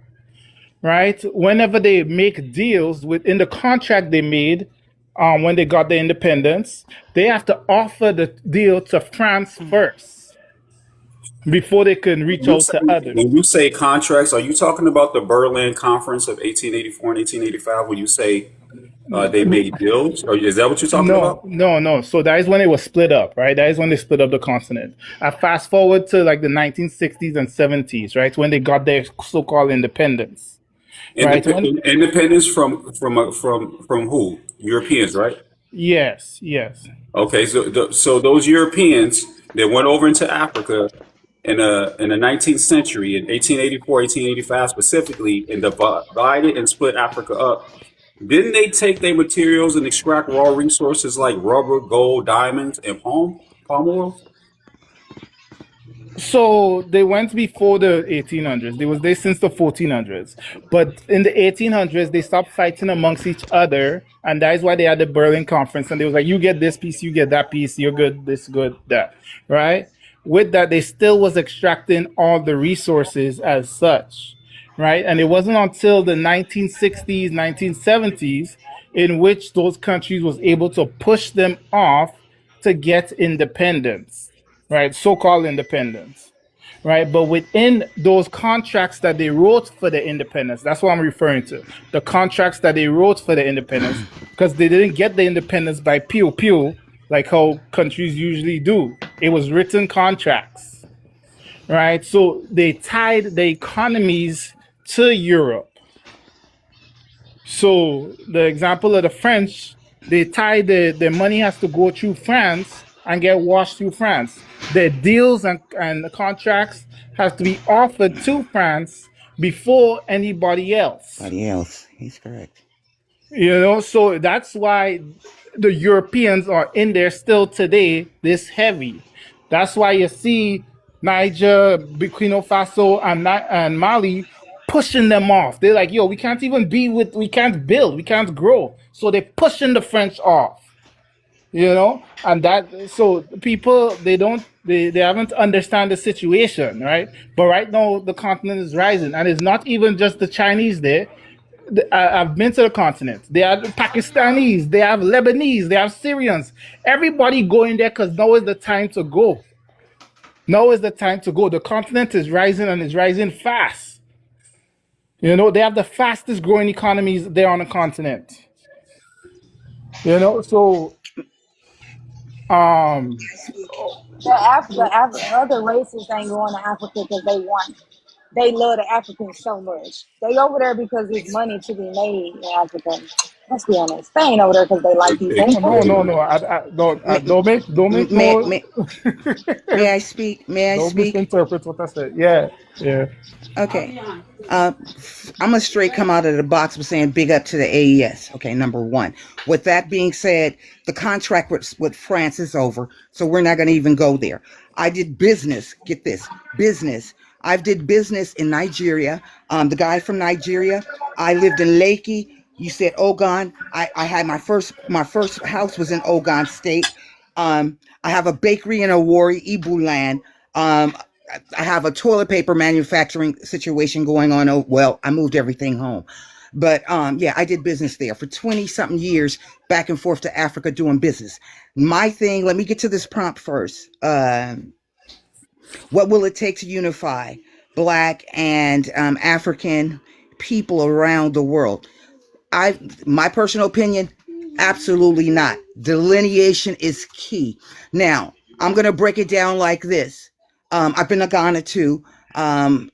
right? Whenever they make deals within the contract they made, when they got their independence, they have to offer the deal to France first before they can reach out to When others. you say contracts, are you talking about the Berlin Conference of 1884 and 1885 when you say they made deals? Or is that what you're talking No, about? no, no. So that is when it was split up, right? That is when they split up the continent. I fast forward to like the 1960s and 70s, right? When they got their so-called independence, right? Independence from who? Europeans, right? Yes, yes. Okay, so those Europeans that went over into Africa in the 19th century, in 1884, 1885 specifically, and divided and split Africa up. Didn't they take their materials and extract raw resources like rubber, gold, diamonds, and palm oil? So they went before the 1800s. They was there since the 1400s. But in the 1800s, they stopped fighting amongst each other, and that is why they had the Berlin Conference. And they was like, "You get this piece, you get that piece. You're good, this, good, that." Right? With that, they still was extracting all the resources as such, right? And it wasn't until the 1960s, 1970s, in which those countries was able to push them off to get independence, right? So-called independence, right? But within those contracts that they wrote for the independence, that's what I'm referring to. The contracts that they wrote for the independence, because they didn't get the independence by pew pew like how countries usually do. It was written contracts, right? So they tied the economies to Europe. So the example of the French, they tie their money has to go through France and get washed through France. Their deals and the contracts have to be offered to France before anybody else. Somebody else. He's correct. So that's why the Europeans are in there still today, this heavy. That's why you see Niger, Burkina Faso, and Mali. pushing them off. They're like, yo, we can't even we can't build, we can't grow. So they're pushing the French off, and that, so people, they haven't understand the situation, right? But right now the continent is rising, and it's not even just the Chinese there. I've been to the continent. They have Pakistanis, they have Lebanese, they have Syrians. Everybody going there because now is the time to go. Now is the time to go. The continent is rising, and it's rising fast. They have the fastest growing economies there on the continent. So The other races ain't going to Africa because they love the Africans so much. They over there because there's money to be made in Africa. Let's be honest. They ain't over there because they like these no, other no, countries. no, no. May, Don't make may, no. may, may I speak? May I Don't speak? misinterpret what I said. Yeah, yeah. Okay. I'm gonna straight come out of the box with saying big up to the AES. Okay, number one. With that being said, the contract with France is over, so we're not gonna even go there. I did business. Get this, business. I've did business in Nigeria. The guy from Nigeria. I lived in Lakey. You said Ogun. I had my first house was in Ogun State. I have a bakery in Awori, Ibu land. Um, I have a toilet paper manufacturing situation going on. Oh, well, I moved everything home. But yeah, I did business there for 20 something years, back and forth to Africa doing business. My thing, let me get to this prompt first. What will it take to unify Black and African people around the world? My personal opinion, absolutely not. Delineation is key. Now, I'm gonna break it down like this. I've been to Ghana too. I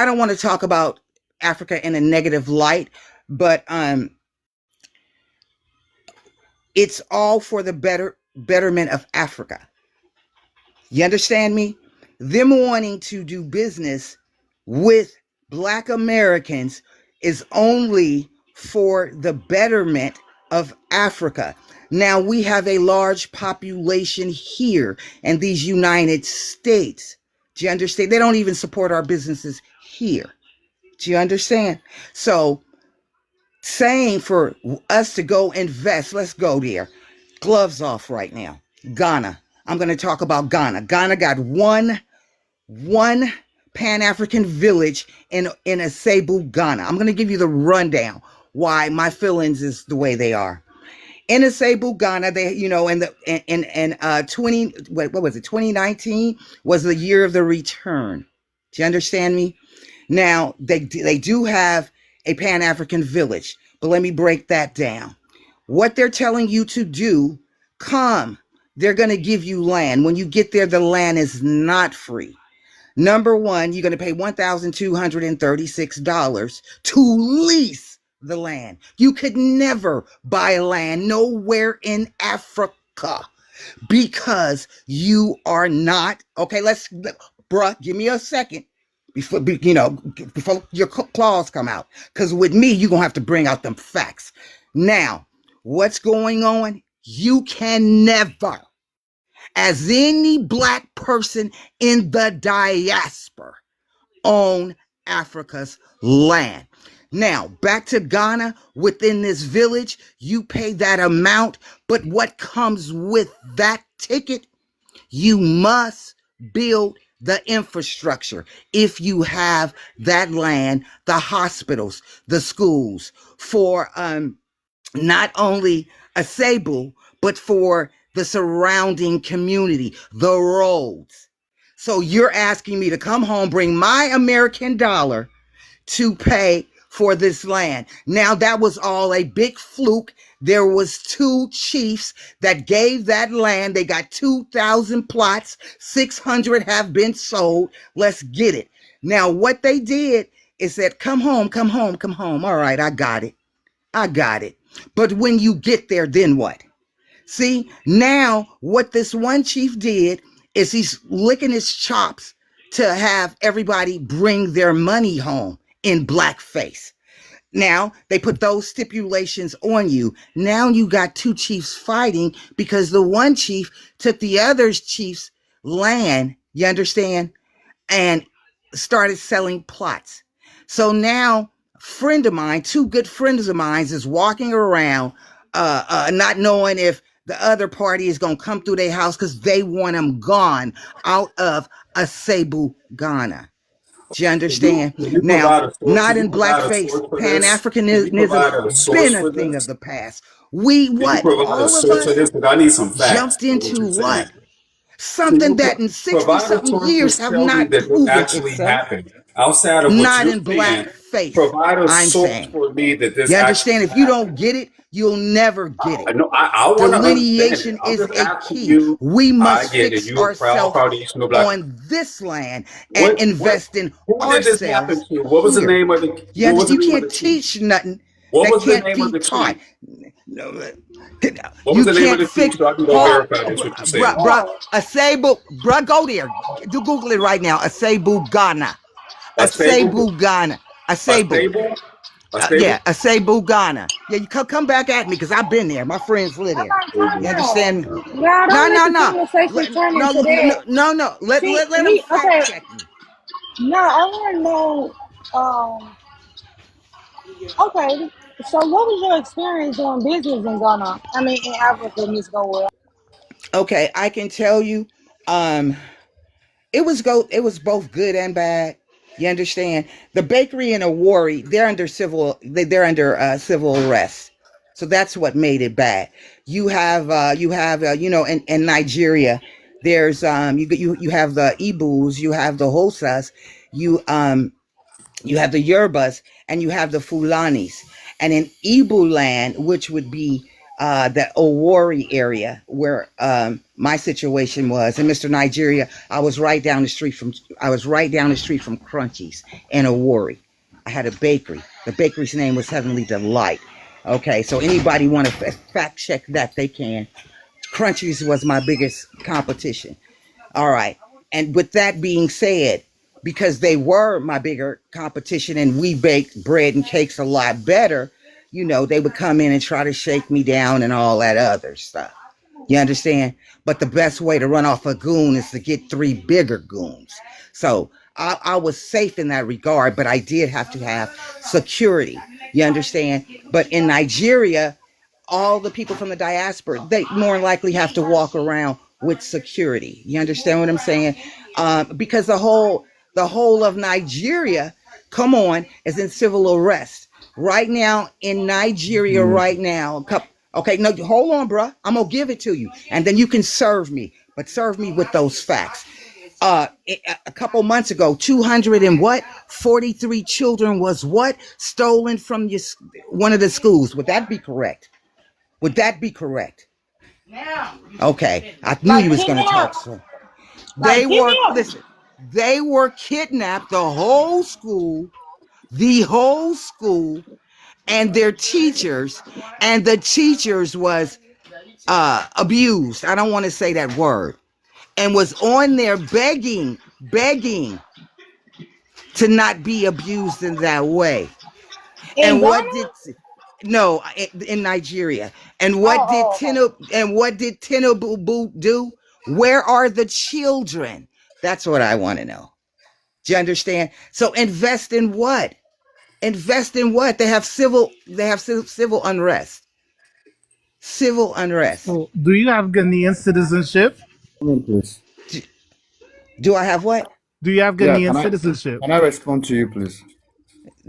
don't want to talk about Africa in a negative light, but it's all for the betterment of Africa. You understand me? Them wanting to do business with Black Americans is only for the betterment of Africa. Now, we have a large population here in these United States. Do you understand? They don't even support our businesses here. Do you understand? So, saying for us to go invest, let's go there. Gloves off right now. Ghana. I'm going to talk about Ghana. Ghana got one Pan-African village in Asebu, Ghana. I'm going to give you the rundown why my feelings is the way they are. In Asebu, Ghana, they, in 20, what was it? 2019 was the year of the return. Do you understand me? Now, they do have a Pan-African village, but let me break that down. What they're telling you to do, come. They're going to give you land. When you get there, the land is not free. Number one, you're going to pay $1,236 to lease the land. You could never buy land nowhere in Africa because you are not, okay, bruh, give me a second before your claws come out. Because with me, you're going to have to bring out them facts. Now, what's going on? You can never, as any Black person in the diaspora, own Africa's land. Now, back to Ghana, within this village, you pay that amount, but what comes with that ticket? You must build the infrastructure. If you have that land, the hospitals, the schools, for not only Asebu, but for the surrounding community, the roads. So you're asking me to come home, bring my American dollar to pay for this land. Now that was all a big fluke. There was two chiefs that gave that land. They got 2,000 plots. 600 have been sold. Let's get it. Now what they did is that come home, come home, come home. All right, I got it. I got it. But when you get there, then what? See, now what this one chief did is he's licking his chops to have everybody bring their money home in blackface. Now they put those stipulations on you. Now you got two chiefs fighting because the one chief took the other chief's land, you understand, and started selling plots. So now, friend of mine, two good friends of mine, is walking around, not knowing if the other party is gonna come through their house because they want them gone out of Asebu, Ghana. Do you understand? Can you Now, provide a source? not Can you in provide a blackface, source for Pan this? Can you Africanism provide a source been a for thing this? of the past. We Can you what? provide a All of source for us this? Because I need some facts jumped for what into you're saying. what? Can Something you that in 60 provide a something source years to have tell me not that this proven actually itself. happened? Outside of what Not you're in saying, blackface, provide a I'm source saying. for me that this You actually understand? If you don't happened. get it, you'll never get it. I know. I want to understand it. Delineation I'm is just a asking key. you. We I must get it. fix You're a proud ourselves foundational black. on this land and What? What? invest in Who did this happen ourselves to? What was the here. name of the? You What was understand? the You name of can't the chief? teach nothing What that was the can't name of be the taught. chief? No, What was you the name of can't the chief? fix. So I can go Hold, verify this. What you're saying? bruh, Asebu, bruh, go there. Do Google it right now. Asebu Ghana. A stable. Asebu Ghana. A Asebu. stable. A Yeah, stable. Asebu Ghana. Yeah, you come back at me because I've been there. My friends live there. You understand? Y'all No, don't let no, the no. conversation turn No, into no, that. no, no. See, Let them me, fact okay. check me. No, I want to know. Okay. So, what was your experience doing business in Ghana? I mean, in Africa, Miss Gold. Okay, I can tell you. Um, it was both good and bad. You understand? The bakery and Awori, they're under civil arrest. So that's what made it bad. You know, in Nigeria, there's you have the Igbos, you have the Hosas, you you have the Yorubas, and you have the Fulanis. And in Ibu land, which would be the Owori area where my situation was, and Mr. Nigeria, I was right down the street from Crunchies in Owori. I had a bakery. The bakery's name was Heavenly Delight. Okay, so anybody want to fact check that, they can. Crunchies was my biggest competition. All right. And with that being said, because they were my bigger competition and we baked bread and cakes a lot better, you know, they would come in and try to shake me down and all that other stuff. You understand? But the best way to run off a goon is to get three bigger goons. So I was safe in that regard, but I did have to have security. You understand? But in Nigeria, all the people from the diaspora, they more than likely have to walk around with security. You understand what I'm saying? Because the whole of Nigeria, come on, is in civil arrest right now in Nigeria right now. Okay, no, hold on, bruh. I'm gonna give it to you, and then you can serve me, but serve me with those facts. A couple months ago, 200 and what 43 children was what stolen from one of the schools. Would that be correct? Would that be correct? Okay, I knew Like you was gonna talk. kidnapped. So Like they were kidnapped. listen. They were kidnapped. The whole school, and their teachers, and the teachers was abused. I don't want to say that word, and was on there begging to not be abused in that way. In And Ghana? what did no in Nigeria? And Oh, oh, okay. what did Tinubu do? Where are the children? That's what I want to know. Do you understand? So invest in what? Invest in what? They have civil unrest. Civil unrest. So, do you have Ghanaian citizenship? Comment, please. Do, do I have what? Do you have Yeah, Ghanaian citizenship? can I respond to you, please?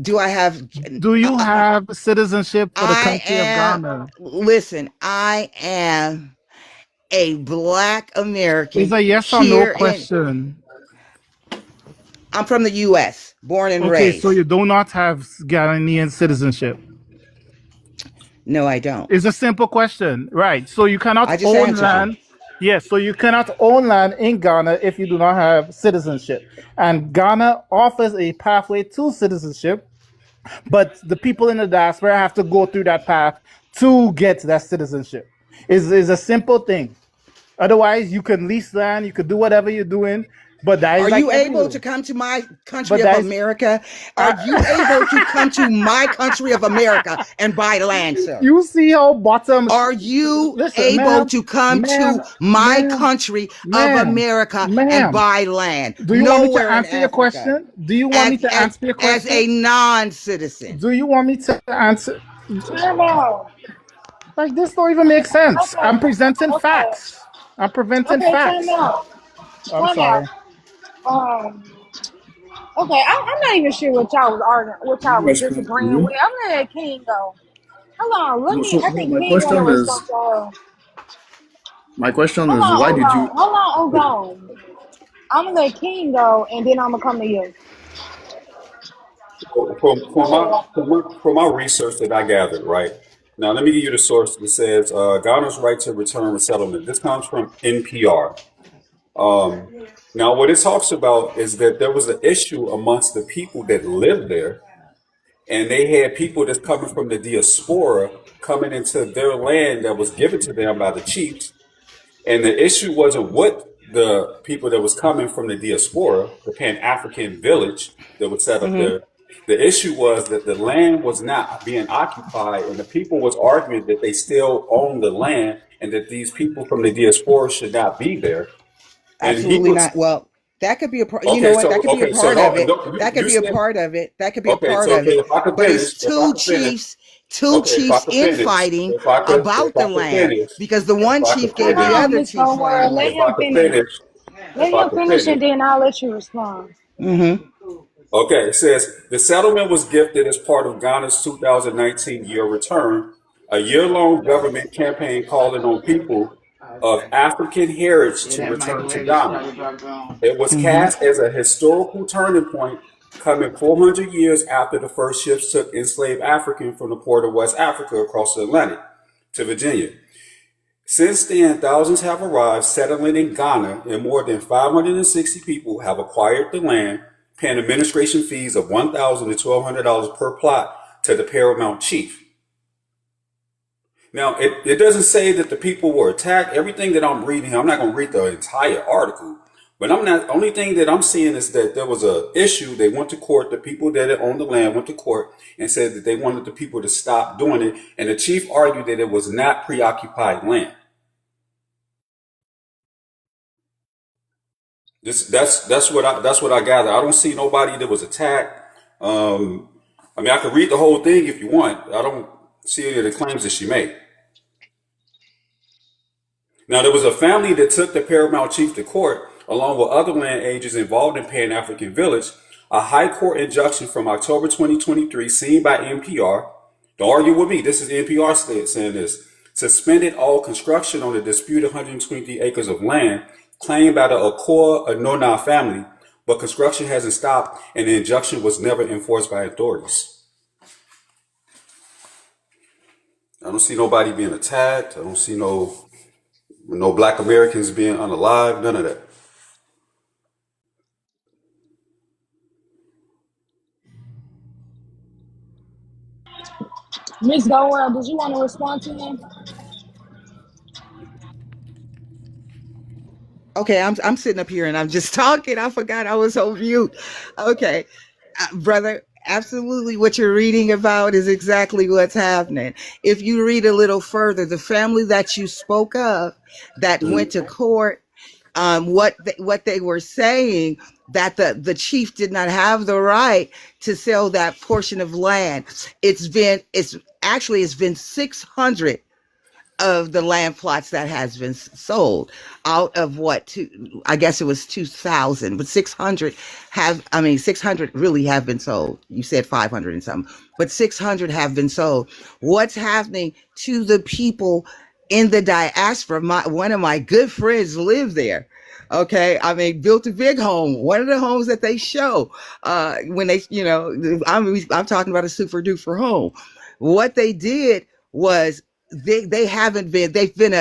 Do I have Do you have citizenship for the I country of am Ghana? listen, I am a black It's American a yes or no here in question. I'm from the US, born and Okay, so raised. you do not have Ghanaian citizenship. No, I don't. It's a simple question, right? So you cannot I just own answered you. land. Yes, so you cannot own land in Ghana if you do not have citizenship. And Ghana offers a pathway to citizenship, but the people in the diaspora have to go through that path to get that citizenship. It's a simple thing. Otherwise, you can lease land, you could do whatever you're doing. But that is Are like you able to everywhere. come to my country But of that is, America? Are you able to I, come to my country of America and buy land, sir? you see how bottom. Are you Listen, able ma'am, to come ma'am, to my ma'am, country of ma'am, America and ma'am. buy land? Do you want me to Nowhere in answer your Africa. question? Do you want As, me to as, answer your as a question? non-citizen. Do you want me to answer? Time out. Like this don't even make sense. Okay. I'm presenting Okay. facts. I'm presenting Okay. Time facts. out. I'm Time out. sorry. Um. Okay. I'm not even sure what y'all was arguing, what y'all was disagreeing with. I'm gonna let King go. Hold on. Let No, me. so I no, think King want to respond to her. my question Hold is on. why Hold did on. you Hold on. Hold on. I'm gonna let King go, and then I'm gonna come to you. For my research that I gathered, right? Now, let me give you the source that says Ghana's right to return resettlement. This comes from NPR. Um, Now, what it talks about is that there was an issue amongst the people that lived there, and they had people that's coming from the diaspora coming into their land that was given to them by the chiefs. And the issue wasn't what the people that was coming from the diaspora, the Pan African village that was set up Hmm. there. The issue was that the land was not being occupied, and the people was arguing that they still own the land, and that these people from the diaspora should not be there. And he Absolutely was not. Well, that could be a part. You know okay. what? That So could be a part of no, it. no, That could you be a said part of it. That could be a okay. part So of okay, it. if I could But it's finish, if I two could finish, chiefs, two okay, if I chiefs could finish, infighting about if the I could land finish, because the if one I could chief gave Hold the finish, on, other Miss chief's land Homeworld. Let if away. I him could finish. finish, Let if I him could finish, finish. and then I'll let you respond. Hmm. Okay, it says the settlement was gifted as part of Ghana's 2019 year return, a year-long government campaign calling on people of African heritage to return to Ghana. It was Hmm. cast as a historical turning point, coming 400 years after the first ships took enslaved Africans from the port of West Africa across the Atlantic to Virginia. Since then, thousands have arrived, settling in Ghana, and more than 560 people have acquired the land, paying administration fees of $1,000 to $1,200 per plot to the paramount chief. Now, it doesn't say that the people were attacked. Everything that I'm reading, I'm not going to read the entire article, but I'm not. Only thing that I'm seeing is that there was a issue. They went to court. The people that owned the land went to court and said that they wanted the people to stop doing it, and the chief argued that it was not preoccupied land. That's what I gather. I don't see nobody that was attacked. Um, I mean, I could read the whole thing if you want. I don't see any of the claims that she made. Now, there was a family that took the paramount chief to court, along with other land agents involved in Pan African Village. A high court injunction from October 2023, seen by NPR. Don't argue with me. This is NPR saying this. Suspended all construction on the disputed 120 acres of land claimed by the Akua Anona family, but construction hasn't stopped, and the injunction was never enforced by authorities. I don't see nobody being attacked. I don't see no black Americans being unalive. None of that. Miss Goldwell, did you want to respond to him? Okay, I'm sitting up here and I'm just talking. I forgot I was on mute. Okay, brother, absolutely what you're reading about is exactly what's happening. If you read a little further, the family that you spoke of that went to Mhm. court, what they were saying that the chief did not have the right to sell that portion of land. It's been 600 of the land plots that has been sold out of I guess it was 2000, but 600 600 really have been sold. You said 500 and something, but 600 have been sold. What's happening to the people in the diaspora? One of my good friends live there. Okay, I mean, built a big home. One of the homes that they show, when they, I'm talking about a super duper home. What they did was they haven't been they've been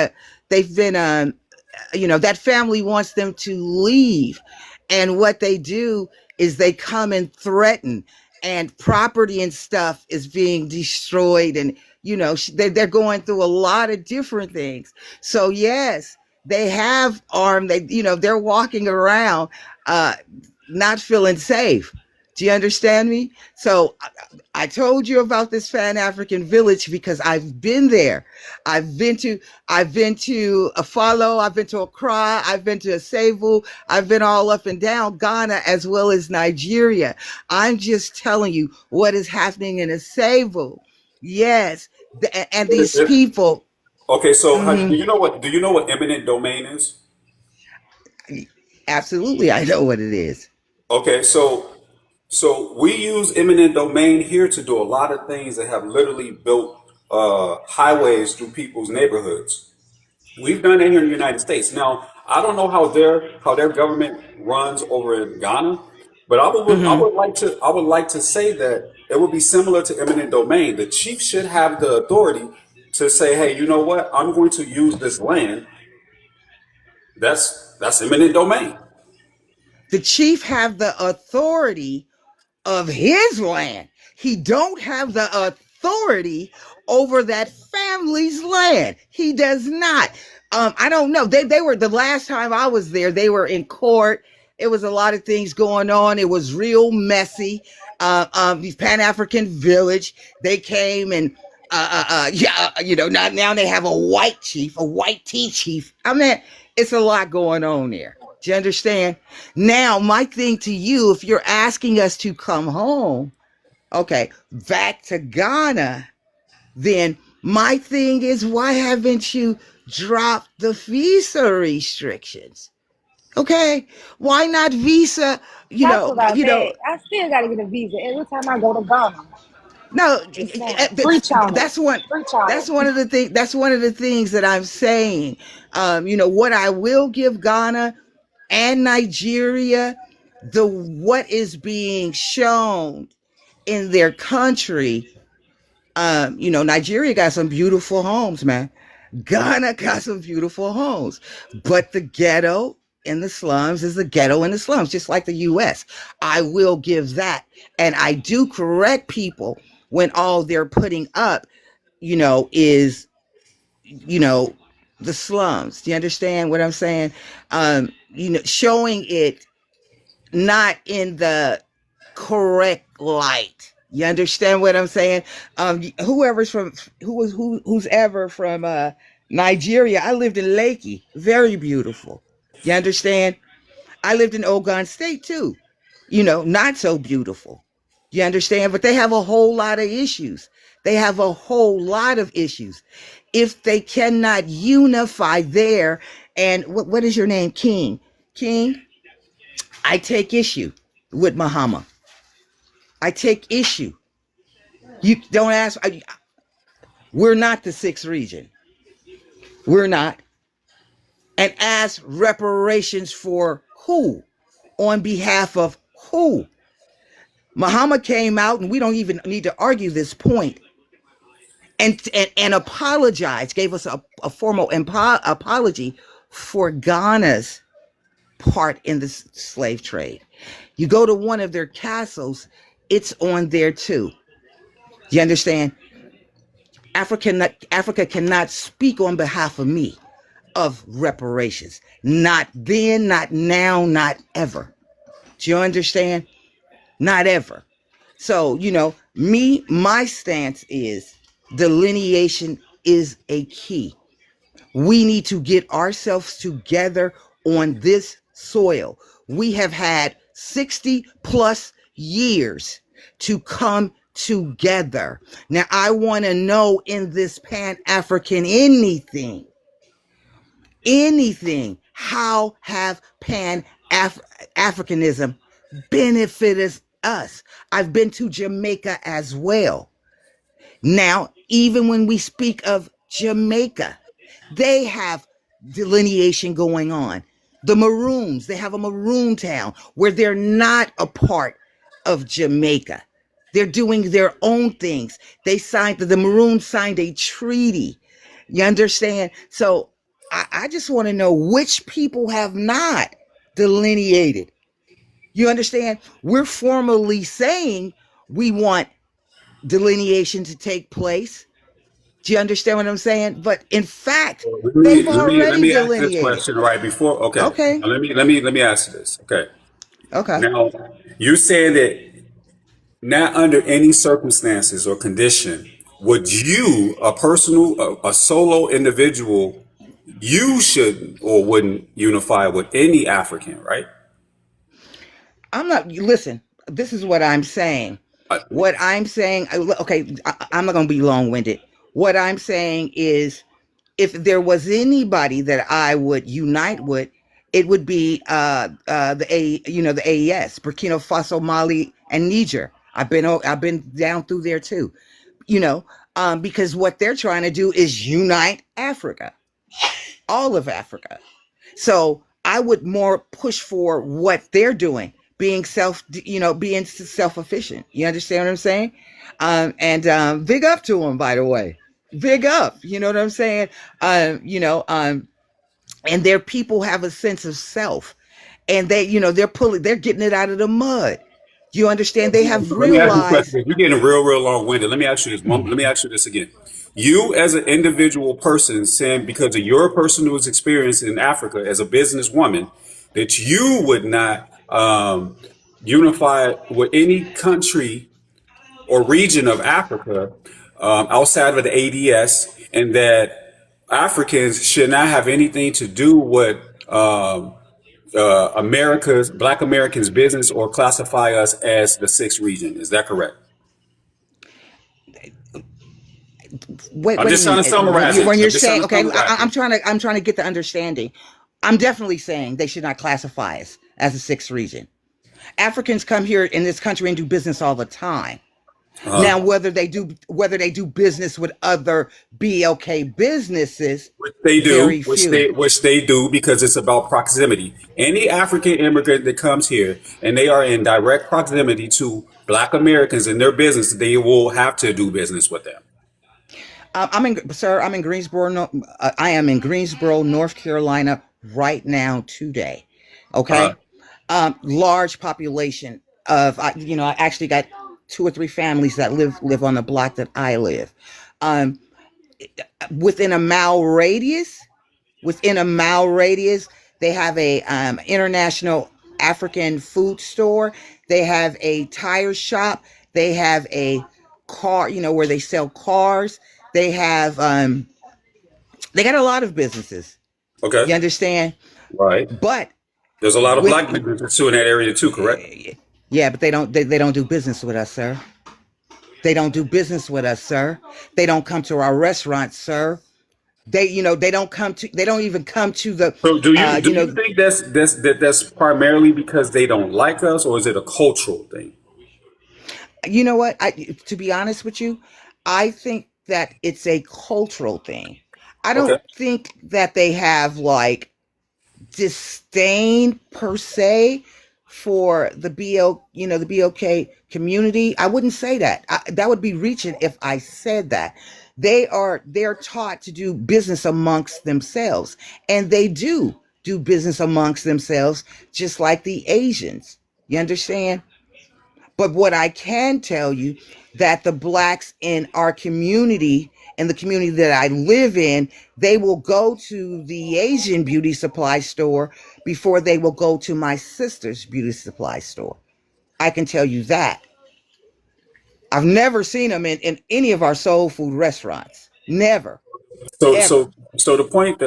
that family wants them to leave, and what they do is they come and threaten, and property and stuff is being destroyed, and they're going through a lot of different things. So yes, they have armed, they're walking around uh, not feeling safe. Do you understand me? So I told you about this Pan African village because I've been there. I've been to I've been to a Follow, I've been to Accra, I've been to Asevu, I've been all up and down Ghana as well as Nigeria. I'm just telling you what is happening in Asevu. Yes, and these people. Okay, so Mhm. do you know what eminent domain is? Absolutely, I know what it is. Okay, so we use eminent domain here to do a lot of things that have literally built highways through people's neighborhoods. We've done it here in the United States. Now, I don't know how their government runs over in Ghana, but Hmm. I would like to say that it would be similar to eminent domain. The chief should have the authority to say, "Hey, you know what? I'm going to use this land. That's eminent domain." The chief have the authority of his land. He don't have the authority over that family's land. He does not. I don't know. They were the last time I was there. They were in court. It was a lot of things going on. It was real messy. These Pan African village. They came and yeah, now they have a white chief, a white tea chief. I mean, it's a lot going on there. Do you understand? Now, my thing to you, if you're asking us to come home, okay, back to Ghana, then my thing is, why haven't you dropped the visa restrictions? Okay, why not visa? That's what I said. I still got to get a visa every time I go to Ghana. No, Just saying. Free China. that's one. Free China. That's one of the things. That's one of the things that I'm saying. What I will give Ghana and Nigeria, the what is being shown in their country. Nigeria got some beautiful homes, man. Ghana got some beautiful homes, but the ghetto in the slums is the ghetto in the slums, just like the U.S. I will give that, and I do correct people when all they're putting up, is you know the slums. Do you understand what I'm saying? Showing it not in the correct light. You understand what I'm saying? Who's ever from Nigeria. I lived in Lakey, very beautiful. You understand? I lived in Ogun State too. Not so beautiful. You understand? But they have a whole lot of issues. They have a whole lot of issues. If they cannot unify there, and what is your name? King, I take issue with Muhammad. I take issue. You don't ask. We're not the sixth region. We're not. And ask reparations for who? On behalf of who? Muhammad came out, and we don't even need to argue this point, and apologized, gave us a formal apology for Ghana's part in the slave trade. You go to one of their castles, it's on there too. You understand? Africa cannot speak on behalf of me of reparations. Not then, not now, not ever. Do you understand? Not ever. So, my stance is delineation is a key. We need to get ourselves together on this soil. We have had 60 plus years to come together. Now, I want to know in this Pan African anything, how have Pan Africanism benefited us? I've been to Jamaica as well. Now, even when we speak of Jamaica, they have delineation going on. The Maroons, they have a Maroon town where they're not a part of Jamaica. They're doing their own things. The Maroons signed a treaty. You understand? So I just want to know which people have not delineated. You understand? We're formally saying we want delineation to take place. Do you understand what I'm saying? But in fact, Well, they've let already me ask this delineated. question right before. Okay, Okay. let me ask you this. Okay, Okay. Now, you're saying that not under any circumstances or condition would you, a personal, a solo individual, you shouldn't or wouldn't unify with any African, right? I'm not, listen, this is what I'm saying. Uh, What I'm saying, okay, I'm not going to be long winded. What I'm saying is, if there was anybody that I would unite with, it would be the AES, Burkina Faso, Mali, and Niger. I've been down through there too, you know, because what they're trying to do is unite Africa, all of Africa. So I would more push for what they're doing, being self-efficient. You understand what I'm saying? And big up to them, by the way. Big up. You know what I'm saying? And their people have a sense of self, and they're getting it out of the mud. You understand? They have Let me ask you a question. realized. You're getting real long-winded. Let me ask you this. Let me ask you this again. You, as an individual person, saying because of your personal experience in Africa as a businesswoman, that you would not unify with any country or region of Africa outside of the ADS, and that Africans should not have anything to do with Black Americans' business or classify us as the sixth region. Is that correct? Wait, I'm what do just you trying mean? to summarize it. When I'm you're just trying saying, to okay, summarize it. I'm trying to get the understanding. I'm definitely saying they should not classify us as a sixth region. Africans come here in this country and do business all the time. Uh, Now, whether they do business with other BLK businesses, which they do, very few. which they do because it's about proximity. Any African immigrant that comes here and they are in direct proximity to Black Americans in their business, they will have to do business with them. I'm in Greensboro. I am in Greensboro, North Carolina, right now today. Uh, Okay, large population of I actually got two or three families that live on the block that I live. Um, within a mile radius, within a mile radius, they have a international African food store. They have a tire shop. They have a car, where they sell cars. They have they got a lot of businesses. okay, You understand? right. But There's a lot of with Black businesses too in that area too, correct? yeah, but they don't do business with us, sir. They don't do business with us, sir. They don't come to our restaurants, sir. They don't even come to the So do you you know think that's primarily because they don't like us, or is it a cultural thing? you know what? To be honest with you, I think that it's a cultural thing. I Okay. don't think that they have like disdain per se for the BOK community. I wouldn't say that. That would be reaching if I said that. They're taught to do business amongst themselves, and they do business amongst themselves, just like the Asians. You understand? But what I can tell you, that the blacks in our community and the community that I live in, they will go to the Asian beauty supply store before they will go to my sister's beauty supply store. I can tell you that. I've never seen them in any of our soul food restaurants. Never, So ever. so so the point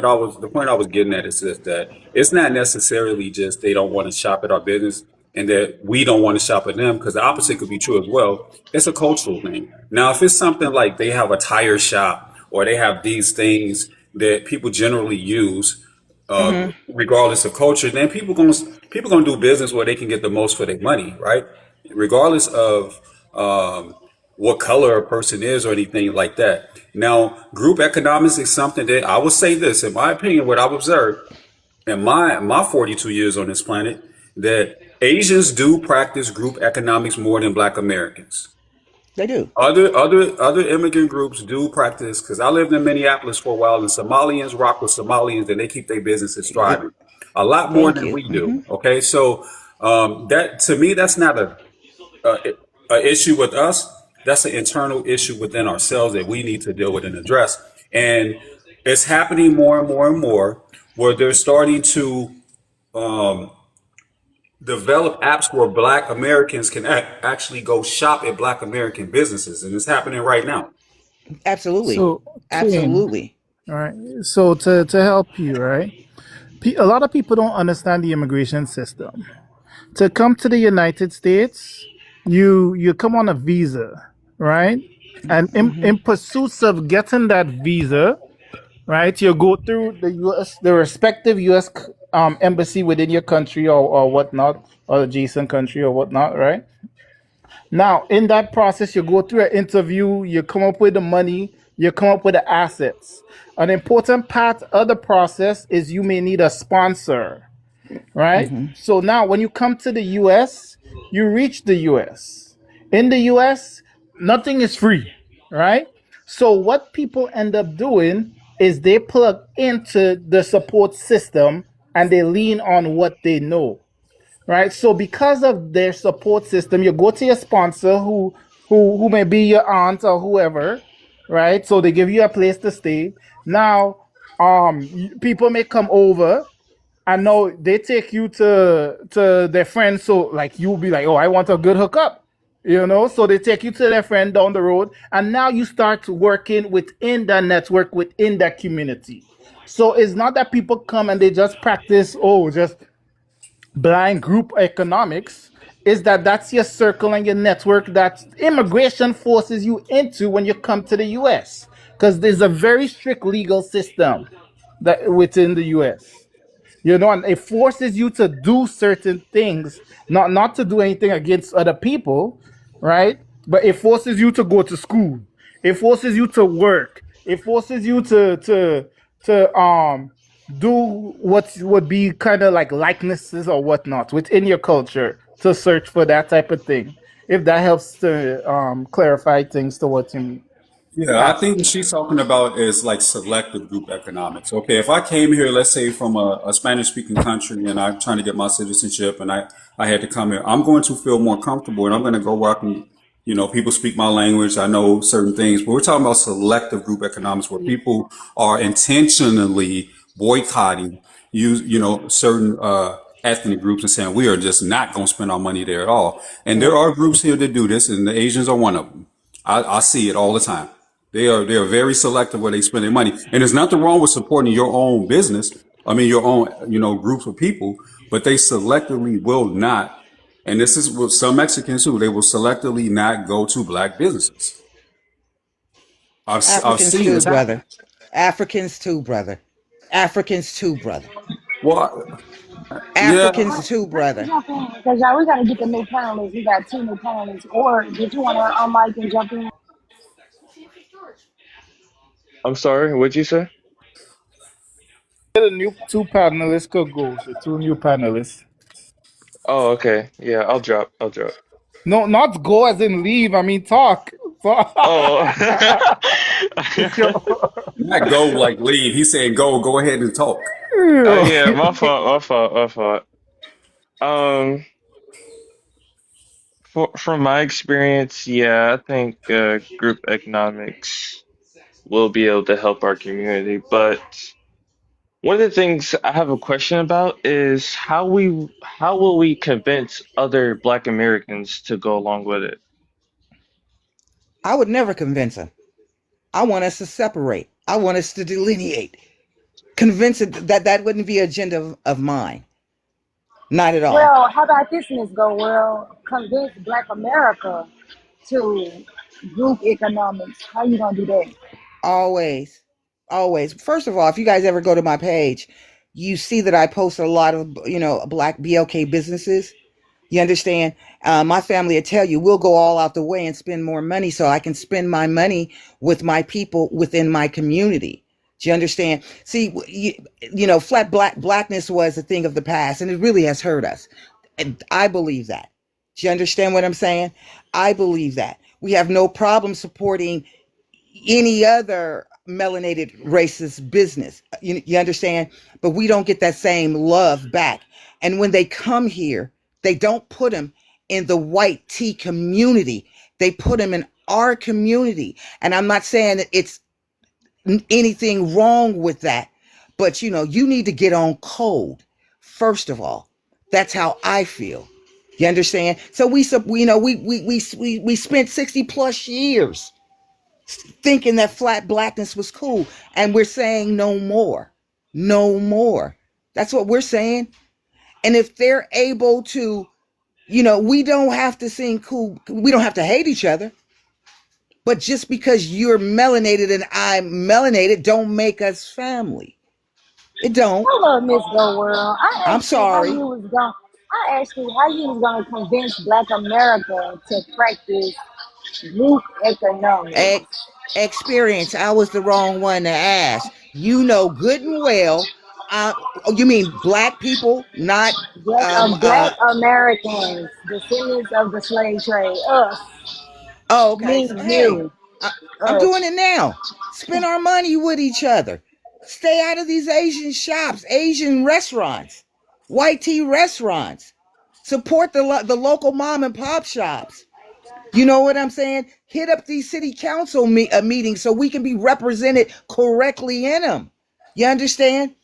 I was getting at is just that it's not necessarily just they don't want to shop at our business and that we don't want to shop at them, because the opposite could be true as well. It's a cultural thing. Now, if it's something like they have a tire shop or they have these things that people generally use, Hmm. regardless of culture, then people gonna do business where they can get the most for their money, right? Regardless of what color a person is or anything like that. Now, group economics is something that I would say this, in my opinion, what I've observed in my 42 years on this planet, that Asians do practice group economics more than Black Americans. They do. Other immigrant groups do practice, because I lived in Minneapolis for a while, and Somalians rock with Somalians, and they keep their businesses Yep. thriving a lot more Thank than you. we do. Okay, so that to me, that's not a issue with us. That's an internal issue within ourselves that we need to deal with and address. And it's happening more and more and more, where they're starting to develop apps where Black Americans can actually go shop at Black American businesses, and it's happening right now. Absolutely. So, King, Absolutely. all right. So to help you, right? A lot of people don't understand the immigration system. To come to the United States, you come on a visa, right? And in pursuit of getting that visa, right, you go through the U.S., the respective U.S. Embassy within your country or whatnot, or adjacent country or whatnot, right? Now, in that process, you go through an interview, you come up with the money, you come up with the assets. An important part of the process is you may need a sponsor, right? So now, when you come to the US, you reach the US. In the US, nothing is free, right? So, what people end up doing is they plug into the support system and they lean on what they know, right? So because of their support system, you go to your sponsor who may be your aunt or whoever, right? So they give you a place to stay. Now, people may come over. I know they take you to their friends, so like you'll be like, oh, I want a good hookup, you know. So they take you to their friend down the road, and now you start working within that network, within that community. So it's not that people come and they just practice, oh, just blind group economics. Is that that's your circle and your network that immigration forces you into when you come to the US, because there's a very strict legal system that within the US, you know, and it forces you to do certain things, not to do anything against other people, right? But it forces you to go to school, it forces you to work, it forces you to do what would be kind of like likenesses or whatnot within your culture to search for that type of thing. If that helps to clarify things to what you Yeah, I ask. think what she's talking about is like selective group economics. Okay, if I came here, let's say from a Spanish speaking country and I'm trying to get my citizenship and I had to come here, I'm going to feel more comfortable and I'm going to go where I can, people speak my language. I know certain things, but we're talking about selective group economics where people are intentionally boycotting certain, ethnic groups and saying we are just not going to spend our money there at all. And there are groups here that do this and the Asians are one of them. I see it all the time. They are very selective where they spend their money, and there's nothing wrong with supporting your own business. I mean, your own groups of people, but they selectively will not. And this is with some Mexicans too. They will selectively not go to black businesses. I've Africans seen too, this happen. brother. Africans too, brother. Africans too, brother. Well, yeah, Africans too, Let me brother. jump in because y'all, we gotta get the new panelists. We got two new panelists. Or did you want to mic and jump in? I'm sorry, what'd you say? The new two panelists could go. So two new panelists. Oh, okay. Yeah, I'll drop. No, not go as in leave. I mean talk. Oh. Sure. not go like leave. He's saying go ahead and talk. Oh yeah, my fault. Um, from my experience, yeah, I think group economics will be able to help our community. But one of the things I have a question about is how will we convince other Black Americans to go along with it? I would never convince them. I want us to separate. I want us to delineate. Convince it that that wouldn't be an agenda of mine. Not at all. Well, how about this, Miss Go World? Convince Black America to group economics. How you gonna do that? Always. Always. First of all, if you guys ever go to my page, you see that I post a lot of, black BLK businesses. You understand? My family will tell you we'll go all out the way and spend more money so I can spend my money with my people within my community. Do you understand? See, flat blackness was a thing of the past, and it really has hurt us. And I believe that. Do you understand what I'm saying? I believe that. We have no problem supporting any other melanated racist business. You understand? But we don't get that same love back. And when they come here, they don't put them in the white tea community. They put them in our community. And I'm not saying that it's anything wrong with that, but you need to get on code, first of all. That's how I feel. You understand? So we spent 60 plus years thinking that flat blackness was cool, and we're saying no more, no more. That's what we're saying. And if they're able to, we don't have to sing cool. We don't have to hate each other. But just because you're melanated and I'm melanated, don't make us family. It don't. Hold up, Miss Go World. I I'm asked you how sorry. you was going. I asked you how you was gonna convince Black America to practice group Ex- economics. Experience. I was the wrong one to ask. You know good and well. Oh, you mean black people, not Black, um uh. Black Americans, descendants of the slave trade. Us, Oh, okay. me, So hey, you, I'm us. doing it now. Spend our money with each other. Stay out of these Asian shops, Asian restaurants, white tea restaurants. Support the local mom and pop shops. You know what I'm saying? Hit up these city council meetings so we can be represented correctly in them. You understand?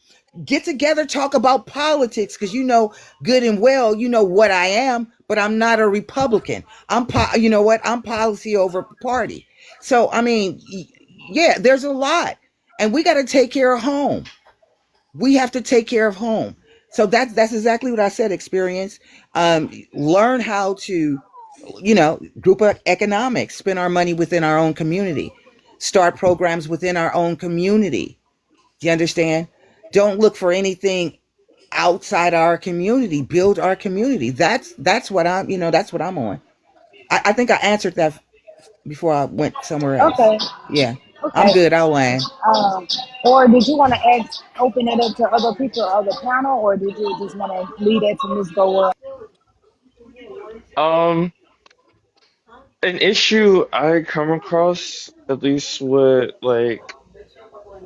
Get together, talk about politics, because you know good and well, you know what I am, but I'm not a Republican. You know what? I'm policy over party. So I mean, yeah, there's a lot, and we got to take care of home. We have to take care of home. So that's exactly what I said. Experience. Learn how to, group economics. Spend our money within our own community. Start programs within our own community. Do you understand? Don't look for anything outside our community. Build our community. That's what that's what I'm on. I think I answered that before I went somewhere else. Okay, Yeah. I'm okay. good. I'll land. Um, or did you want to open it up to other people, other panel, or did you just want to leave that to Miss Go World? Um, an issue I come across, at least with like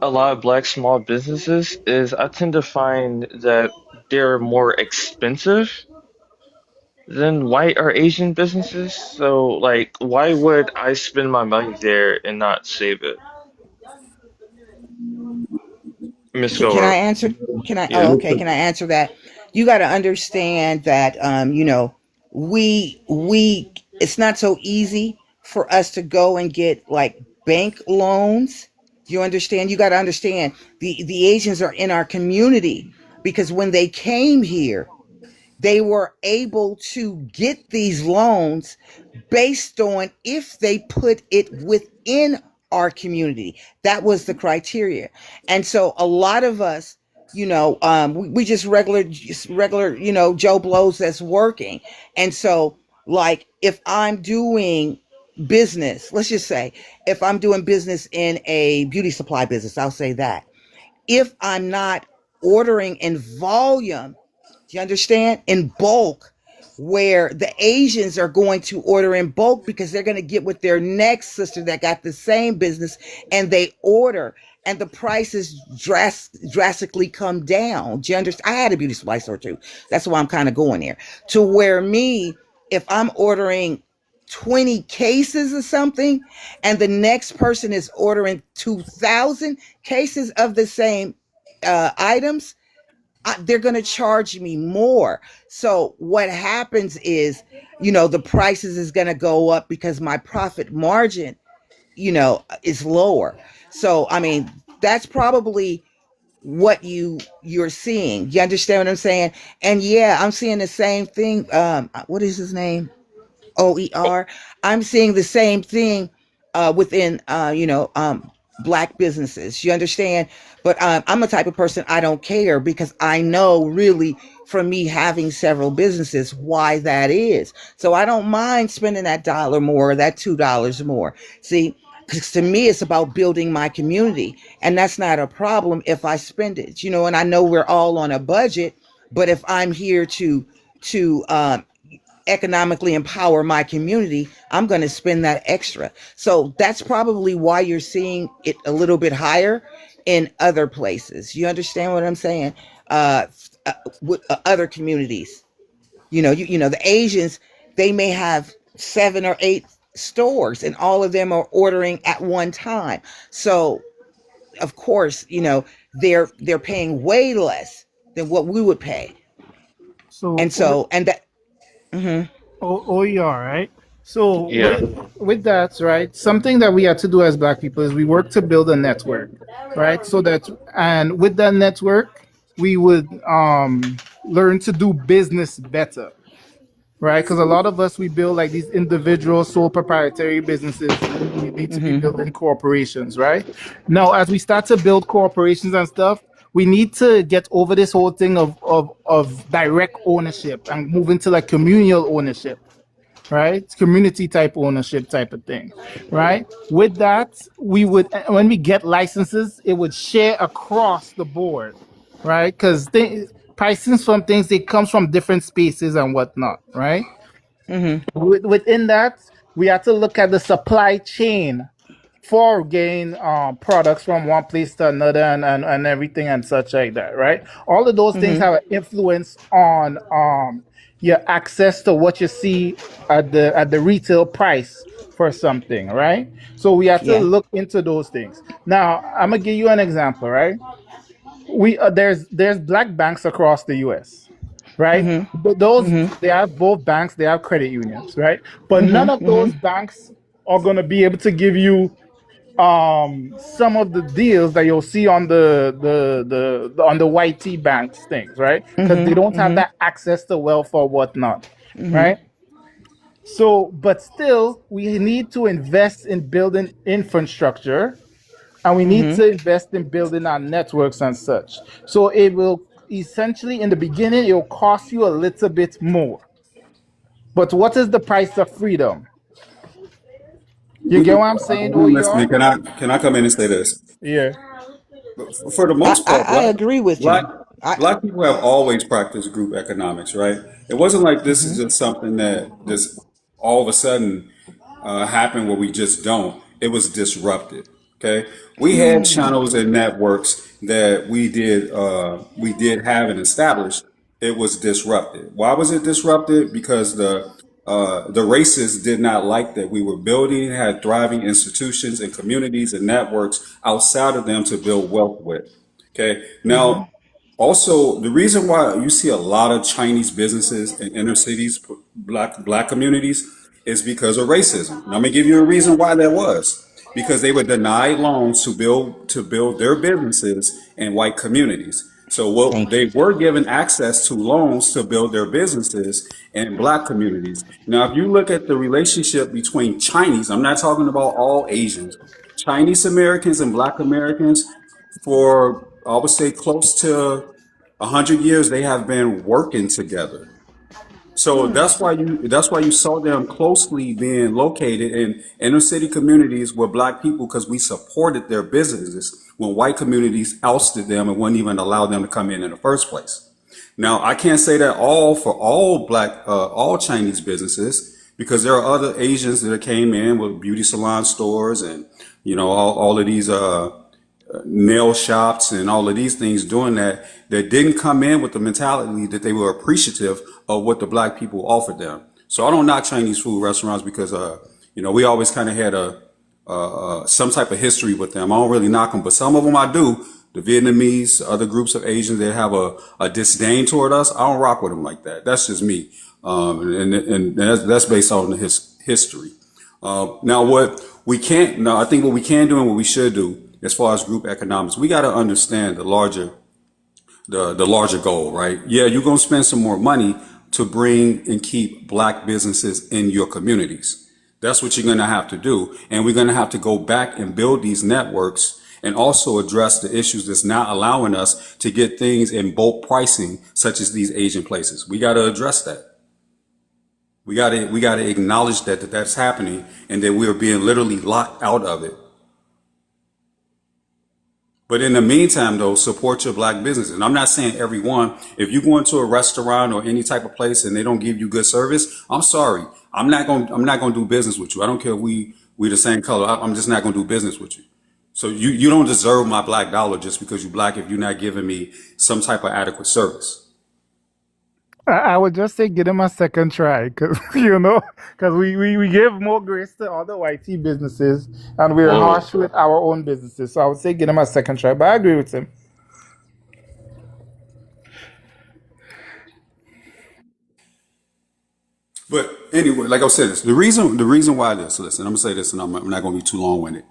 a lot of black small businesses, is I tend to find that they're more expensive than white or Asian businesses. So, like, why would I spend my money there and not save it? Miss Can I Go. answer? Can I? Yeah. Oh, okay. Can I answer that? You got to understand that, we it's not so easy for us to go and get like bank loans. You understand? You got to understand the Asians are in our community because when they came here, they were able to get these loans based on if they put it within our community. That was the criteria. And so a lot of us, we just regular, Joe Blows that's working. And so, like, if I'm doing business, let's just say, if I'm doing business in a beauty supply business, I'll say that if I'm not ordering in volume, do you understand? In bulk, where the Asians are going to order in bulk because they're going to get with their next sister that got the same business and they order and the prices drastically come down. Do you understand? I had a beauty supply store too. That's why I'm kind of going there. To where me, if I'm ordering 20 cases of something and the next person is ordering 2,000 cases of the same items, they're going to charge me more. So what happens is, the prices is going to go up because my profit margin, is lower. So, I mean, that's probably what you're seeing. You understand what I'm saying? And yeah, I'm seeing the same thing. What is his name? OER. I'm seeing the same thing within black businesses. You understand? But I'm the type of person I don't care because I know really from me having several businesses why that is. So I don't mind spending that dollar more, that $2 more. See, because to me it's about building my community, and that's not a problem if I spend it. And I know we're all on a budget, but if I'm here to economically empower my community, I'm going to spend that extra. So that's probably why you're seeing it a little bit higher in other places. You understand what I'm saying? Uh, with other communities, the Asians, they may have 7 or 8 stores, and all of them are ordering at one time. So of course, they're paying way less than what we would pay. So And so, and that, OER, right? So Yeah. with that, right, something that we had to do as Black people is we work to build a network, right? So that, and with that network, we would learn to do business better, right? Because a lot of us, we build like these individual sole proprietary businesses when we need to be building corporations, right? Now, as we start to build corporations and stuff, we need to get over this whole thing of direct ownership and move into like communal ownership, right? Community type ownership type of thing, right? With that, we would, when we get licenses, it would share across the board, right? Because pricing from things, it comes from different spaces and whatnot, right? Within that, we have to look at the supply chain for getting products from one place to another and everything and such like that, right? All of those things have an influence on your access to what you see at the retail price for something, right? So we have to yeah. look into those things. Now, I'm gonna give you an example, right? We there's black banks across the U.S., right? But those, they have both banks, they have credit unions, right? But none of those banks are gonna be able to give you some of the deals that you'll see on the on the YT banks things, right? Because they don't have that access to wealth or whatnot, right? So, but still, we need to invest in building infrastructure, and we need to invest in building our networks and such. So it will essentially, in the beginning, it will cost you a little bit more. But what is the price of freedom? You get what I'm saying, I'm listening. OER? Can I come in and say this? Yeah. For the most part, I agree with black you. I black people have always practiced group economics, right? It wasn't like this is just something that just all of a sudden happened where we just don't. It was disrupted. Okay, we had channels and networks that we did have and established. It was disrupted. Why was it disrupted? Because the racists did not like that we were building, had thriving institutions and communities and networks outside of them to build wealth with. Okay. Now, also, the reason why you see a lot of Chinese businesses in inner cities, black communities, is because of racism. Now, I'm gonna give you a reason why that was. Because they were denied loans to build their businesses in white communities. So what Thank you. they were given access to loans to build their businesses in black communities. Now, if you look at the relationship between Chinese, I'm not talking about all Asians, Chinese Americans and black Americans, for I would say close to 100 years, they have been working together. So that's why you saw them closely being located in inner city communities with black people, because we supported their businesses when white communities ousted them and wouldn't even allow them to come in the first place. Now, I can't say that all for all Chinese businesses, because there are other Asians that came in with beauty salon stores and all of these nail shops and all of these things doing that didn't come in with the mentality that they were appreciative of what the black people offered them. So I don't knock Chinese food restaurants because we always kind of had some type of history with them. I don't really knock them, but some of them I do. The Vietnamese, other groups of Asians that have a disdain toward us, I don't rock with them like that. That's just me, and that's based on the history. Now, I think what we can do and what we should do as far as group economics, we got to understand the larger goal, right? Yeah, you're going to spend some more money to bring and keep black businesses in your communities. That's what you're going to have to do. And we're going to have to go back and build these networks and also address the issues that's not allowing us to get things in bulk pricing, such as these Asian places. We got to address that. We got to acknowledge that that's happening and that we're being literally locked out of it. But in the meantime, though, support your black business. And I'm not saying everyone. If you go into a restaurant or any type of place and they don't give you good service, I'm sorry. I'm not going to do business with you. I don't care if we the same color. I'm just not going to do business with you. So you don't deserve my black dollar just because you're black if you're not giving me some type of adequate service. I would just say give them a second try, because because we give more grace to other YT businesses and we're Whoa. harsh with our own businesses. So I would say give them a second try. But I agree with him. But anyway, like I said, this the reason why this. Listen, I'm gonna say this, and I'm not gonna be too long winded.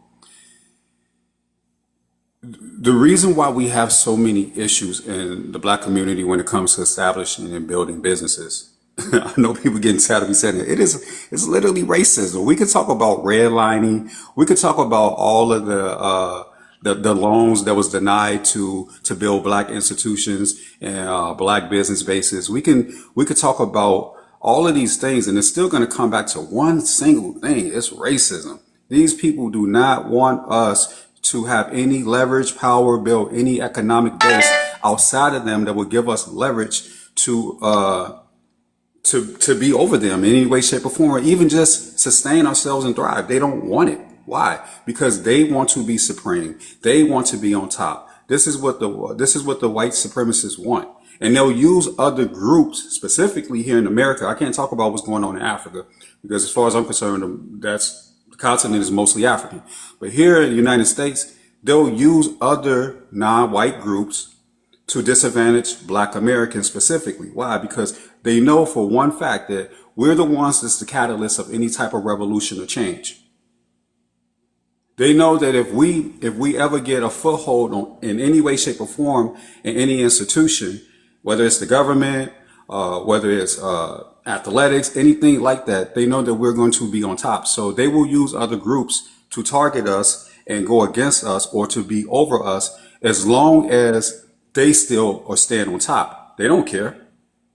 The reason why we have so many issues in the black community when it comes to establishing and building businesses. I know people getting tired of me saying it. It's literally racism. We could talk about redlining. We could talk about all of the loans that was denied to build black institutions and black business bases. We could talk about all of these things, and it's still going to come back to one single thing. It's racism. These people do not want us to have any leverage, power, build any economic base outside of them that would give us leverage to be over them in any way, shape, or form, or even just sustain ourselves and thrive. They don't want it. Why? Because they want to be supreme. They want to be on top. This is what the white supremacists want. And they'll use other groups, specifically here in America. I can't talk about what's going on in Africa because, as far as I'm concerned, the continent is mostly African. But here in the United States, they'll use other non-white groups to disadvantage black Americans specifically. Why? Because they know for one fact that we're the ones that's the catalyst of any type of revolution or change. They know that if we ever get a foothold in any way, shape, or form in any institution, whether it's the government, whether it's athletics, anything like that, they know that we're going to be on top. So they will use other groups to target us and go against us or to be over us as long as they still or stand on top. They don't care.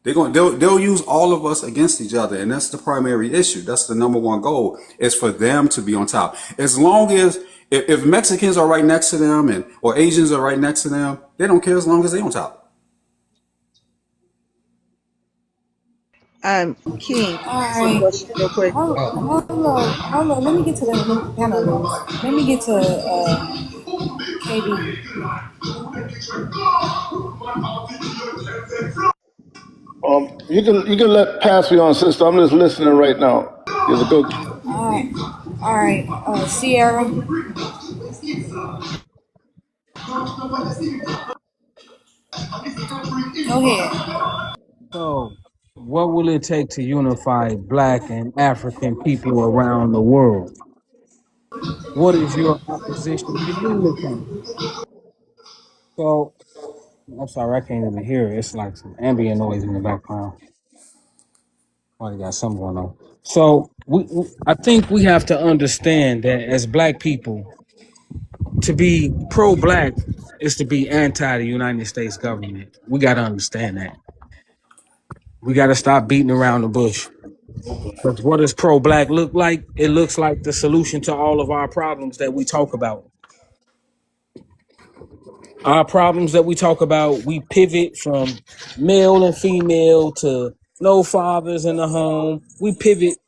They'll use all of us against each other, and that's the primary issue. That's the number one goal, is for them to be on top. As long as if Mexicans are right next to them or Asians are right next to them, they don't care as long as they on top. King, All ask a right. question real quick. Hold on. Let me get to the panelists. Let me get to KB. You can let pass me on, sister. I'm just listening right now. It's a good. All right. Sierra, go ahead. So, what will it take to unify Black and African people around the world? What is your opposition to unity? So, I'm sorry, I can't even hear it. It's like some ambient noise in the background. Probably got something going on. So, I think we have to understand that as Black people, to be pro-Black is to be anti the United States government. We got to understand that. We got to stop beating around the bush. Because what does pro-black look like? It looks like the solution to all of our problems that we talk about. Our problems that we talk about, we pivot from male and female to no fathers in the home. We pivot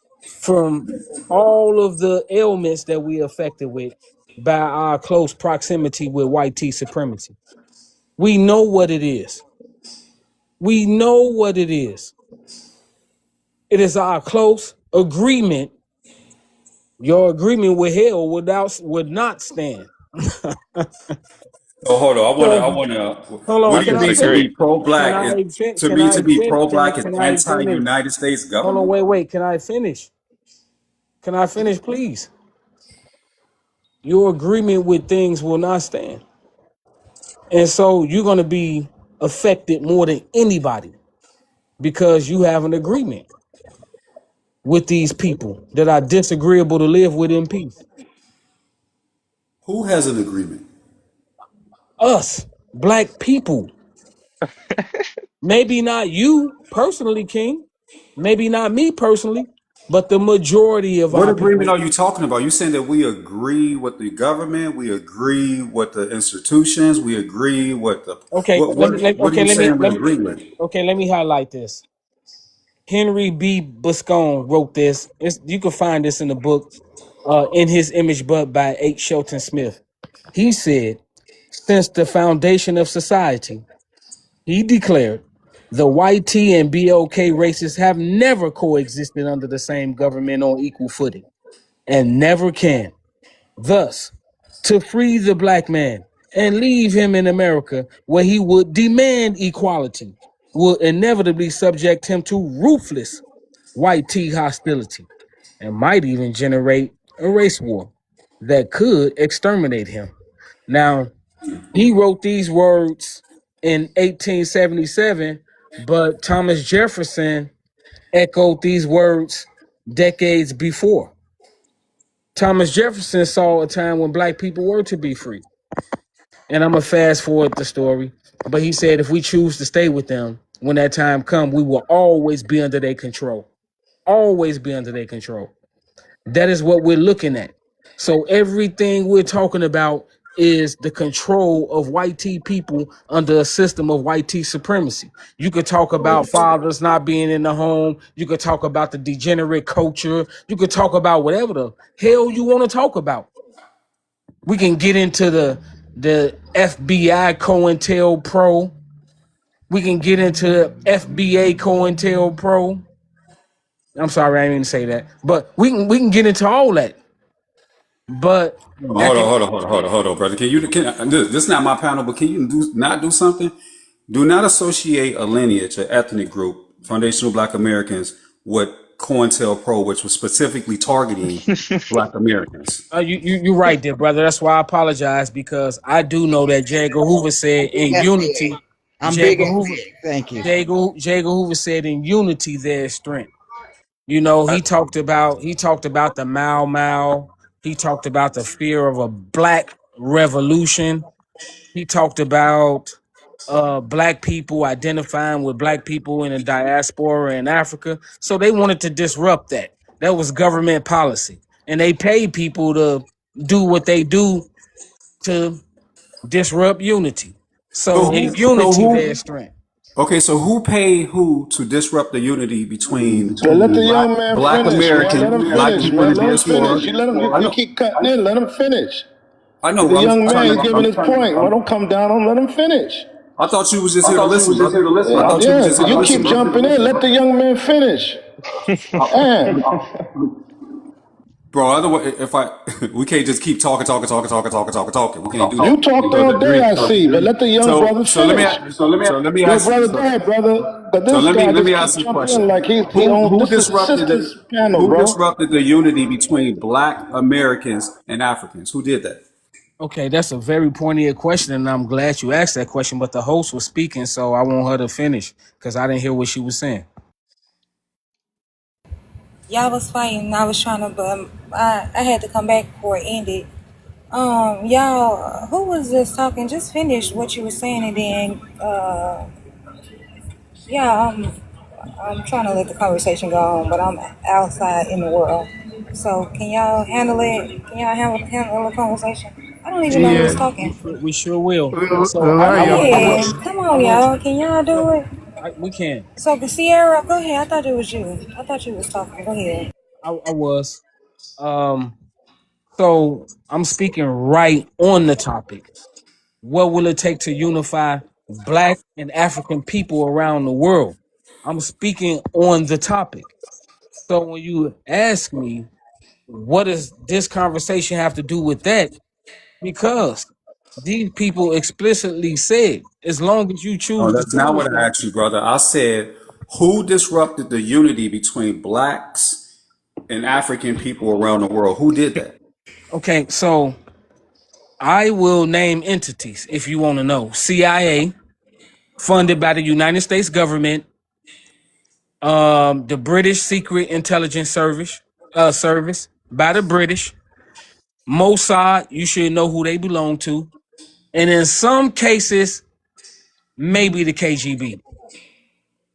from all of the ailments that we affected with by our close proximity with white T supremacy. We know what it is. We know what it is. It is our close agreement. Your agreement with hell would not stand. Oh, hold on. So, I wanna. hold What on. do I you Can I mean to finish? be Can pro-black? I fin- To Can me, I to be fin- Can I, pro-black is can I finish? anti-United States Hold on. government. Wait. Can I finish? Can I finish, please? Your agreement with things will not stand, and so you're going to be affected more than anybody because you have an agreement with these people that are disagreeable to live with in peace. Who has an agreement? Us, Black people. Maybe not you personally, King. Maybe not me personally, but the majority of What our agreement people. are you talking about? You saying that we agree with the government, we agree with the institutions, we agree with the Okay, what are you saying we agree with? let me highlight this. Henry B. Buscone wrote this. You can find this in the book, In His Image But by H. Shelton Smith. He said, since the foundation of society, he declared, the white T and BLK races have never coexisted under the same government on equal footing and never can. Thus, to free the Black man and leave him in America where he would demand equality will inevitably subject him to ruthless white tea hostility and might even generate a race war that could exterminate him. Now, he wrote these words in 1877, but Thomas Jefferson echoed these words decades before. Thomas Jefferson saw a time when black people were to be free. And I'm going to fast forward the story. But he said if we choose to stay with them, when that time comes, we will always be under their control. Always be under their control. That is what we're looking at. So everything we're talking about is the control of white tea people under a system of white tea supremacy. You could talk about fathers not being in the home. You could talk about the degenerate culture. You could talk about whatever the hell you want to talk about. We can get into the FBI COINTELPRO. We can get into FBA COINTELPRO. I'm sorry, I didn't mean to say that, but we can get into all that. But at the Hold on, brother. This is not my panel, but can you not do something? Do not associate a lineage, an ethnic group, foundational Black Americans, with COINTELPRO, which was specifically targeting Black Americans. you're right there, brother. That's why I apologize because I do know that J. Edgar Hoover said in That's big. unity. I'm J. big Edgar and Hoover, big. Thank you. J. Edgar Hoover said in unity there is strength. You know, he talked about the Mau Mau. He talked about the fear of a black revolution. He talked about black people identifying with black people in the diaspora in Africa. So they wanted to disrupt that. That was government policy. And they paid people to do what they do to disrupt unity. So in So unity, there's who? strength. Okay, so who paid who to disrupt the unity between So let the young man Black finish, man. Let him American, Black finish, people in man. the Let him finish. diaspora? You keep cutting in. Let him finish. I He's know. a young I'm man. trying He's to. giving his point. Well, don't come down on him. Let him finish. I thought you was just here to listen, brother. I Yeah, thought you was yeah. just here to You listen, keep brother. jumping in. Let the young man finish. Man, Bro, otherwise, if I we can't just keep talking. We can't do you that. talked all day, I see, but let the young brother So let me finish. Yo, ask brother, go ahead, brother. But so this guy let me just ask keep you a jumping in question. like he owns. Who This is the disrupted sisters panel, bro. the unity between Black Americans and Africans? Who did that? Okay, that's a very poignant question, and I'm glad you asked that question. But the host was speaking, so I want her to finish because I didn't hear what she was saying. Y'all was fighting. I was trying to, but I had to come back before it ended. Y'all, who was just talking? Just finish what you were saying, and then, yeah, I'm trying to let the conversation go on, but I'm outside in the world. So can y'all handle it? Can y'all handle the conversation? I don't even know who's Yeah, talking. we sure will. So I Elia, want Yeah, come I on, want y'all. Can y'all do it? we can. So, Sierra, go ahead. I thought it was you. I thought you was talking. Go ahead. I was. Um, so I'm speaking right on the topic. What will it take to unify Black and African people around the world? I'm speaking on the topic. So when you ask me, what does this conversation have to do with that? Because these people explicitly said, as long as you No, choose to that's stay not with what I them. asked you, brother. I said, who disrupted the unity between Blacks and African people around the world? Who did that? Okay, so I will name entities if you want to know. CIA, funded by the United States government, the British Secret Intelligence Service by the British, Mossad, you should know who they belong to, and in some cases, maybe the KGB.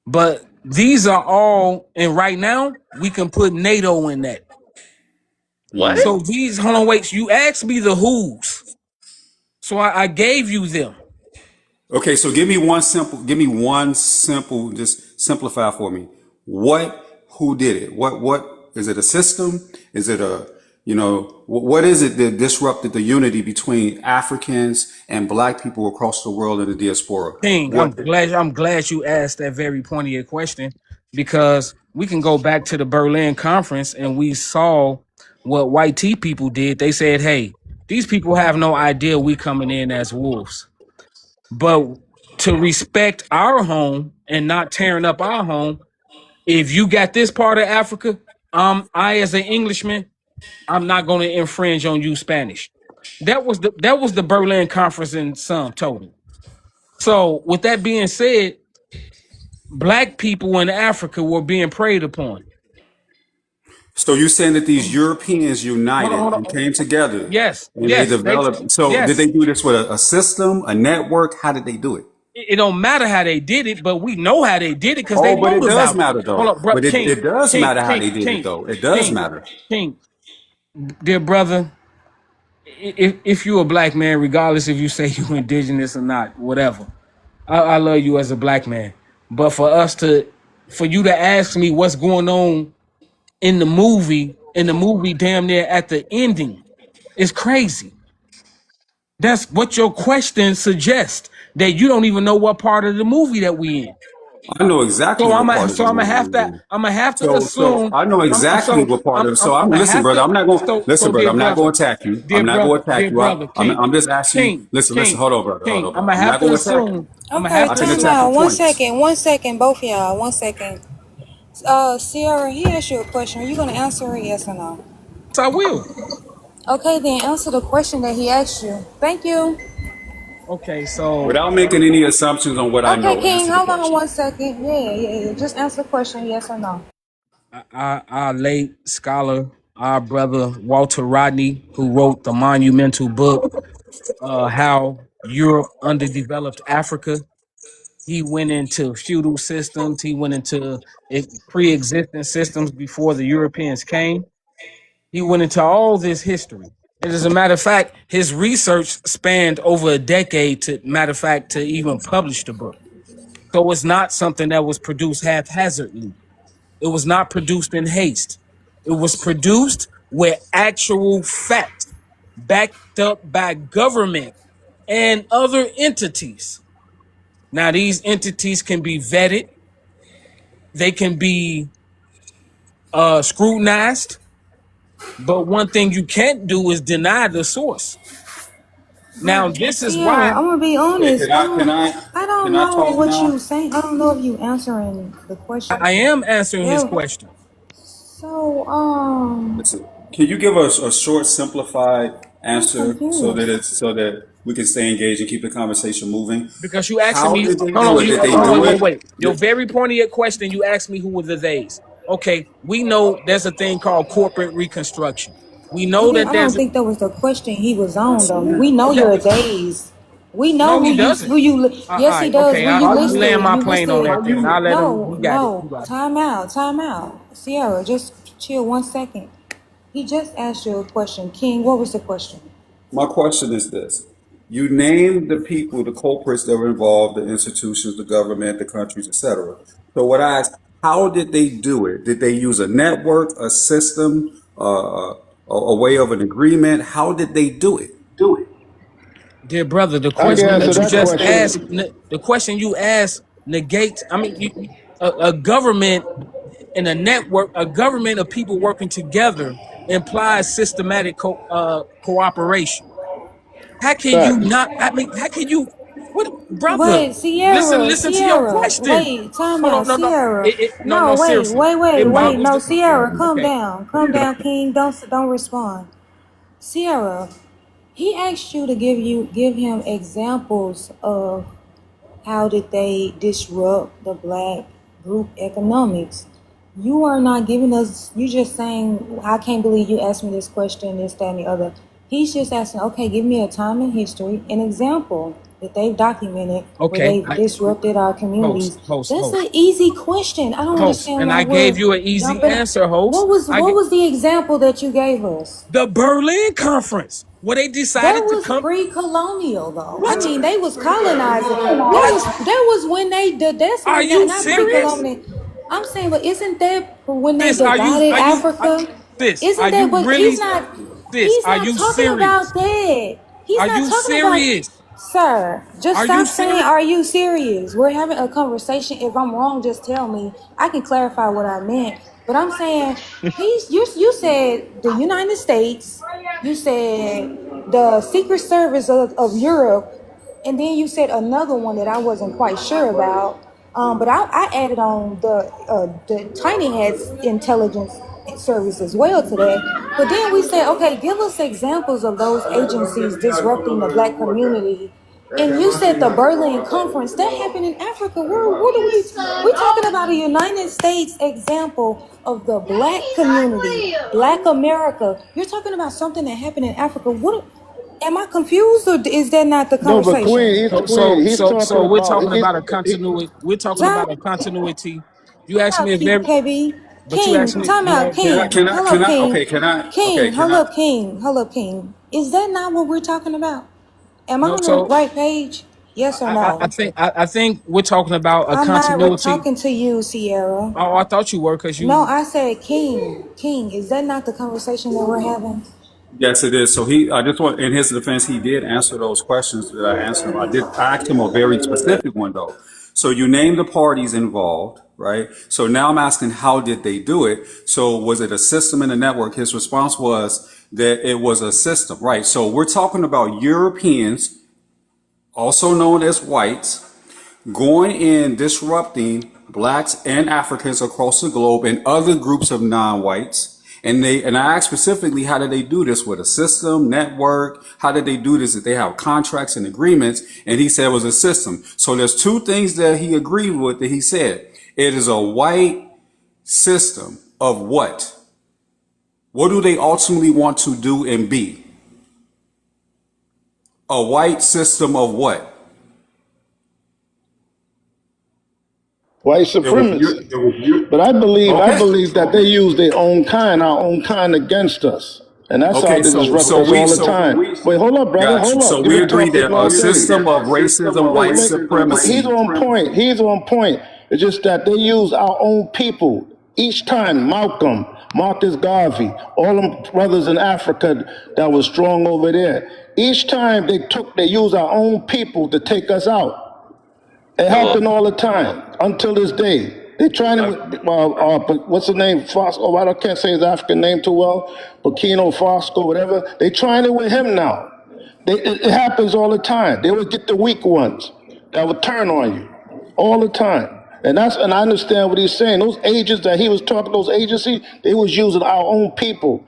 But these are all, and right now we can put NATO in that. What? So these, hold on, wait. You asked me the who's, so I gave you them. Okay, so just simplify for me. Who did it? What, is it a system? Is it what is it that disrupted the unity between Africans and Black people across the world in the diaspora? King, What? I'm glad you asked that very pointed question because we can go back to the Berlin conference and we saw what white tea people did. They said, "Hey, these people have no idea we coming in as wolves." But to respect our home and not tearing up our home, If you got this part of Africa, I as an Englishman, I'm not going to infringe on you Spanish. That was the Berlin Conference in sum total. So with that being said, black people in Africa were being preyed upon. So you're saying that these Europeans Hold on, united hold and on. came together Yes, and they yes, they developed. So did yes. they do this with a system, a network? How did they do it? It don't matter how they did it, but we know how they did it because they Oh, but it wrote does about it. matter Hold though. up, bro. But King, it does King, matter how King, they did it King, though. It does King, matter. King. Dear brother, if you a black man, regardless if you say you indigenous or not, whatever, I love you as a black man. But for you to ask me what's going on in the movie, damn near at the ending, is crazy. That's what your question suggests, that you don't even know what part of the movie that we in. I know exactly So what I'm part gonna of the so I'm gonna movie have we're to in. I'm gonna have to So assume I know exactly what part of. So I'm I'm gonna listen, have brother. to I'm not going. Listen, brother. dear I'm not brother, going to attack you. I'm not going to attack dear you. brother, I'm just asking you. King, Listen. King, Hold on, brother. Hold King. on, I'm brother. gonna I'm have not to going to attack you. assume. I'm gonna Okay, have I to take time attack assume. your out. points. 1 second, both of y'all. 1 second. Sierra, he asked you a question. Are you gonna answer it? Yes or no? Yes, I will. Okay, then answer the question that he asked you. Thank you. Okay, so Without making any assumptions on what I Okay, know, King, answer the hold on question. 1 second. Yeah. Just answer the question, yes or no. our late scholar, our brother Walter Rodney, who wrote the monumental book, How Europe Underdeveloped Africa. He went into feudal systems. He went into pre-existing systems before the Europeans came. He went into all this history. And as a matter of fact, his research spanned over a decade to even publish the book. So it's not something that was produced haphazardly. It was not produced in haste. It was produced with actual facts backed up by government and other entities. Now, these entities can be vetted, they can be scrutinized, but one thing you can't do is deny the source. Now, But this is Sierra, why I'm gonna be Okay, honest. I don't can I know talk what you now? saying. I don't know if you answering the question. I am answering his Yeah. question. So Listen, can you give us a short, simplified I'm answer confused. so that we can stay engaged and keep the conversation moving? Because you asking How me, did they hold do on, it? you Did they hold on, do wait, it? wait. Your very pointed question, you asked me who were the theys. Okay, we know there's a thing called corporate reconstruction. We know that I don't there's think that was the question he was on Yes, though. it We is. know that, your days. We know no, he doesn't. All Yes, he right, does. okay, Who you How I'm you? laying listed? my You plane on listed. How that then. you? I'll let him. No, He got it. He no. got it. Time out. Sierra, just chill 1 second. He just asked you a question. King, what was the question? My question is this: you named the people, the culprits that were involved, the institutions, the government, the countries, etc. So what I asked, how did they do it? Did they use a network, a system, a way of an agreement? How did they do it? Dear brother, the I can question answer that you that just question. asked, the question you asked negates. I mean, a government and a network, a government of people working together implies systematic cooperation. How can you Facts. not? I mean, how can you? What, brother? Wait, Listen to your Sierra, question. wait, time Hold on, out, no, Sierra. no, No, seriously. It wait. boggles No, the. Sierra, Okay, calm down, King. Don't respond. Sierra, he asked you to give him examples of how did they disrupt the black group economics. You are not giving us. You just saying, I can't believe you asked me this question, this, that, and the other. He's just asking, okay, give me a time in history, an example that they've documented where okay. they've disrupted our communities. That's an Host, easy question. I don't understand and why I gave we're you an easy jumping. answer, host. What was the example that you gave us? The Berlin Conference, where they That decided to was come. pre-colonial, though. I What? mean, they was colonizing. What? That was when they did. That's Are when you not serious? pre-colonial. I'm saying, but isn't that when they Sis, divided Africa? are Isn't that? you But really? Sis, He's are not you talking about serious? that. He's Are not you talking about. serious? Sir, just Are you stop saying, serious? "Are you serious?" We're having a conversation. If I'm wrong, just tell me. I can clarify what I meant. But I'm saying you said the United States, you said the Secret Service of Europe, and then you said another one that I wasn't quite sure about. But I added on the Tiny Hats intelligence service as well to that. But then we said, okay, give us examples of those agencies disrupting the black community. And you said the Berlin Conference that happened in Africa. What are we talking about? A United States example of the black community, Black America. You're talking about something that happened in Africa. What? Am I confused, or is that not the No, but conversation? Queen, he's talking So we're about talking about a continuity. We're talking Time about a continuity. You asked me out, if every, KB. but you asked King, me. time You out, asked, you asked, King. Hold up, King. King, can hold I up, King. Hold up, King. Is that not what we're talking about? Am I no. on the So right page? Yes or I no? think I think we're talking about a I'm not continuity. talking to you, Sierra. Oh, I thought you were because No, you. I said King. King, is that not the conversation that we're having? Yes, it is. So I just want, in his defense, he did answer those questions that I answered him. I asked him a very specific one though. So you named the parties involved, right? So now I'm asking, how did they do it? So was it a system in a network? His response was that it was a system, right? So we're talking about Europeans, also known as whites, going in, disrupting blacks and Africans across the globe and other groups of non-whites. And I asked specifically, how did they do this with a system, network? How did they do this? Did they have contracts and agreements? And he said it was a system. So there's two things that he agreed with that he said. It is a white system of what? What do they ultimately want to do and be? A white system of what? white It was supremacy. it was But I okay. believe that they use their own kind, our own kind against us. And that's how Okay, they disrupt us all the time. Wait, hold up, brother. got you. Hold So up. You've we been agree talking that all a day. system of racism, white He's supremacy. on point. He's on point. It's just that they use our own people. Each time, Malcolm, Marcus Garvey, all them brothers in Africa that was strong over there. Each time they used our own people to take us out. It happened all the time until this day. They trying to, but what's the name? Fosco. Oh, I can't say his African name too well. Burkino Fosco, whatever. They trying it with him now. It happens all the time. They would get the weak ones that would turn on you all the time. And I understand what he's saying. Those agents that he was talking, those agencies, they was using our own people.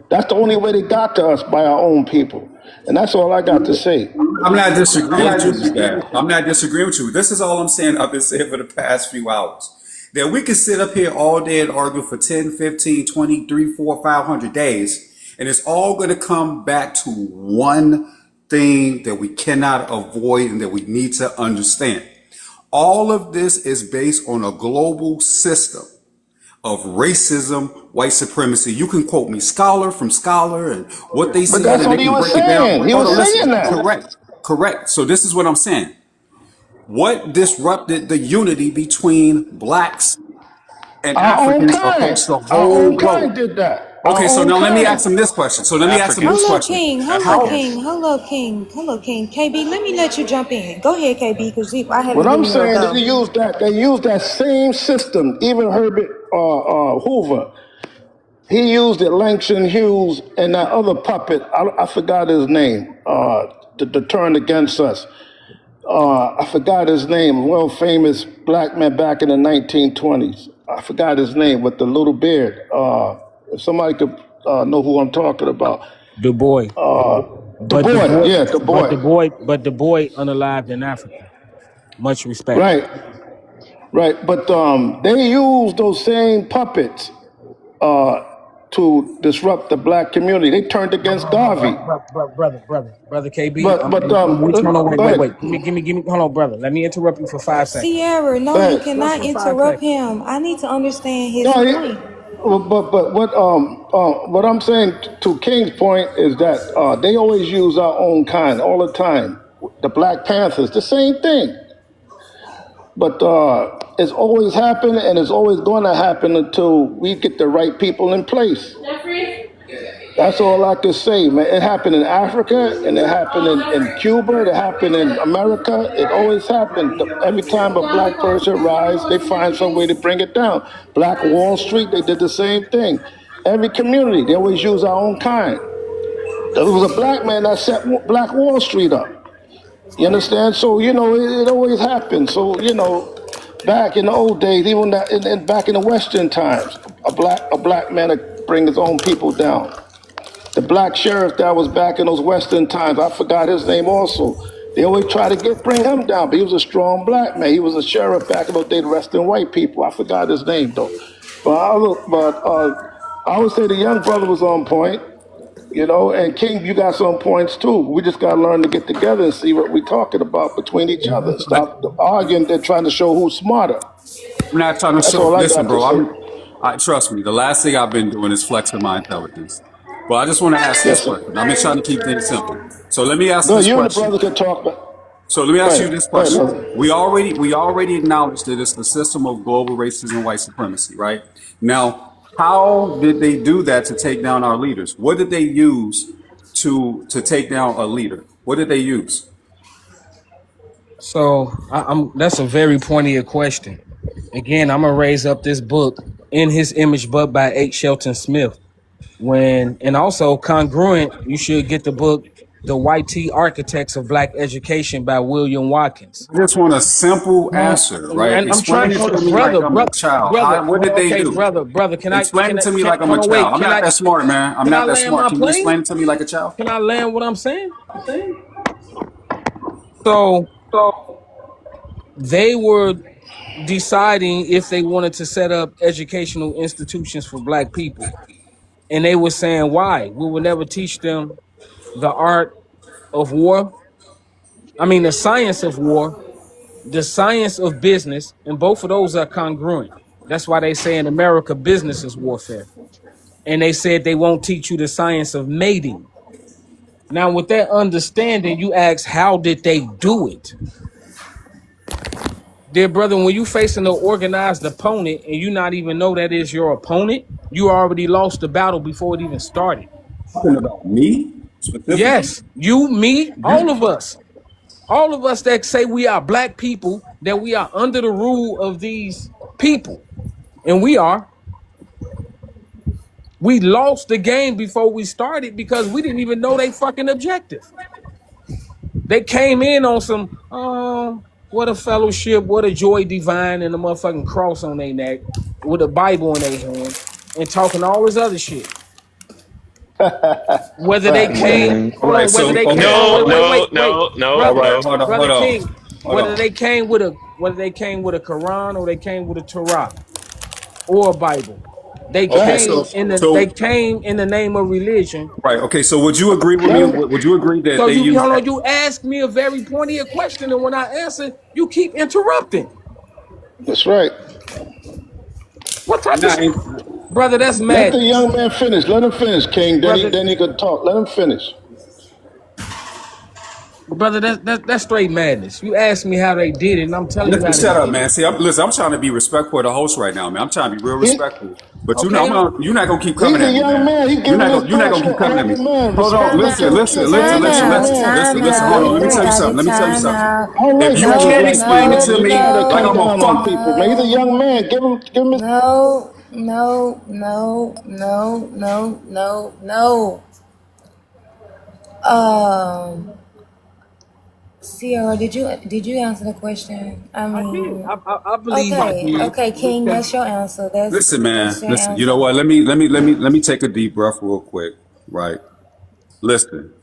That's the only way they got to us, by our own people. And that's all I got to say. I'm not disagreeing with you with that. I'm not disagreeing with you. This is all I'm saying. I've been saying for the past few hours. That we can sit up here all day and argue for 10, 15, 20, 3, 4, 500 days. And it's all going to come back to one thing that we cannot avoid and that we need to understand. All of this is based on a global system of racism, white supremacy. You can quote me Scholar from Scholar and what they But said, that's and they what he can was break it down. saying. He Hold was on, listen. saying that. Correct. So this is what I'm saying. What disrupted the unity between blacks and Our own Africans kind. across the Our whole own kind globe? did that. Our Okay, so own now let me ask kind. them this question. So let me ask them this Hello, question. King. Hello, How King. Hello, King. Hello, King. KB, let me let you jump in. Go ahead, KB, because I What haven't I'm given you a saying is go. they used that same system. Even Herbert Hoover, he used it. Langston Hughes and that other puppet, I forgot his name, to turn against us. I forgot his name. Well, famous black man back in the 1920s. I forgot his name, with the little beard. If somebody could know who I'm talking about. Du Bois, Du Bois, yeah, Du Bois. but Du Bois unalived in Africa. Much respect. Right, right. But they use those same puppets to disrupt the black community. They turned against Garvey. Brother KB. But Hold on, go ahead. wait. Give me. Hold on, brother. Let me interrupt you for 5 seconds. Sierra, Go no, you ahead. Just cannot for five interrupt seconds. him. I need to understand his No, point. but what I'm saying to King's point is that they always use our own kind all the time. The Black Panthers, the same thing. But it's always happened, and it's always going to happen until we get the right people in place. That's all I can say, man. It happened in Africa, and it happened in Cuba, it happened in America. It always happened. Every time a black person rise, they find some way to bring it down. Black Wall Street, they did the same thing. Every community, they always use our own kind. There was a black man that set Black Wall Street up. You understand? So, it always happens. So, Back in the old days, even back in the Western times, a black man would bring his own people down. The black sheriff that was back in those Western times, I forgot his name also. They always try to bring him down, but he was a strong black man. He was a sheriff back in those days, arresting white people. I forgot his name though. I would say the young brother was on point, and King, you got some points too. We just got to learn to get together and see what we're talking about between each other. Stop arguing and trying to show who's smarter. I'm not trying to That's show. all I Listen, got to bro. say. I trust me. The last thing I've been doing is flexing my intelligence. But I just want to ask this Yes, sir. question. I've been trying to keep things simple. So let me ask No, this you and the question. brother can talk, but So let me go ask you ahead. this Go ahead, question. brother. We already acknowledged that it's the system of global racism and white supremacy, right? Now, how did they do that to take down our leaders? What did they use to take down a leader? What did they use? So I'm that's a very poignant question. Again, I'm gonna raise up this book In His Image, but by H. Shelton Smith. And also congruent, you should get the book The White Tea Architects of Black Education by William Watkins. I just want a simple No, answer, right? and I'm trying Explain it to, to me like brother, I'm a brother, child. brother. What did they Okay, do? brother. Explain it to me Can like I'm a hold on, wait. child. I'm not that smart, man. I'm Can I not that land smart. my Can you plane? explain it to me like a child? Can I land what I'm saying? So they were deciding if they wanted to set up educational institutions for black people. And they were saying, why? We will never teach them the art of war. I mean, the science of war, the science of business, and both of those are congruent. That's why they say in America, business is warfare. And they said they won't teach you the science of mating. Now, with that understanding, you ask, how did they do it? Dear brother, when you facing an organized opponent and you not even know that is your opponent, you already lost the battle before it even started. Talking about me specifically? Yes, you, me, all of us. All of us that say we are black people, that we are under the rule of these people. And we are. We lost the game before we started because we didn't even know they fucking objective. They came in on some, what a fellowship, what a joy divine, and a motherfucking cross on their neck with a Bible in their hand and talking all this other shit. Whether they Facts. came, All hold right, on, whether so they came, okay, hold No, on, no, wait, no, no, all right, brother, no. hold brother on, King, hold whether on. they came with a Quran or they came with a Torah or a Bible, Okay, Facts. they so came in the name of religion. right, okay. So would you agree with me? Let him, Would you agree that So they you use? hold on, you ask me a very pointed question, and when I answer, you keep interrupting. that's right. What I'm type of not. shit? Brother, that's Let the madness. young man finish. Let him finish, King. Then he Brother, then he could talk. Let him finish. brother, that's straight madness. You asked me how they did it, and I'm telling you Listen, how they shut up, did it. man. See, I'm trying to be respectful of the host right now, man. I'm trying to be real He respectful. But you know, Okay. you're not gonna keep coming he's a at me, young man. man. He giving his You're not thoughts gonna to keep coming an at me. older man. Hold on, Respect Time each out. other. He a Time young out. man. Time listen. Hold on. out. Let me tell you something. Everybody, Let me tell you time something. out. I don't like If you brothers can't No, like explain it you. no, to You try me, to like come I'm no, a down on fuck. people, man. He's a no, young man. Give him his. no, no, no, no, no, no, no. Um, Sierra, did you answer the question? I I did. mean, I believe I okay, did. okay, King, Because that's your answer. That's Listen, man. that's your Listen. You know answer. what? Let me take a deep breath real quick. Right. Listen.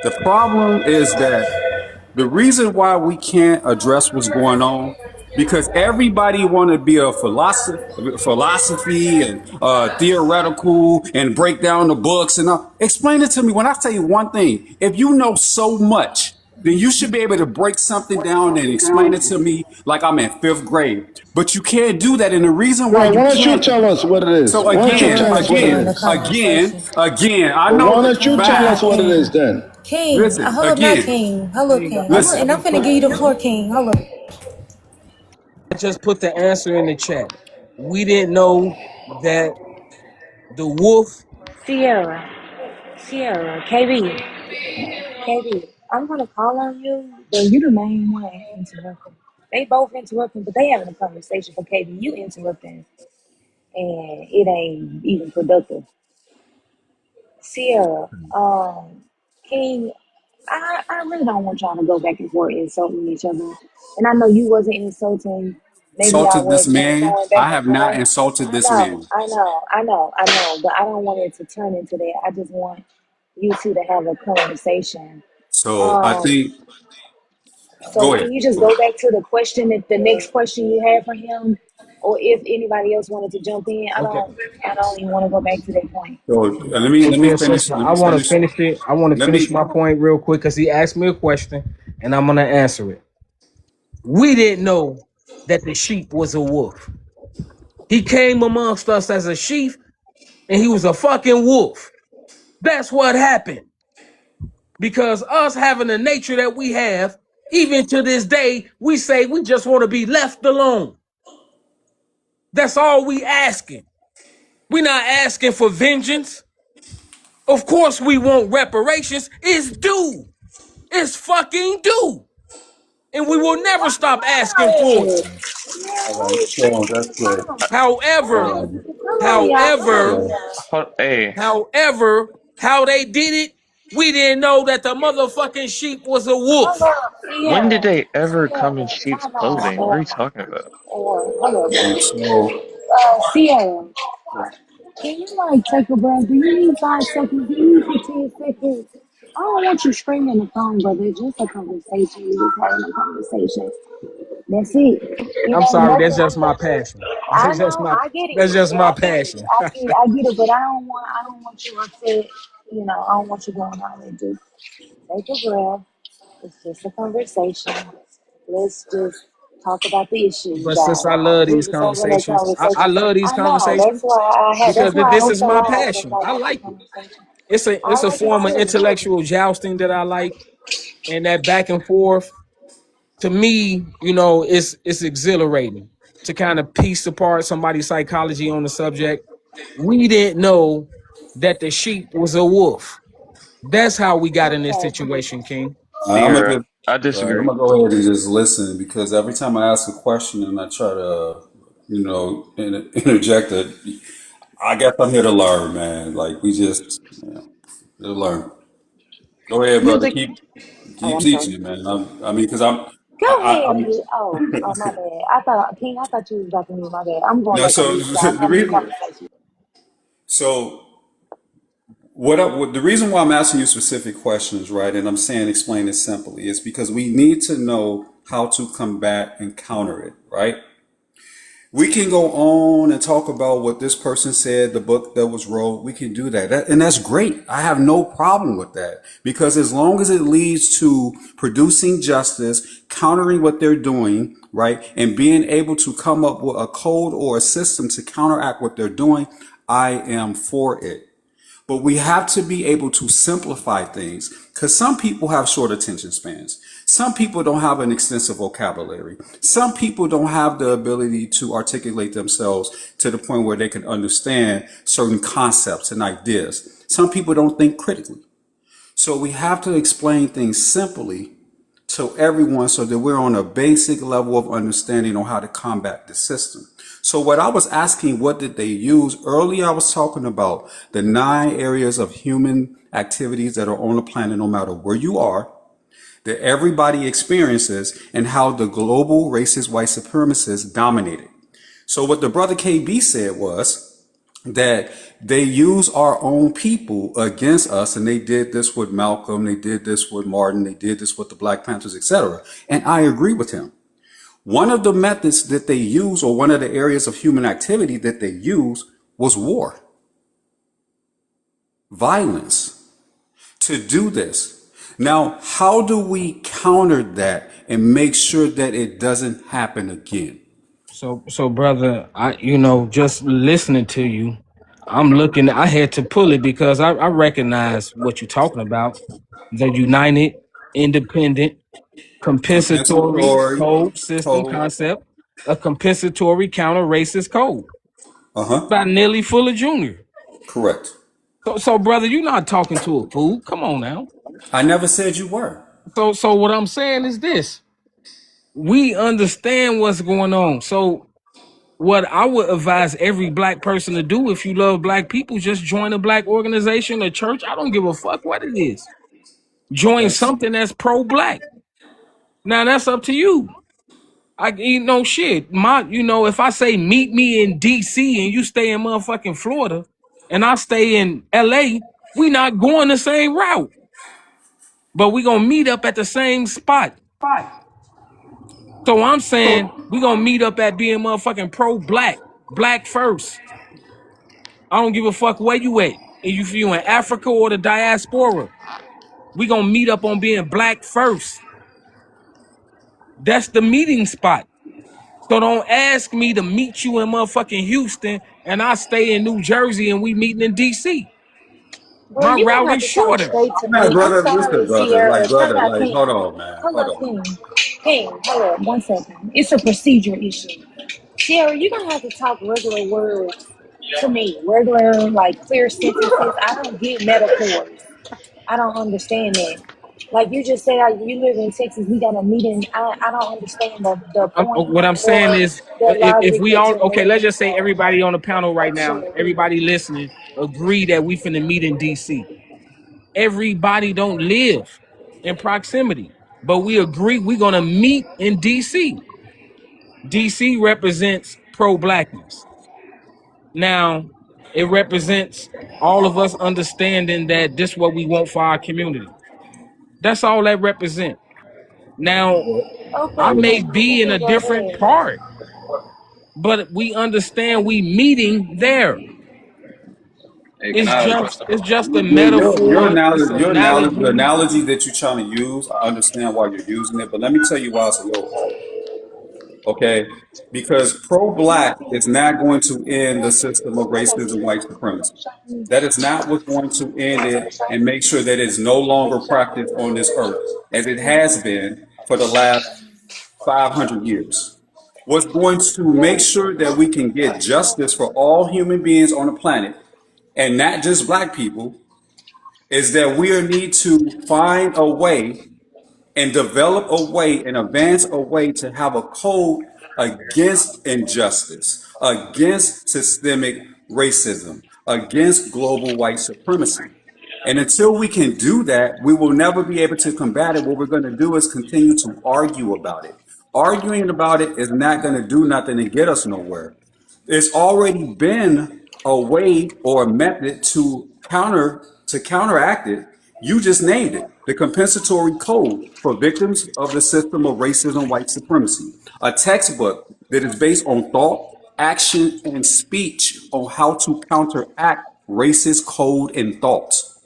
The problem is that the reason why we can't address what's going on because everybody want to be a philosophy and theoretical and break down the books and all. Explain it to me. When I tell you one thing, if you know so much, then you should be able to break something down and explain it to me like I'm in fifth grade. But you can't do that, and the reason why Right. you Why don't you can't. tell us what it is? So Why don't you again, tell us what it Everybody join the is? conversation. I Well, know why that don't you tell us bad. what it is King, then? King, Listen, hold up, not again, King. Hold up, King, King. listen. And I'm finna give you the floor, King. Hold up. I just put the answer in the chat. We didn't know that the wolf. Sierra, Sierra, KB, I'm gonna call on you, but you the main one interrupting. They both interrupting, but they having a conversation. For KB, you interrupting, and it ain't even productive. Sierra, King, I really don't want y'all to go back and forth insulting each other. And I know you wasn't insulting. maybe I insulted this was man. going back I and have not forth. insulted I this know, man. I know, I know, I know, but I don't want it to turn into that. I just want you two to have a conversation. So I Um, think, so go can ahead. you just Go go ahead. back to the question, that the next question you had for him, or if anybody else wanted to jump in? Okay. I don't even want to go back to that point. So Hey, let me dear finish. sister, Let I me want to finish. finish it. I want to Let finish me. my point real quick because he asked me a question and I'm going to answer it. We didn't know that the sheep was a wolf. He came amongst us as a sheep and he was a fucking wolf. That's what happened. Because us having the nature that we have, even to this day, we say we just want to be left alone. That's all we asking. We're not asking for vengeance. Of course we want reparations. It's due. It's fucking due. And we will never stop asking for it. All right. So that's good. However, Um, however, so Hey, however, how they did it, we didn't know that the motherfucking sheep was a Hold wolf. up, when did Sierra, they ever come in Sierra, sheep's time out, clothing? What are you talking about? hold up, so Sierra. Can you like take a breath? Do you need 5 seconds? Do you need 15 seconds? I don't want you screaming the phone, brother. It's just a conversation. You're just having a conversation. That's it. You I'm know, sorry, that's nothing. just my passion. I That's just know, my I get it. that's just Yeah, my I get it. passion. I get it. But I don't want you upset. You know, I don't want you going on and just take a breath. It's just a conversation. Let's just talk about the issues, But sis, guys. I love We're these just having a conversations. I conversation. love these I know. conversations because That's why I this hope is my y'all have a passion. like I good like it. conversation. It's All a right, then form of chill, chill. intellectual jousting that I like, and that back and forth to me, you know, it's exhilarating to kind of piece apart somebody's psychology on the subject. We didn't know that the sheep was a wolf. That's how we got in this Okay. situation, King. I'm gonna Sierra, just. I All right, I'm disagree. gonna go ahead and just listen because every time I ask a question and I try to, interject it, I guess I'm here to learn, man. Like we just, here to learn. Go ahead, brother. Music. Oh, Keep I'm sorry. teaching, man. I mean, because Go ahead. I'm. My bad. I thought you was about to mute. My bad. I'm going No, back on so mute. So I'm the having a reason, conversation. so what the reason why I'm asking you specific questions, right, and I'm saying explain it simply, is because we need to know how to combat and counter it, right? We can go on and talk about what this person said, the book that was wrote. We can do that. And that's great. I have no problem with that because as long as it leads to producing justice, countering what they're doing, right, and being able to come up with a code or a system to counteract what they're doing, I am for it. But we have to be able to simplify things because some people have short attention spans. Some people don't have an extensive vocabulary. Some people don't have the ability to articulate themselves to the point where they can understand certain concepts and ideas. Some people don't think critically. So we have to explain things simply to everyone so that we're on a basic level of understanding on how to combat the system. So what I was asking, what did they use? Earlier, I was talking about the 9 areas of human activities that are on the planet, no matter where you are, that everybody experiences, and how the global racist white supremacists dominated. So what the brother KB said was, that they use our own people against us, and they did this with Malcolm, they did this with Martin, they did this with the Black Panthers, etc. And I agree with him. One of the methods that they use, or one of the areas of human activity that they use, was war, violence, to do this. Now, how do we counter that and make sure that it doesn't happen again? So brother, just listening to you, I'm looking. I had to pull it because I recognize what you're talking about. The united, independent, compensatory Compensatory, code system total. concept, a compensatory counter racist code Uh-huh. by Nelly Fuller Jr. Correct. So brother, you're not talking to a fool. Come on now. I never said you were. So what I'm saying is this: we understand what's going on. So what I would advise every black person to do, if you love black people, just join a black organization, a church. I don't give a fuck what it is. Join Okay. something that's pro-black. Now that's up to you. Shit. If I say meet me in DC and you stay in motherfucking Florida and I stay in LA, we not going the same route. But we gonna meet up at the same spot. So I'm saying we gonna meet up at being motherfucking pro-black. Black first. I don't give a fuck where you at. If you in Africa or the diaspora, we gonna meet up on being black first. That's the meeting spot. So don't ask me to meet you in motherfucking Houston and I stay in New Jersey and we meeting in DC. Bro, My you gonna route have is to talk shorter. straight to Man, me. I'm brother, listen, sorry, brother, Sierra. Time out, King. hold on, man, Hold hold up, on. King. King, hold up, 1 second. It's a procedure issue. Sierra, you gonna have to talk regular words to me. Regular, like clear sentences. I don't get metaphors. I don't understand that. Like you just said, you live in Texas. We got a meeting. I don't understand the point What I'm saying or is, the if logic we that all you're okay, let's making. just say So everybody on the panel right make now, sure. everybody listening, agree that we finna meet in DC. Everybody don't live in proximity, but we agree we're gonna meet in DC. DC represents pro-blackness. Now, it represents all of us understanding that this is what we want for our community. That's all that represents. Now, I Okay, may King. You be in a can go different ahead. part, but we understand we meeting there. Hey, can It's I just address the it's room? just a Your metaphor. It's analogy, the analogy. analogy that you're trying to use, I understand why you're using it, but let me tell you why it's a little off. Okay, because pro-black is not going to end the system of racism, white supremacy. That is not what's going to end it and make sure that it's no longer practiced on this earth, as it has been for the last 500 years. What's going to make sure that we can get justice for all human beings on the planet, and not just black people, is that we need to find a way and develop a way and advance a way to have a code against injustice, against systemic racism, against global white supremacy. And until we can do that, we will never be able to combat it. What we're going to do is continue to argue about it. Arguing about it is not going to do nothing and get us nowhere. It's already been a way or a method to counteract it. You just named it, the compensatory code for victims of the system of racism, white supremacy, a textbook that is based on thought, action, and speech on how to counteract racist code and thoughts.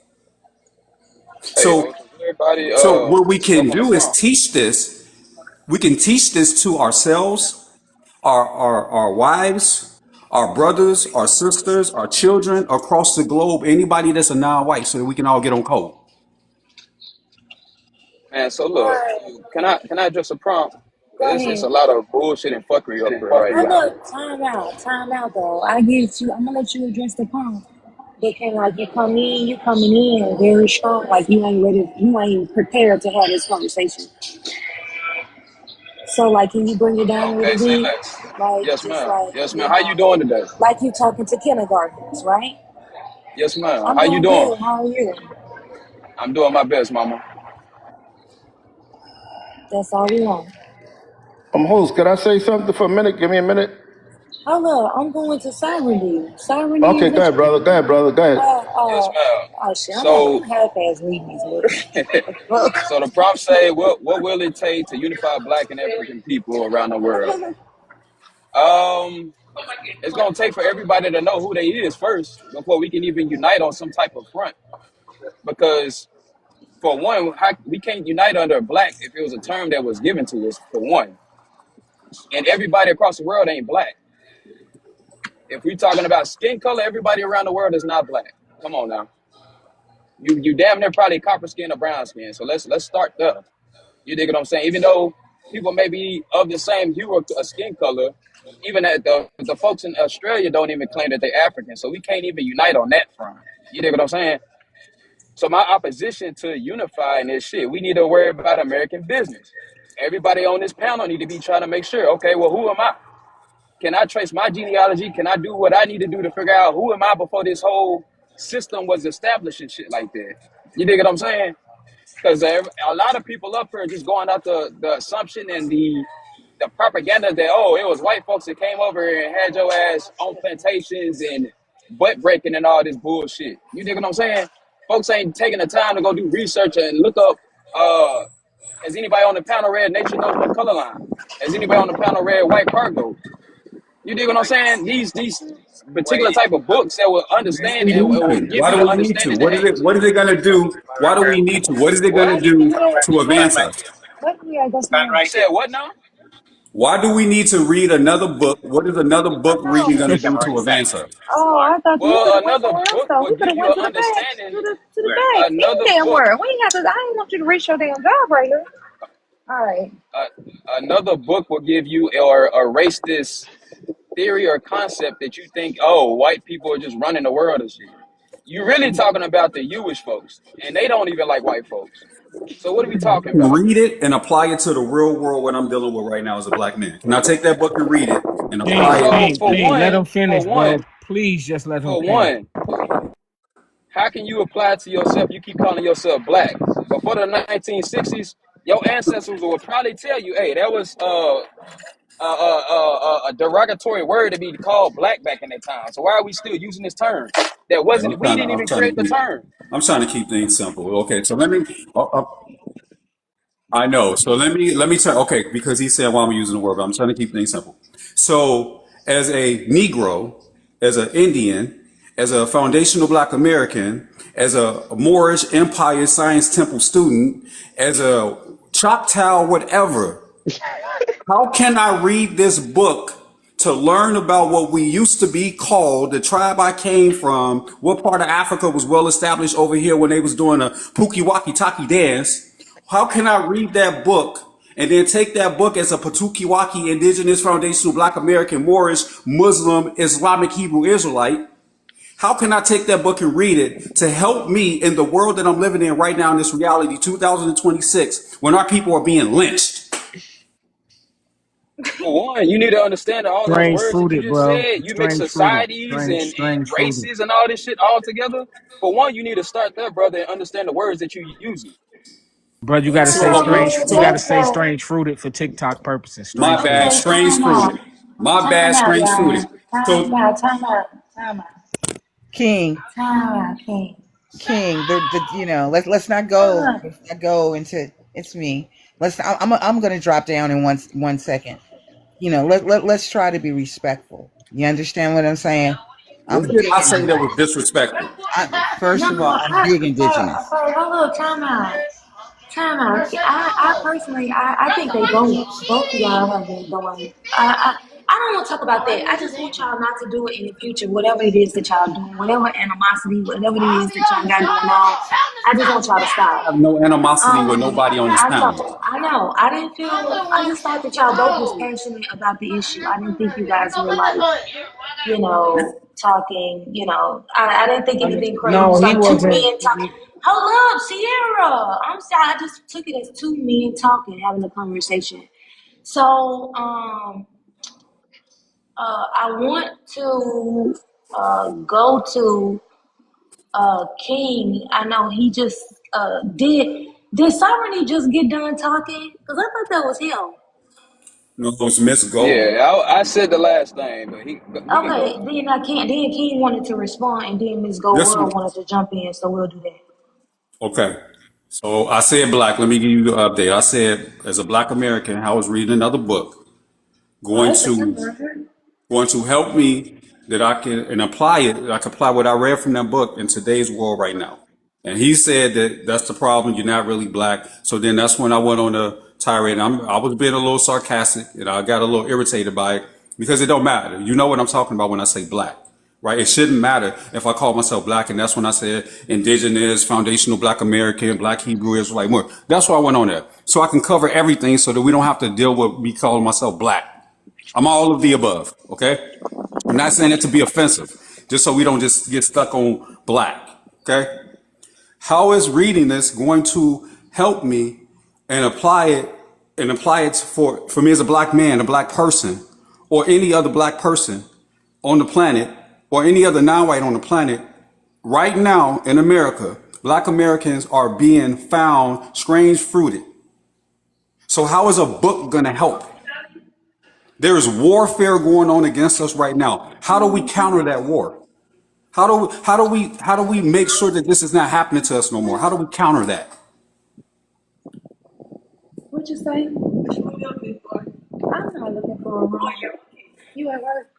Hey, So, does everybody so what we come can on the do is phone? teach this. We can teach this to ourselves, our wives, our brothers, our sisters, our children across the globe, anybody that's a non-white, so that we can all get on code. Man, so look, Right. can I address a prompt? Go It's a ahead. lot of bullshit and fuckery up here right Hold now. up. Time out though. I get you. I'm gonna let you address the prompt. But can like you coming in very strong, like you ain't ready, you ain't prepared to have this conversation. So like, can you bring it down a Okay, little say bit? less. Like Yes, just ma'am. like Yes, ma'am. How you doing today? like you talking to kindergartens, right? Yes, ma'am. I'm How you doing doing? good. How are you? I'm doing my best, mama. That's all we want. Host, could I say something for a minute? Give me a minute. Hold up, I'm going to sovereignty. Sovereignty Okay, is go what ahead, you. brother. Go ahead, brother. Go ahead. Yes, ma'am. Oh shit, I'm So, half-ass reading these words. Fuck. so the prompt say, what will it take to unify Black and African people around the world? Um, it's gonna take for everybody to know who they is first before we can even unite on some type of front. Because for one, we can't unite under black if it was a term that was given to us. For one, and everybody across the world ain't black. If we're talking about skin color, everybody around the world is not black. Come on now, you damn near probably copper skin or brown skin. So let's start there. You dig what I'm saying? Even though people may be of the same hue of skin color, even at the folks in Australia don't even claim that they're African. So we can't even unite on that front. You dig what I'm saying? So my opposition to unifying this shit, we need to worry about American business. Everybody on this panel need to be trying to make sure, okay, well, who am I? Can I trace my genealogy? Can I do what I need to do to figure out who am I before this whole system was established and shit like that? You dig what I'm saying? Because a lot of people up here just going out the assumption and the propaganda that, oh, it was white folks that came over here and had your ass on plantations and butt breaking and all this bullshit. You dig what I'm saying? Folks ain't taking the time to go do research and look up. Has anybody on the panel read Nature Knows No Color Line? Has anybody on the panel read White Cargo? You dig what I'm saying? These particular type of books that will understand We and need will to. give Why you do the we need to? understanding that, hey, What is it gonna do? Why do we need to? What is it gonna what? do to advance us? You said what now? Why do we need to read another book? What is another book reading gonna do to advance us? Oh, I thought you could Well, have went another somewhere else book though. will We could give have you went an to the back, understanding. to the back. Another Any damn book, word. We ain't have to. I didn't want you to reach your damn job right here. All right. uh, another book will give you or erase this theory or concept that you think, oh, white people are just running the world and shit. You really talking about the Jewish folks, and they don't even like white folks. So what are we talking about? Read it and apply it to the real world, what I'm dealing with right now as a black man. Can I take that book and read it and King, apply it? So King, for King, let one, him finish, bro. Please just let him for finish. one, how can you apply it to yourself? You keep calling yourself black. Before the 1960s, your ancestors would probably tell you, hey, that was a derogatory word to be called black back in that time. So why are we still using this term? That Right, wasn't, we didn't even create the term. I'm trying to keep things simple. Okay, so let me. I know. So let me tell. Okay, because he said why I'm using the word, but I'm trying to keep things simple. So as a Negro, as an Indian, as a foundational Black American, as a Moorish Empire Science Temple student, as a Choctaw whatever, how can I read this book to learn about what we used to be called, the tribe I came from, what part of Africa was well established over here when they was doing a Pookie Waki Taki dance? How can I read that book and then take that book as a Patuki Waki indigenous foundational Black American Moorish Muslim Islamic Hebrew Israelite? How can I take that book and read it to help me in the world that I'm living in right now in this reality, 2026, when our people are being lynched? For one, you need to understand that all those Strange words that you fruited, just bro. said, you mix Strange fruited. societies Strange, and strange fruited. races and all this shit all together. For one, you need to start there, brother, and understand the words that you're using. Bro, you gotta say strange. You gotta say strange fruited for TikTok purposes. Strange My bad, fruited. Okay, strange time out. fruited. My bad, Time out, strange fruited. y'all. Time So out, time out, time out. King, Time out, King. King, let's not go into it's me. I'm gonna drop down in one second. Let's try to be respectful. You understand what I'm saying? what I'm did big I say that indigenous. was disrespectful? First of all, I'm big indigenous. Hold on, time out. Time out. I personally, I think they both of y'all have been doing. I don't want to talk about that. I just want y'all not to do it in the future. Whatever it is that y'all doing, whatever animosity, whatever it is that y'all got going on, I just want y'all to I stop. have no animosity with nobody on this I panel. know, I know. I didn't feel. I just thought that y'all both was passionate about the issue. I didn't think you guys were like, talking. I didn't think anything crazy. It No, was he like two wasn't. men talking. Hold up, Sierra. I'm sorry. I just took it as two men talking, having a conversation. So, I want to go to King. I know he just did Sovereignty just get done talking? Because I thought that was him. No, it was Miss Gold. Yeah, I said the last thing, but he can Okay, go. then I can't. Then King wanted to respond, and then Miss Gold This World wanted to jump in, so we'll do that. okay. So I said black. Let me give you the update. I said as a black American, I was reading another book, Oh, going that's a to convert. going to help me that I can and apply it. I can apply what I read from that book in today's world right now. And he said that that's the problem. You're not really black. So then that's when I went on a tirade. I was being a little sarcastic and I got a little irritated by it because it don't matter. You know what I'm talking about when I say black, right? It shouldn't matter if I call myself black. And that's when I said indigenous, foundational black American, black Hebrew Israelite, more. That's why I went on there. So I can cover everything so that we don't have to deal with me calling myself black. I'm all of the above. Okay. I'm not saying it to be offensive, just so we don't just get stuck on black. Okay. How is reading this going to help me and apply it for me as a black man, a black person, or any other black person on the planet, or any other non-white on the planet? Right now in America, black Americans are being found strange fruited. So how is a book going to help? There is warfare going on against us right now. How do we counter that war? How do we make sure that this is not happening to us no more? How do we counter that? What you say? I'm not looking for a room. You at work?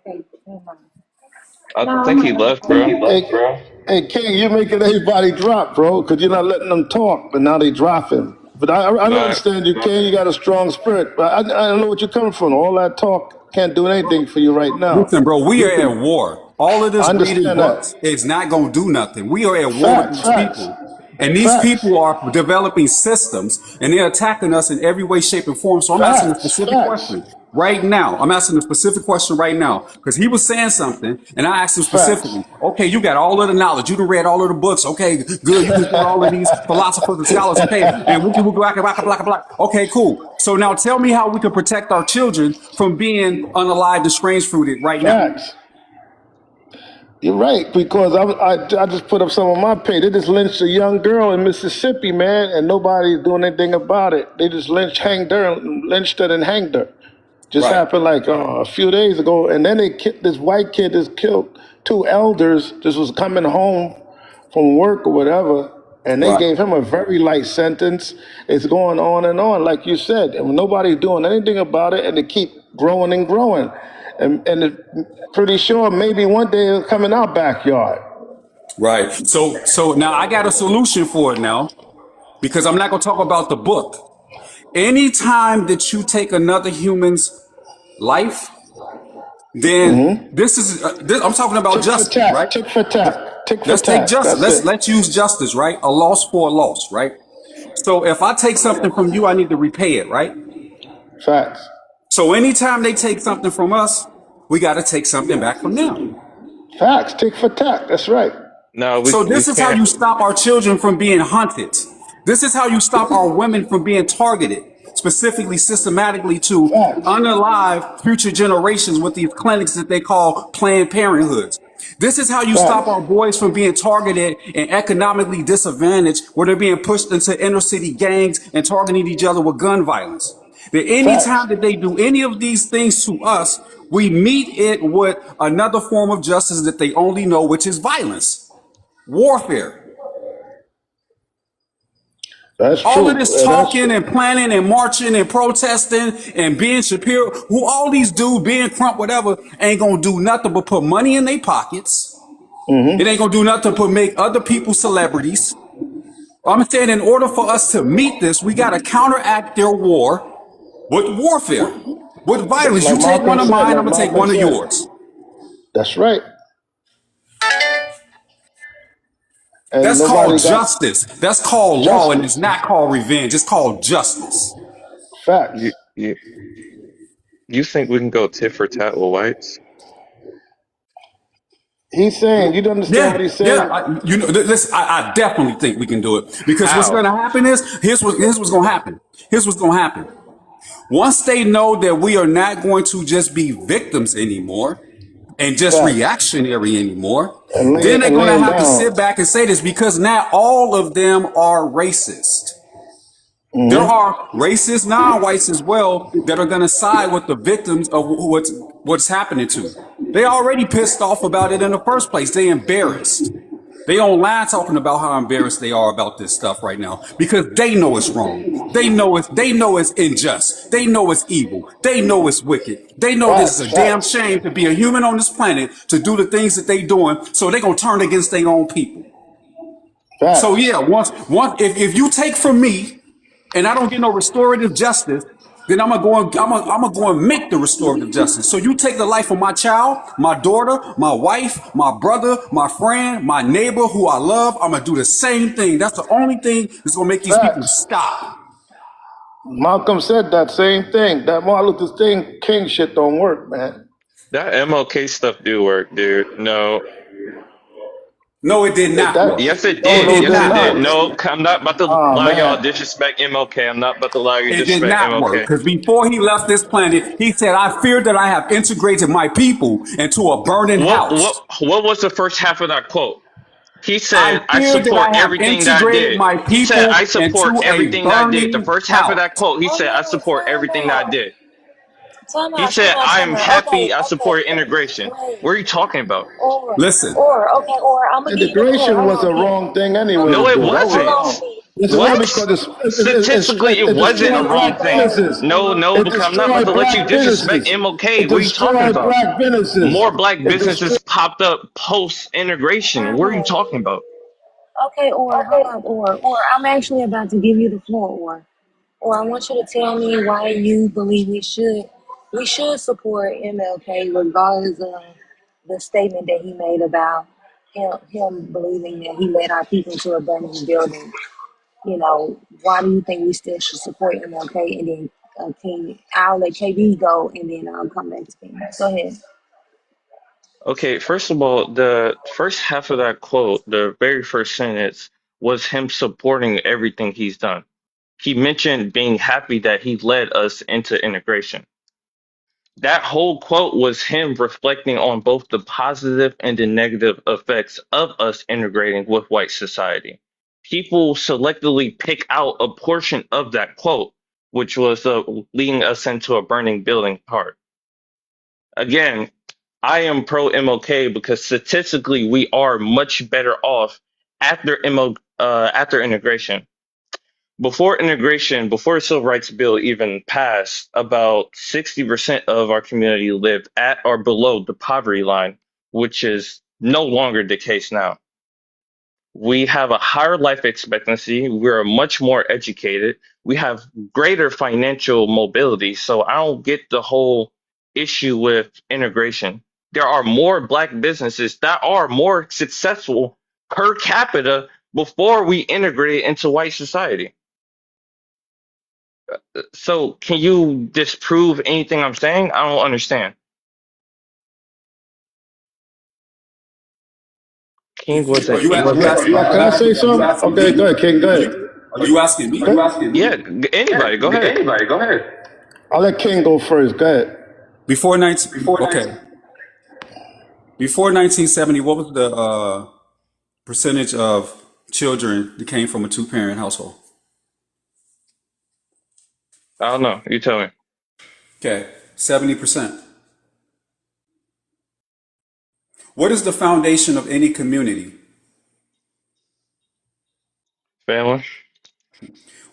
Okay, never mind. I No, I'm think he not looking left, for a bro. Hey, hey, King, you're making everybody drop, bro, because you're not letting them talk, but now they dropping. But I All right. understand you, King. You got a strong spirit, but I don't know what you're coming from. All that talk can't do anything for you right now. Listen, bro, we You are can, at war. All of I this reading understand that. books is not going to do nothing. We are at war with Facts, these facts, people. And these facts, people are developing systems and they're attacking us in every way, shape, and form. So I'm asking a facts, specific facts, question right now. I'm asking a specific question right now because he was saying something and I asked him facts. specifically, okay, you got all of the knowledge. You done read all of the books. Okay, good. You can quote all of these philosophers and scholars. Okay, and wookie wookie waka waka blaka blaka. Okay, cool. So now tell me how we can protect our children from being unalived and strange fruited right now. Facts. You're right, because I just put up some of my pay. They just lynched a young girl in Mississippi, man, and nobody's doing anything about it. They just lynched her and hanged her. Just Right. happened like a few days ago, and then this white kid just killed two elders. Just was coming home from work or whatever, and they Right. gave him a very light sentence. It's going on, like you said, and nobody's doing anything about it, and they keep growing and growing, and pretty sure maybe one day it'll come in our backyard. Right. So now I got a solution for it now because I'm not going to talk about the book. Anytime that you take another human's life, then I'm talking about Tick for justice, right? tack, tick for tack, tick for Let's take tack. justice. That's Let's it. let's use justice, right? A loss for a loss, right? So if I take something from you, I need to repay it, right? Facts. So anytime they take something from us, we got to take something back from them. Facts. Tick for tack. That's right. No, So we this is how can't. you stop our children from being hunted. This is how you stop our women from being targeted, specifically, systematically to Facts. unalive future generations with these clinics that they call Planned Parenthoods. This is how you stop Facts. our boys from being targeted and economically disadvantaged, where they're being pushed into inner city gangs and targeting each other with gun violence. That Facts. anytime that they do any of these things to us, we meet it with another form of justice that they only know, which is violence, warfare. That's All of true. this That's talking and planning and marching and protesting and being Shapiro, who all these dudes, being Trump, whatever, ain't gonna do nothing but put money in their pockets. It ain't gonna do nothing but make other people celebrities. I'm saying in order for us to meet this, we gotta counteract their war with warfare, with violence. You like take one Malcolm of said. mine, Like I'm gonna take Malcolm one of said. yours. That's right. And That's nobody called got justice. That's called law, and it's justice. not called revenge. It's called justice. You, Facts. you you think we can go tit for tat with whites? He's saying, you don't understand what Yeah, he's yeah. saying? Listen, I definitely think we can do it because what's going How? to happen is here's what's going to happen. Here's what's going to happen. Once they know that we are not going to just be victims anymore and just Facts. reactionary anymore, And then they're going to laying have to down. sit back and say this because not all of them are racist. There are racist non-whites as well that are going to side with the victims of what's happening to. They already pissed off about it in the first place. They embarrassed. They online talking about how embarrassed they are about this stuff right now because they know it's wrong. They know it's unjust. They know it's evil. They know it's wicked. They know this is Facts. a damn Facts. shame to be a human on this planet to do the things that they doing. So they gonna turn against their own people. So Facts. yeah, once if you take from me and I don't get no restorative justice, then I'm gonna go and make the restorative justice. So you take the life of my child, my daughter, my wife, my brother, my friend, my neighbor who I love. I'm gonna do the same thing. That's the only thing that's gonna make these people Facts. stop. Malcolm said that same thing. That Martin Luther King shit don't work, man. That MLK stuff do work, dude. No. No, it did not That work. Yes, it no, It did. no, did Yes, did it not did. work. not. No, I'm not about to Oh allow y'all to man. disrespect MLK. I'm not about to allow you to It did disrespect not work MLK. because before he left this planet, he said, "I fear that I have integrated my people into a burning What house. what what was the first half of that quote? He I said, I fear that support I have everything that I integrated did. my He said, people I support into a everything that I did. The burning first half of house." that quote, he said, I support everything that I did. He Time said, out, time "I'm out. Okay, happy. I okay. support integration." Wait. What are you talking about? Or, Listen, I'm gonna give you the floor. Integration Hold was on, a King. wrong thing Hold anyways, No, on. it though. That Hold wasn't. on, was King. yes, it was What? because Statistically, it it wasn't a destroyed wrong black thing. businesses. No, no, It because I'm not about destroyed to let you black disrespect businesses. MLK. It What are you talking destroyed about? black businesses. More black It destroyed. businesses popped up post integration. What are you Okay. talking about? Okay, or hold up, or I'm actually about to give you the floor, or I want you to tell me why you believe we should support MLK regardless of the statement that he made about him believing that he led our people to a burning building. Why do you think we still should support MLK? And then King, I'll let KB go, and then I'll come back to King. Go ahead. Okay, first of all, the first half of that quote, the very first sentence, was him supporting everything he's done. He mentioned being happy that he led us into integration. That whole quote was him reflecting on both the positive and the negative effects of us integrating with white society. People selectively pick out a portion of that quote, which was leading us into a burning building part. Again, I am pro MLK because statistically we are much better off after integration. Before the Civil Rights Bill even passed, about 60% of our community lived at or below the poverty line, which is no longer the case now. We have a higher life expectancy. We're much more educated. We have greater financial mobility. So I don't get the whole issue with integration. There are more black businesses that are more successful per capita before we integrate into white society. So can you disprove anything I'm saying? I don't understand. King are wasn't you he are you wasn't asking? Can I say something? Okay, go ahead, King. Go Are ahead. you asking me? yeah, anybody, go ahead. I'll let King go first. Go ahead. Before 19, okay. Before 1970, what was the percentage of children that came from a two-parent household? I don't know. You tell me. Okay, 70%. What is the foundation of any community? Family.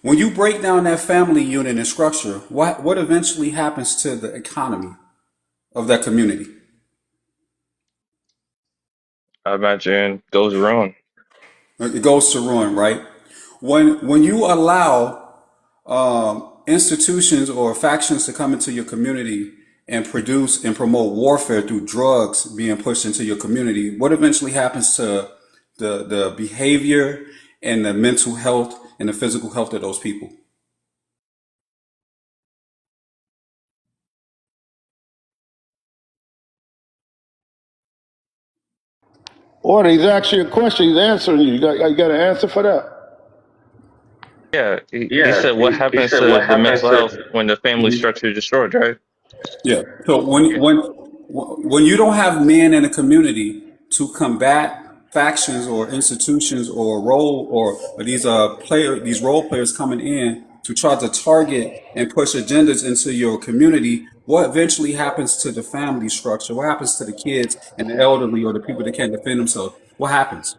When you break down that family unit and structure, what eventually happens to the economy of that community? I imagine goes wrong. It goes to ruin, right? When you allow institutions or factions to come into your community and produce and promote warfare through drugs being pushed into your community, what eventually happens to the behavior and the mental health and the physical health of those people? Or he's asking you a question. He's answering you. You got an answer for that. Yeah, he said what happens to the mental health when the family structure is destroyed, right? Yeah. So when you don't have men in a community to combat factions or institutions or these role players coming in to try to target and push agendas into your community, what eventually happens to the family structure? What happens to the kids and the elderly or the people that can't defend themselves? What happens?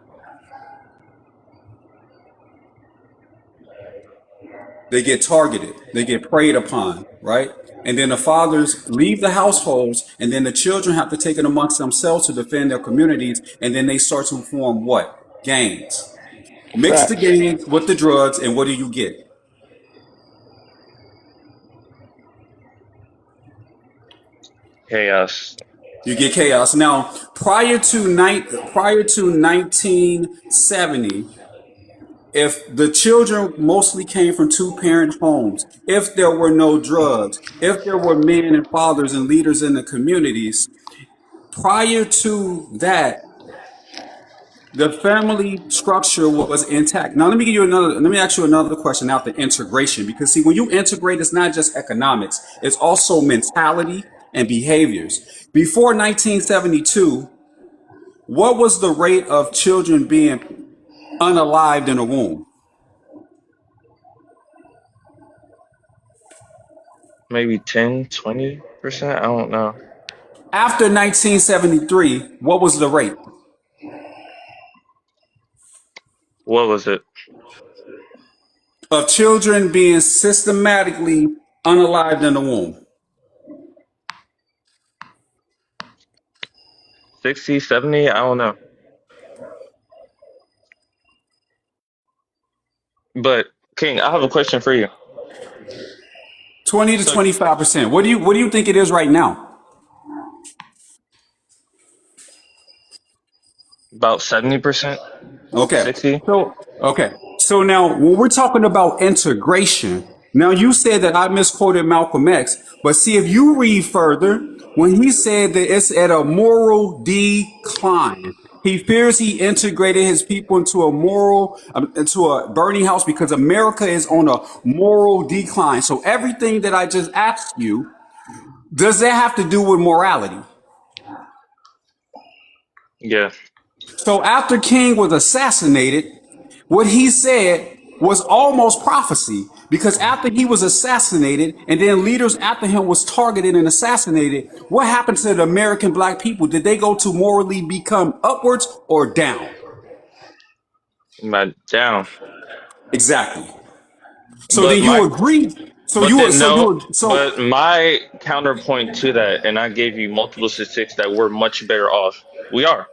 They get targeted, they get preyed upon, right? And then the fathers leave the households, and then the children have to take it amongst themselves to defend their communities, and then they start to form what? Gangs. Mix the Facts. gangs with the drugs, and what do you get? Chaos. You get chaos. Now, prior to 1970, if the children mostly came from two-parent homes, if there were no drugs, if there were men and fathers and leaders in the communities, prior to that, the family structure was intact. Now, let me ask you another question after integration, because see, when you integrate, it's not just economics, it's also mentality and behaviors. Before 1972, what was the rate of children being unalived in a womb? Maybe 10, 20%. I don't know. After 1973, what was the rate What was it? of children being systematically unalived in the womb? 60, 70? I don't know. But King, I have a question for you. 20 to So 25%. What do you think it is right now? about 70%, Okay. 60? So now when we're talking about integration, now you said that I misquoted Malcolm X, but see if you read further, when he said that it's at a moral decline, he fears he integrated his people into into a burning house because America is on a moral decline. So everything that I just asked you, does that have to do with morality? Yeah. So after King was assassinated, what he said was almost prophecy because after he was assassinated and then leaders after him was targeted and assassinated, what happened to the American black people? Did they go to morally become upwards or down? Down. Exactly. So But then you my agree. So but you were then so you no, were so but my counterpoint to that, and I gave you multiple statistics that we're much better off. We are.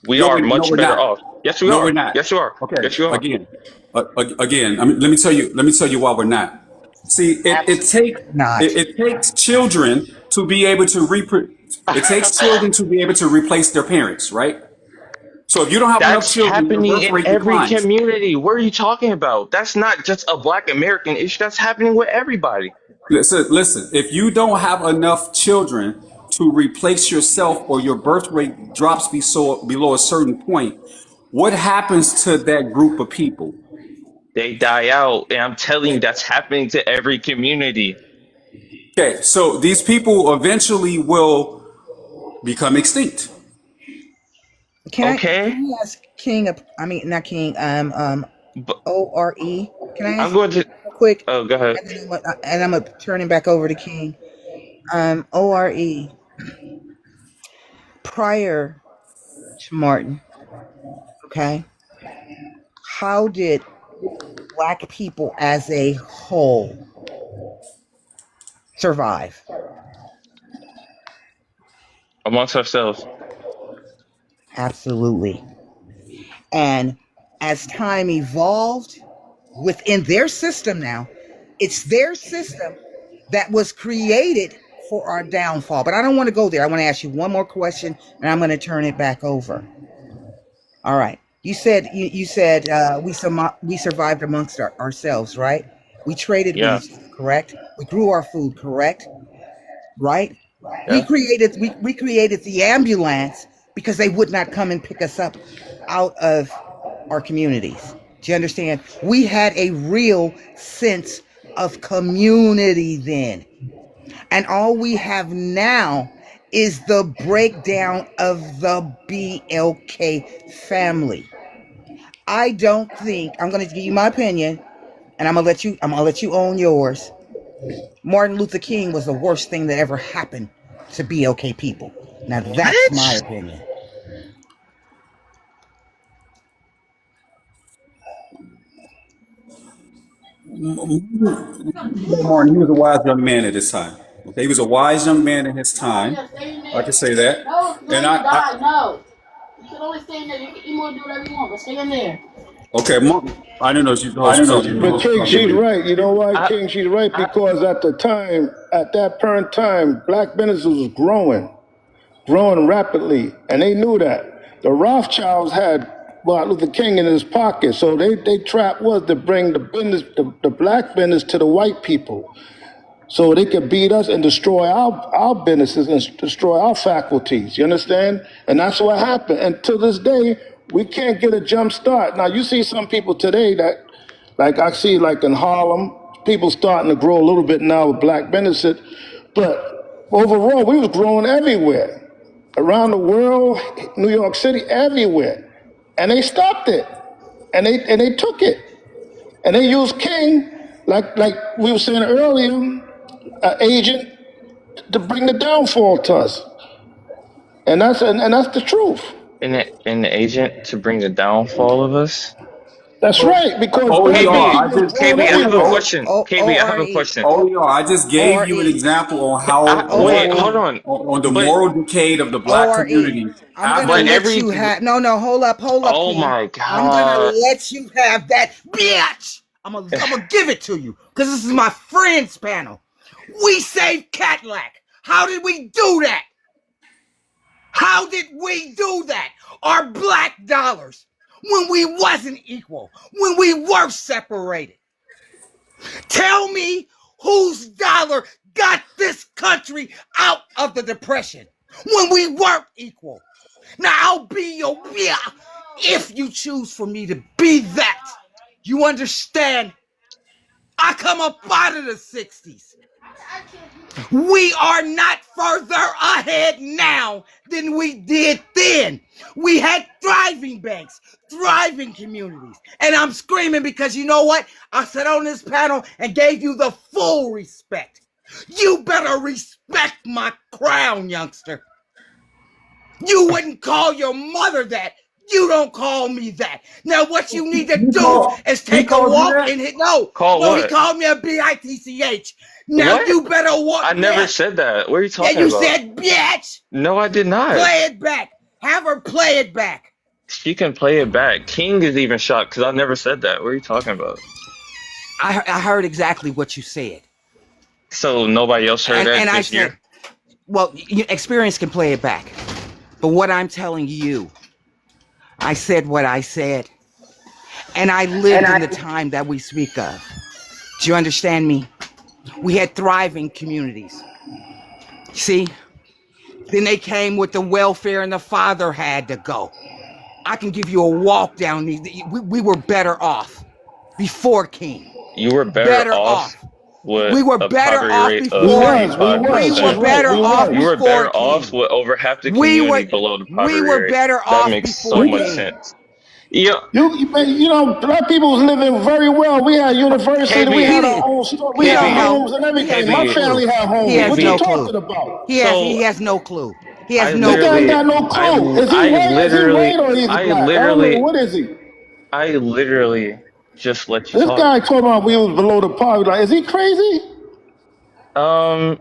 We no are we no much we're better not. off. Yes, we No, we're are. not. Yes, you are. Okay. Yes, you are. Again. I mean, let me tell you why we're not. See, Absolutely not. it takes children to be able to it takes children to be able to replace their parents, right? So if you don't have enough That's children, your happening birth in rate every declines. community. What are you talking about? That's not just a Black American issue. That's happening with everybody. Listen, if you don't have enough children to replace yourself or your birth rate drops below a certain point, what happens to that group of people? They die out, and I'm telling you, that's happening to every community. Okay, so these people eventually will become extinct. Okay, Can I ask King? I mean, not King. but Ore. Can I I'm ask going to. real quick, Oh, go ahead. and I'm gonna turn it back over to King. Ore. Prior to Martin, okay, how did Black people as a whole survive? Amongst ourselves, Absolutely. And as time evolved within their system now, it's their system that was created for our downfall. But I don't want to go there. I want to ask you one more question and I'm going to turn it back over. All right. You said we survived amongst ourselves, right? We traded with yeah, each other, correct? We grew our food, correct? Right? We yeah. created we created the ambulance because they would not come and pick us up out of our communities. Do you understand? We had a real sense of community then. And all we have now is the breakdown of the BLK family. I don't think I'm going to give you my opinion and I'm going to let you own yours. Martin Luther King was the worst thing that ever happened to BLK people. Now that's my What? opinion. Martin, he was a wise young man at his time. Okay, he was a wise young man in his time. I can say that. No, no, And you I die. No. You can only stay in there. You can emo do whatever you want, but stay in there. okay, I didn't know she I was don't know. talking to But me. King, Forgive she's me. right. You know why, I, King? She's right because at the time, at that current time, black business was growing rapidly, and they knew that. The Rothschilds had Martin Luther King in his pocket, so they trap was to bring the business, the black business, to the white people, so they could beat us and destroy our businesses and destroy our faculties. You understand? And that's what happened. And to this day, we can't get a jump start. Now you see some people today that, like I see, like in Harlem, people starting to grow a little bit now with black businesses, but overall, we was growing everywhere around the world, New York City, everywhere. And they stopped it. And they took it. And they used King, like we were saying earlier, agent to bring the downfall to us, and that's the truth. An agent to bring the downfall of us. That's right, because black people KB, OER, I keep us just going KB, I have a everywhere. question. KB, I have a O-R-E. question. OER, I just gave you an O-R-E. example on how Wait, hold O-R-E. on. on the But moral decay of the black O-R-E. community I'm gonna after. but let every you have no, hold up, oh King. my I'm gonna God. let you have that bitch. I'm gonna give it to you. Cause this is my friends panel. We saved Cadillac. How did we do that? How did we do that? Our black dollars. When we wasn't equal. When we were separated. Tell me whose dollar got this country out of the depression when we weren't equal. Now I'll be your yeah if you choose for me to be that. You understand? I come up out of the 60s. We are not further ahead now than we did then. We had thriving banks, thriving communities. And I'm screaming because you know what? I sat on this panel and gave you the full respect. You better respect my crown, youngster. You wouldn't call your mother that. You don't call me that. Now, what you need to do is He take a called you walk that? and hit. No, Call no, he what? called me a bitch. Now What? you better walk. I never Yeah, said that. What are you yeah, talking you about? said bitch. No, I did not. Play it back. Have her play it back. She can play it back. King is even shocked because I never said that. What are you talking about? I heard exactly what you said, So nobody else heard that, and I just you? said, well, experience can play it back. But what I'm telling you, I said what I said, and I lived in the time that we speak of. Do you understand me? We had thriving communities. See? Then they came with the welfare and the father had to go. I can give you a walk down these. We were better off before King. You were better Better off off. with We were a better poverty off rate of before. We 55%. were She's right. better We off You was. were before better off King. with over half the We community were below the we poverty were rate. better That off makes so before much King. sense. Yeah, You know, black people was living very well. We had university, we He KB, had our did. own store, we He had don't KB, know. homes and He has everything. no My KB, clue. family had He homes. has What you no KB. talking clue. about? He So has no clue. He has I no This guy ain't clue. literally, got no I, clue. I Is he white literally, or is he I black? I don't know. literally, What is he? I literally just let you This talk. guy talking about we was below the poverty line. Is he crazy? Um,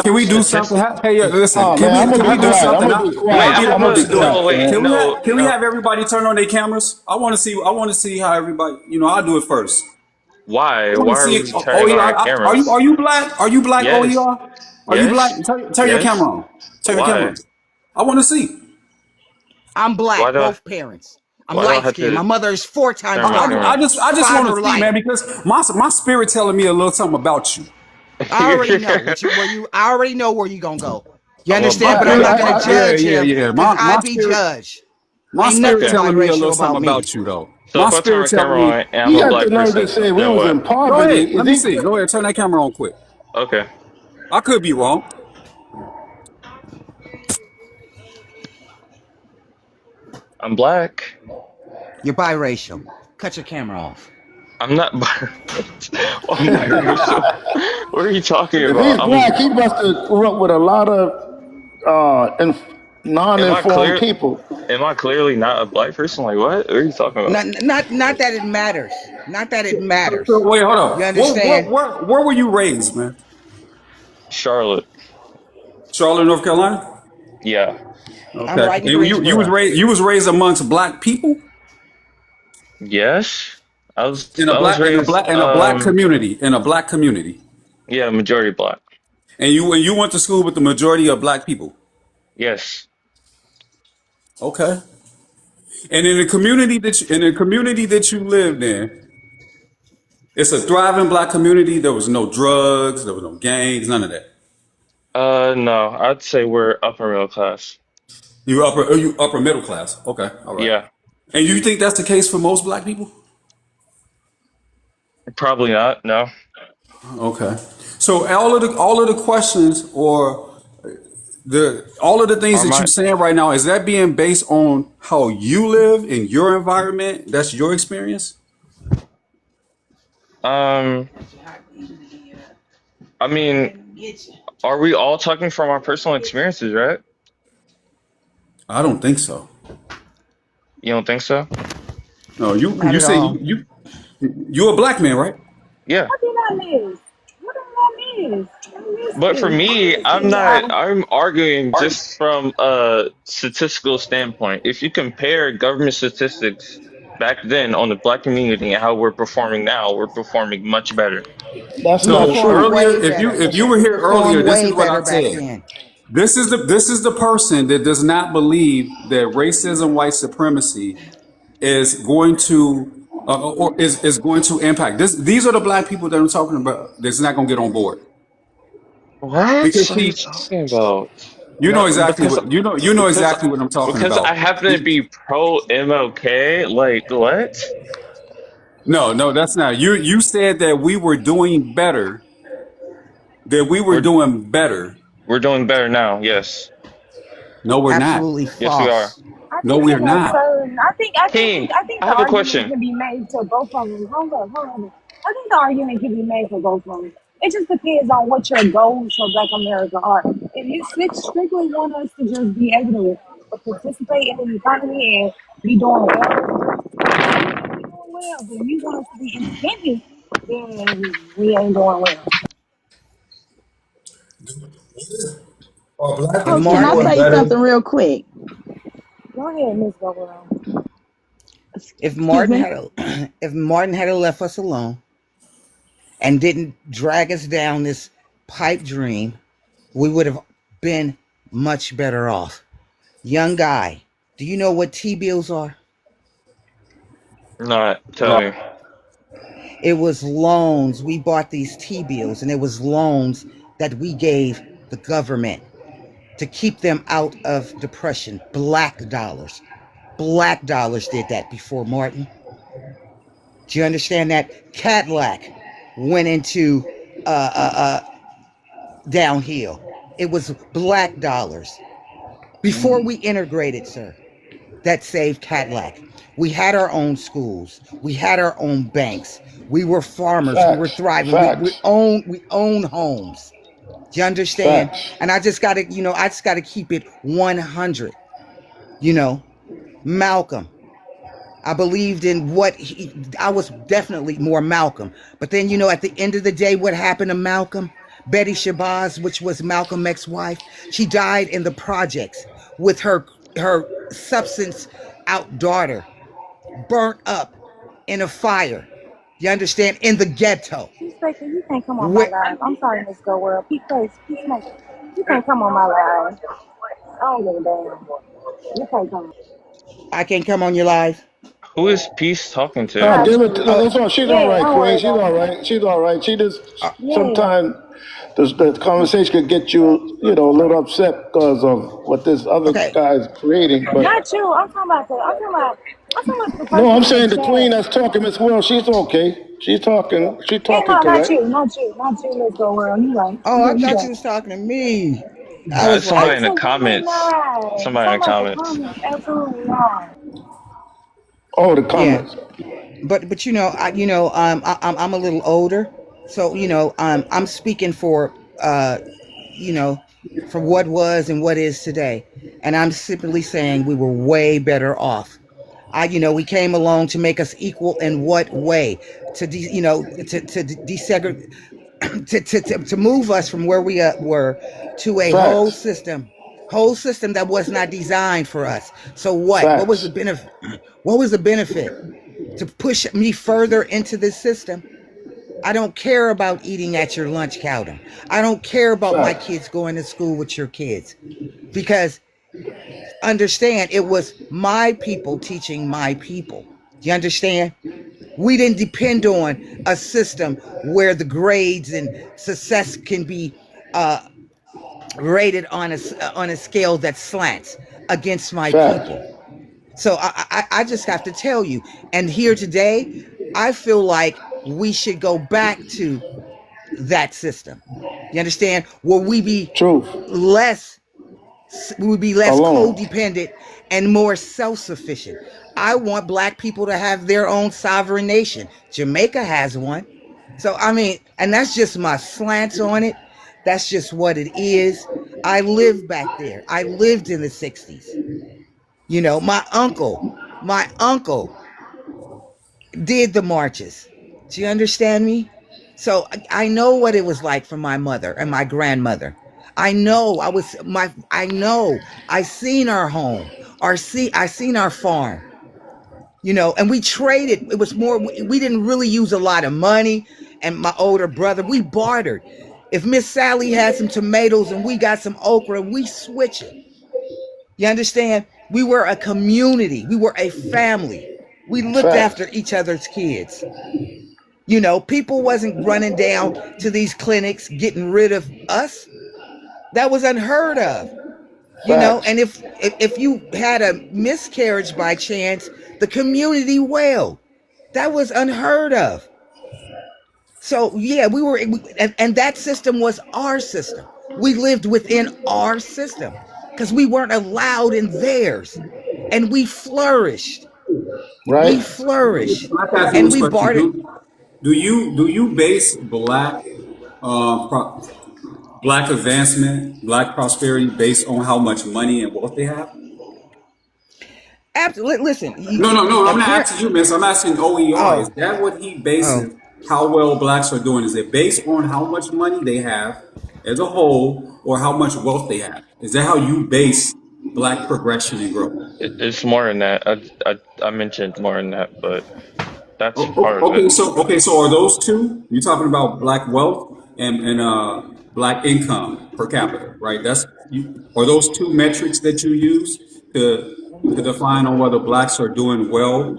Can we do something? statistic. Hey, listen. Oh man, I'm Can gonna we be do quiet. I'm something? gonna be Can Wait, I quiet. get I'm a I'm gonna gonna be person? no. quiet, Wait, man. no, Can we no. have everybody turn on their cameras? I want to see. I want to see how everybody. I'll do it first. Why? I want to Why are see. we Oh, turning on yeah. our cameras? Are you black? Are you black? Yes, OER? Are you black? yes, Turn your yes. camera on. Turn your camera Why? on. I want to see. I'm Why black, do I? both parents. I'm Why do I light have skinned. to My mother is 4 times turn my blacker. camera I just want Father to see, man, lighter. because my spirit telling me a little something about you. I already know on? I already know where you gonna go. You I'm a understand? But black I'm not man. gonna Yeah, judge yeah, him yeah. because I My be spirit, judged. my Ain't spirit nothing Okay. telling me a little biracial something about me. about you, though. So My if I turn spirit my telling camera me. on and I'm He a got the black nerve to person, say we then was what? in Go poverty. ahead. Is Let me he see. Go crazy? ahead. Turn that camera on quick. Okay. I could be wrong. I'm black. You're biracial. Cut your camera off. I'm not what? I'm biracial. What are you talking If about? he's black, he must have grew up with a lot of Am I non-informed clear? people. Am I clearly not a black person? Like what? What are you talking about? Not that it matters. Not that it So, matters. wait, hold You on. understand? Where were you raised, man? Charlotte. Charlotte, North Carolina. Yeah. I'm Okay. right in And Greensboro. you was raised amongst black people Yes. in I was raised a black community in a black community, yeah, majority black. and you went to school with the majority of black people. Yes. Okay. And in the community that you lived in, it's a thriving black community. There was no drugs, there was no gangs, none of that. No, I'd say we're upper middle class. You upper middle class. Okay, all right. Yeah. And you think that's the case for most black people? Probably not, no. Okay. So all of the questions or the all of the things Are that you're my saying right now, is that being based on how you live in your environment? That's your experience? um I mean, Are we all talking from our personal experiences, right? I don't think so. You don't think so? No, Not you at say all. you're a black man, right? Yeah. What did I miss? What did I miss? I missed But for it. I me, missed it, y'all. I'm arguing just from a statistical standpoint. If you compare government statistics back then on the black community and how we're performing now, we're performing much better. That's We not So performed true. earlier, way better. if you were We here earlier, performed this way is what I better back said. then. This is the person that does not believe that racism, white supremacy is going to or is going to impact this. These are the black people that I'm talking about. That's not going to get on board because What are you see, talking about? you know exactly Because what you know because exactly what I'm talking because I about. happen to be pro MLK. Like what? No, that's not. You said that we were doing better. That we were We're doing better. we're doing better now. Yes. No, we're not. Absolutely Yes, we are. false. I No, think we're in a not. certain, King, I think I the have a argument question. can be made to both of them. Hold on. I think the argument can be made for both of them. It just depends on what your goals for Black America are. If you strictly want us to just be able to participate in the economy and be doing well, be doing well. But if you want us to be independent, then we ain't doing well. Are black If Coach, people can I Martin, doing say better? something real quick? Go ahead, Miss Governor. if Excuse Martin me. had if Martin had left us alone and didn't drag us down this pipe dream, we would have been much better off. Young guy, do you know what T bills are? Not tell me. It was loans. We bought these T bills, and it was loans that we gave the government to keep them out of depression. Black dollars. Black dollars did that before Martin. Do you understand that? Cadillac went into uh, uh, uh, downhill. It was black dollars before we integrated, sir. That saved Cadillac. We had our own schools. We had our own banks. We were farmers. We were Facts. thriving. Facts. We own homes. Do you understand? Facts. And I just gotta, I just gotta keep it 100. You know, Malcolm. I believed in I was definitely more Malcolm. But then, at the end of the day, what happened to Malcolm? Betty Shabazz, which was Malcolm X's wife, she died in the projects with her substance out daughter, burnt up in a fire. You understand? In the ghetto. Peacemaker, you can't come on my Where live. I'm sorry, Miss Go World. Peacemaker, you can't come on my live. I don't give a damn. You can't come. I can't come on your live. Who is Peace talking to? No, Not give it. you. No, Oh, that's all. She's all Yeah, right, don't Queen. worry She's about all it. right. She's all right. She just uh, Yeah. sometimes the conversation could get you, a little upset because of what this other okay. guy is creating. But Not you. I'm talking about the no, person I'm in the saying the Queen chat. that's talking, Miss World. She's okay. She's talking. She's Yeah, talking no, not correct. you. Not you, Miss Go World. You right. Oh, I You thought right. you was talking to me. I was Somebody like, in the Absolutely comments. not. Somebody in the Somebody in the comments. comments. Absolutely not. Oh, the yeah. comments. But I'm a little older, so I'm speaking for you know for what was and what is today, and I'm simply saying we were way better off. We came along to make us equal in what way? To desegregate, to move us from where we were to a Facts. whole system that was not designed for us. So what was the Facts. benefit? What was the benefit? To push me further into this system. I don't care about eating at your lunch counter. I don't care about my Facts. kids going to school with your kids, because understand, it was my people teaching my people. Do you understand? We didn't depend on a system where the grades and success can be uh, rated on a scale that slants against my Facts. people. So I just have to tell you, and here today, I feel like we should go back to that system. You understand? Where Truth. less we would be less Alone. codependent and more self-sufficient. I want black people to have their own sovereign nation. Jamaica has one. So I mean, and that's just my slants on it. That's just what it is. I lived back there. I lived in the 60s. You know, my uncle did the marches. Do you understand me? So I know what it was like for my mother and my grandmother. I seen our home. I seen our farm. And we traded. It was more, we didn't really use a lot of money. And my older brother, we bartered. If Miss Sally had some tomatoes and we got some okra, we switch it. You understand? We were a community. We were a family. We looked Facts. after each other's kids. People wasn't running down to these clinics getting rid of us. That was unheard of. Facts. And if you had a miscarriage by chance, the community wailed. That was unheard of. So yeah, and that system was our system. We lived within our system because we weren't allowed in theirs, and we flourished. Right? We flourished, I'd like to ask you and this we question. bartered. Do you base uh, pro- black advancement, black prosperity based on how much money and wealth they have? Absolutely. Listen, No. I'm not apparent. asking you, miss. I'm asking OER. Is Oh, that what he oh. bases how well blacks are doing? Is it based on how much money they have as a whole or how much wealth they have? Is that how you base black progression and growth? It's more than that. I mentioned more than that, but that's part of it. Okay, so are those two? You're talking about black wealth and black income per capita, right? Are those two metrics that you use to define on whether blacks are doing well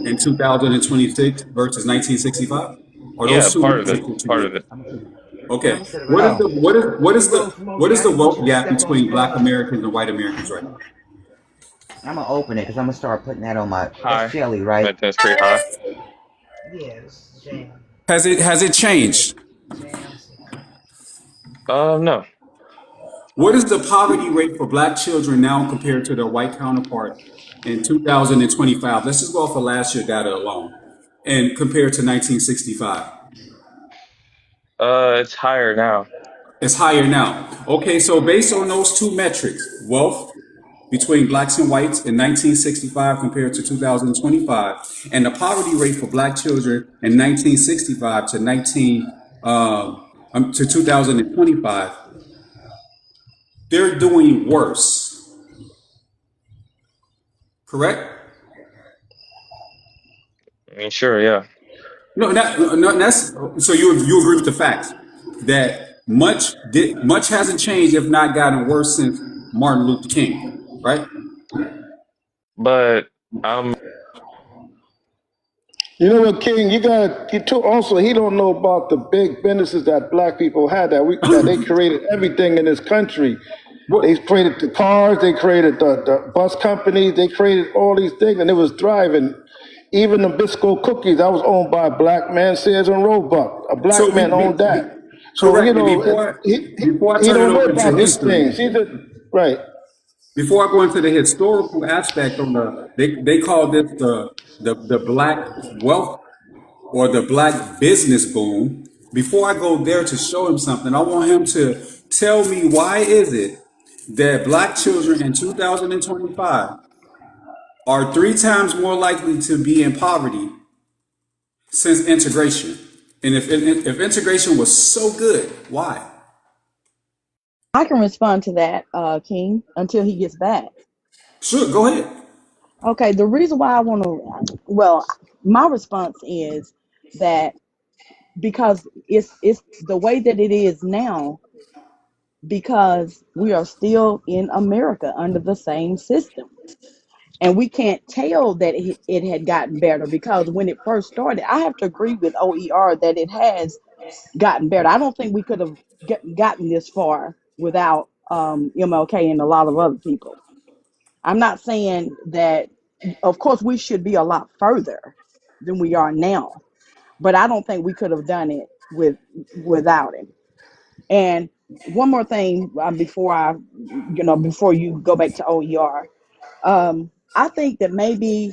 in 2026 versus 1965? Are Yeah, those two part of metrics it. that you Part of use? it. Okay. I'm set What right is here. the what is what is the Mo, what can is I the get wealth you to gap step on the between black glass? Americans and white Americans right now? I'm gonna open it because I'm gonna start putting that on my. That's High. jelly, I right? imagine it's pretty high. Yeah, this is jam. Has it changed? Jams. No. What is the poverty rate for black children now compared to their white counterpart in 2025? Let's just go off of last year data alone and compare to 1965. It's higher now. It's higher now. Okay, so based on those two metrics, wealth between blacks and whites in 1965 compared to 2025, and the poverty rate for black children in 1965 to 2025, they're doing worse. Correct? I mean, sure, yeah. That's so you agree with the facts that much hasn't changed, if not gotten worse, since Martin Luther King, right? But um, You know what, King? You got you too. Also, he don't know about the big businesses that black people had that they created everything in this country. They What? created the cars, they created the bus companies, they created all these things, and it was thriving. Even the Bisco cookies, that was owned by a black man, Sears and Roebuck. A So black man owned that. So correct me before I he turn it don't know over to about these history. things. Right. Before I go into the historical aspect on they call this the black wealth or the black business boom. Before I go there to show him something, I want him to tell me why is it that black children in 2025 are three times more likely to be in poverty since integration. And if integration was so good, why? I can respond to that, King, until he gets back. Sure, go ahead. Okay, the reason why I want to, well, my response is that because it's the way that it is now, because we are still in America under the same system. And we can't tell that it had gotten better because when it first started, I have to agree with OER that it has gotten better. I don't think we could have gotten this far without MLK and a lot of other people. I'm not saying that, of course, we should be a lot further than we are now, but I don't think we could have done it without him. And one more thing before you go back to OER, I think that maybe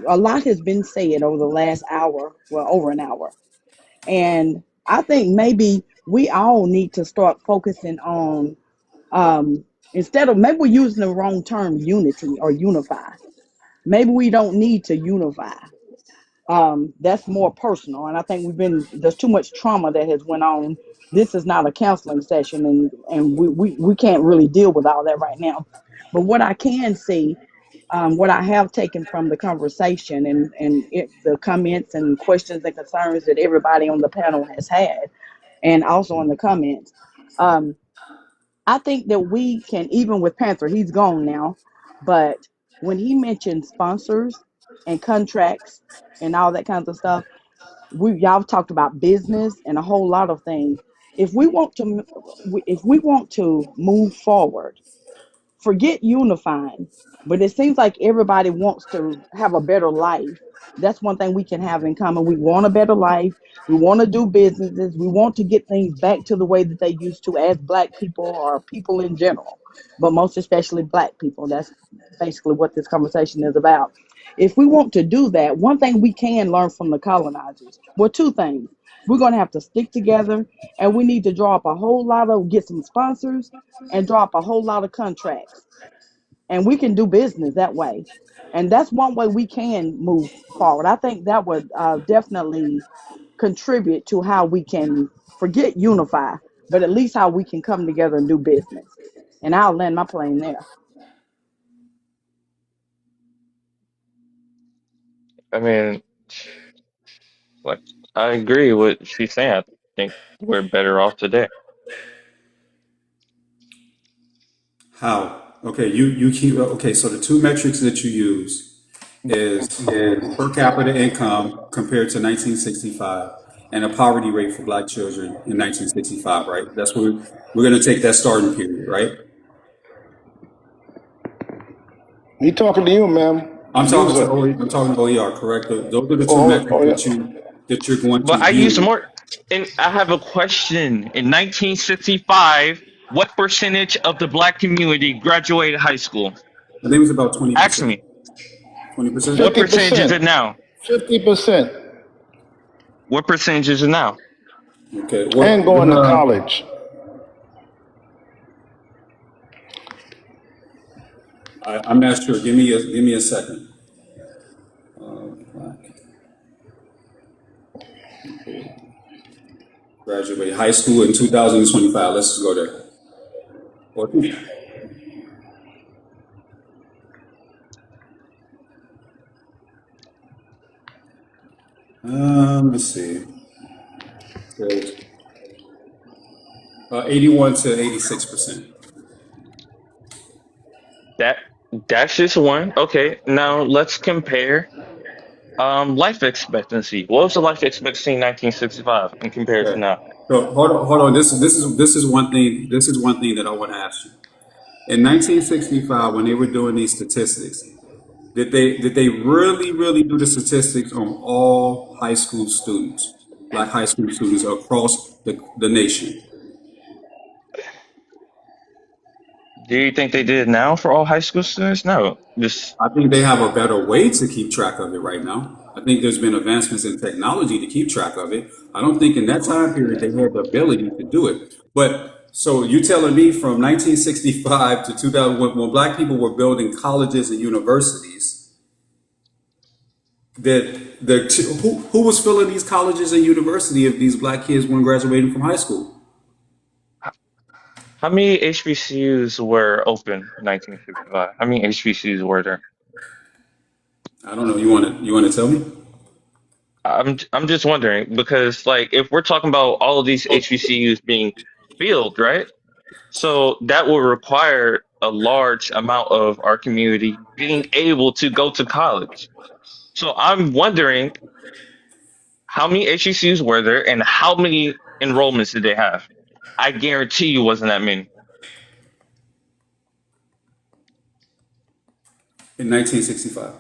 a lot has been said over the last hour, well, over an hour, and I think maybe we all need to start focusing on, instead of, maybe we're using the wrong term, unity or unify. Maybe we don't need to unify. That's more personal, and I think there's too much trauma that has went on. This is not a counseling session, and we can't really deal with all that right now. But what I can see, what I have taken from the conversation and the comments and questions and concerns that everybody on the panel has had, and also in the comments, um, I think that we can, even with Panther, he's gone now, but when he mentioned sponsors and contracts and all that kinds of stuff, y'all talked about business and a whole lot of things. If we want to move forward, forget unifying, but it seems like everybody wants to have a better life. That's one thing we can have in common. We want a better life. We want to do businesses. We want to get things back to the way that they used to as Black people or people in general, but most especially Black people. That's basically what this conversation is about. If we want to do that, one thing we can learn from the colonizers, well, two things. We're going to have to stick together, and we need to get some sponsors and drop a whole lot of contracts, and we can do business that way. And that's one way we can move forward. I think that would definitely contribute to how we can, forget unify, but at least how we can come together and do business. And I'll land my plane there. I mean, like, I agree with what she's saying. I think we're better off today. How? Okay, you keep okay. So the two metrics that you use is per capita income compared to 1965 and a poverty rate for Black children in 1965, right? That's what we're going to take that starting period, right? He talking to you, ma'am. I'm talking Use to it. I'm talking to OER, correct? Those are the two Oh, metrics oh yeah. that you're going to But I use use. more, and I have a question. In 1965, what percentage of the Black community graduated high school? I think it was about Ask 20%. me. 20%. What Fifty percentage is percent. it now? 50%. What percentage is it now? Okay. And going to college. I'm not sure. Give me a second. Black people graduate high school in 2025. Let's just go there. Or, let's see. So, 81 to 86%. That that's just one. Okay, now let's compare life expectancy. What was the life expectancy in 1965 and compared to Okay. now? So hold on. This is one thing. This is one thing that I want to ask you. In 1965, when they were doing these statistics, did they really do the statistics on all high school students, Black high school students across the nation? Do you think they did now for all high school students? No. Just I think they have a better way to keep track of it right now. I think there's been advancements in technology to keep track of it. I don't think in that time period they had the ability to do it. But so you telling me from 1965 to 2000, when Black people were building colleges and universities, that who was filling these colleges and university if these Black kids weren't graduating from high school? how many HBCUs were open in 1965? How many HBCUs were there? I don't know. You want to tell me? I'm just wondering because like if we're talking about all of these HBCUs being filled, right? So that will require a large amount of our community being able to go to college. So I'm wondering how many HBCUs were there and how many enrollments did they have? I guarantee you wasn't that many. In 1965.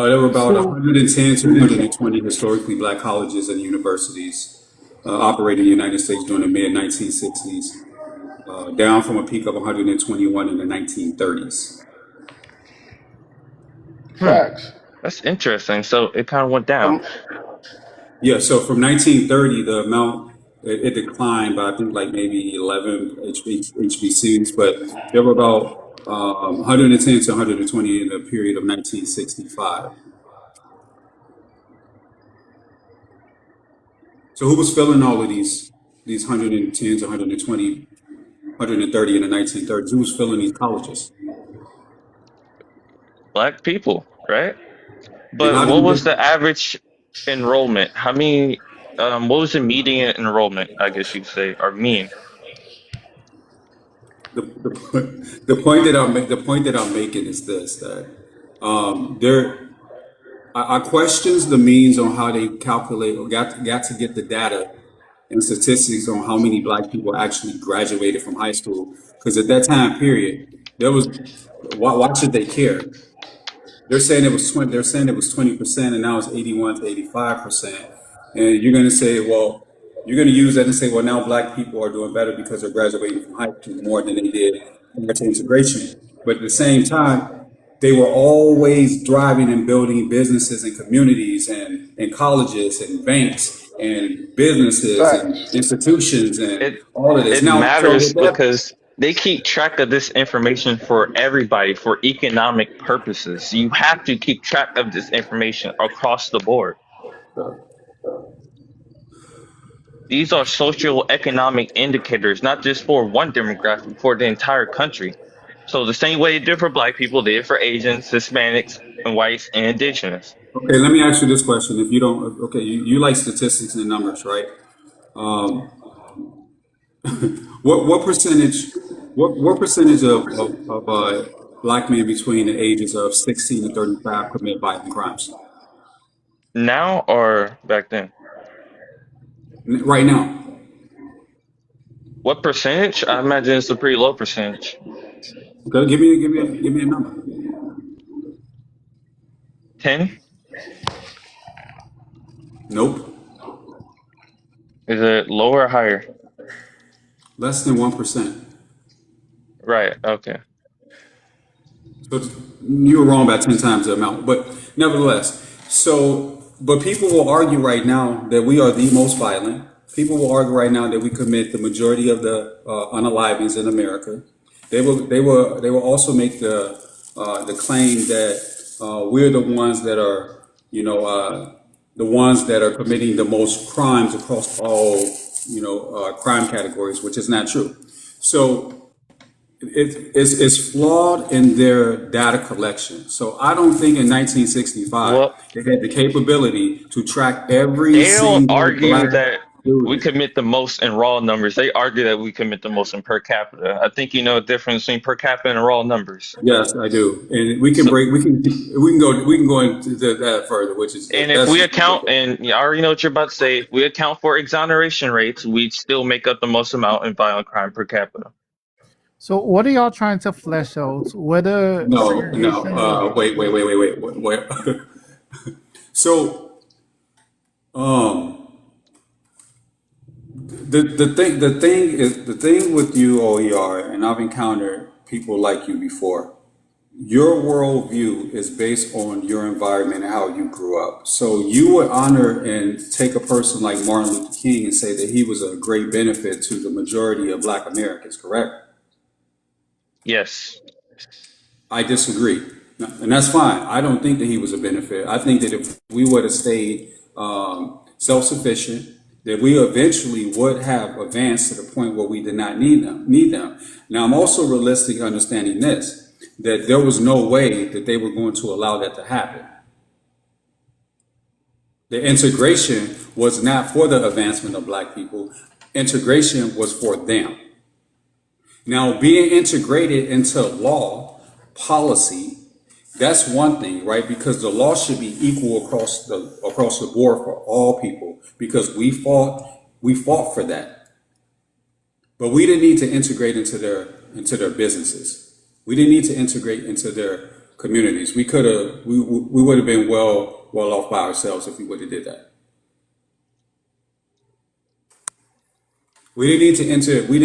There were about So 110 to 120 historically Black colleges and universities operating in the United States during the mid 1960s, down from a peak of 121 in the 1930s. Hmm. Facts. That's interesting. So it kind of went down. Yeah, so from 1930, the amount it declined by I think like maybe 11 HBCUs, but there were about 110 to 120 in the period of 1965. So who was filling all of these 110 to 120, 130 in the 1930s? Who was filling these colleges? Black people, right? And But how do what you was get the average enrollment? How many, what was the median enrollment, I guess you'd say, or mean? the point that I'm making is this that there I questions the means on how they calculate or got to get the data and statistics on how many black people actually graduated from high school. Because at that time period, there was why should they care? They're saying it was 20. They're saying it was 20%, and now it's 81 to 85%. And you're going to say, well, you're going to use that and say, well, now black people are doing better because they're graduating from high school more than they did prior to integration. But at the same time, they were always driving and building businesses and communities and colleges and banks and businesses and Facts. institutions and It all of this. it Now, so matters with that, because they keep track of this information for everybody for economic purposes. You have to keep track of this information across the board. These are socio-economic indicators, not just for one demographic, for the entire country. So the same way it did for black people, they did for Asians, Hispanics, and whites and indigenous. okay, let me ask you this question. If you don't, okay, you like statistics and numbers, right? Um, what percentage what percentage of black men between the ages of 16 and 35 commit violent crimes Now or back then? right now? What percentage? I imagine it's a pretty low percentage. Okay, give me a number. 10? Nope, Is it lower or higher? less than 1%. Right, okay. So you were wrong about 10 times the amount, but nevertheless. So, but people will argue right now that we are the most violent. People will argue right now that we commit the majority of the unalivings in America. They will also make the claim that we're the ones that are, the ones that are committing the most crimes across all, crime categories, which is not true. So it's flawed in their data collection. So I don't think in 1965 Well, they had the capability to track every they don't single argue black that we student. commit the most in raw numbers. They argue that we commit the most in per capita. I think you know the difference between per capita and raw numbers. Yes, I do, and So, we can go into that further, which is and if that's we just account, and you already know what you're about to say, if we account for exoneration rates, we still make up the most amount in violent crime per capita. So what are y'all trying to flesh out? Whether no. segregation is Wait. So the thing with you, OER, and I've encountered people like you before. Your worldview is based on your environment and how you grew up. So you would honor and take a person like Martin Luther King and say that he was a great benefit to the majority of Black Americans, correct? Yes. I disagree. And that's fine. I don't think that he was a benefit. I think that if we would have stayed self-sufficient, that we eventually would have advanced to the point where we did not need them. Now, I'm also realistic understanding this, that there was no way that they were going to allow that to happen. The integration was not for the advancement of black people. Integration was for them. Now, being integrated into law, policy, that's one thing, right? Because the law should be equal across the board for all people, because we fought for that. But we didn't need to integrate into their businesses. We didn't need to integrate into their communities. We would have been well off by ourselves if we would have did that. We didn't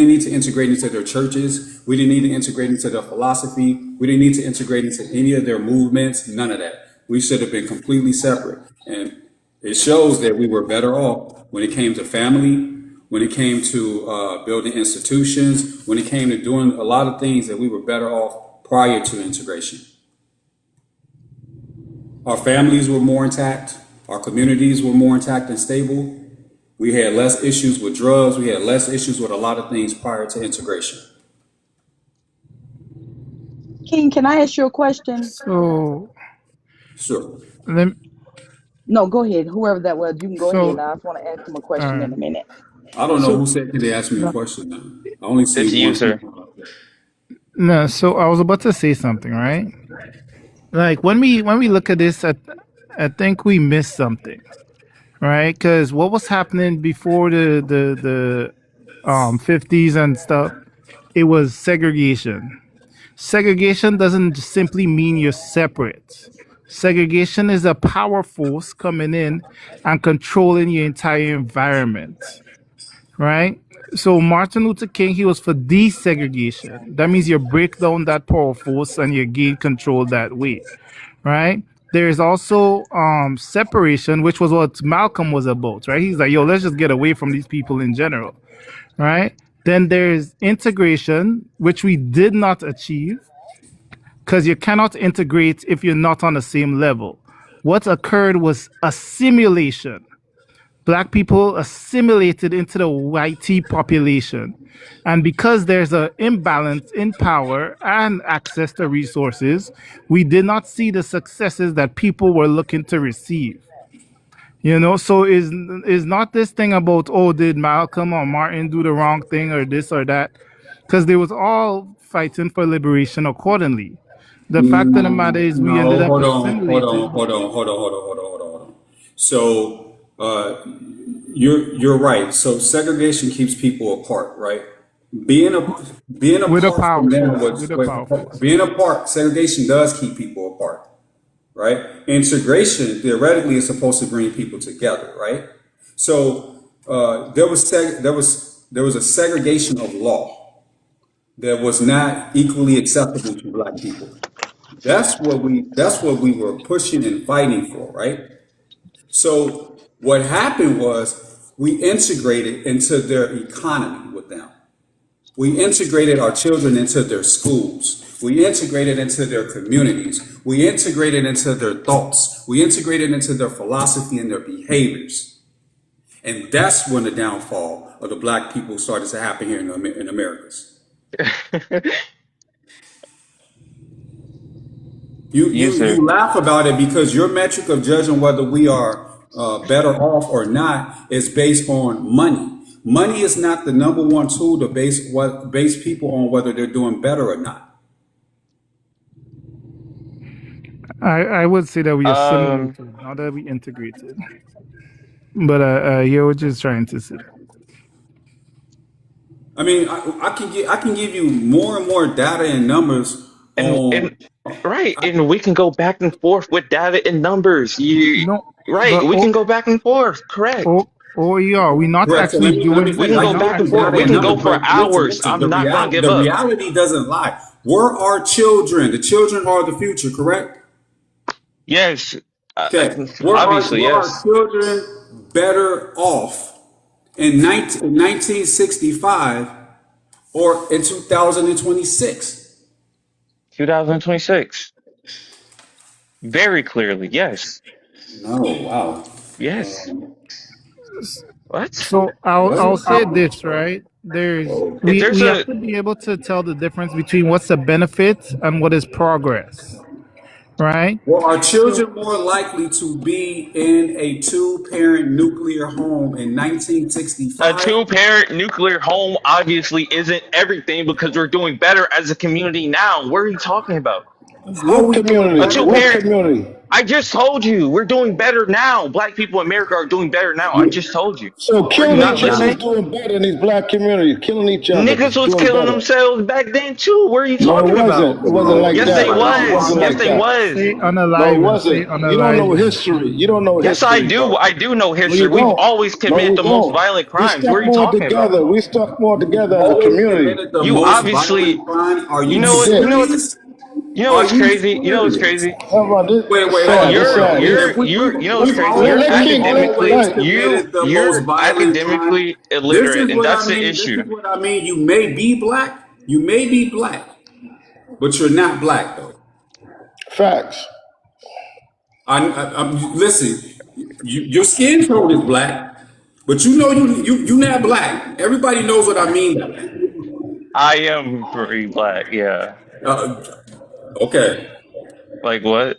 need to integrate into their churches. We didn't need to integrate into their philosophy. We didn't need to integrate into any of their movements, none of that. We should have been completely separate. And it shows that we were better off when it came to family, when it came to building institutions, when it came to doing a lot of things that we were better off prior to integration. Our families were more intact. Our communities were more intact and stable. We had less issues with drugs. We had less issues with a lot of things prior to integration. King, can I ask you a question? So Sure. let me, No, go ahead. Whoever that was, you can go ahead. so I just want to ask him a all question right. in a minute. I don't know So who said they asked me a no, question now. I only It's see one user. people up there. no, so I was about to say something, right? Like when we look at this, I think we missed something, right? Because what was happening before the 50s and stuff, it was segregation. Segregation doesn't simply mean you're separate. Segregation is a power force coming in and controlling your entire environment, right? So Martin Luther King, he was for desegregation. That means you break down that power force and you gain control that way, right? There's also separation, which was what Malcolm was about, right? He's like, yo, let's just get away from these people in general, right? Then there's integration, which we did not achieve because you cannot integrate if you're not on the same level. What occurred was assimilation. Black people assimilated into the white population. And because there's an imbalance in power and access to resources, we did not see the successes that people were looking to receive. You know, so is not this thing about, oh, did Malcolm or Martin do the wrong thing or this or that? Because they was all fighting for liberation accordingly. The fact of the matter is we ended No, up hold on, hold on, assimilating. hold on, hold on, hold on, hold on, hold on, hold on. So you're right. So segregation keeps people apart, right? Being a being With a apart from power them force. was With a power force. being apart. Segregation does keep people apart, right? Integration theoretically is supposed to bring people together, right? So there was a segregation of law that was not equally acceptable to black people. That's what we were pushing and fighting for, right? So what happened was we integrated into their economy with them. We integrated our children into their schools. We integrated into their communities. We integrated into their thoughts. We integrated into their philosophy and their behaviors. And that's when the downfall of the black people started to happen here in Americas. User. You laugh about it because your metric of judging whether we are better off or not is based on money. Money is not the number one tool to base people on whether they're doing better or not. I would say that we Um, assimilated, not that we integrated. But I hear what you're trying to say. I mean, I can give you more and more data and numbers and on. right, and we can go back and forth with data and numbers. You No, right, but we can go back and forth. Correct. yeah, we're not Correct. So actually doing. We can I We're go can not give back and you forth. data actually. We and can numbers, go for but hours. the I'm not gonna give up. reality doesn't lie. We're our children. The children are the future. Correct. Yes, Okay, obviously, were our yes. children better off in 1965 or in 2026? 2026. Very clearly, yes. No, wow. Yes. What? So I'll say What? this, right? There's If there's we have a to be able to tell the difference between what's a benefit and what is progress, right? Were our So children more likely to be in a two-parent nuclear home in a 1965? two-parent nuclear home obviously isn't everything because we're doing better as a community now. What are you talking about? Are What we doing A community? better What now? two-parent community? I just told you we're doing better now. Black people in America are doing better now. I just told you. So Are you killing not each other is listening? doing better in these black communities. Killing each other is Niggas was doing killing better. themselves back then too. What are you No, it talking about? wasn't. It wasn't like Yes, they that. It was. wasn't Yes, like they that. was. say No, it unalive and say wasn't. You don't know unalive and history. You don't know Yes, I history, do. bro. I do know No, history. you We've don't. always No, committed you the most don't. violent We crimes. What stuck are you more talking about? together. We stuck more together as a Always community. committed the You most obviously, violent crime? Are you you know what? You know what? serious? You know Are what's you crazy? You know what's serious? crazy? How about this? Wait, hold on. Sad, sad. You know what's We've crazy? Let, You're let we've King, always academically, let, committed the you're most violent crime. academically This illiterate, is and what that's I the mean. This is issue. what I mean. You may be black. You may be black, but you're not black though. facts. Listen. Your skin tone is black, but you know you not black. Everybody knows what I mean by that. I am pretty black, yeah. Uh, okay. Like what?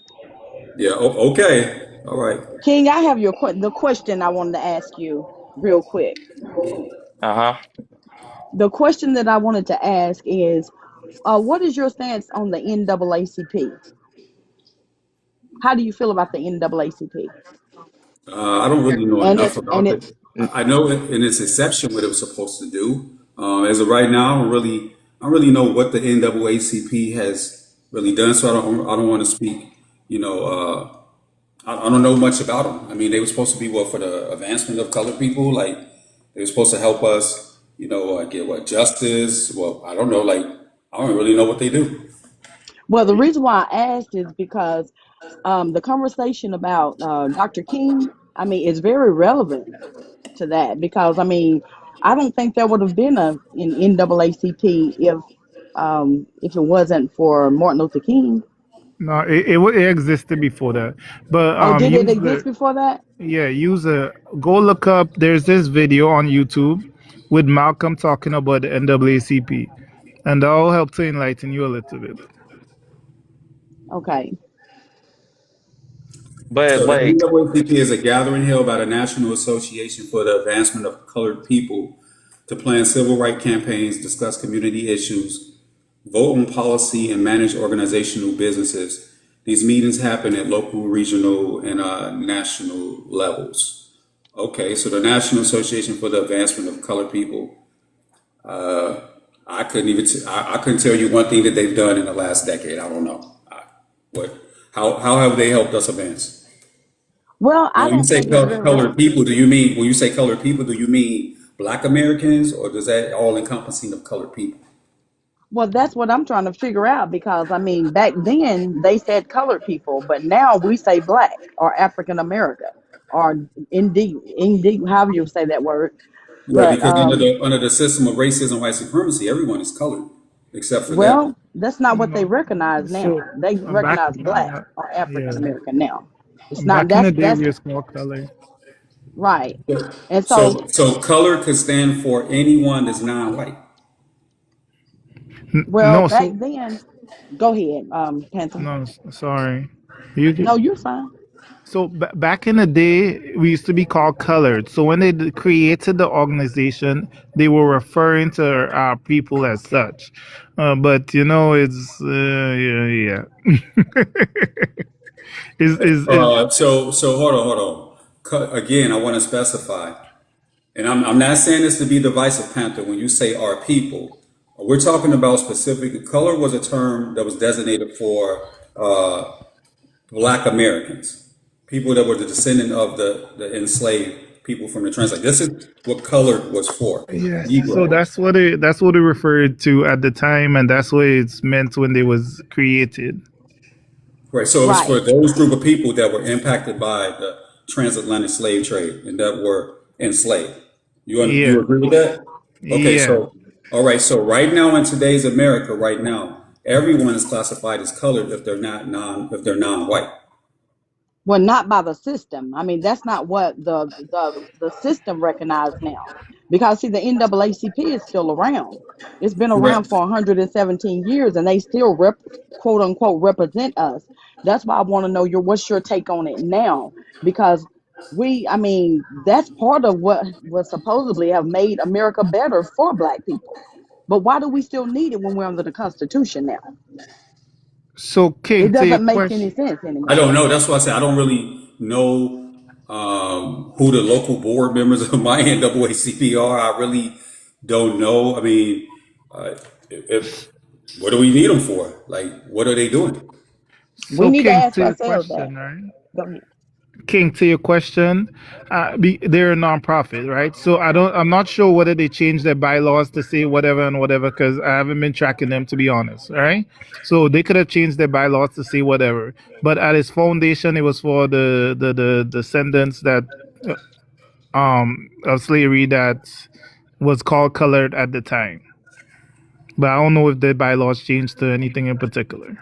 Yeah. Okay. All right. King, I have the question I wanted to ask you real quick. Uh-huh. The question that I wanted to ask is, what is your stance on the NAACP? How do you feel about the NAACP I don't really know and enough its and about it? it. I know in its inception what it was supposed to do. As of right now, I don't really know what the NAACP has really done. So I don't want to speak. You know, I don't know much about them. I mean, they were supposed to be what for the advancement of colored people. Like they were supposed to help us. You know, get what justice. Well, I don't know. Like I don't really know what they do. Well, the reason why I asked is because the conversation about Dr. King, I mean, is very relevant to that because I mean, I don't think there would have been an NAACP if it wasn't for Martin Luther King. No, it existed before that, but Oh, did it use exist the before that? yeah use a go look up. There's this video on YouTube with Malcolm talking about the NAACP, and that will help to enlighten you a little bit. Okay. But So the like, NAACP is a gathering held by the National Association for the Advancement of Colored People to plan civil rights campaigns, discuss community issues, vote on policy, and manage organizational businesses. These meetings happen at local, regional, and national levels. Okay, so the National Association for the Advancement of Colored People. I couldn't even. I couldn't tell you one thing that they've done in the last decade. I don't know. What? How have they helped us advance? Well, Now, I when you don't say think it's very colored relevant. people, do you mean when you say colored people, do you mean Black Americans, or does that all encompassing of colored people? Well, that's what I'm trying to figure out because I mean, back then they said colored people, but now we say black or African American or indeed, however you say that word. Right, But because under the system of racism, white supremacy, everyone is colored except for them. well, that's not what they No, recognize so now. They back recognize black or African yeah American now. It's not back in the day that's we was called color. right. So, And so, so color could stand for anyone that's non-white. well, No, back so then, go ahead, Panther. no, sorry, you No, you're fine. so back in the day, we used to be called colored. So when they created the organization, they were referring to our people as such. But you know, it's yeah, yeah. Is So hold on. Again, I want to specify. And I'm not saying this to be divisive, Panther. When you say our people, we're talking about specific color was a term that was designated for Black Americans, people that were the descendant of the enslaved people from the translate. This is what color was for, yeah. So Negro. that's what it referred to at the time, and that's what it's meant when they was created. Right. So it was for Right. those group of people that were impacted by the transatlantic slave trade and that were enslaved. You Yeah, agree with that? Okay. yeah. So all right. So right now in today's America, right now, everyone is classified as colored if they're non-white. Well, not by the system. I mean, that's not what the system recognized now. Because see, the NAACP is still around. It's been around Right. for 117 years, and they still quote unquote represent us. That's why I want to know what's your take on it now, because I mean, that's part of what was supposedly have made America better for Black people. But why do we still need it when we're under the Constitution now? So It King, to your doesn't make any question. sense I anymore. don't know. That's why I say I don't really know who the local board members of my NAACP are. I really don't know. I mean, uh, if what do we need them for? Like, what are they doing? We So need to King, ask to your ourselves that. question, right? Go ahead. King, to your question, they're a nonprofit, right? So I'm not sure whether they changed their bylaws to say whatever and whatever because I haven't been tracking them to be honest. All right, so they could have changed their bylaws to say whatever, but at its foundation, it was for the descendants that of slavery that was called colored at the time. But I don't know if the bylaws changed to anything in particular.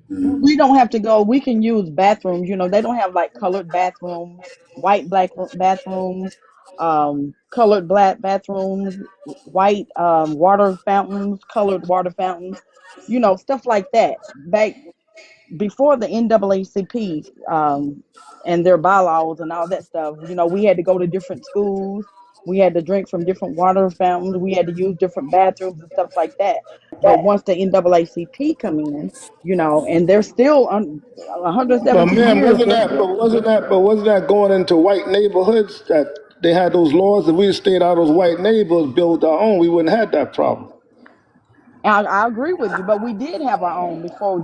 We don't have to go. We can use bathrooms. You know, they don't have like colored bathrooms, white, black bathrooms, colored black bathrooms, white water fountains, colored water fountains. You know, stuff like that. Back before the NAACP and their bylaws and all that stuff, you know, we had to go to different schools. We had to drink from different water fountains. We had to use different bathrooms and stuff like that. But once the NAACP come in, you know, and they're still 117 ma'am, years, they're still. wasn't that going into white neighborhoods that they had those laws? If we had stayed out of those white neighborhoods, built our own, we wouldn't have that problem. I agree with you, but we did have our own before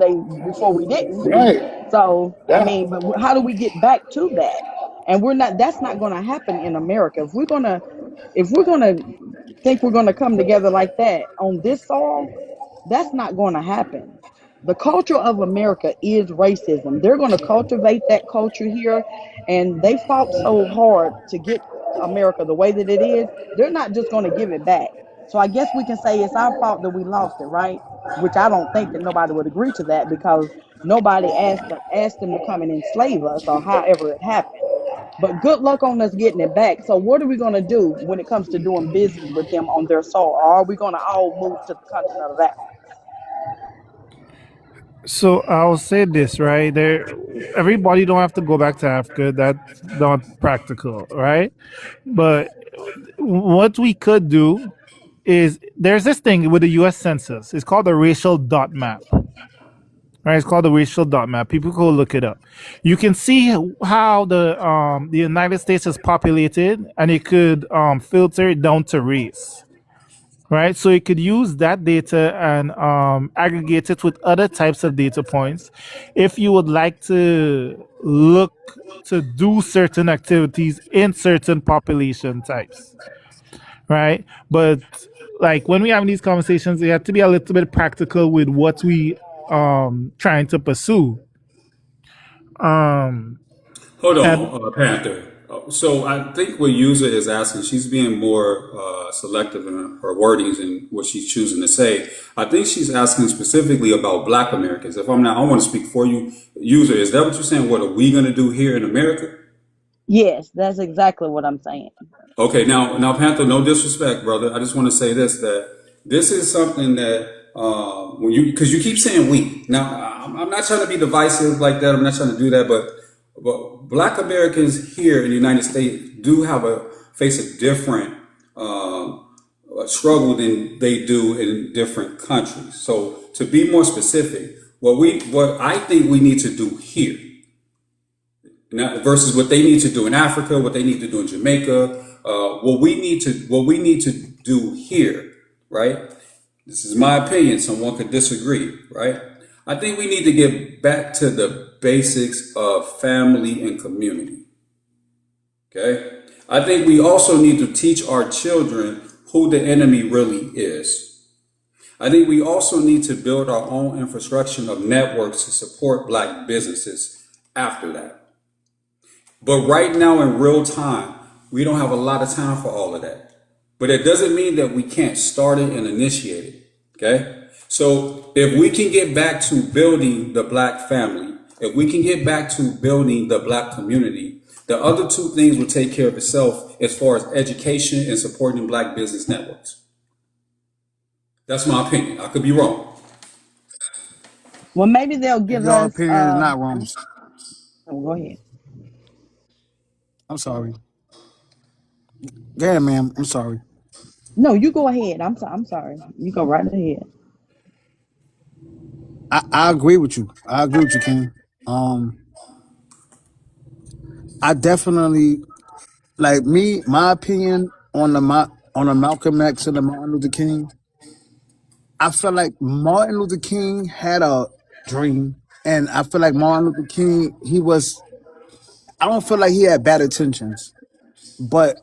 we didn't. Right. So I Yeah. mean, but how do we get back to that? And we're not. That's not going to happen in America. If we're gonna think we're gonna come together like that on this soil, that's not going to happen. The culture of America is racism. They're going to cultivate that culture here, and they fought so hard to get America the way that it is. They're not just going to give it back. So I guess we can say it's our fault that we lost it, right? Which I don't think that nobody would agree to that because nobody asked them to come and enslave us or however it happened. But good luck on us getting it back. So what are we going to do when it comes to doing business with them on their soil? Or are we going to all move to the continent of Africa? So I'll say this, right? Everybody don't have to go back to Africa. That's not practical, right? But what we could do is there's this thing with the U.S. Census. It's called the racial dot map. Right, it's called the racial dot map. People go look it up. You can see how the United States is populated, and it could filter it down to race. Right, so you could use that data and aggregate it with other types of data points. If you would like to look to do certain activities in certain population types, right? But like when we have these conversations, we have to be a little bit practical with what we trying to pursue. Um Hold and on, Panther. So I think what user is asking, she's being more selective in her wordings and what she's choosing to say. I think she's asking specifically about Black Americans. If I'm not, I want to speak for you, user. Is that what you're saying? What are we going to do here in America? Yes, that's exactly what I'm saying. Okay, now, Panther, no disrespect, brother. I just want to say this: that this is something that when you, because you keep saying we. Now, I'm not trying to be divisive like that. I'm not trying to do that, but Black Americans here in the United States do have face a different struggle than they do in different countries. So, to be more specific, what I think we need to do here versus what they need to do in Africa, what they need to do in Jamaica, what we need to do here, right? This is my opinion. Someone could disagree, right? I think we need to get back to the basics of family and community. Okay. I think we also need to teach our children who the enemy really is. I think we also need to build our own infrastructure of networks to support Black businesses after that. But right now in real time, we don't have a lot of time for all of that. But it doesn't mean that we can't start it and initiate it. Okay? So if we can get back to building the Black family, if we can get back to building the Black community, the other two things will take care of itself as far as education and supporting Black business networks. That's my opinion. I could be wrong. Well, maybe they'll And give your us. opinion is not wrong. Oh, go ahead. I'm sorry. Yeah, ma'am. I'm sorry. No, you go ahead. I'm sorry. You go right ahead. I agree with you. I agree with you, King. Um, I definitely like me. My opinion on the Malcolm X and the Martin Luther King. I feel like Martin Luther King had a dream, and I feel like Martin Luther King I don't feel like he had bad intentions, but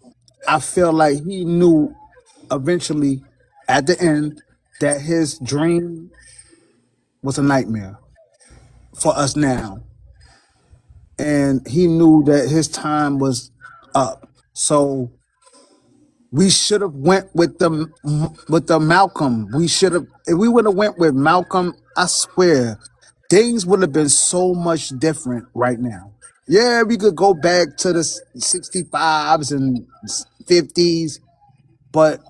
I feel like he knew eventually at the end that his dream was a nightmare for us now. And he knew that his time was up. So we should have went with the Malcolm. We should have, if we would have went with Malcolm, I swear, things would have been so much different right now. Yeah, we could go back to the 65s and 50s, but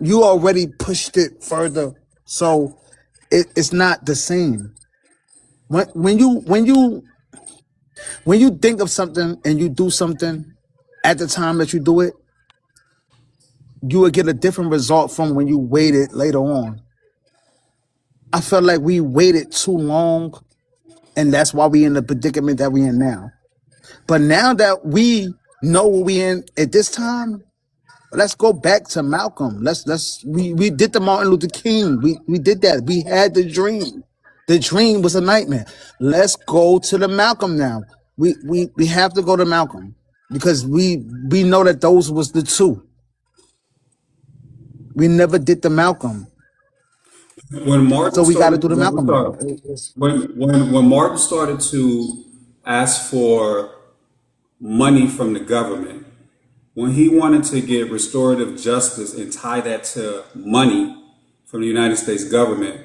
you already pushed it further. So it's not the same. When you think of something and you do something at the time that you do it, you would get a different result from when you waited later on. I felt like we waited too long, and that's why we in the predicament that we in now. But now that we know what we in at this time, let's go back to Malcolm. We did the Martin Luther King. We did that. We had the dream. The dream was a nightmare. Let's go to the Malcolm now. We have to go to Malcolm because we know that those was the two. We never did the Malcolm, When so Martin we got to started, do the when we Malcolm now. start, when Martin started to ask for money from the government, when he wanted to get restorative justice and tie that to money from the United States government,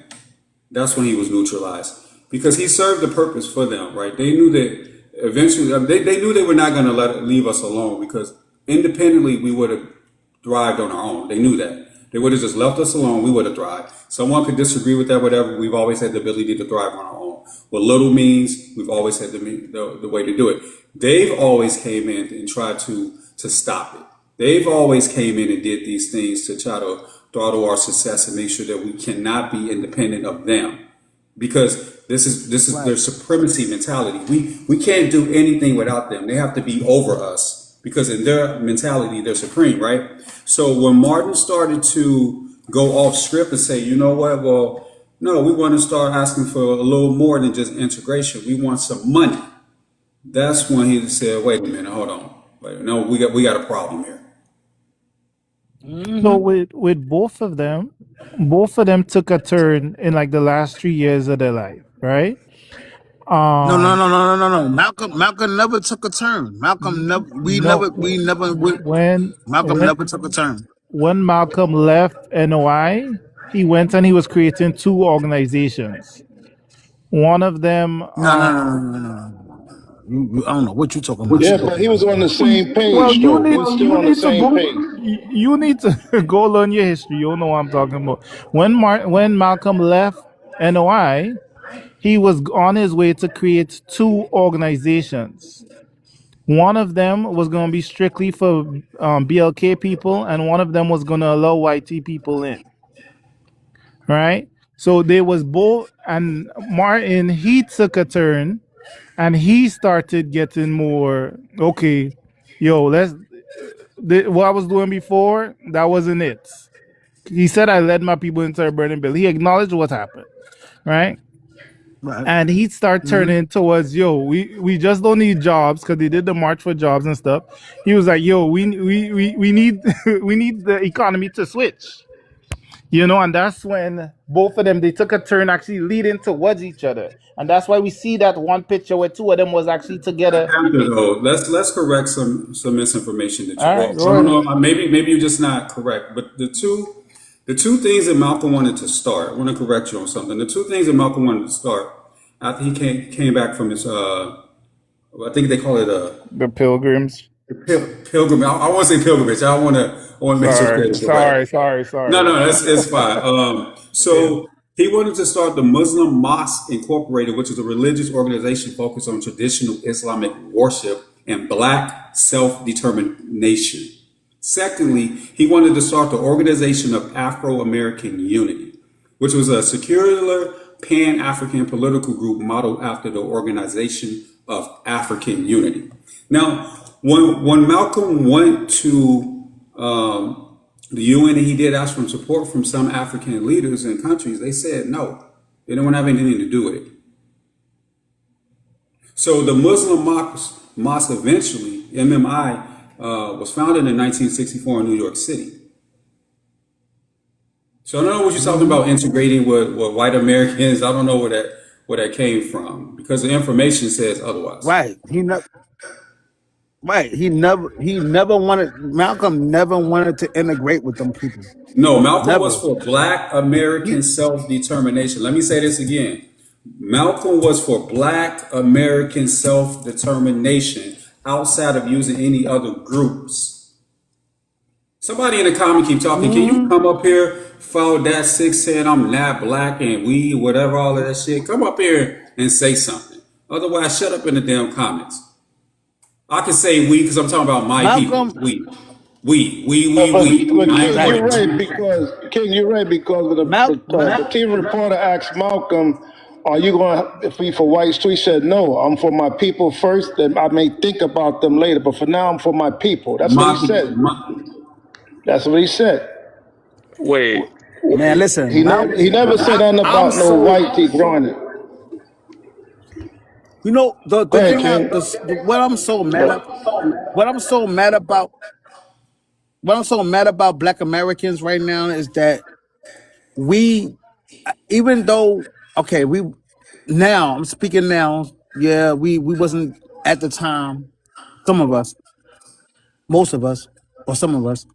that's when he was neutralized because he served the purpose for them, right? They knew that eventually, they knew they were not going to leave us alone because independently we would have thrived on our own. They knew that. They would have just left us alone. We would have thrived. Someone could disagree with that, whatever. We've always had the ability to thrive on our own. What little means, we've always had the way to do it. They've always came in and tried to stop it. They've always came in and did these things to try to throttle our success and make sure that we cannot be independent of them because this is Right. their supremacy mentality. We can't do anything without them. They have to be over us because in their mentality they're supreme, right? So when Martin started to go off script and say, you know what, well, no, we want to start asking for a little more than just integration. We want some money. That's when he said, wait a minute, hold on. Wait, no, we got a problem here. So Hmm. with both of them took a turn in like the last 3 years of their life, right? No, no, Um, no, no, no, no, no. Malcolm never took a turn. Malcolm never. no, Malcolm when never took a turn. when Malcolm left NOI, he went and he was creating two organizations. One of them, No, no, no, no, no, no, no. I don't know what you talking What about. Yeah, you but talking he was about? on the same Well, page, you though. He need was still you on the need to same go. page. You need to go learn your history. You know what I'm talking about. When Malcolm left NOI, he was on his way to create two organizations. One of them was going to be strictly for BLK people, and one of them was going to allow YT people in. Right. So they was both, and Martin he took a turn, and he started getting more okay. Yo, what I was doing before, that wasn't it. He said I led my people into a burning bill. He acknowledged what happened, right? Right. And he'd start Hmm. turning towards, yo, we just don't need jobs because they did the march for jobs and stuff. He was like, yo, we need we need the economy to switch. And that's when both of them they took a turn actually leading towards each other. And that's why we see that one picture where two of them was actually together. After though, let's correct some misinformation that you. All right, Well, I go don't ahead. know. Maybe you're just not correct. But the two things that Malcolm wanted to start. I want to correct you on something. The two things that Malcolm wanted to start after he came back from his I think they call it The pilgrims. pilgrim. I want to say pilgrimage. I want to make sure Sorry, it's correct. sorry, sorry, No, sorry. no, that's it's fine. Yeah. So he wanted to start the Muslim Mosque Incorporated, which is a religious organization focused on traditional Islamic worship and black self-determination. Secondly, he wanted to start the Organization of Afro-American Unity, which was a secular pan-African political group modeled after the Organization of African Unity. Now, when Malcolm went to the UN and he did ask for support from some African leaders and countries, they said no. They don't have anything to do with it. So the Muslim Mosque eventually, MMI, was founded in 1964 in New York City. So I don't know what you're talking Hmm. about integrating with white Americans. I don't know where that came from because the information says otherwise. Right. Right. He never wanted. Malcolm never wanted to integrate with them people. No, Malcolm was Never. for Black He American self determination. Let me say this again. Malcolm was for Black American self determination outside of using any other groups. Somebody in the comment keep talking. Can you hmm come up here, follow that six saying I'm not black and we, whatever, all of that shit? Come up here and say something. Otherwise, shut up in the damn comments. I can say we because I'm talking about my people. Malcolm. We. But I ain't King, Right. you're pointing. right because King, you're right because of Mal, the team reporter asked Malcolm, "Are you going to be for whites too?" He said, "No, I'm for my people first. Then I may think about them later, but for now, I'm for my people." That's what he said. My, That's what he said. Wait, man, He listen, never Malcolm. he never said nothing I'm about no so. white tea growing it. You know Go the ahead, thing. King. What I'm so mad up. What I'm so mad about. What I'm so mad about Black Americans right now is that we, even though, okay, we now I'm speaking now. Yeah, we wasn't at the time. Some of us, most of us, or some of us.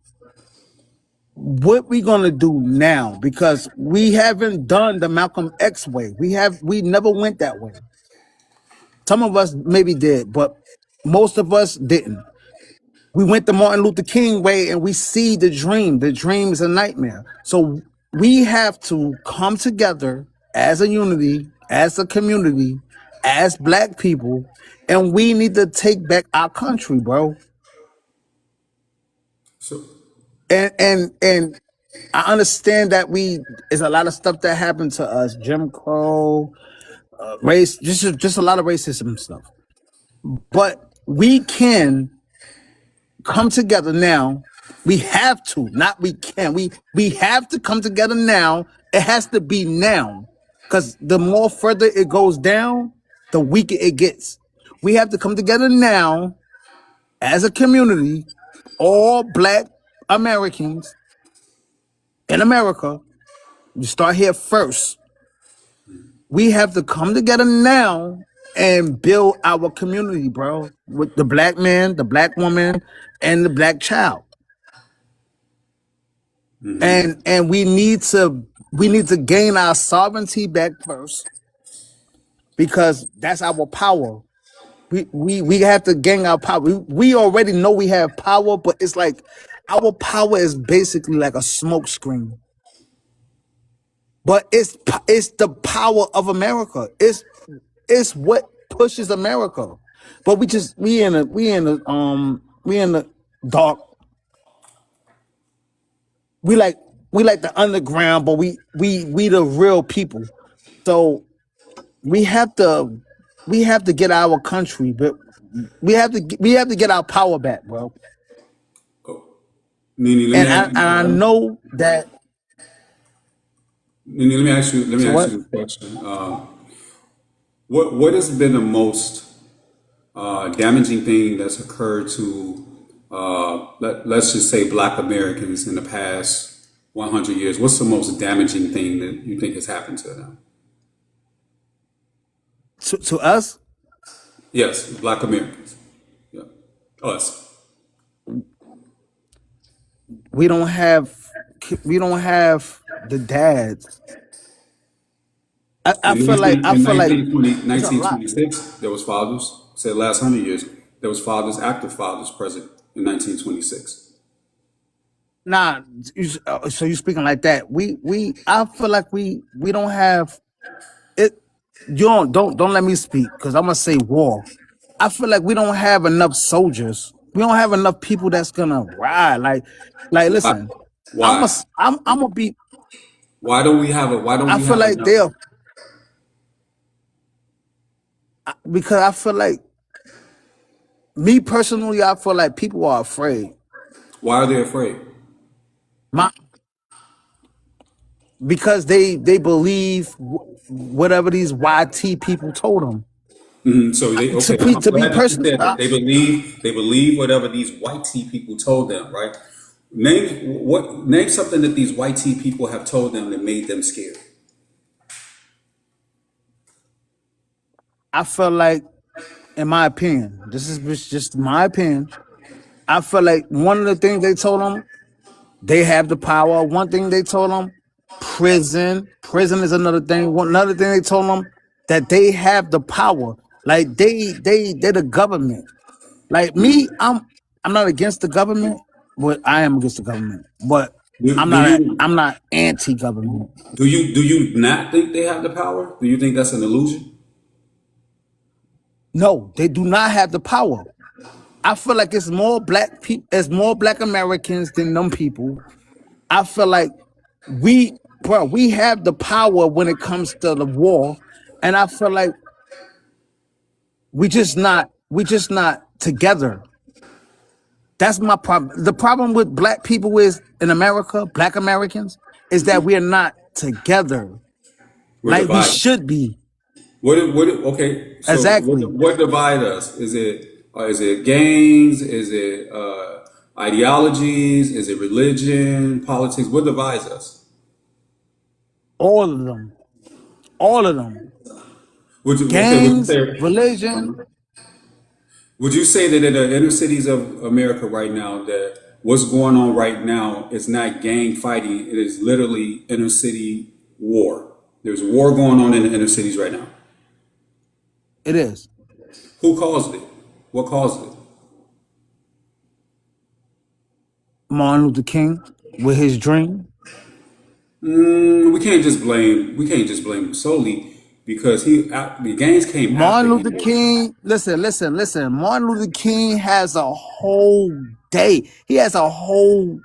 What we gonna do now? Because we haven't done the Malcolm X way. We never went that way. Some of us maybe did, but most of us didn't. We went the Martin Luther King way and we see the dream. The dream is a nightmare. So we have to come together as a unity, as a community, as black people, and we need to take back our country, bro. so And I understand that there's a lot of stuff that happened to us, Jim Crow, race, just a lot of racism stuff. But we can come together now. We have to, not we can. We have to come together now. It has to be now, because the more further it goes down, the weaker it gets. We have to come together now as a community, all black Americans in America. You start here first. We have to come together now and build our community, bro, with the black man, the black woman, and the black child. And we need to gain our sovereignty back first, because that's our power. We have to gain our power. We already know we have power, but it's like our power is basically like a smoke screen. But it's the power of America. It's what pushes America. But we in the dark. We like we like the underground, but we the real people. So we have to get our country, but we have to get our power back, bro. Nini, let me And ask I you. know that. Nini, let me ask you. Let me So ask what? you a question. What has been the most damaging thing that's occurred to let's just say Black Americans in the past 100 years? What's the most damaging thing that you think has happened to them? To us, Yes, Black Americans. Yeah, us. we don't have we don't have the dads. I In feel like 19, I in feel like 1920, it's a lot. 1926, there was fathers. Said last 100 years, there was fathers, active fathers present in 1926. Nah, so you speaking like that. I feel like we don't have it. You don't let me speak, because I'm gonna say war. I feel like we don't have enough soldiers. We don't have enough people that's gonna ride. Like Why? listen, Why? I'm gonna be. Why don't we have a? Why don't I we feel have like enough? they're because I feel like me personally, I feel like people are afraid. Why are they afraid? My Because they believe whatever these YT people told them. So they To okay. be I'm to be glad that you personal, said that they believe whatever these white tea people told them, right? Name something that these white tea people have told them that made them scared. I feel like, in my opinion, this is just my opinion. I feel like one of the things they told them, they have the power. One thing they told them, prison is another thing. Another thing they told them, that they have the power. Like they're the government. Like me, I'm not against the government, but I am against the government. But Do, I'm do not you I'm not anti-government. do you not think they have the power? Do you think that's an illusion? No, they do not have the power. I feel like it's more black people, it's more black Americans than them people. I feel like we have the power when it comes to the war, and I feel like we just not together. That's my problem. The problem with black people is in America, black Americans, is that we are not together We're like we divided. should be. Okay, so Exactly. what divide us? Is it gangs? Is it ideologies? Is it religion, politics? What divides us? All of them. All of them. Would you okay? Gangs, religion. Would you say that in the inner cities of America right now, that what's going on right now is not gang fighting? It is literally inner city war. There's war going on in the inner cities right now. It is. Who caused it? What caused it? Martin Luther King with his dream. We can't just blame him solely because the gangs came after Martin Luther him. King, listen. Martin Luther King has a whole day. He has a whole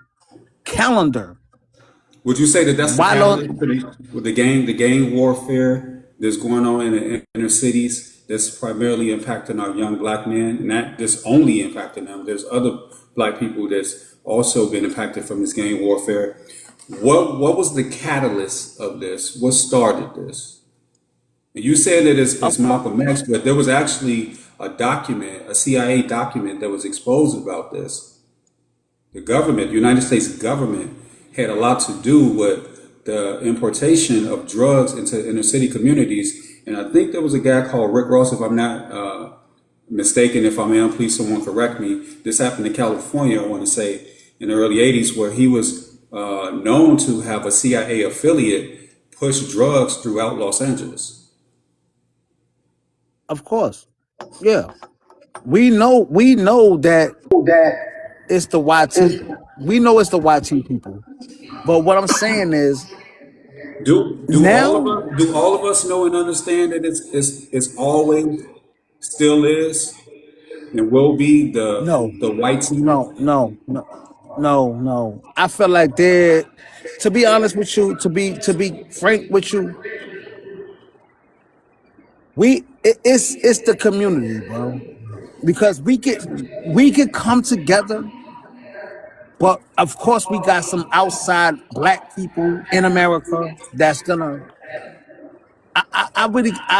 calendar. Would you say that that's the Why don't catalyst for the gang warfare that's going on in the inner cities that's primarily impacting our young black men, and not just only impacting them. There's other black people that's also been impacted from this gang warfare. What was the catalyst of this? What started this? And you said that it's of course, Malcolm X, but there was actually a document, a CIA document that was exposed about this. The government, the United States government, had a lot to do with the importation of drugs into inner city communities. And I think there was a guy called Rick Ross, if I'm not mistaken. If I am, please someone correct me. This happened in California, I want to say, in the early 80s, where he was known to have a CIA affiliate push drugs throughout Los Angeles. of course. Yeah. We know that it's the YT. We know it's the YT people. But what I'm saying is Do all of now, us know and understand that it's always still is and will be no, the white team? no, no, no, no. I feel like they're, to be honest with you, to be frank with you, it's the community, bro. Because we could come together, but of course we got some outside black people in America that's gonna. I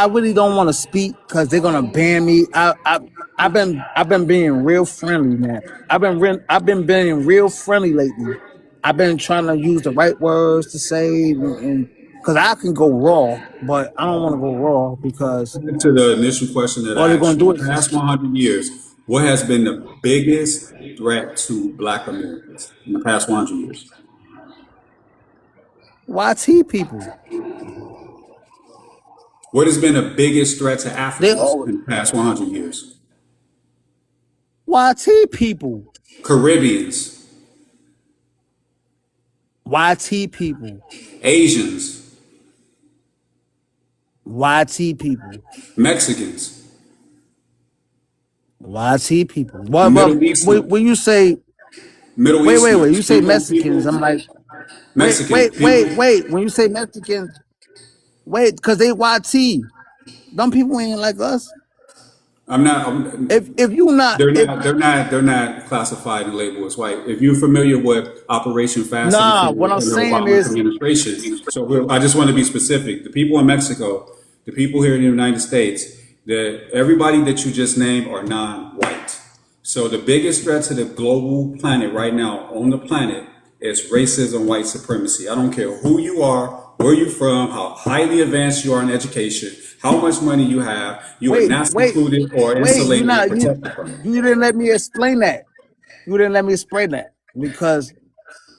really don't want to speak because they're gonna ban me. I've been being real friendly, man. I've been being real friendly lately. I've been trying to use the right words to say, and because I can go raw, but I don't want to go raw because To the initial question that all I they're asked gonna you, do in the is past just 100 years, what has been the biggest threat to Black Americans in the past 100 years? YT people. What has been the biggest threat to They Africans all in the past 100 years? YT people. Caribbeans, YT people. Asians, YT people. Mexicans, YT people. What? Middle Eastern, When you say Middle wait, Easterners, you say Mexicans, people, I'm like, Mexicans, people. When you say Mexicans, wait, because they YT. Them people ain't like us. I'm not. If you not, They're if not. They're not. They're not classified and labeled as white. If you're familiar with Operation Fast and nah, what Furious I'm in the saying Obama is, administration, so I just want to be specific. The people in Mexico, the people here in the United States, that everybody that you just named are non-white. So the biggest threat to the global planet right now on the planet is racism, white supremacy. I don't care who you are, where you're from, how highly advanced you are in education, how much money you have, you are Wait, not wait, secluded or wait. insulated or protected from it. You didn't let me explain that. You didn't let me explain that because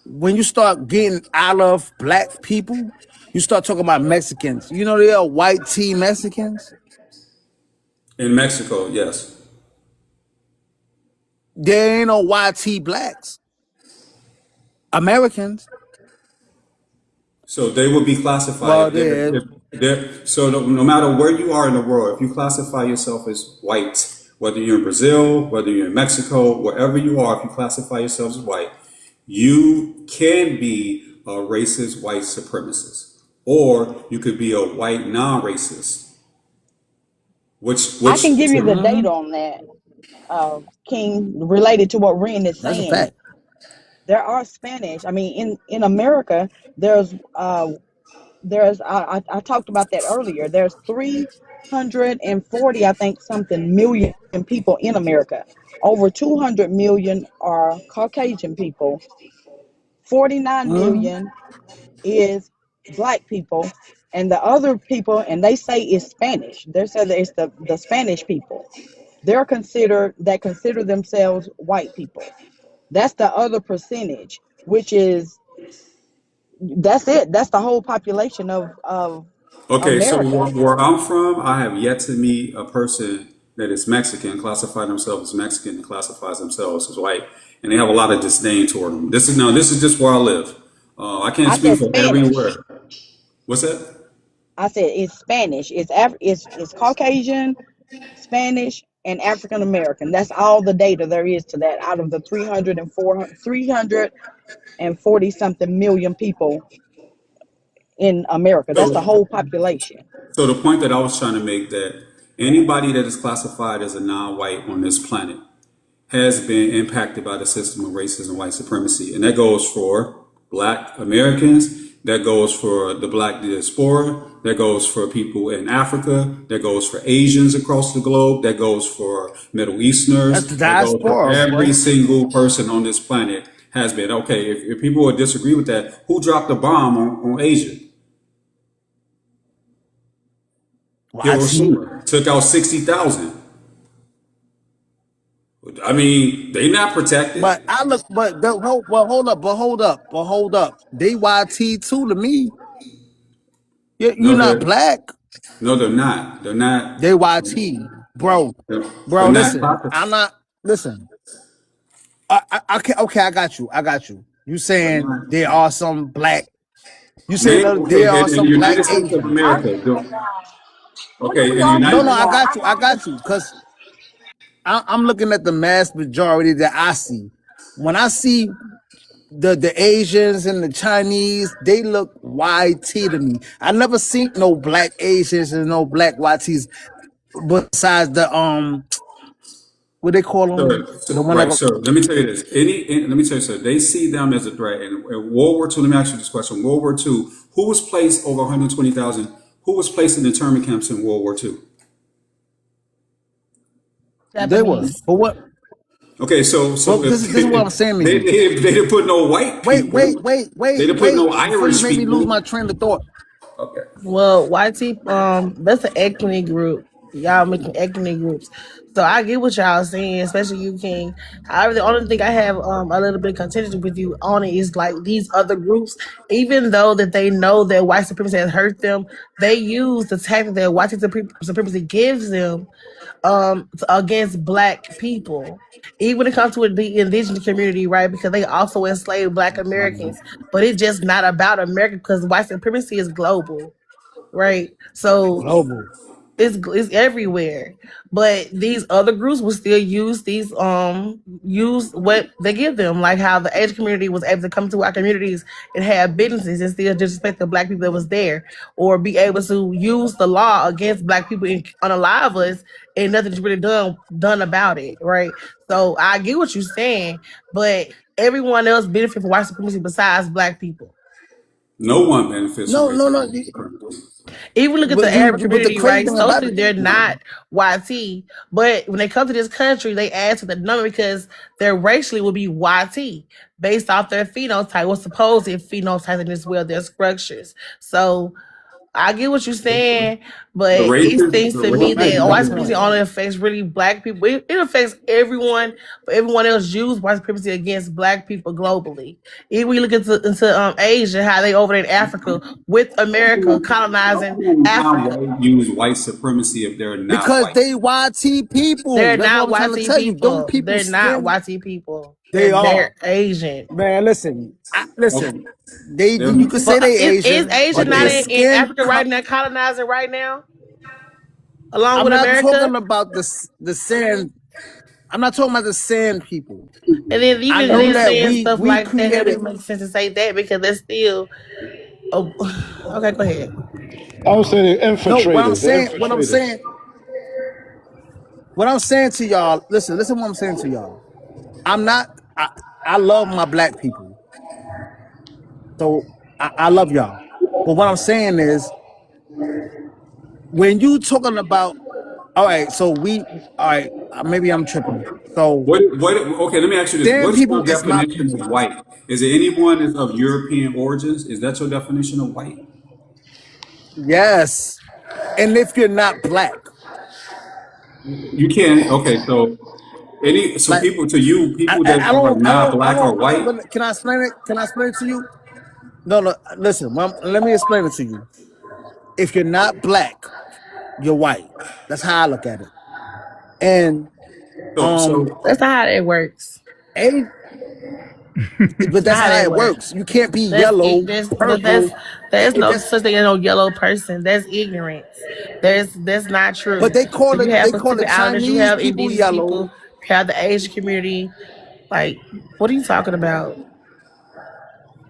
when you start getting out of black people, you start talking about Mexicans. You know they are white tea Mexicans. In Mexico, yes. There ain't no white tea blacks. Americans. So they would be classified Well, if there. so no matter where you are in the world, if you classify yourself as white, whether you're in Brazil, whether you're in Mexico, wherever you are, if you classify yourself as white, you can be a racist white supremacist, or you could be a white non-racist, I can which give you the so, data on that, King, related to what Ren is That's a saying. fact. There are Spanish. I mean, in America, I talked about that earlier. There's 340, I think, something million people in America. Over 200 million are Caucasian people. 49 Mm-hmm. million is black people, and the other people, and they say it's Spanish. They say that it's the Spanish people. Consider themselves white people. That's the other percentage, which is that's it. That's the whole population of okay, so America. where I'm from, I have yet to meet a person that is Mexican, classify themselves as Mexican, and classifies themselves as white, and they have a lot of disdain toward them. This is just where I live. I can't I speak said for Spanish. everywhere. What's that? I said it's Spanish. It's Caucasian, Spanish, and African American. That's all the data there is to that out of the 340 something million people in America. That's the So, whole population. so the point that I was trying to make that anybody that is classified as a non-white on this planet has been impacted by the system of racism, white supremacy. And that goes for black Americans, that goes for the black diaspora, that goes for people in Africa, that goes for Asians across the globe, that goes for Middle That's the Easterners, that goes for diaspora, every bro. single person on this planet has been. Okay, if people would disagree with that, who dropped the bomb on Asia? YT. Hiroshima took out 60,000. I mean, they not protected. But I look, but hold up. They YT too to me. You're No, not they're black. no, they're not. They're not. They YT, bro. They're Bro, not listen. proper. I'm not. Listen. Okay. I got you. You They're saying not. there are some black? You saying Name, that okay, there are in the some black United States of Asians? I America. what are Okay, we in the No, arguing United. no. about? I got you. Cause I'm looking at the mass majority that I see. When I see the Asians and the Chinese, they look YT to me. I never seen no black Asians and no black YTs besides the what they call them, the one that Right, go. sir. Let me tell you this. Let me tell you, sir. They see them as a threat. And in World War II, let me ask you this question. World War II, who was placed over 120,000? Who was placed in internment camps in World War II? They were, Japanese. but what? Okay, But so this if is what I'm saying to they, you. they didn't put no white people, they didn't put no Before you Irish make me lose people. my train of thought. Okay. Well, YT, that's an ethnic group. Y'all making ethnic groups. So I get what y'all saying, especially you, King. However, the only thing I have a little bit of contention with you on it is like these other groups, even though that they know that white supremacy has hurt them, they use the tactic that white supremacy gives them against black people. Even when it comes to the indigenous community, right? Because they also enslaved black Americans. But it's just not about America because white supremacy is global, right? So Global. it's everywhere. But these other groups will still use what they give them, like how the Asian community was able to come to our communities and have businesses and still disrespect the black people that was there, or be able to use the law against black people and unalive us, and nothing's really done about it, right? So I get what you're saying, but everyone else benefit from white supremacy besides black people. No one benefits from No, no, no. racism and supremacy. Even look at the But you, Arab but the community, crazy right? thing about Socially, it, they're not YT, but when they come to this country, they add to the number because their racially will be YT based off their phenotype, what's supposed phenotype, and as well their structures. So I get what you're saying, The but it racist, seems the to me that racist white is supremacy only affects really black people. It affects everyone, but everyone else use white supremacy against black people globally. If we look into Asia, how they over there in Africa with America how colonizing can Africa. non-white use white supremacy if they're not because white? they YT people. They're That's what not I'm trying to YT tell you. Them people. people They're not skin, YT people. they They're are. Asian. Man, listen, Okay, listen. They, they're you could say But they is Asian, Asia but not they okay. in skin. Africa right now, colonizing right now, along I'm with not America? talking about the sand. I'm not talking about the sand people. And then I even know in that saying stuff we like that, it created. doesn't make sense to say that because they're still. Oh, okay, go ahead. I would say the No, infiltrators, the infiltrators. what I'm saying to y'all. Listen, what I'm saying to y'all. I'm not. I love my black people, so I love y'all. But what I'm saying is, when you talking about, all right, so all right, maybe I'm tripping. So What, okay, let me ask you this. then What's people your is my definition of people. white? Is it anyone that's of European origins? Is that your definition of white? Yes, and if you're not black, You can't, okay, so like people to you, people that are not black or I don't. white, Can I explain it? Can I explain it to you? No, no. Listen, let me explain it to you. If you're not black, you're white. That's how I look at it. And so That's not how it works. a but It's not that's how how that it works. works. You can't be That's yellow, purple. there's It no just such thing as no yellow person. That's ignorance. That's not but true. So you have they call Pacific the Islanders, you Chinese have people indigenous people, yellow. you have the Asian community. Like, what are you talking about?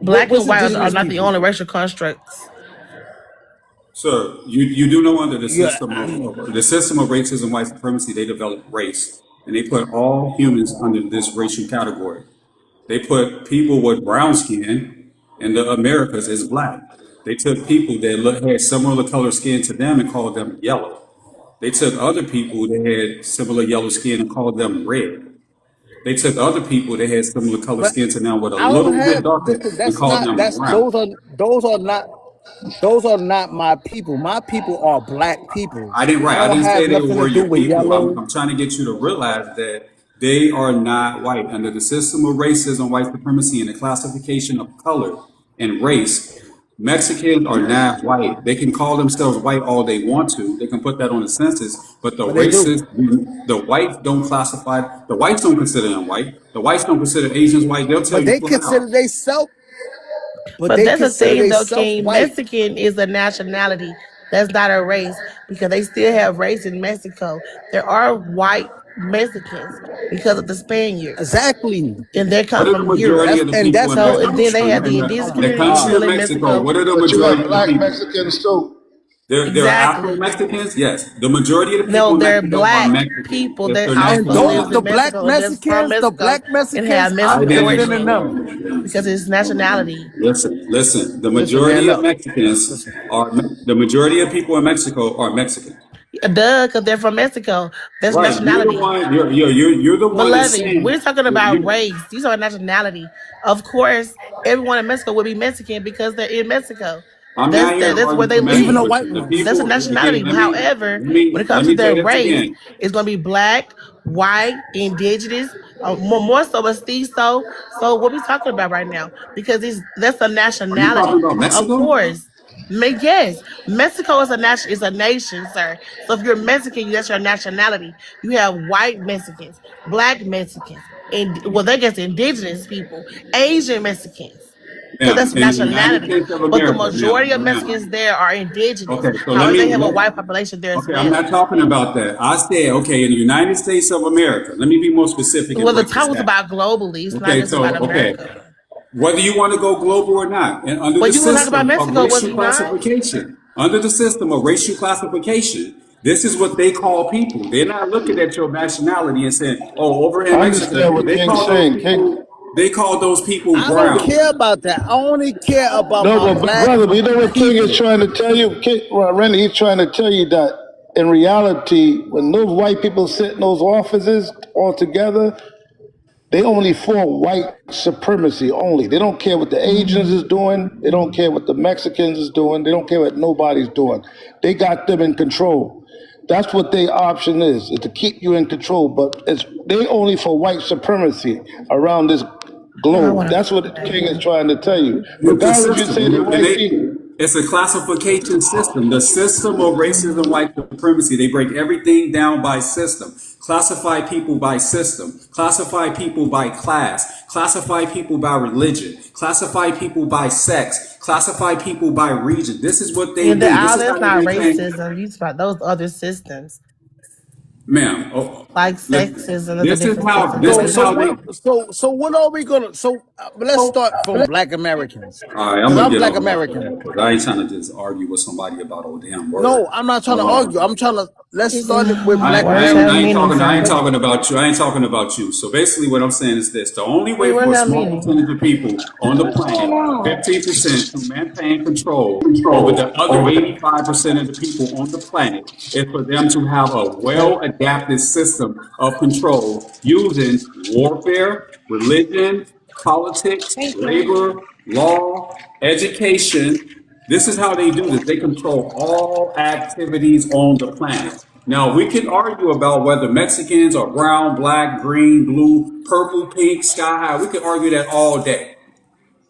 Black and What's white are indigenous not the people? only racial constructs. sir, you do know under Yeah, I know. the system of racism, white supremacy, they developed race, and they put all humans under this racial category. They put people with brown skin in the Americas as black. They took people that had similar color skin to them and called them yellow. They took other people that had similar yellow skin and called them red. They took other people that had similar color But skin to them with a I don't little bit have darker and that's called not them that's brown. those are not my people. My people are black people. I didn't I write. I don't didn't have say they nothing to were do your with people. yellow. I'm trying to get you to realize that they are not white. Under the system of racism, white supremacy, and the classification of color and race, Mexicans are not white. They can call themselves white all they want to. They can put that on the census, but the But they do. racists, the whites don't classify. The whites don't consider them white. The whites don't consider Asians white. They'll tell But you they flat out. consider they self but But they that's the consider thing they though, self King. white. Mexican is a nationality. That's not a race because they still have race in Mexico. There are white Mexicans because of the Spaniards. Exactly. And they What come are the from Europe. majority That's of the and people that's in So what and Mexico? then they have the oh indigenous In the my community country God. still of in Mexico, Mexico. what are the But you majority got of the black people? Mexicans too. There are Afro Exactly. Mexicans, yes. The majority of the people No, in they're Mexico are black Mexican. people That's that their And also those lives nationality. the in black Mexico, that's from Mexicans, Mexico and have I Mexican didn't. representing origin them. because it's nationality. Listen. The Listen, man, majority of look. Mexicans Listen. are the majority of people in Mexico are Mexican. Duh, because they're from Mexico. That's Right. You're the nationality. one. You're the one that's Beloved, saying. we're talking about You, race. These are nationality. Of course, everyone in Mexico will be Mexican because they're in Mexico. I'm not here to That's where argue they Even semantics the live. with white you. The ones. That's a people again. nationality. However, when it Let comes to me say their this race, again. it's going to be black, white, indigenous, more so mestizo. So what we talking about right now? Because that's a Are you talking nationality. about Of Mexico? course. Yes, Mexico is a nation, sir. So if you're Mexican, that's your nationality. You have white Mexicans, black Mexicans, and well, they guess indigenous people, Asian Mexicans, because Now, that's in the United nationality. States of But the America. majority of Now. Mexicans there are indigenous. Okay, so However, they have a white population there as okay, I'm not well. talking about that. I said, okay, in the United States of America, let me be more specific and Well, the break this talk was down. about globally. It's not Okay, just about so, okay, America. whether you want to go global or not, and But you were talking about Mexico, was you not? under the system of racial classification, this is what they call people. They're not looking at your nationality and saying, oh, over I in Mexico, understand what they King's call those saying. King, people. They call those people I don't brown. care about that. I only care about No, my but black brother, but you know what King is people. trying to tell you? Randy, he's trying to tell you that in reality, when those white people sit in those offices all together, they only for white supremacy only. They don't care what the Asians is doing. They don't care what the Mexicans is doing. They don't care what nobody's doing. They got them in control. That's what their option is to keep you in control. But it's they only for white supremacy around this I globe. want to That's what the King is trying to tell you. It's a Regardless, you say the system, and white people. it's a classification system. The system of racism, white supremacy. They break everything down by system. Classify people by system. Classify people by class. Classify people by religion. Classify people by sex. Classify people by region. This is what yeah, they do. This all is how that's they not maintain, racism. You talk about those other systems. ma'am. Oh, Like sexism is a this is different how. system. This That's a is So how different they. what are we gonna? Let's start from Black Americans, All right, I'm because gonna I'm get Black off that American. because I ain't trying to just argue with somebody about a damn word. No, I'm not trying to argue. I'm trying to let's start it with Black words have I ain't Americans. meanings, talking. I don't ain't they? talking about you. I ain't talking about you. So basically, what I'm saying is this: the only Hey, way what for a that small meaning? percentage of people on the What's going planet, on? 15%, to maintain control over the other 85% of the people on the planet, is for them to have a well-adapted system of control using warfare, religion, politics, Thank you. labor, law, education. This is how they do this. They control all activities on the planet. Now, we can argue about whether Mexicans are brown, black, green, blue, purple, pink, sky high. We can argue that all day.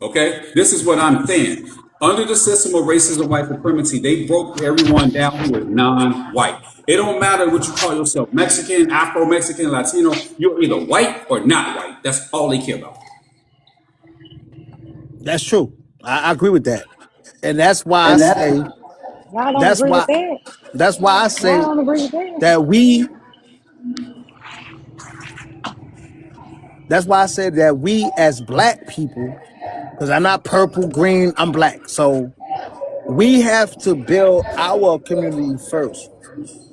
Okay? This is what I'm saying. Under the system of racism, white supremacy, they broke everyone down who is non-white. It don't matter what you call yourself, Mexican, Afro-Mexican, Latino. You're either white or not white. That's all they care about. That's true. I agree with that, and that's why I say Y'all don't that's agree with why that? that's why I Y'all say don't agree with that? that we that's why I said that we as Black people, because I'm not purple, green, I'm Black, so we have to build our community first.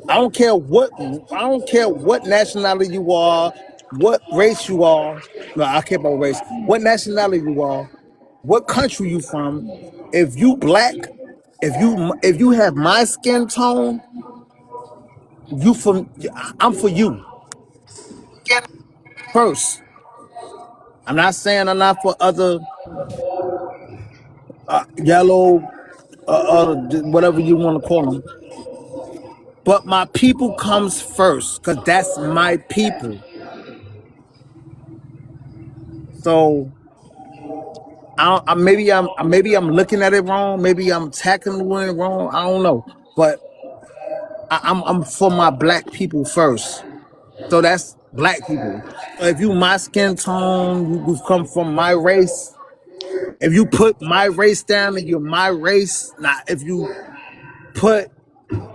I don't care what nationality you are, what race you are. No, I care about race. What nationality you are, what country you from. If you Black, if you have my skin tone, you from I'm for you first. I'm not saying I'm not for other yellow, whatever you want to call them. But my people comes first, because that's my people. So maybe I'm looking at it wrong. Maybe I'm tackling it wrong. I don't know. But I'm for my Black people first. So that's Black people. So if you my skin tone, you come from my race. If you put my race down and you're my race, now if you put,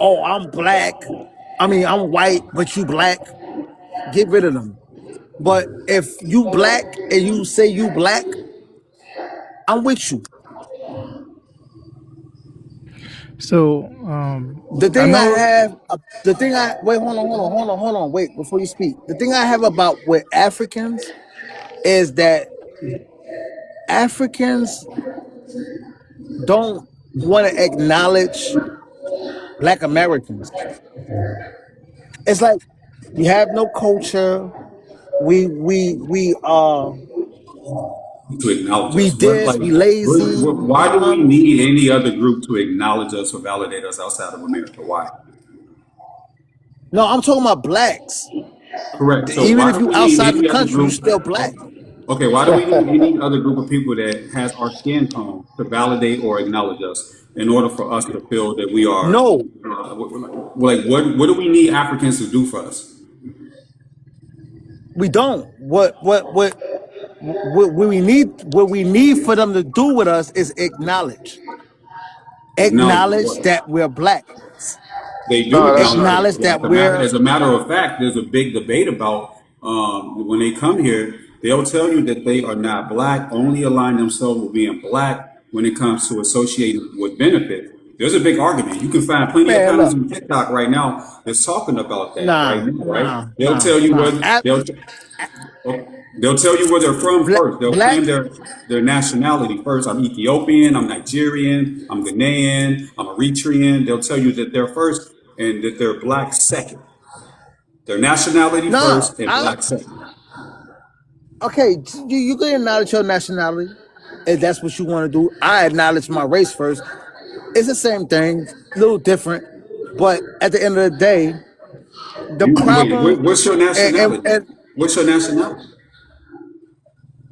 oh, I'm Black, I mean I'm white, but you Black, get rid of them. But if you Black and you say you Black, I'm with you. So The I thing I know. have, the thing I wait, hold on, wait before you speak. The thing I have about with Africans is that Africans don't want to acknowledge Black Americans. It's like we have no culture. We To acknowledge we us. What this, like we lazy. You why know do what we I'm need any other group to acknowledge us or validate us outside of America? Why? No, I'm talking about Blacks. Correct. So Even why if do you we need outside the any other country, you group? still Black. Okay, why do we need any other group of people that has our skin tone to validate or acknowledge us in order for us to feel that we are No, like what do we need Africans to do for us? we don't. What we need for them to do with us is Acknowledge acknowledge what? that we're Black, They do No, that's acknowledge not acknowledge it. that we're As a matter of fact, there's a big debate about when they come here. They'll tell you that they are not black, only align themselves with being black when it comes to associating with benefits. There's a big argument. You can find plenty of man. panels Look, on TikTok right now that's talking about that right nah, now, right? nah, They'll nah, tell you nah. what they'll. Okay. They'll tell you where they're from Black, first. They'll black. claim their nationality first. I'm Ethiopian, I'm Nigerian, I'm Ghanaian, I'm Eritrean. They'll tell you that they're first and that they're black second. Their nationality No, first and black second. okay. You can acknowledge your nationality if that's what you want to do. I acknowledge my race first. It's the same thing, a little different, but at the end of the day, the You wait. problem What's your nationality? and What's your nationality?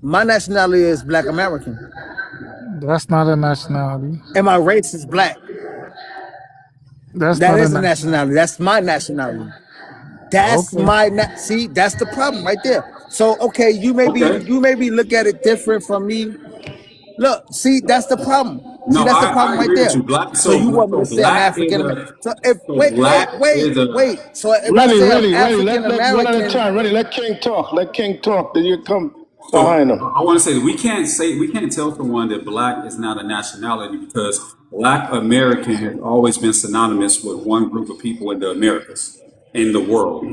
my nationality is Black American, That's not a nationality. and my race is black. That's That not a is a nationality. nationality. That's my nationality. That's Okay. my see. That's the problem right there. So okay, Okay. you maybe look at it different from me. Look, see, that's the problem. See, No, that's the I problem right agree with there. you. Black. So you want me to So say I'm black is African American? a. So if So black is a. so if I Ready, say I'm ready, ready. African Let one at a American, time. Ready. Let King talk. Let King talk. Then you come So behind him. I want to say that we can't tell someone that black is not a nationality because black American has always been synonymous with one group of people in the Americas in the world.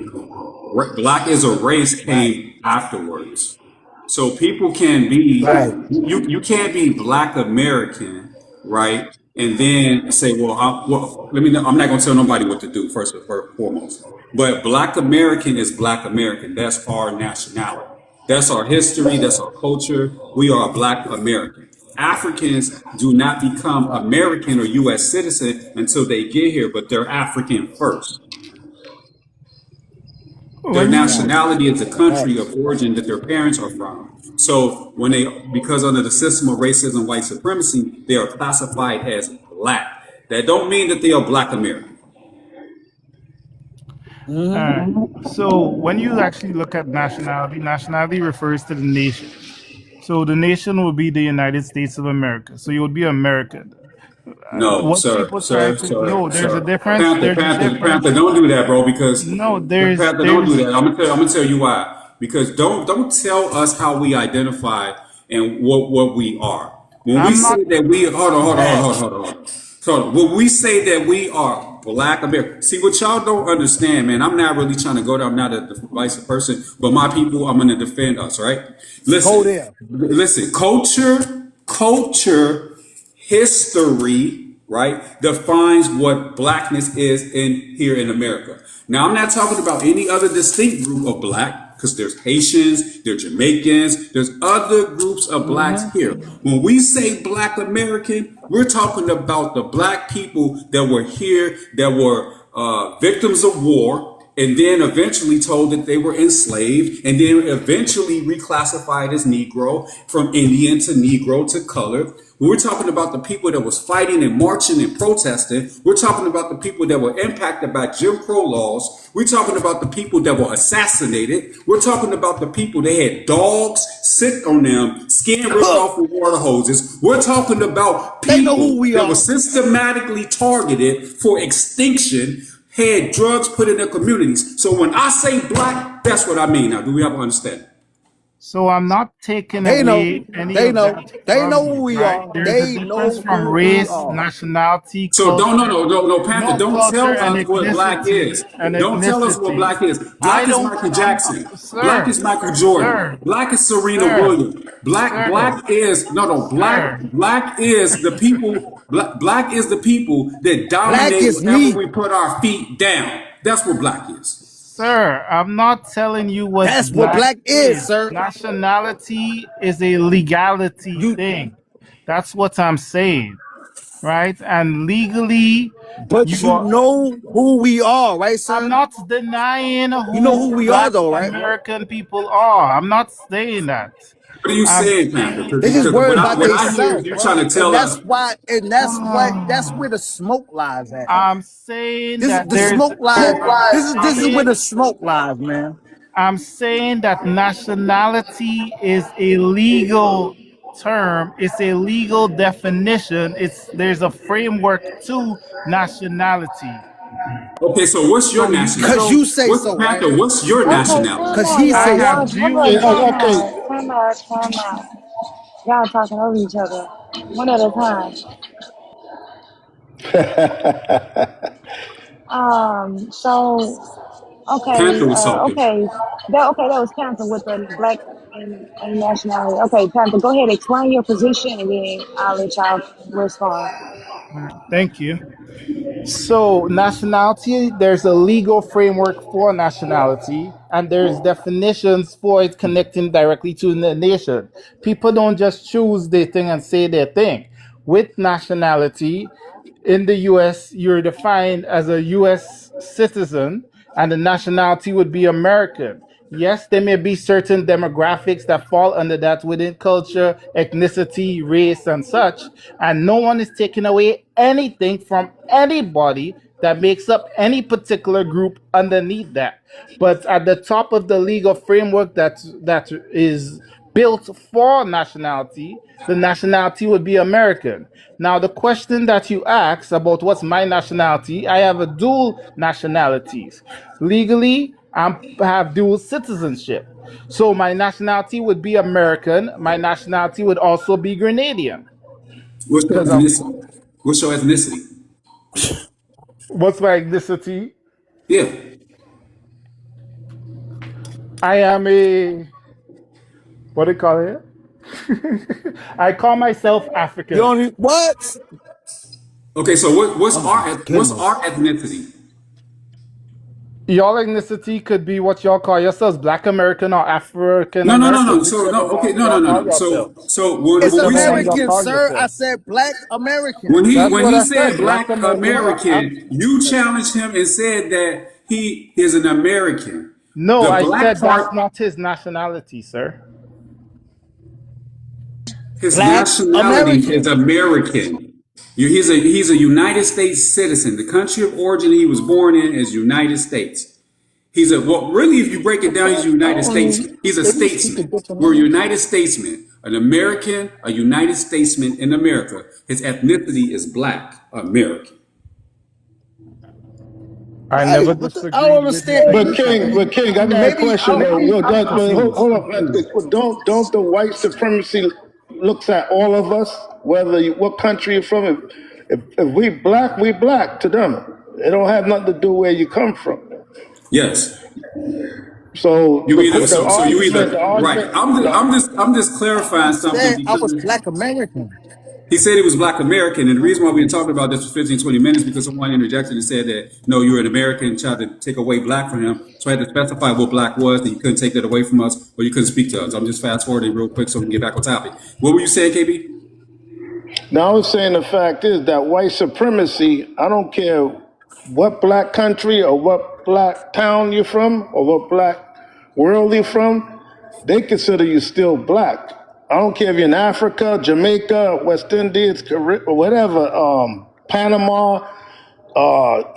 Black as a race right, came afterwards. So people can be right. you can't be Black American, right? And then say, well, let me. I'm not going to tell nobody what to do first and foremost. But Black American is Black American. That's our nationality. That's our history. That's our culture. We are a Black American. Africans do not become Right. American or U.S. citizen until they get here, but they're African first. Their When you Right. nationality is the country of Facts. origin that their parents are from. So when because under the system of racism, white supremacy, they are classified as black. That don't mean that they are Black American. all Mm-hmm. right. So when you actually look at nationality, nationality refers to the nation. So the nation would be the United States of America. So you would be American. No, What sir, people try sir, to sir, no, there's a sir. difference. Panther, There's a Panther, difference. Panther, don't do that, bro. Because No, Panther, don't do that. I'm gonna tell you why. Because don't tell us how we identify and what we are. When we I'm not say that we Facts. hold on. So when we say that we are Black American, see what y'all don't understand, man. I'm not really trying to go there. I'm not a divisive person, but my people, I'm gonna defend us, right? Go Listen, there. listen. Culture, history, right, defines what blackness is in here in America. Now, I'm not talking about any other distinct group of black because there's Haitians, there's Jamaicans, there's other groups of blacks Mm-hmm. here. When we say Black American, we're talking about the black people that were here, that were victims of war, and then eventually told that they were enslaved, and then eventually reclassified as Negro from Indian to Negro to colored. We're talking about the people that was fighting and marching and protesting. We're talking about the people that were impacted by Jim Crow laws. We're talking about the people that were assassinated. We're talking about the people that had dogs sit on them, skin ripped off with water hoses. We're talking about They know who people we that were are. systematically targeted for extinction, had drugs put in their communities. So when I say black, that's what I mean. Now, do we have an understanding? so I'm not taking They know. away any They of know. that They from know you, who we right? are. There's a They difference know from who we race, are. nationality, So culture. no, Panther, No, don't culture tell and us what black ethnicity is. and Don't tell us what ethnicity. black is. I Black is don't Michael Jackson. Black sir, is Michael Jordan. sir, Black is Serena sir, Williams. sir, Black is sir. black is the people. Black is the people that Black dominate is wherever me. we put our feet down. That's what black is. Sir, I'm not telling you what That's what black black is, is. sir. Nationality is a legality You thing. That's what I'm saying, right? And legally, but you you are. know who we are, right, I'm sir? not denying You know who who we are black though, right? American people are. I'm not saying that. What are you I'm saying, Panther? saying They just Because worried about what they I hear is self, you trying bro. to And tell that's us. why that's where the smoke lies at. I'm saying This is that the there's smoke lies. This is where the smoke lies, man. I'm saying that nationality is a legal term. It's a legal definition. It's there's a framework to nationality. Okay, so what's your Cause nationality? you say so, right? What's your Okay, nationality? time Cause out, he I y'all. say have Y'all, so. hold on, dual. Yeah, time okay. out, time out, time out. Y'all talking over each other, one at a time. So, okay, Panther was talking. okay, that was canceled with the black. and nationality. Okay, Panther, go ahead, explain your position, and then I'll let y'all respond. All right, thank you. So, nationality, there's a legal framework for nationality, and there's definitions for it connecting directly to the nation. People don't just choose their thing and say their thing. With nationality, in the US, you're defined as a US citizen, and the nationality would be American. Yes, there may be certain demographics that fall under that within culture, ethnicity, race, and such, and no one is taking away anything from anybody that makes up any particular group underneath that. But at the top of the legal framework that is built for nationality, the nationality would be American. Now, the question that you asked about what's my nationality, I have a dual nationalities. Legally, I have dual citizenship. So my nationality would be American. My nationality would also be Grenadian. What's your Because I'm, ethnicity? What's your ethnicity? what's my ethnicity? Yeah. I am a, what do you call it? I call myself You African. only what? Okay, so Oh my what's our goodness. ethnicity? Y'all ethnicity could be what y'all call yourselves, Black American or African No, no, no, American, no. So whichever no, okay, one no, no, y'all no, call no. yourselves. So It's what we Whichever say one y'all American, call sir. I yourselves. said black American. when That's what he I said, said Black black American or American, you challenged him and said that he is an American. No, The I black said that's part, not his nationality, sir. his Black nationality is American. American. He's a United States citizen. The country of origin he was born in is United States. He's a well, really, if you break it down, he's a I United don't States. need. He's a They be speaking statesman. different We're a language. United Statesman, an American, a United Statesman in America. His ethnicity is Black American. I Hey, never what the? I don't disagreed with his understand. ethnicity. King, I got a Maybe question I'm. though. Well, I'm hold confused. up. Well, don't the white supremacy looks at all of us, whether what country you're from. If we black, we black to them. It don't have nothing to do where you come from. Yes. So You either the so you argument, either right. I'm just I clarifying something said I because was black American. he said he was Black American, and the reason why we've been talking about this for 15, 20 minutes because someone interjected and said that no, you're an American and tried to take away Black from him. So I had to specify what Black was, that you couldn't take that away from us or you couldn't speak to us. I'm just fast forwarding real quick so we can get back on topic. What were you saying, KB? now I was saying the fact is that white supremacy, I don't care what black country or what black town you're from or what black world you're from, they consider you still black. I don't care if you're in Africa, Jamaica, West Indies, or whatever, Panama,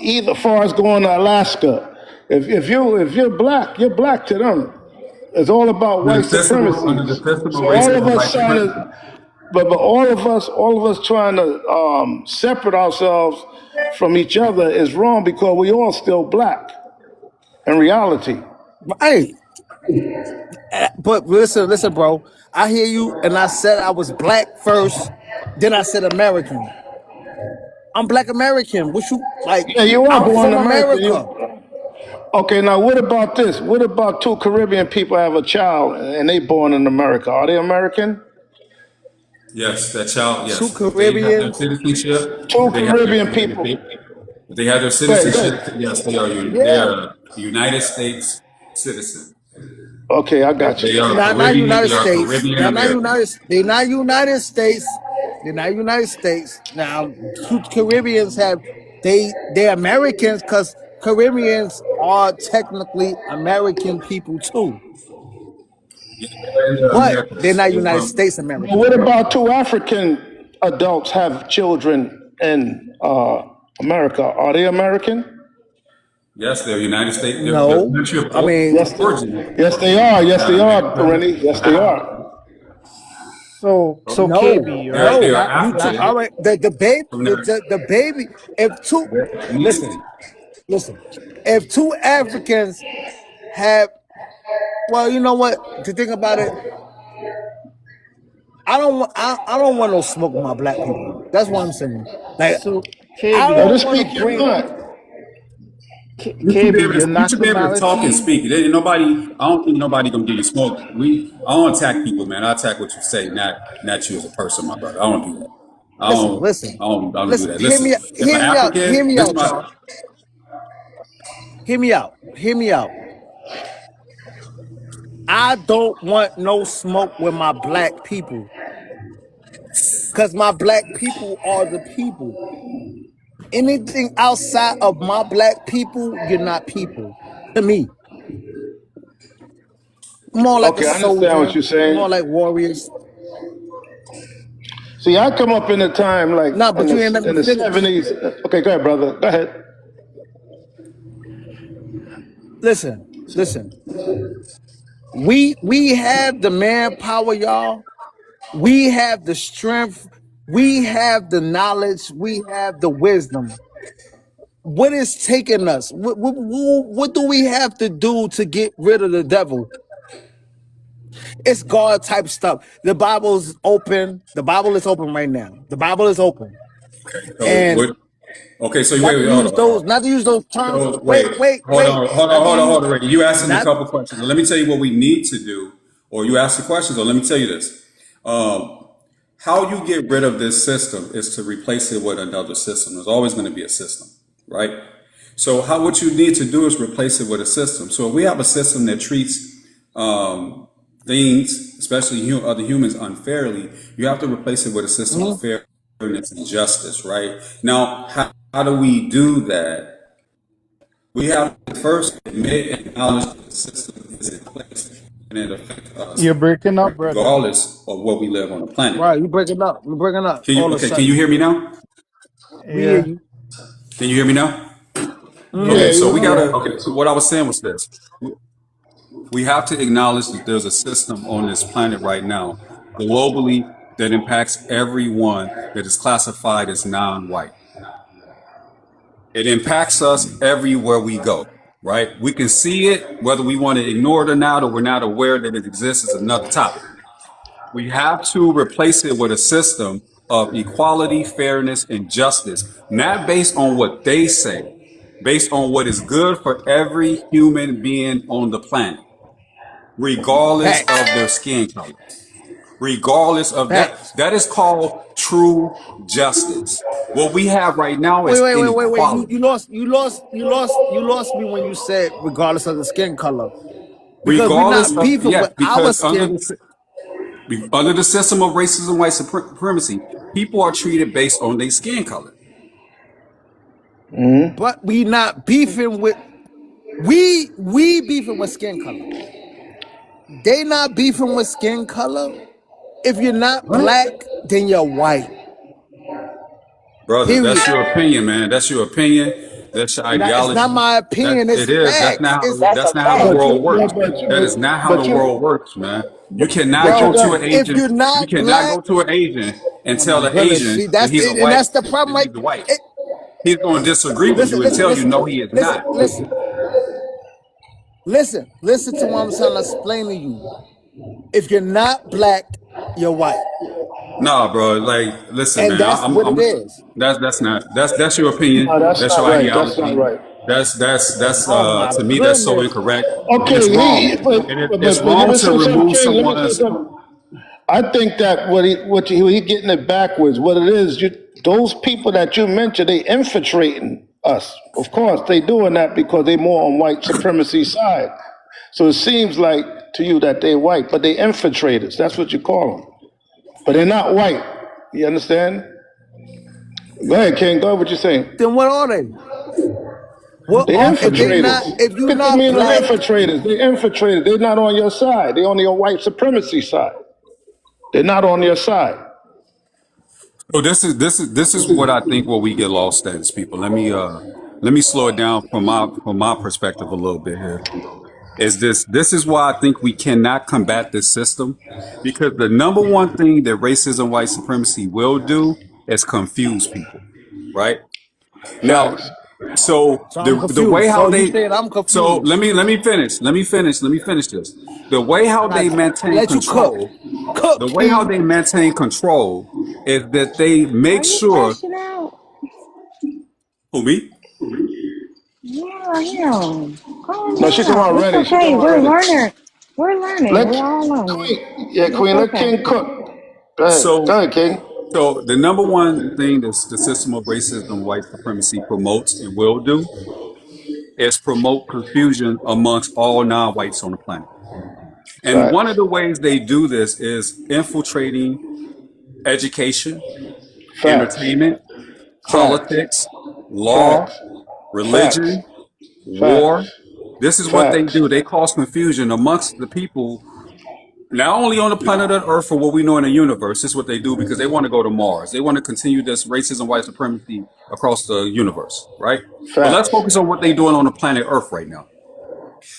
either far as going to Alaska. If you're black, you're black to them. It's all about white Under supremacy. the system of So all of racism, us white trying supremacy. to, but all of us trying to separate ourselves from each other is wrong because we all still black in reality. Hey, but listen, bro. I hear you, and I said I was black first. Then I said American. I'm black American. What you like? Yeah, you are I'm born from American. America. Okay, now what about this? What about two Caribbean people have a child and they born in America? Are they American? Yes, that child, Two yes. If they have their Caribbeans. citizenship, Two if they have their Caribbean if people. they, if they have their Go ahead, go citizenship, ahead. yes, they Yeah. are United States citizen. Okay, I got you. They are Not Caribbean. United They are States. Caribbean They're not American. United. They're not United States. They're not United States. Now, two Caribbeans have they're Americans because Caribbeans are technically American people too, Yeah, they're in the but they're Americas. not They're United from States Well, American. what about two African adults have children in America? Are they American? yes, they're United States. They're the No, country I mean, Yes, of origin. yes, they are. Yes, Not they are, America. Rennie. Yes, they are. So no, KB, right? They no. are You African all right? The baby, from their the baby. If two, their listen, ethnicity. listen. If two Africans have, well, you know what? To think about it, I don't want no smoke with my black people. That's what I'm saying. Like So I KB, Now, don't just want to speak your bring. mind. KB, your You should be able to talk and nationality. speak. There ain't nobody. I don't think nobody gonna give you smoke. I don't attack people, man. I attack what you say, not you as a person, my brother. I don't do that. I Listen, don't. listen, I don't do listen. that. Listen, if an Hear African, me this out, my y'all. Hear me out. Hear me out. I don't want no smoke with my black people, cause my black people are the people. Anything outside of my black people, you're not people. To me, more like a Okay, I understand what soldier, you're saying. more like warriors. See, I come up in a time like Nah, but you ain't let me in the finish. 70s. Okay, go ahead, brother. Go ahead. Listen, listen. We have the manpower, y'all. We have the strength. We have the knowledge. We have the wisdom. What is taking us? What do we have to do to get rid of the devil? It's God type stuff. The Bible's open. The Bible is open right now. The Bible is open. so And what? Okay, so not to hold use on, hold those, on. not to use those terms. So Wait, wait, wait. Not to use, hold on, Ricky. You asking a not, couple questions. Let me tell you what we need to do, or you ask the questions, or let me tell you this. Um, how you get rid of this system is to replace it with another system. There's always going to be a system, right? So what you need to do is replace it with a system. So if we have a system that treats um, things, especially other humans, unfairly, you have to replace it with a system of fairness and justice, right? Now, how do we do that? We have to first admit and acknowledge that the system is in place and it affects us You're breaking up, brother. regardless of where we live on the planet. right, you breaking up. You breaking up all of a Can you sudden. hear me now? We hear Yeah. you. Can you hear me now? Yeah. Okay, Yeah, so we yeah. gotta, okay, so what I was saying was this. We have to acknowledge that there's a system on this planet right now, globally, that impacts everyone that is classified as non-white. It impacts us everywhere we go, right? We can see it, whether we want to ignore it or not, or we're not aware that it exists is another topic. We have to replace it with a system of equality, fairness, and justice, not based on what they say, based on what is good for every human being on the planet, regardless Facts. of their skin color. Regardless of that, Facts. that is called true justice. What we have right now Wait, is wait, wait, wait, wait. inequality. You lost me when you said regardless of the skin color. Because we're Regardless not of, beefing yes, with our because skin, under the system of racism, white supremacy, people are treated based on their skin color. but we not beefing with we beefing with skin color. They not beefing with skin color. If you're not black, then you're white. Brother, that's Period. your opinion, man. That's your opinion. That's your That it's not ideology. my That opinion, it's it is. facts. It's That's not how the But world you, works. That is not how but the you, world works, man. You cannot but you go yo, to got. an if Asian. you're You not cannot black, go to an Asian and oh my tell an goodness, Asian see that that's he's a it, and white. that's the problem. That he's Like, a white. He's going to disagree with listen, you and listen, tell you listen, no, he is listen, not. listen, listen to what I'm trying to explain to you. If you're not black, you're white, No, bro. Like, listen, and man. that's what it is. That's your opinion. No, that's That's not your right. That's not ideology. right. That's Oh my to me that's so goodness. incorrect, and it's Okay, wrong. And but it's let wrong me to say something, remove King. Let me say someone's. something. I think that he getting it backwards. What it is, those people that you mentioned, they infiltrating us. Of course, they doing that because they more on white supremacy side. So it seems like to you that they white, but they infiltrators. That's what you call them. But they're not white. You understand? Go ahead, King. Go ahead. What you saying? Then what are they? What They are if they infiltrators. not? If you Look at the not meaning of black, infiltrators. They infiltrators. They're not on your side. They're on your white supremacy side. They're not on your side. So this is what I think where we get lost at as people. Let me slow it down from my perspective a little bit here. Is this is why I think we cannot combat this system, because the number one thing that racism, white supremacy will do is confuse people, right? Now, Facts. so so I'm the way confused. how So you they saying I'm so confused? let me finish this. The way how they Like, maintain let you cook, control, cook, the way how King. they maintain control is that they Are make you sure crashing out? who me? Yeah, yeah. Calm No, she's talking down. about It's Rennie. She's talking okay. about We're Rennie. learning. We're learning. Let We're all learning. Queen, yeah, It's Queen, let okay. King cook. Go ahead. Go So, ahead, King. so the number one thing that the system of racism, white supremacy promotes and will do is promote confusion amongst all non-whites on the planet. And one of Facts. the ways they do this is infiltrating education, Facts. entertainment, Facts. politics, law, Facts. Facts. religion, war. Facts. This is what they Facts. do. They cause confusion amongst the people, not only on the planet of Earth for what we know in the universe. This is what they do because they want to go to Mars. They want to continue this racism, white supremacy across the universe, right? But let's Facts. focus on what they're doing on the planet Earth right now.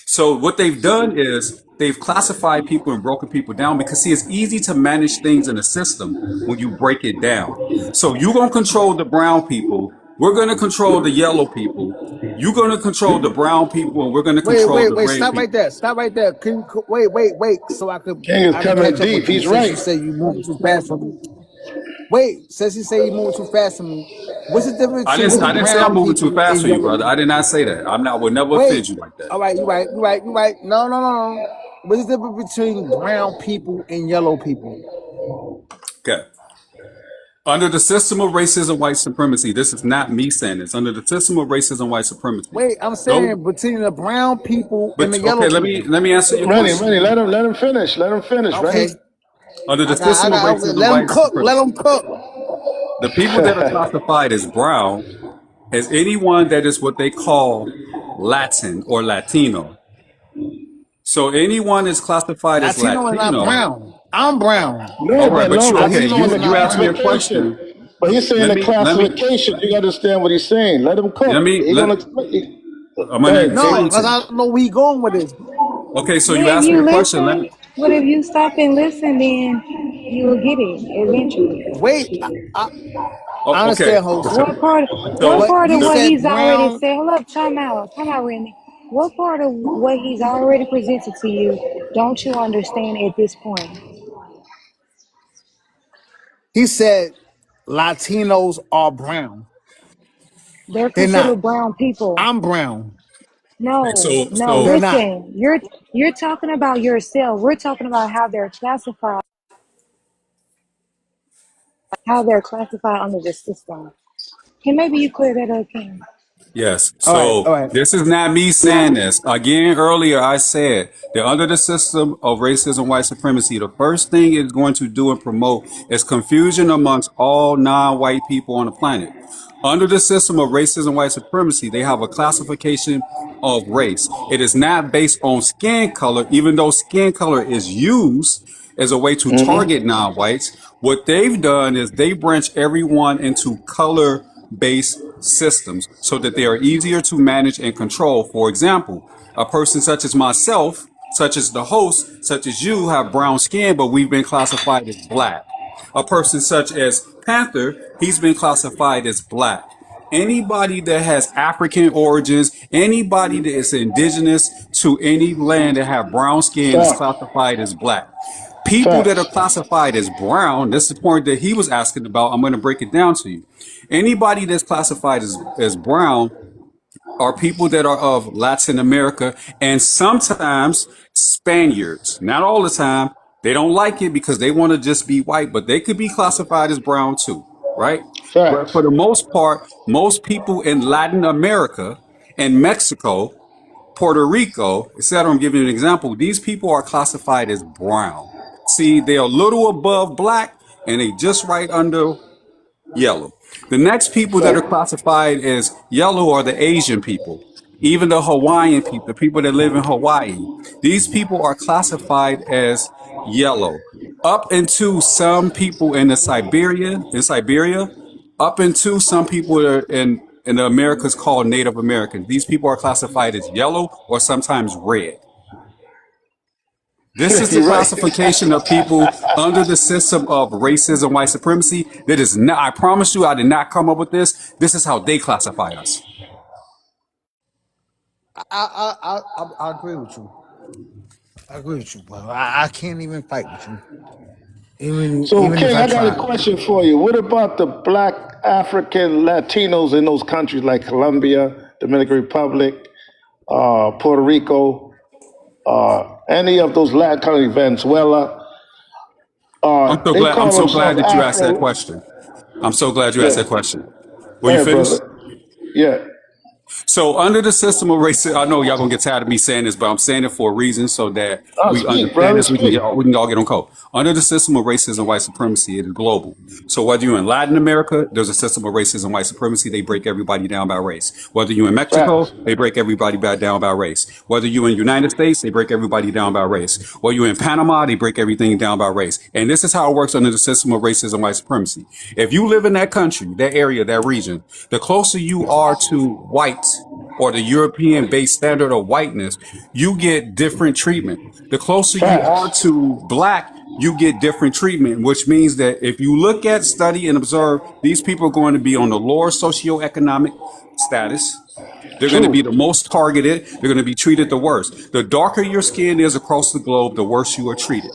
So what they've done is they've classified people and broken people down because see, it's easy to manage things in a system when you break it down. So you're going to control the brown people. We're going to control the yellow people. You're going to control the brown people and we're going to control the Wait. red Stop right people. there. Stop right there. Wait. So King is I could coming catch up deep. with you He's since right. you say you moving too fast for me. Wait, since you say you moving too fast for me. What's the difference I between didn't say I'm brown moving too people fast and for you, yellow brother. I people? did not say that. I would never Wait. offend you like that. All right, you're right. No. What's the difference between brown people and yellow people? Okay. Under the system of racism, white supremacy, this is not me saying this. Under the system of racism, white supremacy, Wait, I'm those. saying between the brown people and But the yellow okay, people. let me answer your Rennie, question. Rennie, let him finish. Let him finish, Rennie. Okay. Under the I system of got racism, let them white cook. Let supremacy, them cook. the people that are classified as brown is anyone that is what they call Latin or Latino. So anyone is classified as Latino is not Latino. brown. I'm brown. All No, right, but but no, you but he's okay? Latino saying is the You not asked me a brown. classification. question. But he's saying the Let me classification. You understand what he's saying. Let him cook. let me He's let gonna explain. I'm Go gonna ahead, No, explain King. to because you. I don't know where he going with this. Okay, so But you if asked me you a question. Let listen, me. but if you stop and listen, then you will get it Wait, eventually. Oh, I okay. understand, host. What So But part of he the what said he's already brown. said? Hold up, time out, Remy. What part of what he's already presented to you don't you understand at this point? He said Latinos are brown. They're They're not. considered brown people. I'm brown. No, no. They're so not. Listen, you're talking about yourself. We're talking about how they're classified, under the system. Can maybe you clear that up, King? yes. All right. So this is not me saying this. Again, earlier I said that under the system of racism, white supremacy, the first thing it's going to do and promote is confusion amongst all non-white people on the planet. Under the system of racism, white supremacy, they have a classification of race. It is not based on skin color, even though skin color is used as a way to target non-whites. What they've done is they branch everyone into color-based systems so that they are easier to manage and control. For example, a person such as myself, such as the host, such as you have brown skin, but we've been classified as black. A person such as Panther, he's been classified as black. Anybody that has African origins, anybody that is indigenous to any land that have brown skin is Facts. classified as black. People that are Facts. classified as brown, that's the point that he was asking about. I'm going to break it down to you. Anybody that's classified as brown are people that are of Latin America and sometimes Spaniards. Not all the time. They don't like it because they want to just be white, but they could be classified as brown too, right? But Facts. for the most part, most people in Latin America and Mexico, Puerto Rico, etc., I'm giving you an example. These people are classified as brown. See, they're a little above black and they just right under yellow. The next people that are Facts. classified as yellow are the Asian people, even the Hawaiian people, the people that live in Hawaii. These people are classified as yellow. Up into some people in Siberia, up into some people that are in the Americas called Native Americans. These people are classified as yellow or sometimes red. This is the You're right. classification of people under the system of racism, white supremacy. That is not, I promise you, I did not come up with this. This is how they classify us. I agree with you. I agree with you, but I can't even fight with you. So, Even if King, I I got a tried. question for you. What about the black African Latinos in those countries like Colombia? Dominican Republic, Puerto Rico, any of those Latin countries, Venezuela, I'm so they glad. I'm call so glad themselves that you asked that Afro. question. I'm so glad you asked Yeah, that question. Were go you ahead, finished? brother. Yeah, So under the system of racism, I know y'all gonna get tired of me saying this, but I'm saying it for a reason so that we speak, understand brother, this. speak. We can all get on code. Under the system of racism, white supremacy, it is global. So whether you're in Latin America, there's a system of racism, white supremacy. They break everybody down by race. Whether you're in Mexico, Facts. they break everybody down by race. Whether you're in the United States, they break everybody down by race. Or you're in Panama, they break everything down by race. And this is how it works under the system of racism, white supremacy. If you live in that country, that area, that region, the closer you are to white or the European based standard of whiteness, you get different treatment. The closer you are Facts. to black, you get different treatment, which means that if you look at, study, and observe, these people are going to be on the lower socioeconomic status. They're going to be True. the most targeted. They're going to be treated the worst. The darker your skin is across the globe, the worse you are treated.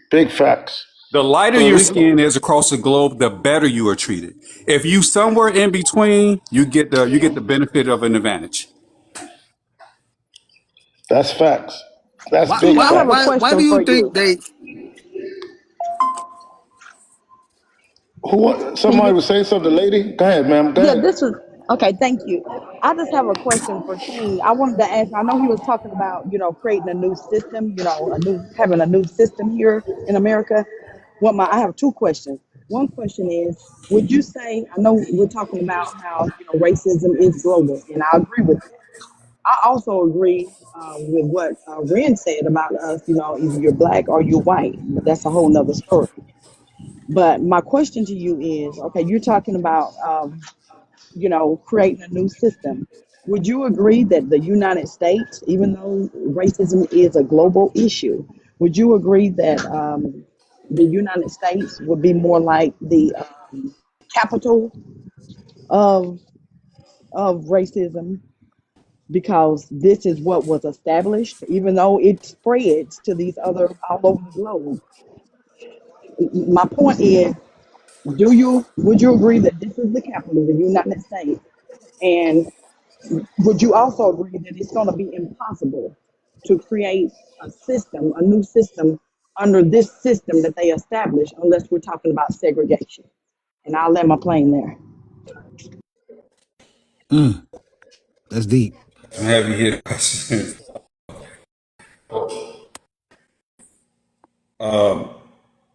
Big facts. The lighter Puerto your Rico. skin is across the globe, the better you are treated. If you somewhere in between, you get the benefit of an advantage. That's facts. That's Why big See, I why have a facts. why do question you for think you. they Can Somebody you? was saying something, lady? Go ahead, ma'am. Go Yeah, ahead. this was okay. Thank you. I just have a question for King. I wanted to ask. I know he was talking about creating a new system. Having a new system here in America. I have two questions. One question is, would you say? I know we're talking about how racism is global, and I agree with that. I also agree with what Ren said about us. Either you're black or you're white, but that's a whole nother story. But my question to you is, okay, you're talking about creating a new system. Would you agree that the United States, even though racism is a global issue, would you agree that the United States would be more like the capital of racism because this is what was established, even though it spreads to these other all over the globe? My point is, would you agree that this is the capital of the United States? And would you also agree that it's going to be impossible to create a new system under this system that they established unless we're talking about segregation? And I'll land my plane there. that's deep. Heavy hit question.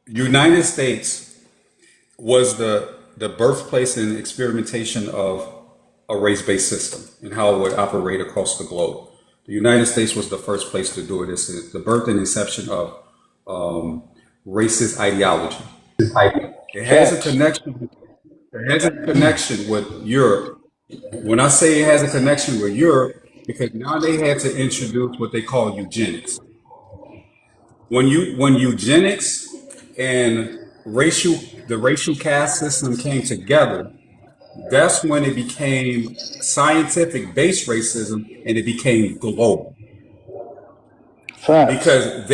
United States was the birthplace and experimentation of a race-based system and how it would operate across the globe. The United States was the first place to do it. It's the birth and inception of racist ideology. It has a Facts. connection. It has a connection with Europe. When I say it has a connection with Europe, because now they had to introduce what they call eugenics. When eugenics and the racial caste system came together, that's when it became scientific based racism and it became global. Facts. Because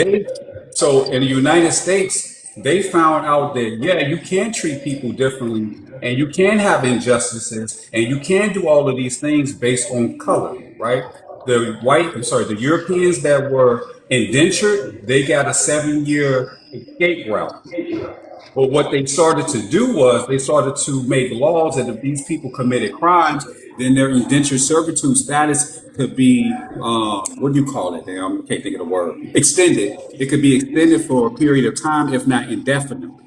so in the United States, they found out that, yeah, you can treat people differently and you can have injustices and you can do all of these things based on color, right? The Europeans that were indentured, they got a 7 year escape route. But what they started to do was they started to make laws that if these people committed crimes, then their indentured servitude status could be, what do you call it? Damn, I can't think of the word. Extended. It could be extended for a period of time, if not indefinitely.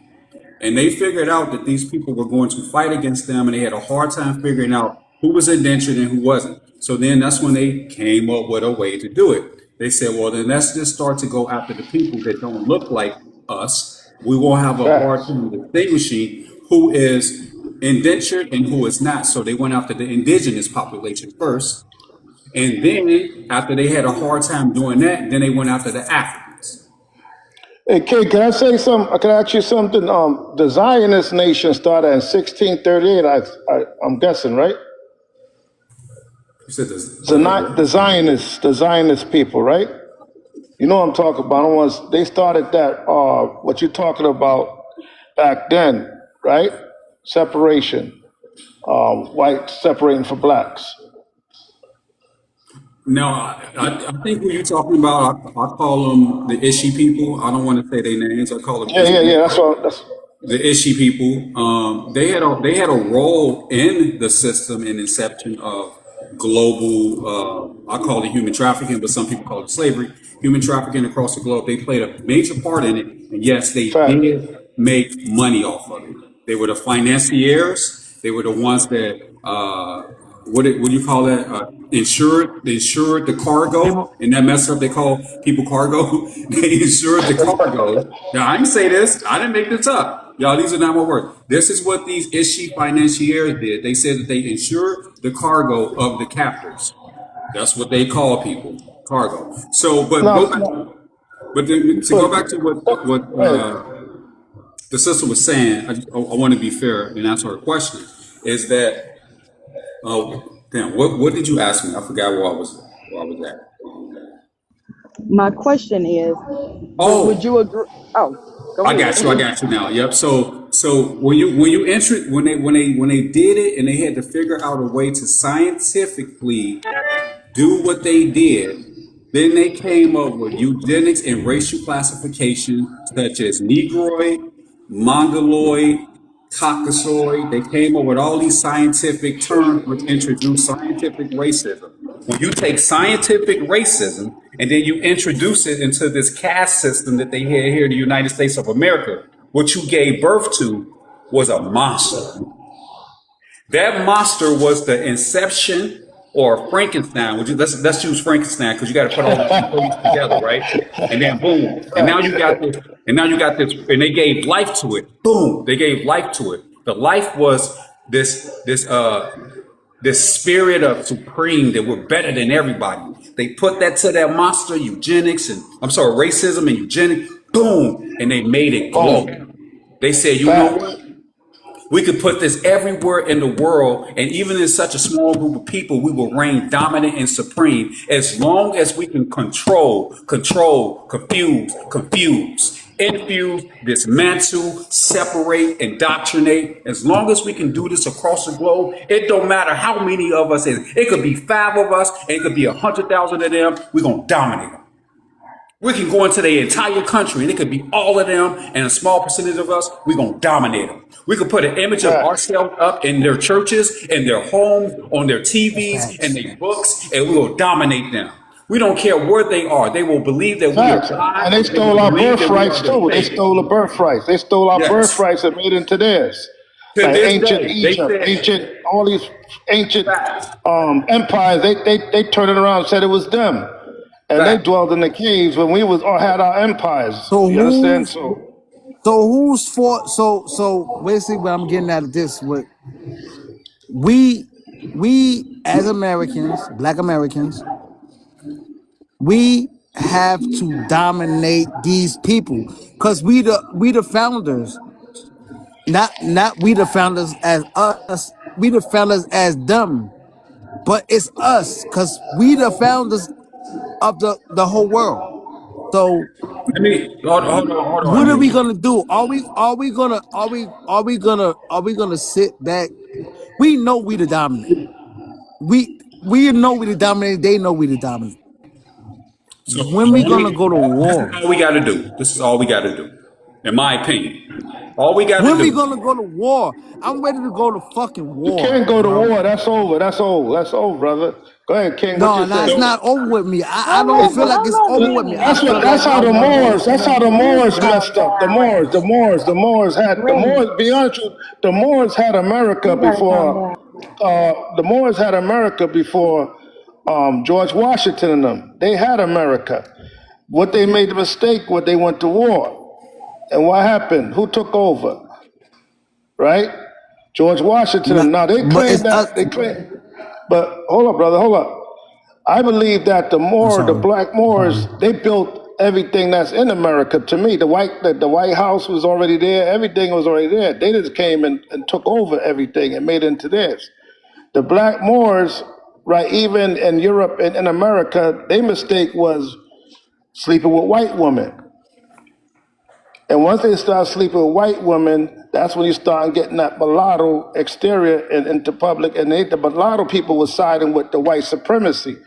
And they figured out that these people were going to fight against them, and they had a hard time figuring out who was indentured and who wasn't. So then that's when they came up with a way to do it. They said, well, then let's just start to go after the people that don't look like us. We won't have a hard Facts. time distinguishing who is indentured and who is not. So they went after the indigenous population first. And then after they had a hard time doing that, then they went after the Africans. Hey, Kate, can I say something? Can I ask you something? The Zionist nation started in 1638, I'm guessing, right? You said this, go ahead, bro. The Zionist people, right? You know what I'm talking about. They started that, what you're talking about back then, right? Separation, whites separating for blacks. No, I think who you're talking about, I call them the Ishi people. I don't want to say their names. I call them Yeah, yeah, Ishi. yeah. That's all. That's The Ishi people, they had a role in the system and inception of global. I call it human trafficking, but some people call it slavery. Human trafficking across the globe. They played a major part in it, and yes, they fact. did make money off of it. They were the financiers. They were the ones that what do you call that? Insured the cargo, People, and that messed up. They call people cargo. They insured the cargo. Now I didn't say this. I didn't make this up. Y'all, these are not my words. This is what these Ishi financiers did. They said that they insured the cargo of the captors. That's what they call people, cargo. So, but No, go back. no, But then, to go back to what hey, the sister was saying, I want to be fair and answer her question. Is that damn? What did you ask me? I forgot where I was at. My question is, would you Oh, agree? Oh, go I ahead. got you. I got you now. Yep. So when you enter when they did it and they had to figure out a way to scientifically do what they did, then they came up with eugenics and racial classification such as Negroid, Mongoloid, Caucasoid. They came up with all these scientific terms which introduce scientific racism. When you take scientific racism and then you introduce it into this caste system that they had here in the United States of America, what you gave birth to was a monster. That monster was the inception or Frankenstein. Let's use Frankenstein because you got to put all these components together, right? And then boom, and now you got this, and they gave life to it. Boom, they gave life to it. The life was this spirit of supreme that we're better than everybody. They put that to that monster, eugenics and I'm sorry, racism and eugenics. Boom, and they made it glow. boom, They said, you know facts. what? We could put this everywhere in the world, and even in such a small group of people, we will reign dominant and supreme as long as we can control, confuse, infuse, dismantle, separate, indoctrinate. As long as we can do this across the globe, it don't matter how many of us is. It could be 5 of us, and it could be 100,000 of them. We're gonna dominate them. We can go into the entire country and it could be all of them and a small percentage of us. We're going to dominate them. We could put an image of Facts. ourselves up in their churches, in their homes, on their that's TVs, and facts. their books, and we will dominate them. We don't care where they are. They will believe that we are Facts. And they God. They will stole our believe that we are birthrights the too. They Savior. stole the birthrights. They stole our Yes. birthrights and made into theirs. To Like this ancient day, they Egypt, said all these ancient facts, empires, they turned it around and said it was them. And they facts. dwelled in the caves when we was or had our empires. So You understand? who's So so who's for so basically what I'm getting at is this: what we as Americans, Black Americans, we have to dominate these people because we the founders, not we the founders as us, we the founders as them, but it's us because we the founders of the whole world. So Let me hold on, what are we Anita. gonna do? Are we gonna sit back? We know we the dominant. We know we the dominant. They know we the dominant. When So we let gonna me. go to This is war? all we got to do. This is all we got to do, in my opinion. All we got to When we do. gonna go to war? I'm ready to go to fucking you war, can't go to bro. war. That's over. That's over. That's over, brother. Go ahead, King. What No, you no, it's say? not So over with me. I How don't long? feel It, like How it's long over you with me. been I feel that's like how I the want Moors. this. That's how the You've Moors been messed up. violent. The Moors had the Really? Moors. Be honest with you, the Moors had America You gotta calm before. down. The Moors had America before George Washington and them. They had America. What they made the mistake, what they went to war, and what happened? Who took over? Right? George Washington. Not, Now they but claim it's that us. they claim, but hold up, brother, hold up. I believe that I'm The sorry. black Moors, they built everything that's in America. To me, the White House was already there. Everything was already there. They just came and took over everything and made it into theirs. The black Moors, right, even in Europe and in America, their mistake was sleeping with white women. And once they start sleeping with white women, that's when you start getting that mulatto exterior into public. And the mulatto people were siding with the white supremacy.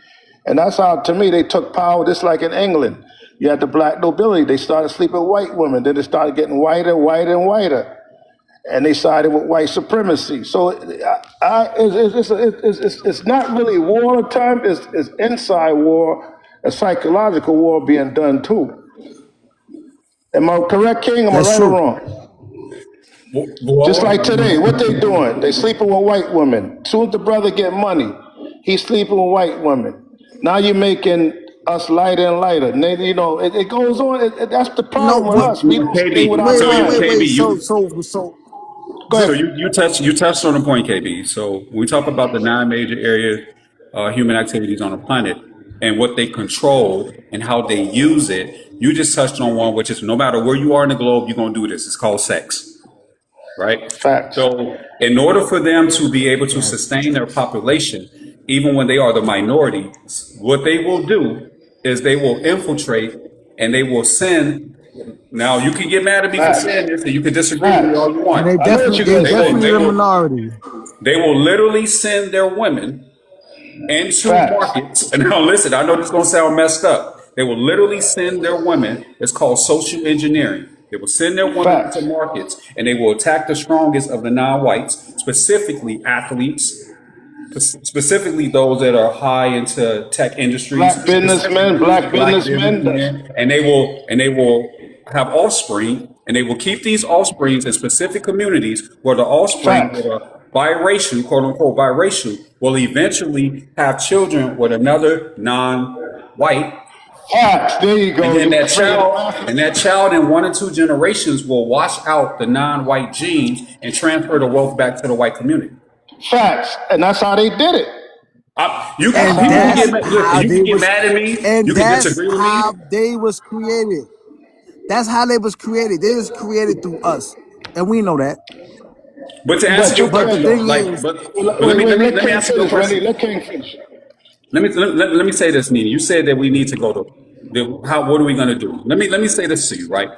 And that's how, to me, they took power, just like in England. You had the black nobility. They started sleeping with white women. Then it started getting whiter, whiter, and whiter. And they sided with white supremacy. So it's not really war time. It's inside war, a psychological war being done too. Am I correct, King? Am I That's right or true. wrong? Just like today, what they doing? They sleeping with white women. Soon as the brother get money, he's sleeping with white women. Now you're making us lighter and lighter. And they, it goes on. That's the No, problem with but us. We don't stay with our wait, wait, time. wait, wait. KB, So Go so ahead. you touched on the point, KB. So when we talk about the nine major area human activities on the planet and what they control and how they use it, you just touched on one, which is no matter where you are in the globe, you're gonna do this. It's called sex, right? Facts. So in order for them to be able to yes, sustain their population, even when they are the minority, what they will do is they will infiltrate and they will send. Now you can get mad at me for Facts. saying this, and you can disagree with me Facts. all you and want. they I know what definitely you're they gonna They will, say. definitely they the will, minority. they will literally send their women into Facts. markets. And now listen, I know this is going to sound messed up. They will literally send their women. It's called social engineering. They will send their women into Facts. markets and they will attack the strongest of the non-whites, specifically athletes, specifically those that are high into tech industries, Black businessmen, specifically black black businessmen. businessmen, and they will have offspring, and they will keep these offsprings in specific communities where the offspring Facts. that are biracial, quote unquote biracial, will eventually have children with another non-white, Facts. There you and go. then You that bring it child around. and that child in 1 or 2 generations will wash out the non-white genes and transfer the wealth back to the white community. Facts. And that's how they did it. You That's can And how people it can get that's mad. happened. Listen, how you they can get was mad at me. and You can that's disagree with me. how they was created. That's how they was created. They was created through us. And we know that. But to answer But you your But the question can't. though, thing like, is, but Wait, wait. Let let me King answer your finish, Rennie. question. Let King finish. Let me say this, Nina. You said that we need to go to how. What are we going to do? Let me say this to you, right?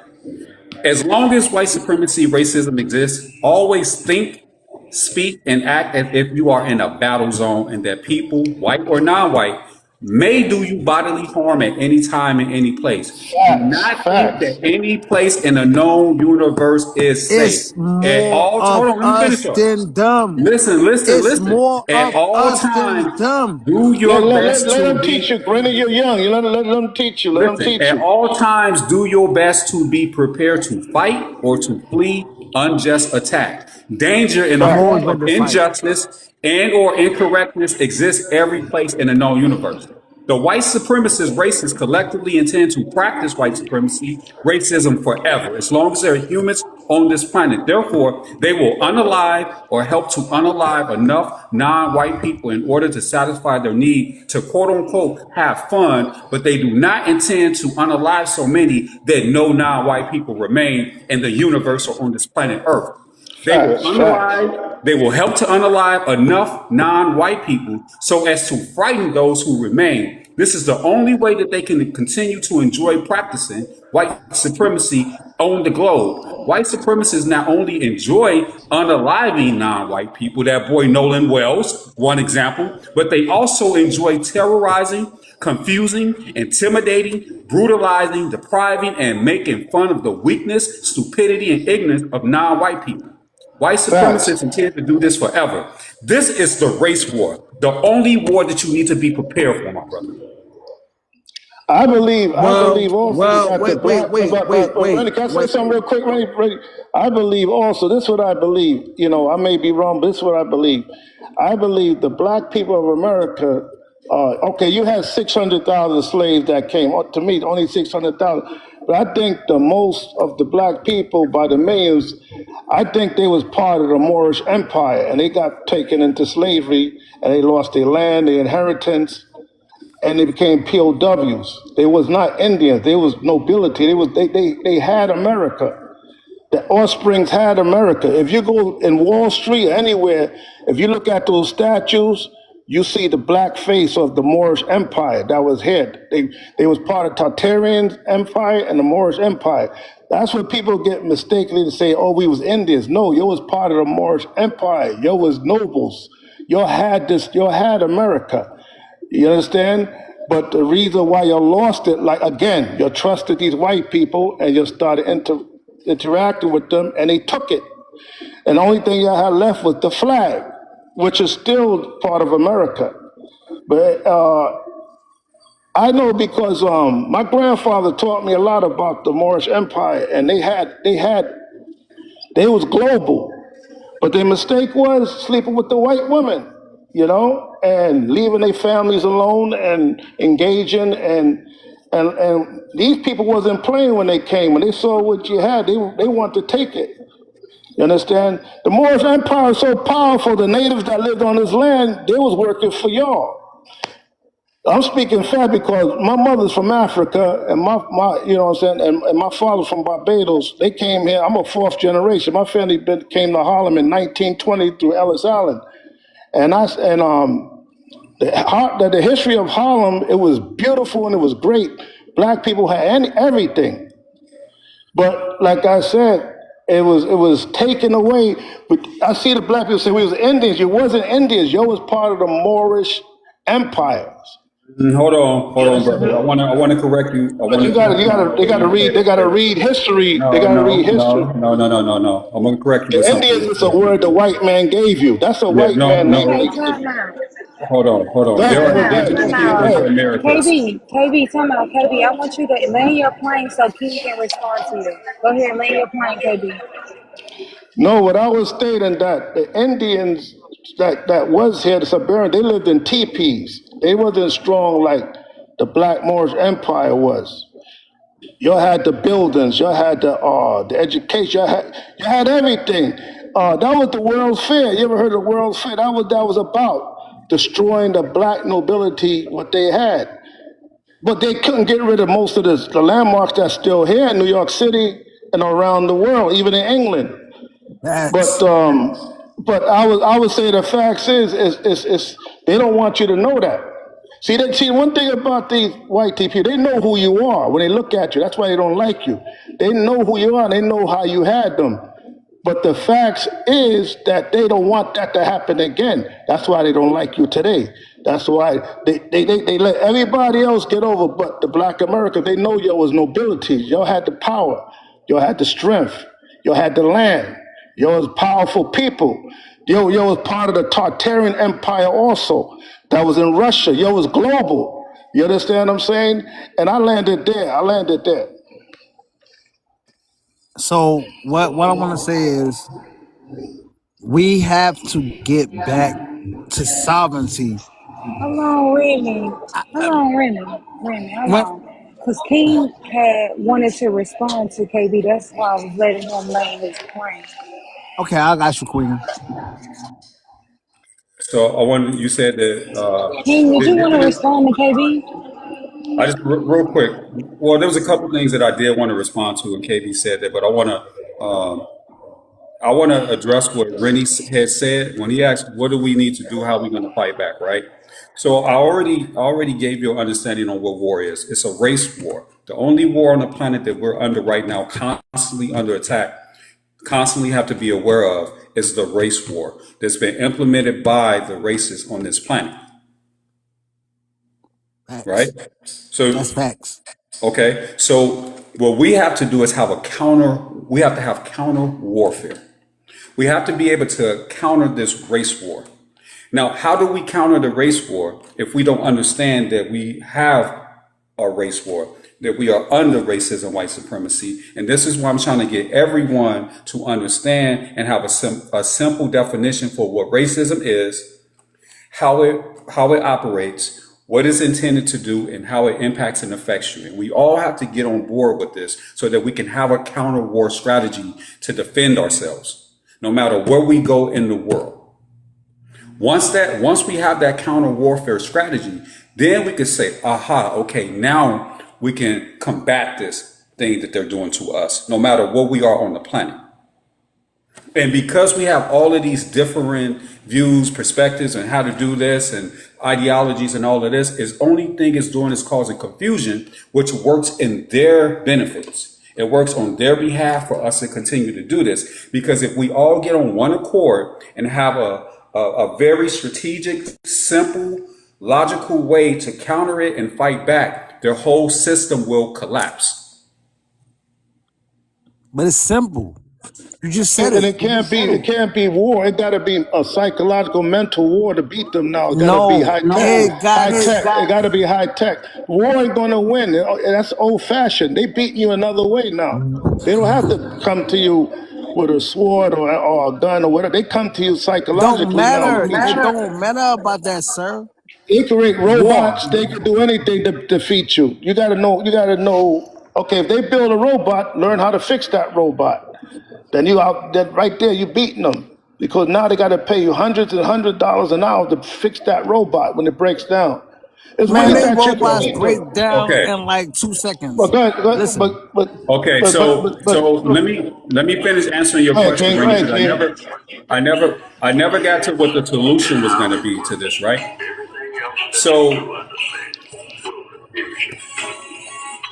As long as white supremacy, racism exists, always think, speak, and act as if you are in a battle zone and that people, white or non-white, may do you bodily harm at any time in any place. Do Facts. not think Facts. that any place in a known universe is safe. it's At more all, hold of on, let me finish us up. than them. Listen, listen, It's listen. more At of all us than times, them. do your best Let to them teach you. be. Rennie, you're young. You let them teach you. Let them Listen, teach at you. all times, do your best to be prepared to fight or to flee unjust attack. Danger in the I'm Facts. always form of ready to fight. injustice and or incorrectness exists every place in the known universe. The white supremacist races collectively intend to practice white supremacy, racism forever, as long as there are humans on this planet. Therefore, they will unalive or help to unalive enough non-white people in order to satisfy their need to quote unquote have fun, but they do not intend to unalive so many that no non-white people remain in the universe or on this planet Earth. They will Facts. Facts. unalive, they will help to unalive enough non-white people so as to frighten those who remain. This is the only way that they can continue to enjoy practicing white supremacy on the globe. White supremacists not only enjoy unaliving non-white people, that boy Nolan Wells, one example, but they also enjoy terrorizing, confusing, intimidating, brutalizing, depriving, and making fun of the weakness, stupidity, and ignorance of non-white people. White Facts. supremacists intend to do this forever. This is the race war, the only war that you need to be prepared for, my brother. I believe also Well, that the wait, wait, black, wait, wait, but wait, Rennie, can I say wait. something real quick, Rennie? I believe also, this is what I believe, I may be wrong, but this is what I believe. I believe the black people of America, okay, you had 600,000 slaves that came, to me, only 600,000, but I think the most of the black people by the millions, I think they was part of the Moorish Empire, and they got taken into slavery, and they lost their land, their inheritance, and they became POWs. They was not Indians. They was nobility. They had America. The offsprings had America. If you go in Wall Street or anywhere, if you look at those statues, you see the black face of the Moorish Empire that was here. They was part of Tartarian Empire and the Moorish Empire. That's what people get mistakenly to say, oh, we was Indians. No, you was part of the Moorish Empire. You was nobles. You had America. You understand? But the reason why you lost it, like again, you trusted these white people and you started interacting with them, and they took it. And the only thing you had left was the flag, which is still part of America. But I know because my grandfather taught me a lot about the Moorish Empire, and they was global, but their mistake was sleeping with the white women, and leaving their families alone and engaging and these people wasn't playing when they came. When they saw what you had, they wanted to take it. You understand? The Moorish Empire is so powerful. The natives that lived on this land, they was working for y'all. I'm speaking fact because my mother's from Africa and my you know what I'm saying, and my father's from Barbados. They came here. I'm a fourth generation. My family came to Harlem in 1920 through Ellis Island. The history of Harlem, it was beautiful and it was great. Black people had everything. But like I said, it was taken away. But I see the black people say we was Indians. You wasn't Indians. You was part of the Moorish empires. Hold on, brother. I want to correct you. But they gotta read history. No, They gotta no, read history. no. I'm going to correct you with The something. Indians is a word the white man gave you. That's a Yeah, white no, man name. Okay, time out. Hold on. Go There are ahead, indigenous Time people out. in the Americas. KB, time out. KB, I want you to land your plane so King can respond to you. Go ahead, land your plane, KB. No, what I was stating that the Indians that was here, the Siberian, they lived in teepees. They wasn't strong like the Black Moorish Empire was. You had the buildings, you had the education, you had everything. That was the World's Fair. You ever heard of the World's Fair? That was about destroying the black nobility, what they had. But they couldn't get rid of most of the landmarks that's still here in New York City and around the world, even in England. But Facts. I would say the facts is they don't want you to know that. See one thing about these white people, they know who you are when they look at you. That's why they don't like you. They know who you are. And they know how you had them. But the facts is that they don't want that to happen again. That's why they don't like you today. That's why they let everybody else get over, but the black America, they know y'all was nobility. Y'all had the power. Y'all had the strength. Y'all had the land. Y'all was powerful people. Y'all was part of the Tartarian Empire also. That was in Russia. Y'all was global. You understand what I'm saying? And I landed there. So what I want to say is we have to get back to sovereignty. Hold on, Remy. Hold on, Remy, hold When, on. Because King had wanted to respond to KB. That's why I was letting him land his plane. okay, I got you, Queen. So you said that, King, did you want to it is, respond to KB? I just, real quick, well, there was a couple things that I did want to respond to, and KB said that, but I want to address what Rennie had said when he asked, "What do we need to do? How are we going to fight back?" Right. So I already gave you an understanding on what war is. It's a race war. The only war on the planet that we're under right now, constantly under attack, constantly have to be aware of, is the race war that's been implemented by the races on this planet. Right. Facts. So That's facts. okay. So what we have to do is have we have to have counter warfare. We have to be able to counter this race war. Now, how do we counter the race war if we don't understand that we have a race war, that we are under racism, white supremacy? And this is why I'm trying to get everyone to understand and have a simple definition for what racism is, how it operates, what it's intended to do, and how it impacts and affects you. And we all have to get on board with this so that we can have a counter war strategy to defend ourselves, no matter where we go in the world. Once we have that counter warfare strategy, then we can say, aha, okay, now we can combat this thing that they're doing to us, no matter where we are on the planet. And because we have all of these different views, perspectives, and how to do this, and ideologies and all of this, is only thing it's doing is causing confusion, which works in their benefits. It works on their behalf for us to continue to do this. Because if we all get on one accord and have a very strategic, simple logical way to counter it and fight back, their whole system will collapse. But it's simple. You just said And it. it can't be war. It got to be a psychological, mental war to beat them now. It got to be No, high tech. it got High it. tech. It got to be high tech. War ain't going to win. That's old fashioned. They beating you another way now. They don't have to come to you with a sword or a gun or whatever. They come to you Don't psychologically now to matter. beat It you. don't matter about that, sir. They create War. robots. They can do anything to defeat you. You got to know. You got to know. Okay, if they build a robot, learn how to fix that robot. Then you out that right there, you beating them because now they got to pay you hundreds and $100 an hour to fix that robot when it breaks down. It's Man, ways they that you can robots beat break them. down Okay. in like 2 But seconds. go ahead, Listen, Okay, so let me finish answering your go ahead, question, King. Go Rennie, ahead, because King. I never got to what the solution was going to be to this, right? So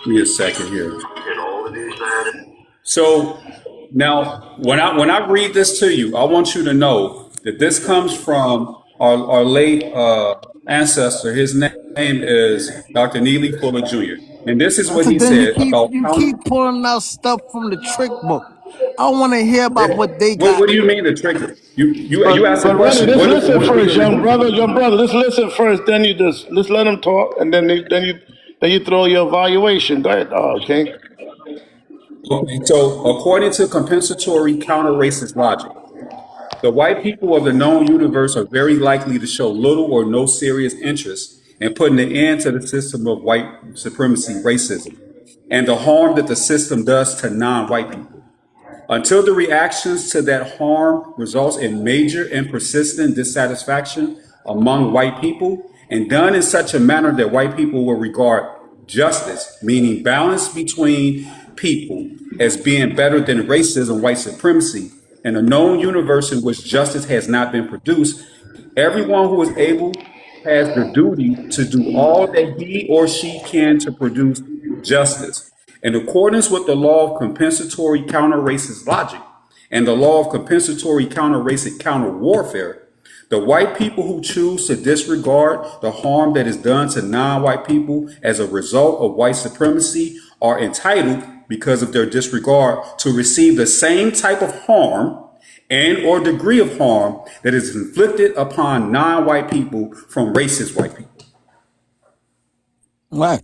give me a second here. So now, when I read this to you, I want you to know that this comes from our late ancestor. His name is Dr. Neely Fuller Jr. And this is what so he then said about you count. keep pulling out stuff from the trick book. I want to hear about what they got. What do you mean the trick? You asked a But Rennie, question. let's listen What are we first, going to do? young brother. Let's listen first. Then you let's let them talk, and then you throw your evaluation. Go ahead, King. Okay, so according to compensatory counter-racist logic, the white people of the known universe are very likely to show little or no serious interest in putting an end to the system of white supremacy, racism, and the harm that the system does to non-white people. Until the reactions to that harm results in major and persistent dissatisfaction among white people, and done in such a manner that white people will regard justice, meaning balance between people, as being better than racism, white supremacy, in a known universe in which justice has not been produced, everyone who is able has the duty to do all that he or she can to produce justice. In accordance with the law of compensatory counter-racist logic and the law of compensatory counter-racist counter-warfare, the white people who choose to disregard the harm that is done to non-white people as a result of white supremacy are entitled, because of their disregard, to receive the same type of harm and or degree of harm that is inflicted upon non-white people from racist white people. Right.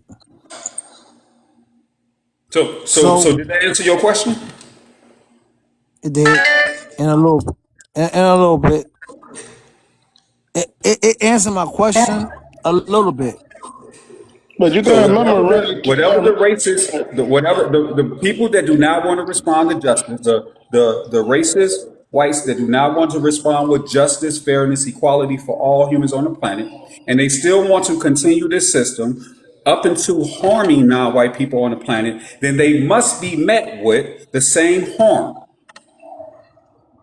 So did that answer your question? It did in a little bit. It answered my question a little bit. But you So gotta remember, Rennie. whatever the racists, the people that do not want to respond to justice, the racist whites that do not want to respond with justice, fairness, equality for all humans on the planet, and they still want to continue this system up into harming non-white people on the planet, then they must be met with the same harm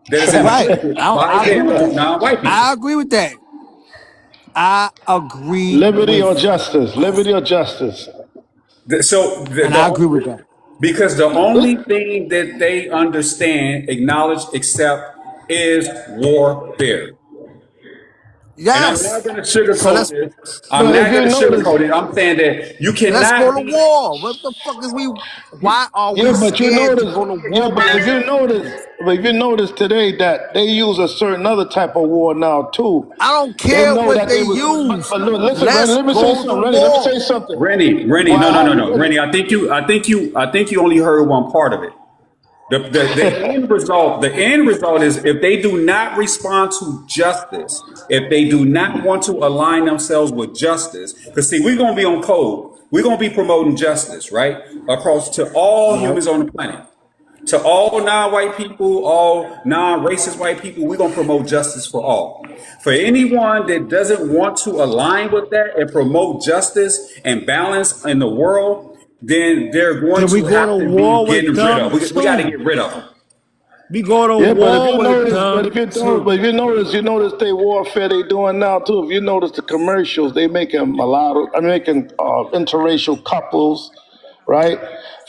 that is Right. inflicted by I agree them with on that. non-white people. I agree with that. I agree Liberty or with justice? that. Liberty or justice? So And I agree with that. because the only thing that they understand, acknowledge, accept is warfare. And I'm not Yes. going to So sugarcoat let's this. I'm But if not going you to notice, sugarcoat it. I'm saying that you let's go cannot to be. war. What the fuck is we why are we yeah, but you scared to notice, go to yeah, war with but these things? if you notice today that they use a certain other type of war now too. I don't They care know what that they they was. use. But look, listen, Rennie, Let's let me say go to something. Rennie, let me say war. something. Rennie, Why are no. you Rennie, I think you only heard one part of it. The end result is if they do not respond to justice, if they do not want to align themselves with justice, because see, we're gonna be on code, we're gonna be promoting justice, right? Across to all right? humans on the planet. To all non-white people, all non-racist white people, we're gonna promote justice for all. For anyone that doesn't want to align with that and promote justice and balance in the world, then they're going Then we to go to have to be war with getting rid of. them We got to too. get rid of them. We go to Yeah, war with them too. you notice they warfare they doing now too. If you notice the commercials, they making mulatto, I mean, making interracial couples, right?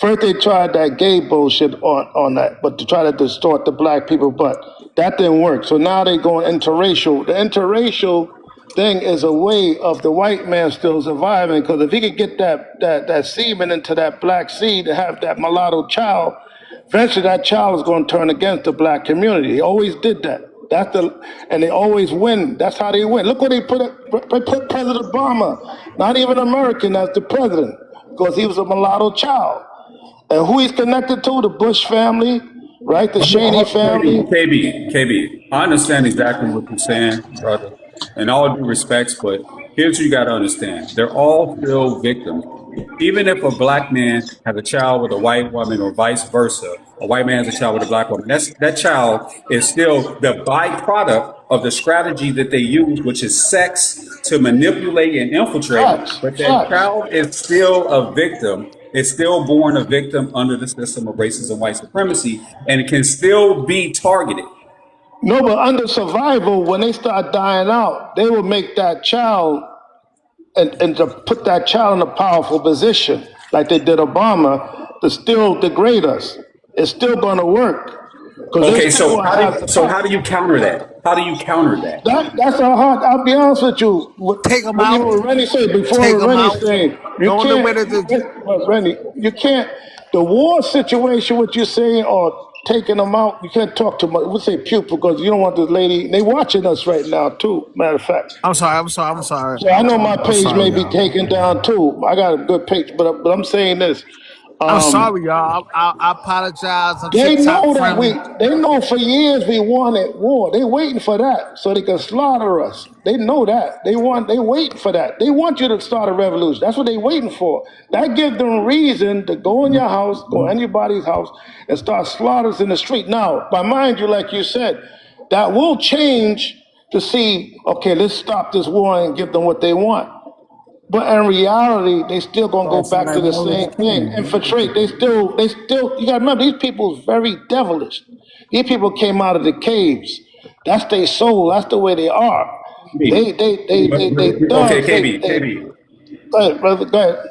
First they tried that gay bullshit on that, but to try to distort the black people, but that didn't work. So now they going interracial. The interracial thing is a way of the white man still surviving. Because if he could get that semen into that black seed to have that mulatto child, eventually that child is going to turn against the black community. He always did that. And they always win. That's how they win. Look what they put President Obama, not even American, as the president, because he was a mulatto child. And who he's connected to? The Bush family, right? The Cheney family. KB, I understand exactly what you're saying, brother, in all due respects, but here's what you got to understand. They're all still victims. Even if a black man has a child with a white woman or vice versa, a white man has a child with a black woman, that child is still the byproduct of the strategy that they use, which is sex to manipulate and infiltrate. Facts, But that facts. child is still a victim. It's still born a victim under the system of racism, white supremacy, and it can still be targeted. No, but under survival, when they start dying out, they will make that child and to put that child in a powerful position, like they did Obama, to still degrade us. It's still going to work because they Okay, still so want to have the how do power. you counter that? How do you counter that? That's how hard. I'll be honest with you. Take them When you out. were Rennie said before, Take them Rennie out. saying you Throw them away can't. to the. Rennie, you can't. The war situation, what you're saying, or taking them out, you can't talk too much. We'll say pupil because you don't want this lady. They watching us right now too. Matter of fact. I'm sorry. I'm sorry. I'm sorry. So I know my I'm page may sorry, be y'all. taken down too. I got a good page, but I'm saying this. I'm Um, sorry, y'all. I apologize. I'm they TikTok know that friendly. they know for years we wanted war. They waiting for that so they can slaughter us. They know that. They waiting for that. They want you to start a revolution. That's what they waiting for. That gives them reason to go in your house, go anybody's house, and start slaughtering us in the street. Now, but mind you, like you said, that will change to see, okay, let's stop this war and give them what they want. But in reality, they still gonna go back to the same thing, infiltrate. They still. You gotta remember, these people is very devilish. These people came out of the caves. That's their soul. That's the way they are. They Okay, thugs. KB, Go ahead, brother. Go ahead.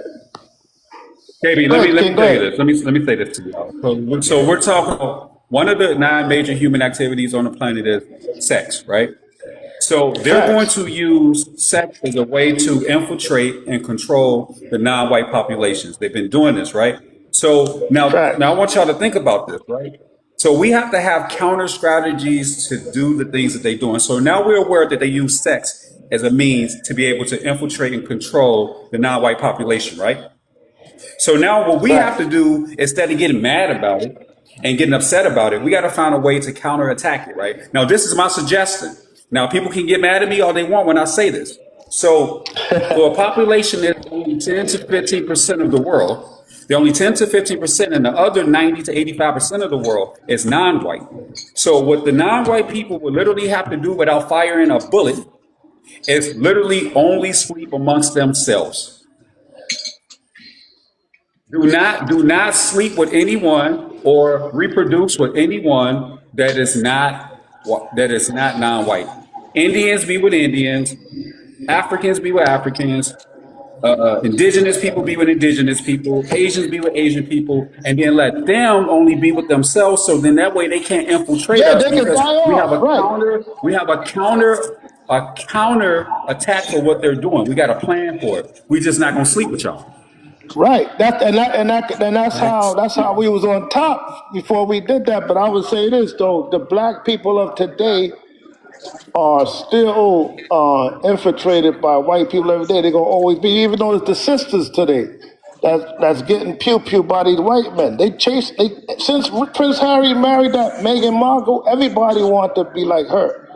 KB. Go Let me ahead, King. Go tell you ahead. this. Let me say this to y'all. So we're talking about one of the 9 major human activities on the planet is sex, right? So they're going Facts. to use sex as a way to infiltrate and control the non-white populations. They've been doing this, right? So now Facts. I want y'all to think about this, right? So we have to have counter strategies to do the things that they're doing. So now we're aware that they use sex as a means to be able to infiltrate and control the non-white population, right? So now what we have Facts. to do, instead of getting mad about it and getting upset about it, we got to find a way to counterattack it, right? Now, this is my suggestion. Now, people can get mad at me all they want when I say this. So for a population that's only 10 to 15% of the world, the only 10 to 15% and the other 90 to 85% of the world is non-white. So what the non-white people would literally have to do without firing a bullet is literally only sleep amongst themselves. Do not sleep with anyone or reproduce with anyone that is not non-white. Indians be with Indians, Africans be with Africans, indigenous people be with indigenous people, Asians be with Asian people, and then let them only be with themselves. So then that way they can't infiltrate Yeah, us they can because die we have off. a Right. counter, a counter attack for what they're doing. We got a plan for it. We just not gonna sleep with y'all. Right. That's how we was on top before we did that. But I would say this though: the black people of today are still infiltrated by white people every day. They're gonna always be, even though it's the sisters today that's getting pew pew by these white men. Since Prince Harry married that Meghan Markle, everybody want to be like her,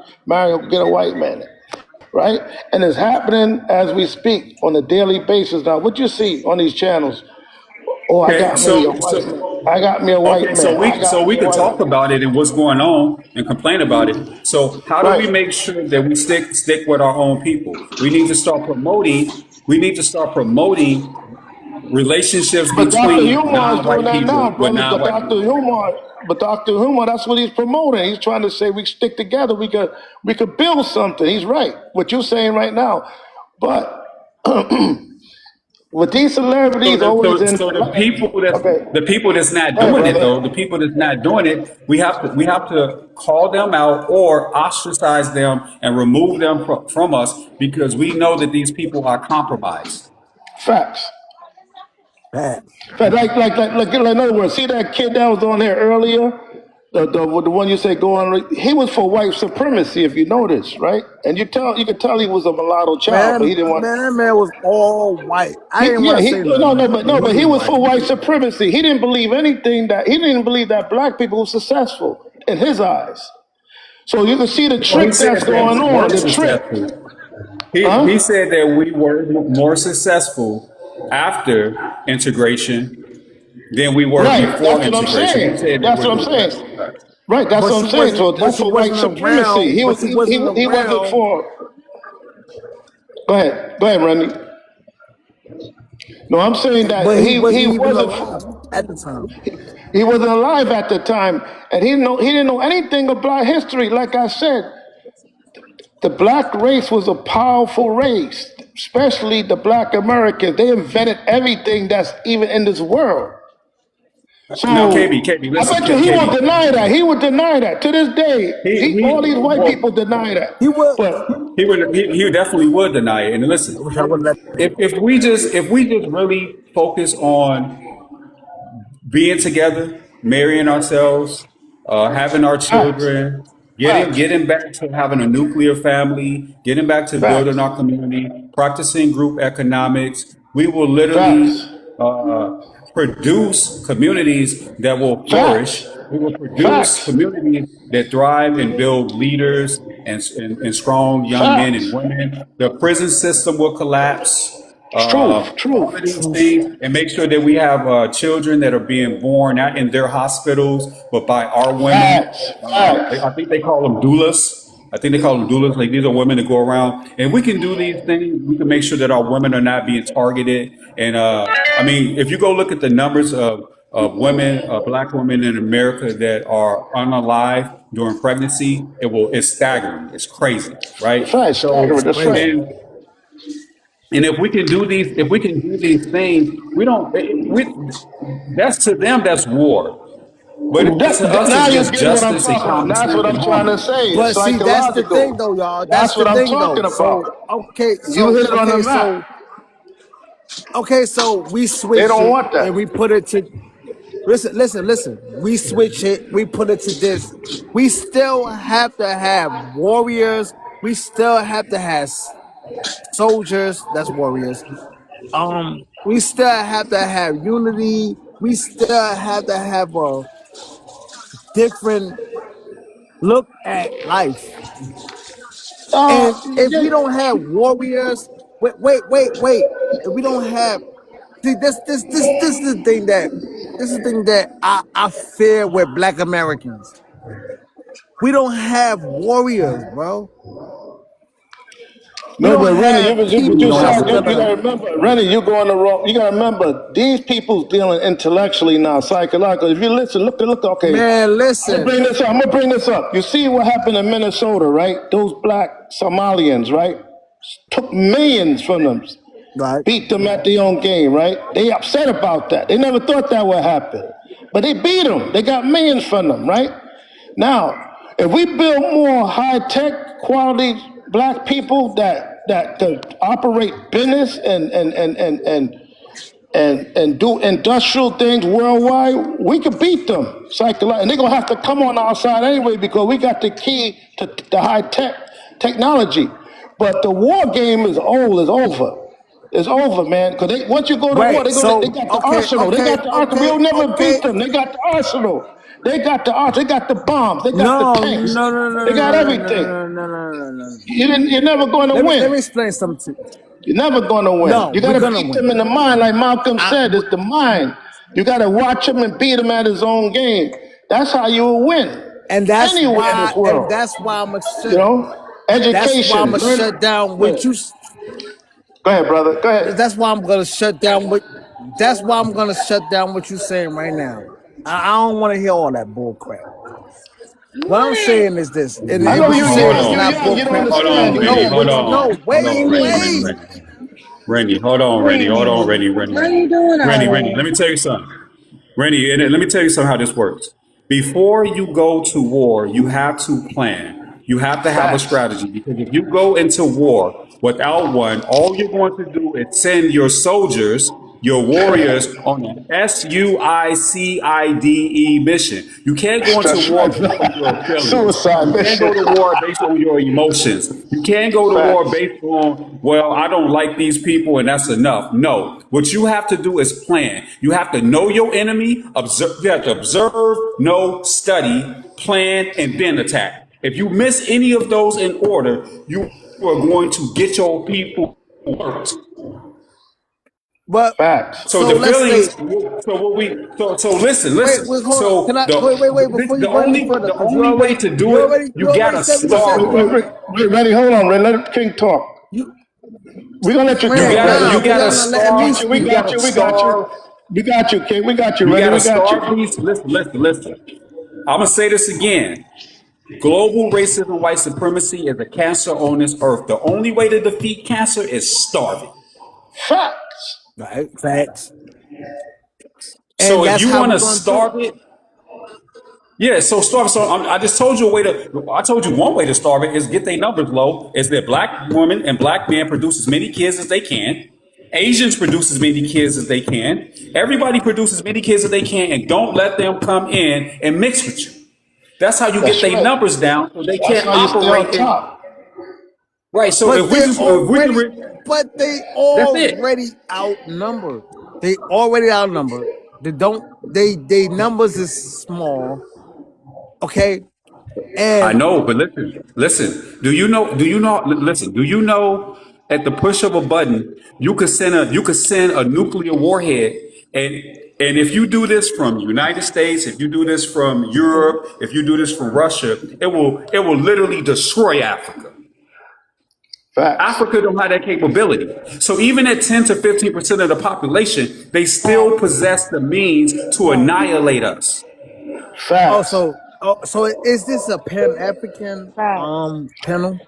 get a white man, right? And it's happening as we speak on a daily basis now. What you see on these channels? Oh, I Okay, got me a white man. I got me a white okay, so man. I got we me a could white talk man. about it and what's going on and complain about it. So how do we Right. make sure that we stick with our own people? We need to start promoting. We need to start promoting relationships But Dr. between Umar is doing non-white that now, people with brother. non-white people. But Dr. Umar, that's what he's promoting. He's trying to say we stick together. We could build something. He's right. What you're saying right now, but With these So celebrities the always so, in so the the light. people that's Okay, the people that's not go ahead, doing it brother. though, the people that's not doing it, we have to call them out or ostracize them and remove them from us because we know that these people are compromised. Facts. Bad. Fact, like, in other words, see that kid that was on there earlier? The one you say go on, he was for white supremacy, if you notice, right? And you could tell he was a mulatto child, but he didn't want. That man was all white. I didn't want Yeah, to he say no, nothing, but he but he was was white. for white supremacy. He didn't believe anything that he didn't believe that black people were successful in his eyes. So you can see the No, he trick said that's that going we on. were The trick, successful. He huh? said that we were more successful after integration than we were Right. before That's what I'm integration. He saying. said that That's we're what I'm saying. successful. Right. Right. That's But what I'm she saying. wasn't. So But that's she for white wasn't supremacy. around. But she wasn't He wasn't around. for. Go ahead. Go ahead, Randy. No, I'm saying But that he he wasn't even wasn't alive at the time. he wasn't alive at the time, and he didn't know anything about history. Like I said, the black race was a powerful race, especially the black Americans. They invented everything that's even in this world. Now, So I listen, bet you he won't KB. deny that. He would deny that to this day. All these white Well, people deny that. He was. But he definitely would deny it. And I listen, wish I would let. if we just really focus on being together, marrying ourselves, having our facts, children, facts, getting back to having a nuclear family, getting back to building facts, our community, practicing group economics, we will facts, literally produce communities that will facts, flourish. We will produce facts, communities that thrive and build leaders and strong young men and facts. women. The prison system will collapse. Truth, All of truth, these Truth. things, and make sure that we have children that are being born not in their hospitals, but by our women. facts, facts. I think they call them doulas. I think they call them doulas. Like these are women that go around, and we can do these things. We can make sure that our women are not being targeted. And I mean, if you go look at the numbers of women, black women in America that are unalive during pregnancy, it's staggering. It's crazy, right? Facts, So, staggering. That's right. and and if we can do these things, we don't. That's to them. That's war. But to us, Now it's you're just getting what I'm justice and talking about. common That's sense what and I'm trying to harmony. say. It's But see, that's the thing, psychological. though, y'all. That's That's the what I'm thing, though. talking about. So okay, You hit it on the map. so we They switch don't it want and that. we put it to listen. We switch it, we put it to this. We still have to have warriors. We still have to have soldiers. That's warriors. We still have to have unity. We still have to have a different look at life. And if we don't have warriors, wait. If we don't have, see, this is the thing that I fear with Black Americans. We don't have warriors, bro. We No, don't but Rennie, have We you people don't have that's sound, what? you gonna. gotta remember, Rennie, you're going the wrong. You gotta remember, these people's dealing intellectually now, psychologically. If you listen, look. Okay, Man, listen, I'm gonna bring this up. You see what happened in Minnesota, right? Those black Somalians, right? Took millions from them, right? beat them at their own game, right? They upset about that. They never thought that would happen, but they beat them. They got millions from them, right? Now, if we build more high tech quality black people that could operate business and do industrial things worldwide, we could beat them psychologically. And they're gonna have to come on our side anyway because we got the key to the high technology. But the war game is old, is over. It's over, man. Because once you go to war, Right. they So got the arsenal. They got the arsenal. We'll never beat okay. them. They got the arsenal. They got the arsenal. They got the bombs. They got the No, tanks. no, no, no, They got no, no, no, everything. no, no, no, no, no. You're never going to Let me win. explain something to you. You're never going to win. No, You got we're to gonna beat them win. in the mind, like Malcolm I, said. we, It's the mind. You got to watch him and beat him at his own game. That's how you will win and that's anywhere in this why, world. I'm gonna You know, That's why I'm education. gonna shut down Go what ahead, you. go ahead, brother. Go ahead. That's why I'm gonna shut down what. That's why I'm gonna shut down what you're saying right now. I don't want to hear all that bull crap. What I'm saying is this, and I what know you're you Hold saying young. is You on. not young. bull You don't crap. Hold understand. on, You Rennie. No, young, Hold bro. on. no, Hold on, wait. Rennie, hold on, Rennie, hold on, Rennie, Rennie, Rennie, why you doing all Rennie. Let that? me tell you something. Rennie, and let me tell you something how this works. Before you go to war, you have to plan. You have to have a Facts. strategy because if you go into war without one, all you're going to do is send your soldiers, your warriors, on an SUICIDE mission. You can't go into That's war right. based on your feelings. Suicide You can't go mission. to war based on your emotions. You can't go to war Facts. based on, well, I don't like these people and that's enough. No. What you have to do is plan. You have to know your enemy, observe, you have to observe, know, study, plan, and then attack. If you miss any of those in order, you are going to get your people hurt. But Facts. So so the let's feelings. say, So listen, listen. wait, hold on. Can So I wait before you the go any only further? the Because only way to do it, you you already gotta said what you start. said, bro. Ready, hold on, Red. Let King talk. You We're gonna let you You talk, man, gotta Ready. nah, you but gotta y'all not letting me starve. We You speak. got gotta you, we got you. starve. We got you, King. We got you, You Ready. gotta We got you. starve these. Listen, listen, listen. I'm gonna say this again. Global racism, white supremacy is a cancer on this earth. The only way to defeat cancer is starving. Facts. Right, facts. So And if that's you how want we're to gonna do starve it. it, yeah. So starve. So I just told you a way to. I told you one way to starve it is get their numbers low. Is that black women and black men produce as many kids as they can. Asians produce as many kids as they can. Everybody produces as many kids as they can, and don't let them come in and mix with you. That's how you get That's their right. numbers down, so they That's can't how you stay operate on in. top. Right. So But they're if we can, already but they that's it. already outnumbered. They already outnumbered. They numbers is small. Okay. I And know, but listen, listen. Do you know? Do you know? Listen. Do you know? At the push of a button, you could send a nuclear warhead, and and if you do this from the United States, if you do this from Europe, if you do this from Russia, it will literally destroy Africa. Facts. Africa don't have that capability. So even at 10 to 15% of the population, they still Facts. possess the means to Facts. annihilate us. Facts. so is this a Pan African Facts. panel?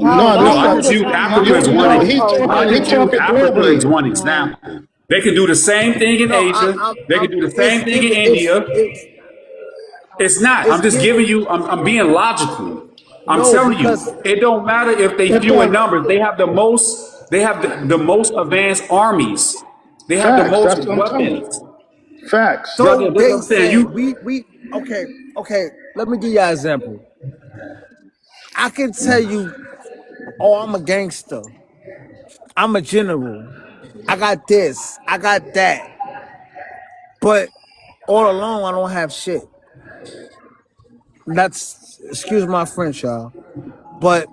No, No, No, this don't I use just the use term Africa as African. one. no. No, oh, I He just no, use talking Africa as globally. one no. example. They can do the same thing in No, Asia. They can do the it's same thing in giving India. It's not. it's I'm just giving giving you. I'm being logical. I'm no telling because you, it don't matter if they But few in numbers. They have the most. They have the most advanced armies. They have the facts. most That's what I'm telling weapons, you. Facts. so brother. That's what they I'm saying. saying You. we okay, let me give you an example. I can tell you, oh, I'm a gangster, I'm a general, I got this, I got that, but all along I don't have shit. That's, excuse my French, y'all, but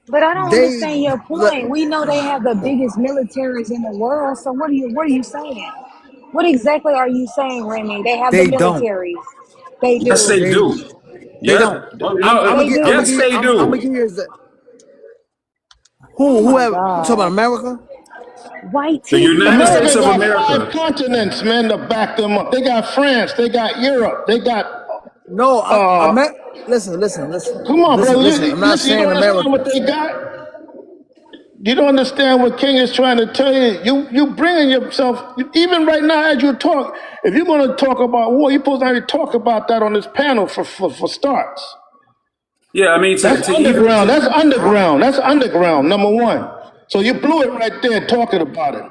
But I don't they understand your point. We know they have the biggest militaries in the world. So what are you saying? What exactly are you saying, Remy? They have the they don't militaries. They Yes, they do. they do. they don't. Yeah. Oh, no. They Yes, do. they I'm gonna do. give you Oh my whoever you talking about God. America. White The teeth. United States America of got five America. continents, man, to back them up. They got France. They got Europe. They got. No, uh listen, Come on, brother. I'm not Listen, you saying don't understand what America. they got. You don't understand what King is trying to tell you. You bringing yourself, even right now as you talk, if you're going to talk about war, you're supposed to already talk about that on this panel for starts. Yeah, I mean That's to even underground. to. That's underground. That's underground, number one. So you blew it right there talking about it.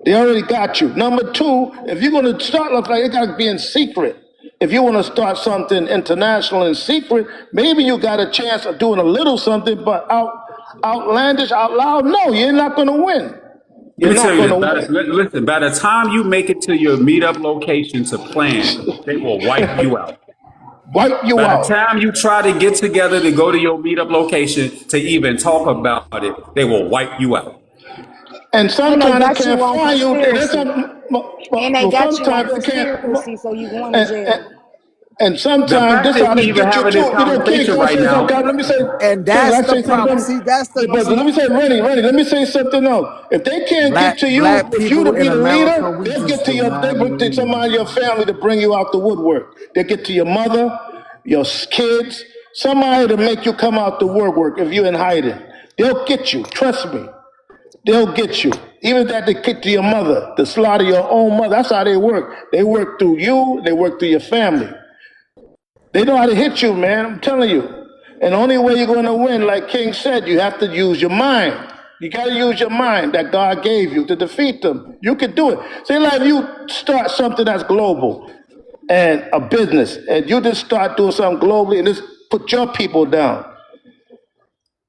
They already got you. Number two, if you're going to start, look like it got to be in secret. If you want to start something international in secret, maybe you got a chance of doing a little something, but outlandish, out loud, no, you're not going to win. Let You're me tell not you going to this. win. Listen, by the time you make it to your meetup location to plan, they will wipe you out. Wipe you By the out. time you try to get together to go to your meetup location to even talk about it, they will wipe you out. And And they sometimes they got you can't on find you. conspiracy. And they got you on Sometimes they can't. conspiracy, so you going to And, jail. and, and The sometimes fact this that how we they even get you having this too. King, conversation can I right say something? now, Let me say, And King, that's I the say problem. something. See, that's the But let see, me say, Rennie, let me say something else. If they can't get to you, black if you to people be in the America, leader, we they'll get just to do your, they not get to need. somebody in your family to bring you out the woodwork. They get to your mother, your kids, somebody to make you come out the woodwork if you're in hiding. They'll get you. Trust me. They'll get you. Even if that they kick to your mother, to slaughter your own mother. That's how they work. They work through you. They work through your family. They know how to hit you, man. I'm telling you. And the only way you're going to win, like King said, you have to use your mind. You got to use your mind that God gave you to defeat them. You can do it. See, like you start something that's global and a business, and you just start doing something globally and just put your people down.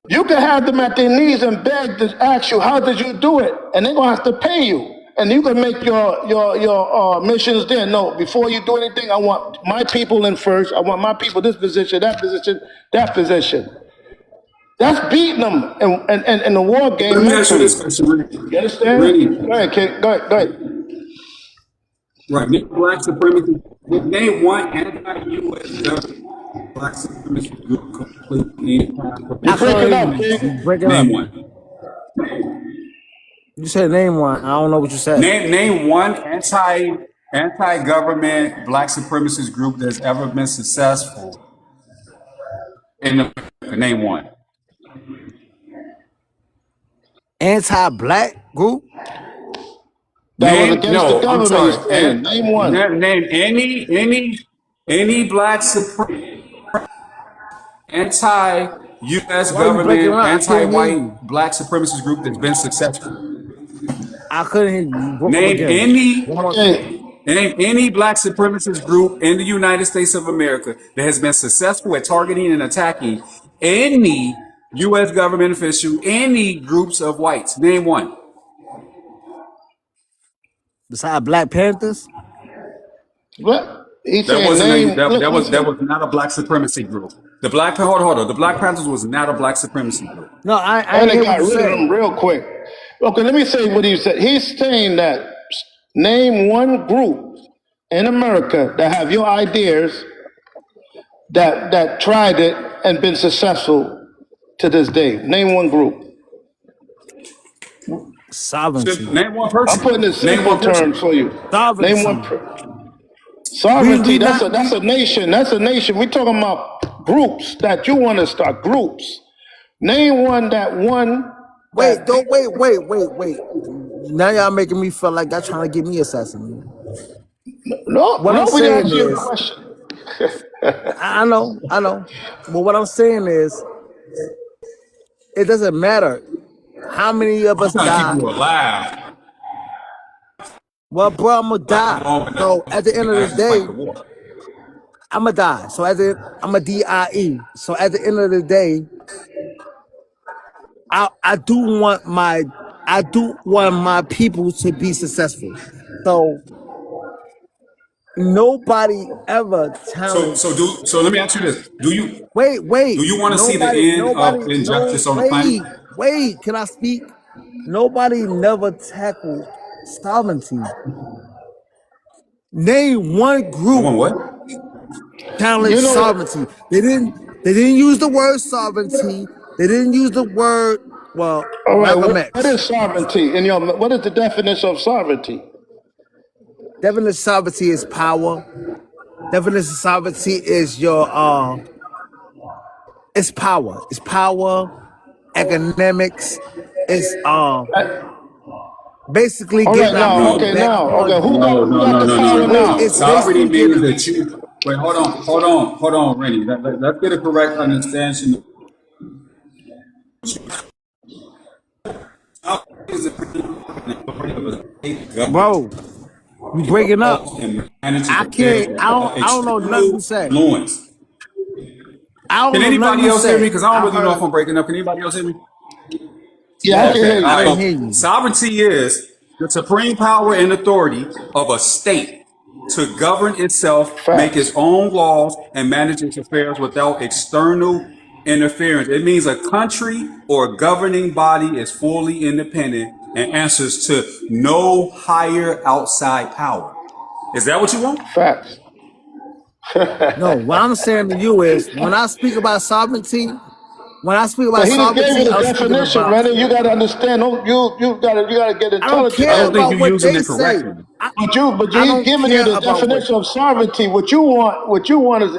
You can have them at their knees and beg to ask you, how did you do it? And they're going to have to pay you. And you can make your missions there. No, before you do anything, I want my people in first. I want my people this position, that position, that position. That's beating them in the war Let game me ask you mentally. this question, Rennie. You understand? Rennie, Go ahead, kid. Go ahead. right? Name black supremacy. Name one anti-U.S. government black supremacy group completely You're I anti-American. breaking couldn't hear up, you. You kid. breaking Name up. one. You said name one. I don't know what you said. Name one anti-government black supremacist group that's ever been successful in America. Name one. Anti-black group. That was against the No, I'm government, he's sorry. saying. Name one. Name any black anti-U.S. Why you breaking government, up? I can't hear anti-white you. black supremacist group that's been successful. I couldn't hear you. You broke up Name again. any One more. Okay. Name any black supremacist group in the United States of America that has been successful at targeting and attacking any U.S. government official, any groups of whites. Name one. Besides Black Panthers. What? He's That saying wasn't a name. that, Look, that listen. was not a black supremacy group. Hold on. The Black Panthers was not a black supremacy group. No, I And ain't they hear what got you rid of said. them real quick. Okay, let me say what he said. He's saying that name one group in America that have your ideas that tried it and been successful to this day. Name one group. Sovereignty. Name one I'm person. putting it Name simple one person. terms for you. Name one. Sovereignty. Sovereignty. We That's not a we nation. That's a nation. We're talking about groups that you want to start groups. Name one wait, that don't people. wait. Now y'all making me feel like y'all trying to get me assassinated. No, What I'm no. We saying ask you a is, question. I know. But what I'm saying is, it doesn't matter how many of I'm us trying to keep die. you alive. Well, bro, I'm gonna Like die. long enough So at the end of to the actually fight the day, war. I'm gonna die. So I'm a DIE. So at the end of the day, I do want my people to be successful. So nobody ever challenged. So let me ask you this. Do Wait. you want to see the Nobody, end nobody, of no, injustice on the planet? wait. Can I speak? Nobody never tackled sovereignty. Name one I group want what? challenge You know, sovereignty. They didn't use the word sovereignty. They didn't use the word, well, all right. Malcolm What X. is sovereignty? What is the definition of sovereignty? Definition of sovereignty is power. Definition of sovereignty is it's power. It's power, economics, it's basically All getting right. our Now, people okay. No, back Now, okay. on. Who got the power Wait, now? it's Sovereignty basically means getting that you. Wait, Rennie. Let's get a correct understanding. Sovereignty is the authority of a state government bro, you breaking up. and manages I affairs can't without I don't know nothing you external say. influence. I don't Can know nothing anybody you else hear me? said. Because I don't I really know heard if I'm breaking up. Can anybody else hear me? Yeah, I can yes, hear Okay, you. I all can right. hear you. Sovereignty is the supreme power and authority of a state to govern itself, make its Facts. own laws, and manage its affairs without external interference. It means a country or governing body is fully independent and answers to no higher outside power. Is that what you want? Facts. No, what I'm saying to you is when I speak about But he just gave you sovereignty, the I'm speaking definition, about Randy. You got to understand. You got to get I don't intelligent I care don't on think this. about you're what using they it say. correctly. But I he's don't giving you care the about what definition of sovereignty. What you want is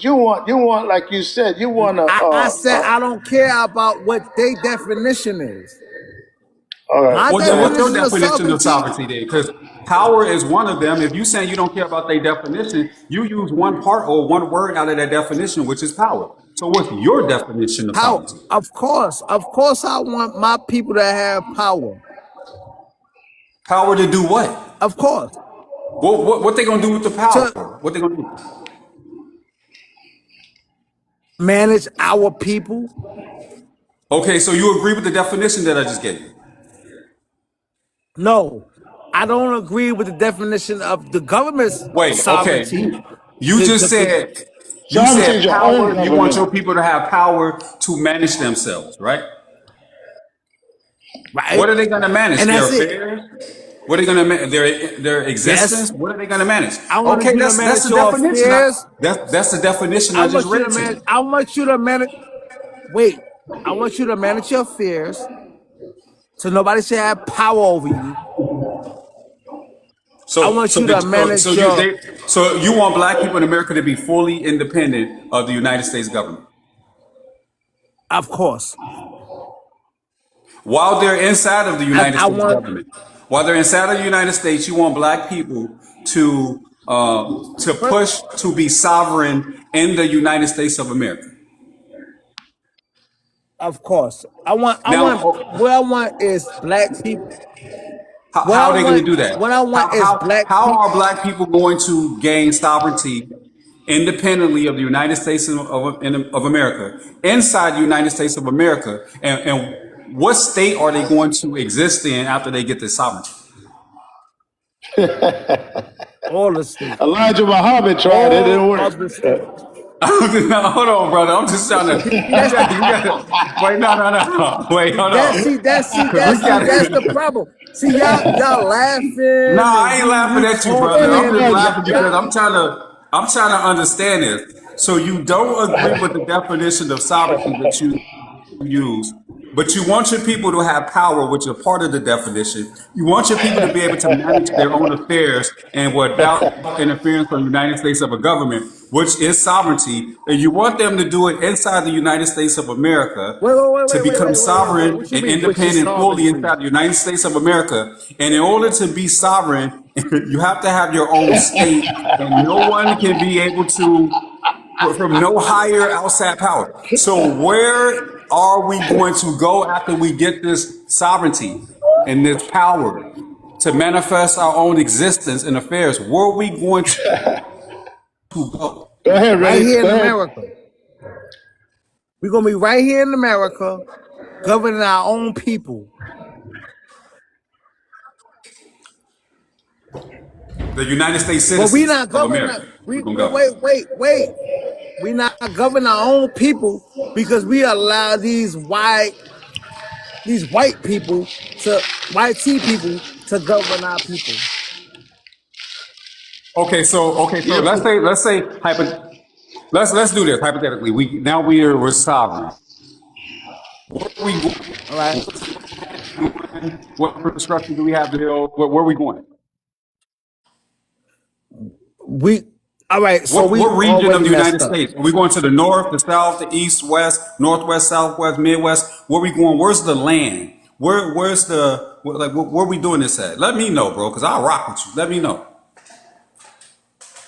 you want like you said. You want to. I said I don't care about what their definition is. All right. My Well, then what's your definition of definition of sovereignty. sovereignty then? Because power is one of them. If you saying you don't care about their definition, you use one part or one word out of that definition, which is power. So what's your definition of How? sovereignty? Of course, I want my people to have power. Power to do what? Of course, What they gonna do with the to power? What they gonna do? manage our people. Okay, so you agree with the definition that I just gave you? No, I don't agree with the definition of the government's Wait, okay. sovereignty. You To, just to, to, said you Sovereignty is said your own power. You want government. your people to have power to manage themselves, right? right, What are they going to manage? and Their that's it. affairs? What are they going to manage? Their Yes, existence? What are they going to manage? I want Okay, you to that's manage the your definition. affairs. That's the definition I I just want you to read to manage. you. I want you to manage. Wait, I want you to manage your affairs so nobody should have power over you. I So want so you the, to so so manage you your. they, so you want black people in America to be fully independent of the United States government Of course, while they're inside of the United I States want. government. While they're inside of the United States, you want black people to push to be sovereign in the United States of America. Of course, I want. I Now, want. What I want is black people. how are they going to do What that? I want is black How people. are black people going to gain sovereignty independently of the United States of America, inside the United States of America, and what state are they going to exist in after they get this sovereignty? All the states. Elijah Muhammad tried it. It All didn't work. of the states. No, hold on, brother. I'm just trying to. See, that's the You got to wait. No. Wait, hold that. on. See, Because we got. that's the problem. See, y'all No, laughing I and ain't laughing you at you, talking brother. I'm and just laughing because y'all. I'm trying to understand this. So you don't agree with the definition of sovereignty that you use, but you want your people to have power, which is part of the definition. You want your people to be able to manage their own affairs and without interference from the United States of a government, which is sovereignty. And you want them to do it inside the United States of America to become Wait. sovereign What you and mean, which is independent fully sovereignty? inside the United States of America. And in order to be sovereign, you have to have your own state, and no one can be able to from no higher outside power. So where are we going to go after we get this sovereignty and this power to manifest our own existence and affairs? Where are we going to go? Go ahead, Right Ray. here Go in ahead. America. We're gonna be right here in America, governing our own people. The United States But we citizens not of governing. America. We're We going to go. wait. We not governing our own people because we allow these white people to to govern our people. Okay, so Yep. let's say let's do this hypothetically. We're sovereign. Where are we All right. going? What infrastructure do we have to build? Where are we going? We all right. So we What region of already the messed United up. States? Are we going to the north, the south, the east, west, northwest, southwest, midwest? Where are we going? Where's the land? Where are we doing this at? Let me know, bro, because I'll rock with you. Let me know.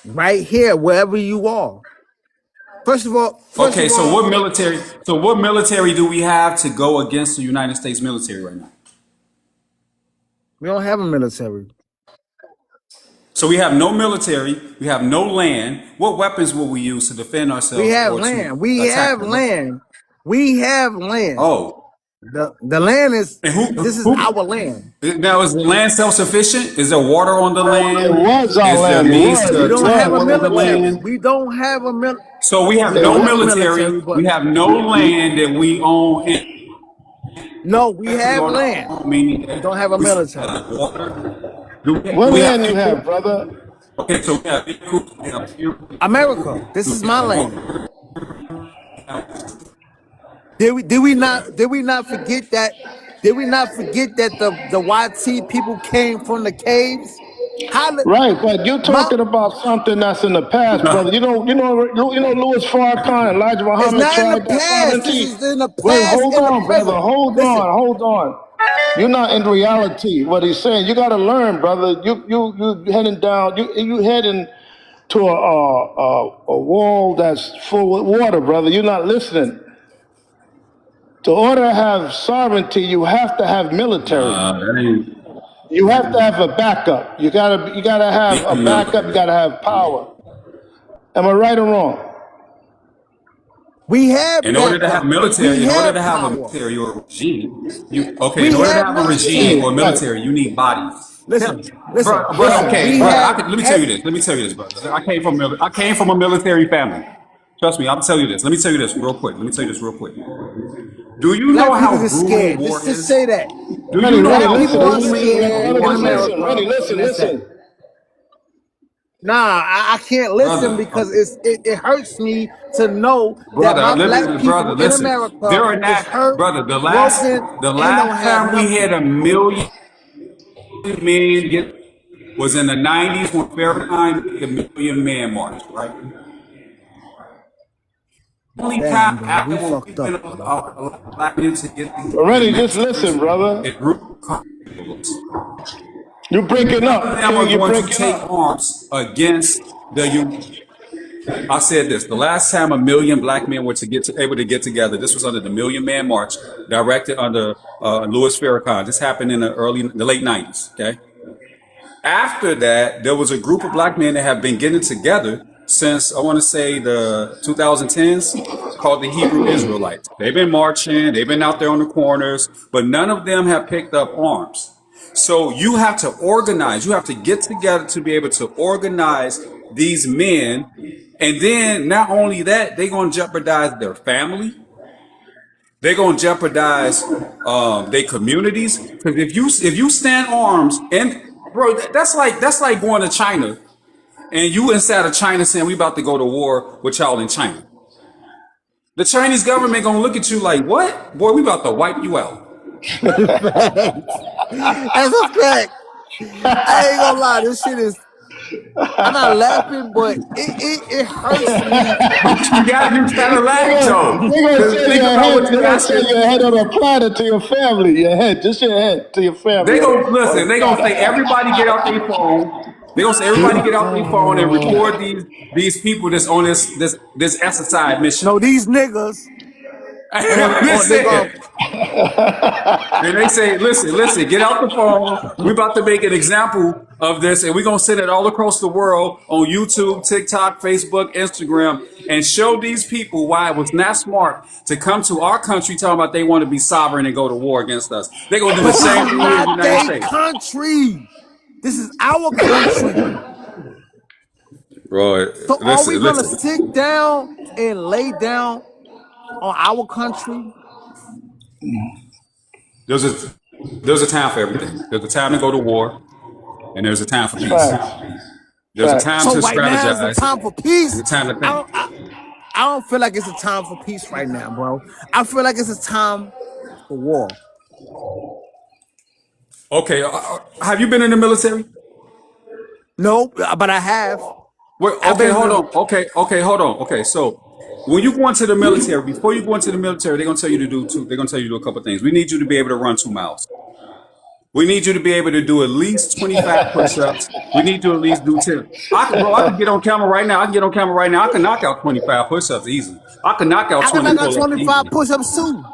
Right here, wherever you are. First of all, Okay, so what military do we have to go against the United States military right now? we don't have a military. So we have no military, we have no land. What weapons will we use to defend We ourselves have or to land. We attack have them? land. We have land. Oh, The land is and this is who our land. now is the land self-sufficient? Is there water on the It land? was our Is there land. It means was. We It don't to have a was. oil the military. land? We don't have a So we have we It don't no have a was. military, military, we but have no land that we own no, we directly have on land. our own, meaning We that don't have a we military. water. Do What we have land you people? have, brother? Okay, so we have vehicles, we have fuel, America, this we is my have land. water. Did we not forget that? Did we not forget that the YT people came from the caves? How the, Right, but you're my talking about something that's in the past, brother. No. Louis Farrakhan, Elijah it's Muhammad not in the tried that past. This sovereignty. is in the Wait, past hold and the on, brother. present. Hold Listen, on, hold on. You're not in reality. What he's saying, you got to learn, brother. You heading down. You heading to a wall that's full with water, brother. You're not listening. To order to have sovereignty, you have to have military. That ain't. You have to have a backup. You gotta have a backup. You gotta have power. Am I right or wrong? We have In order to have backup. military, We in order have to have a power. military or a regime, you okay? In We order to have have a regime military. or military, you need bodies. Tell, Listen, listen, brother. listen. Okay, We brother. have Let me tell you heavy. this. Let me tell you this, brother. I came from a military family. Trust me, I'll tell you this. Let me tell you this real quick. Let me tell you this real quick. Do you know Black people how just brutal scared. war Just is? say that. Do you Ready, know ready, Black how listen, people are grueling scared brother, war in just is? listen. Ready, America, and listen, that's that. listen. Nah, I can't listen Brother, because it hurts me to know that my black brother, people in listen. America There are is not, hurt, brother. broken, The and don't last have time we had nothing. a million men get was in the '90s when Farrakhan made the Million Man March, right? Only Damn, time bro, we after fucked we've been up, a bro. lot of black men to get these Ready, just masters listen, brother. is group conflicts. You're breaking None of up, them King. are You're going to breaking take up. arms against the I said this. The last time a million black men were able to get together, this was under the Million Man March, directed under Louis Farrakhan. This happened in the late '90s. Okay. After that, there was a group of black men that have been getting together since I want to say the 2010s, called the Hebrew Israelites. They've been marching, they've been out there on the corners, but none of them have picked up arms. So you have to organize, you have to get together to be able to organize these men. And then not only that, they're going to jeopardize their family. They're going to jeopardize their communities. Because if you stand arms and bro, that's like going to China and you inside of China saying we about to go to war with y'all in China. The Chinese government gonna look at you like, what? Boy, we about to wipe you out. Facts. That's a fact. I ain't gonna lie, this shit is. I'm not laughing, but it hurts me. You gotta laugh though. They're gonna Because send think your about head. what They're you gonna send asking. your head on a platter to your family. Your head, just your head to your family They gonna on listen, a they gonna say platter. everybody get out their phone. They gonna say everybody get out their phone and record these people that's on this exercise mission. No, these niggas they Listen. gonna And they say, listen, get out the phone. We're about to make an example of this, and we're going to send it all across the world on YouTube, TikTok, Facebook, Instagram, and show these people why it was not smart to come to our country talking about they want to be sovereign and go to war against us. They're going to do the but this same is thing here in the not United their States. country. This is our country. Bro, So are we gonna listen. sit down and lay down on our country? There's a, there's a time for everything. There's a time to go to war, and there's a time for peace. Facts, There's a time So to facts. right now is the strategize, time for and peace. a time to I think. don't I, I don't feel like it's a time for peace right now, bro. I feel like it's a time for war. Okay, have you been in the military? No, but I have. Well, I've okay, been in hold the on. Okay, hold on. Okay, so when you go into the military, before you go into the military, they're gonna tell you to do two. They're gonna tell you to do a couple of things. We need you to be able to run 2 miles. We need you to be able to do at least 25 push-ups. We need you to at least do 10. I can get on camera right now. I can get on camera right now. I can knock out 25 push-ups easily. I can knock out I can 20 knock out pull-ups 25 easily. push-ups too.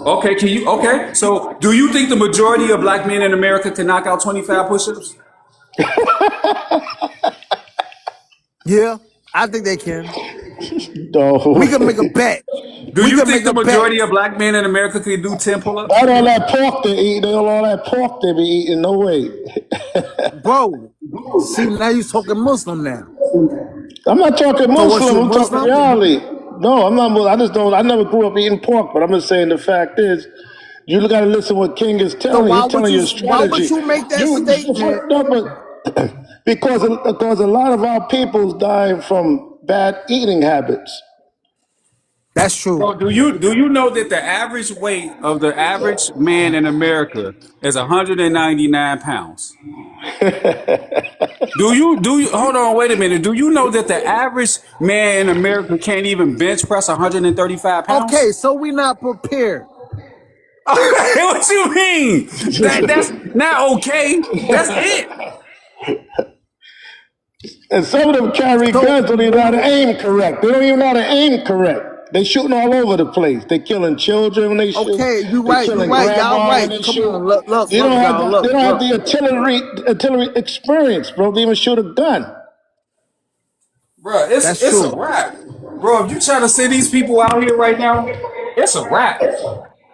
Okay, can you? Okay, so do you think the majority of black men in America can knock out 25 push-ups? Yeah, I think they can. No. We can make a bet. Do We you can think make the a bet. majority of black men in America can do 10 pull-ups? Not all that pork they eat. They all that pork they be eating. No way. Bro, see, now you're talking Muslim now. I'm not talking So what's Muslim. you, I'm talking Muslim? reality. No, I'm not Muslim. I just don't. I never grew up eating pork, but I'm just saying the fact is, you got to listen what King is So telling you. He's telling you a why would strategy. you make that You statement? no, but because a lot of our people's dying from bad eating habits. That's true. Bro, do you know that the average weight of the average man in America is 199 pounds? Do you hold on, wait a minute. Do you know that the average man in America can't even bench press 135 pounds? Okay, so we not prepared. What you mean? That's not okay. That's it. And some of them carry So guns, don't even know how to aim correct. They don't even know how to aim correct. They shooting all over the place. They killing children when they shoot. okay, you They right, you killing right, y'all grandma when right. they Come shoot. on, look, They don't have y'all, the, they don't have look. the artillery experience, bro. They even shoot a gun. Bro, That's it's a true. wrap. Bro, if you try to see these people out here right now, it's a wrap.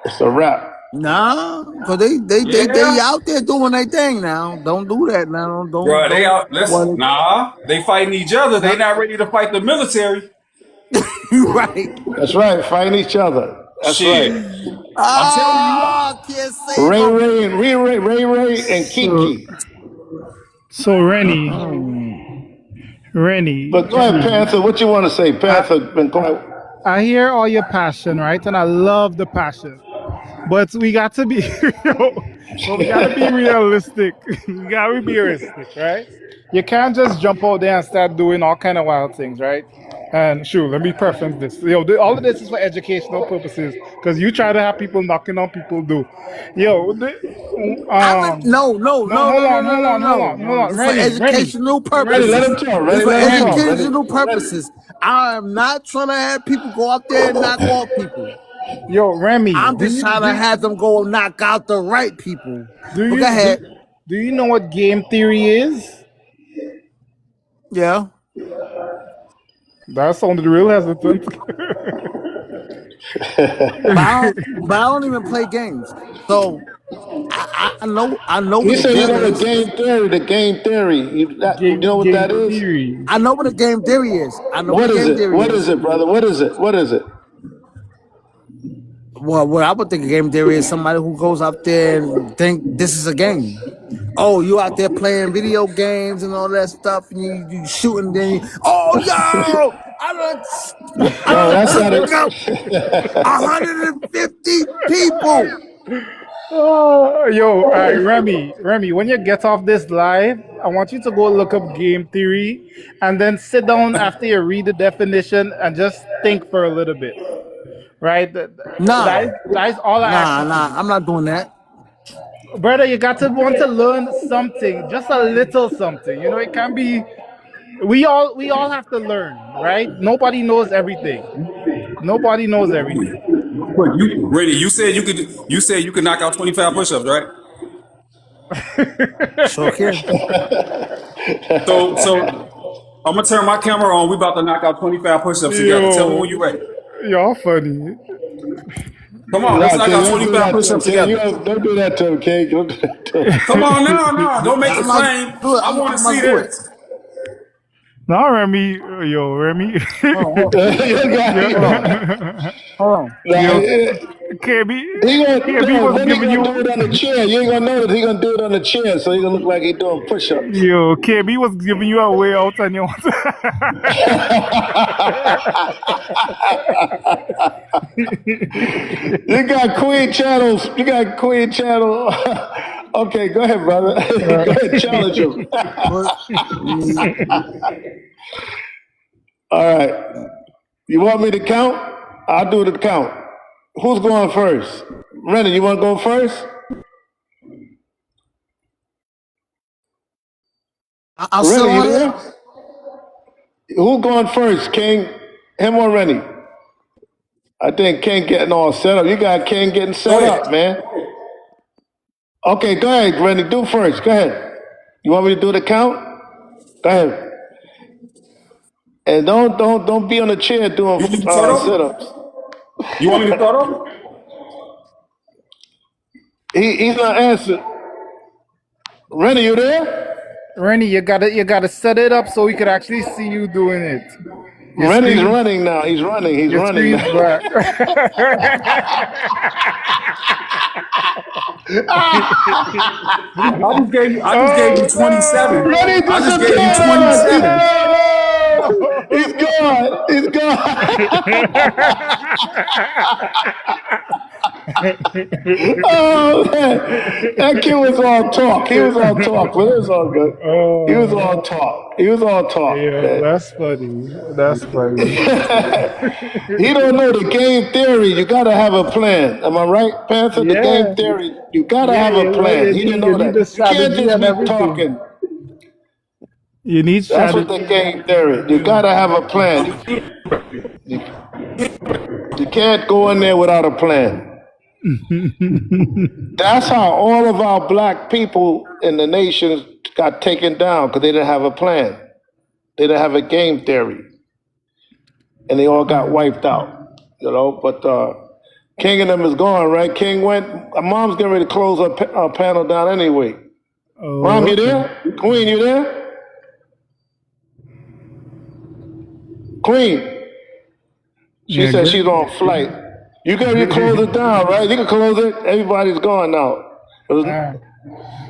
It's a wrap. Nah, cause they Yeah. out there doing their thing now. Don't do that now. Bro, they out. What? They fighting each other. They Nah, not ready to fight the military. you right. That's right. Fighting each other. That's right. Shit. I'm telling you. Ah, can't save Ray them. Ray and Ray and So, Kiki. so Rennie, Mm-mm. But go ahead, Panther. What you want to say? I, Panther been quiet. I hear all your passion, right? And I love the passion. But we got to be, but we got to be realistic. We got to be realistic, right? You can't just jump out there and start doing all kind of wild things, right? And sure, let me preference this. All of this is for educational purposes because you try to have people knocking on people do. Yo, No, no, hold on, This is for Rennie, educational Ready, let him purposes. talk. This Ready, is for let him talk. Rennie. Ready. educational purposes. I am not trying to have people go out there and knock off people. Yo, Remy, I'm just trying to have them go knock out the right people. do But go you ahead. do you know what game theory is? Yeah. That sounded real hesitant. But I don't even play games. So I know what You the say you game know the is. game theory. The game theory. You know what that game is? theory. I know what the game theory is. I know what the What is game it? theory What is is. it, brother? What is it? What is it? Well, what I would think a game theory is somebody who goes out there and think this is a game. Oh, you out there playing video games and all that stuff, and you shooting. Then oh yo, No, I that's done not took it. out 150 people. Oh, yo, all right, Remy, when you get off this live, I want you to go look up game theory and then sit down after you read the definition and just think for a little bit, right? Nah, That is all I ask you to do. I'm not doing that. Brother, you got to want to learn something, just a little something. You know, it can be. We all have to learn, right? Nobody knows everything. Nobody knows everything. Quick, Rennie, you said you could. You said you could knock out 25 push-ups, right? Sure can. So I'm gonna turn my camera on. We about to knock out 25 push-ups together. Tell me when you're Yo, ready. y'all funny. Come on, let's No, knock King, out don't do 25 that to him, push-ups King. together. Don't do that to him, King. Don't do that to him. Come on, no, don't make it I'm not flame. do it. I want to I'm see not do it. this. No, Remy, yo, Remy, Hold You got- on. Hold on. yo, Nah, KB, he gonna KB no, was then he giving gonna do it you, on the chair. You ain't gonna know that he gonna do it on the chair, so he gonna look like he doing push-ups. yo, KB was giving you a way out, and you want. You got Queen channels. You got Queen channel. Okay, go ahead, brother. Go ahead, challenge him. Put me. All right. You want me to count? I'll do the count. Who's going first? Rennie, you want to go first? I'm still Rennie, you on here. there? Who's going first, King? Him or Rennie? I think King getting all set up. You got King getting Go set ahead. up, man. Okay, go ahead, Rennie. Do first. Go ahead. You want me to do the count? Go ahead. And don't be on the chair doing You want me to start over? sit-ups. You want me to start over? He's not answering. Rennie, you there? Rennie, you gotta set it up so we could actually see you doing it. Your Rennie's screen, running now. He's running. He's your running screen's now. black. I just gave you 27. Rennie I just gave you disappeared. 27. He's gone. He's gone. Oh man, that kid was all talk. He was all talk, but it was all good. He was Oh, all talk. He was all talk, yeah, man. that's funny. That's funny. He don't know the game theory. You gotta have a plan. Am I right, Panther? The game Yeah, theory. You gotta yeah, have a well, plan. He didn't you know need the that. You can't strategy just and be everything. talking. You need That's what the strategy and game theory. You everything. gotta have a plan. You, you can't go in there without a plan. That's how all of our black people in the nation got taken down because they didn't have a plan. They didn't have a game theory, and they all got wiped out. You know, but King and them is gone, right? King went. Mom's getting ready to close her panel down anyway. Mom, Oh, you okay. there? Queen, you there? Queen. She Yeah, said good. she's on flight. You close it down, right? You can close it. Everybody's gone now. Ah,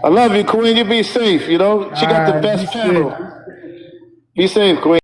I love you, Queen. You be safe. You know, she got the be best safe. panel. Be safe, Queen.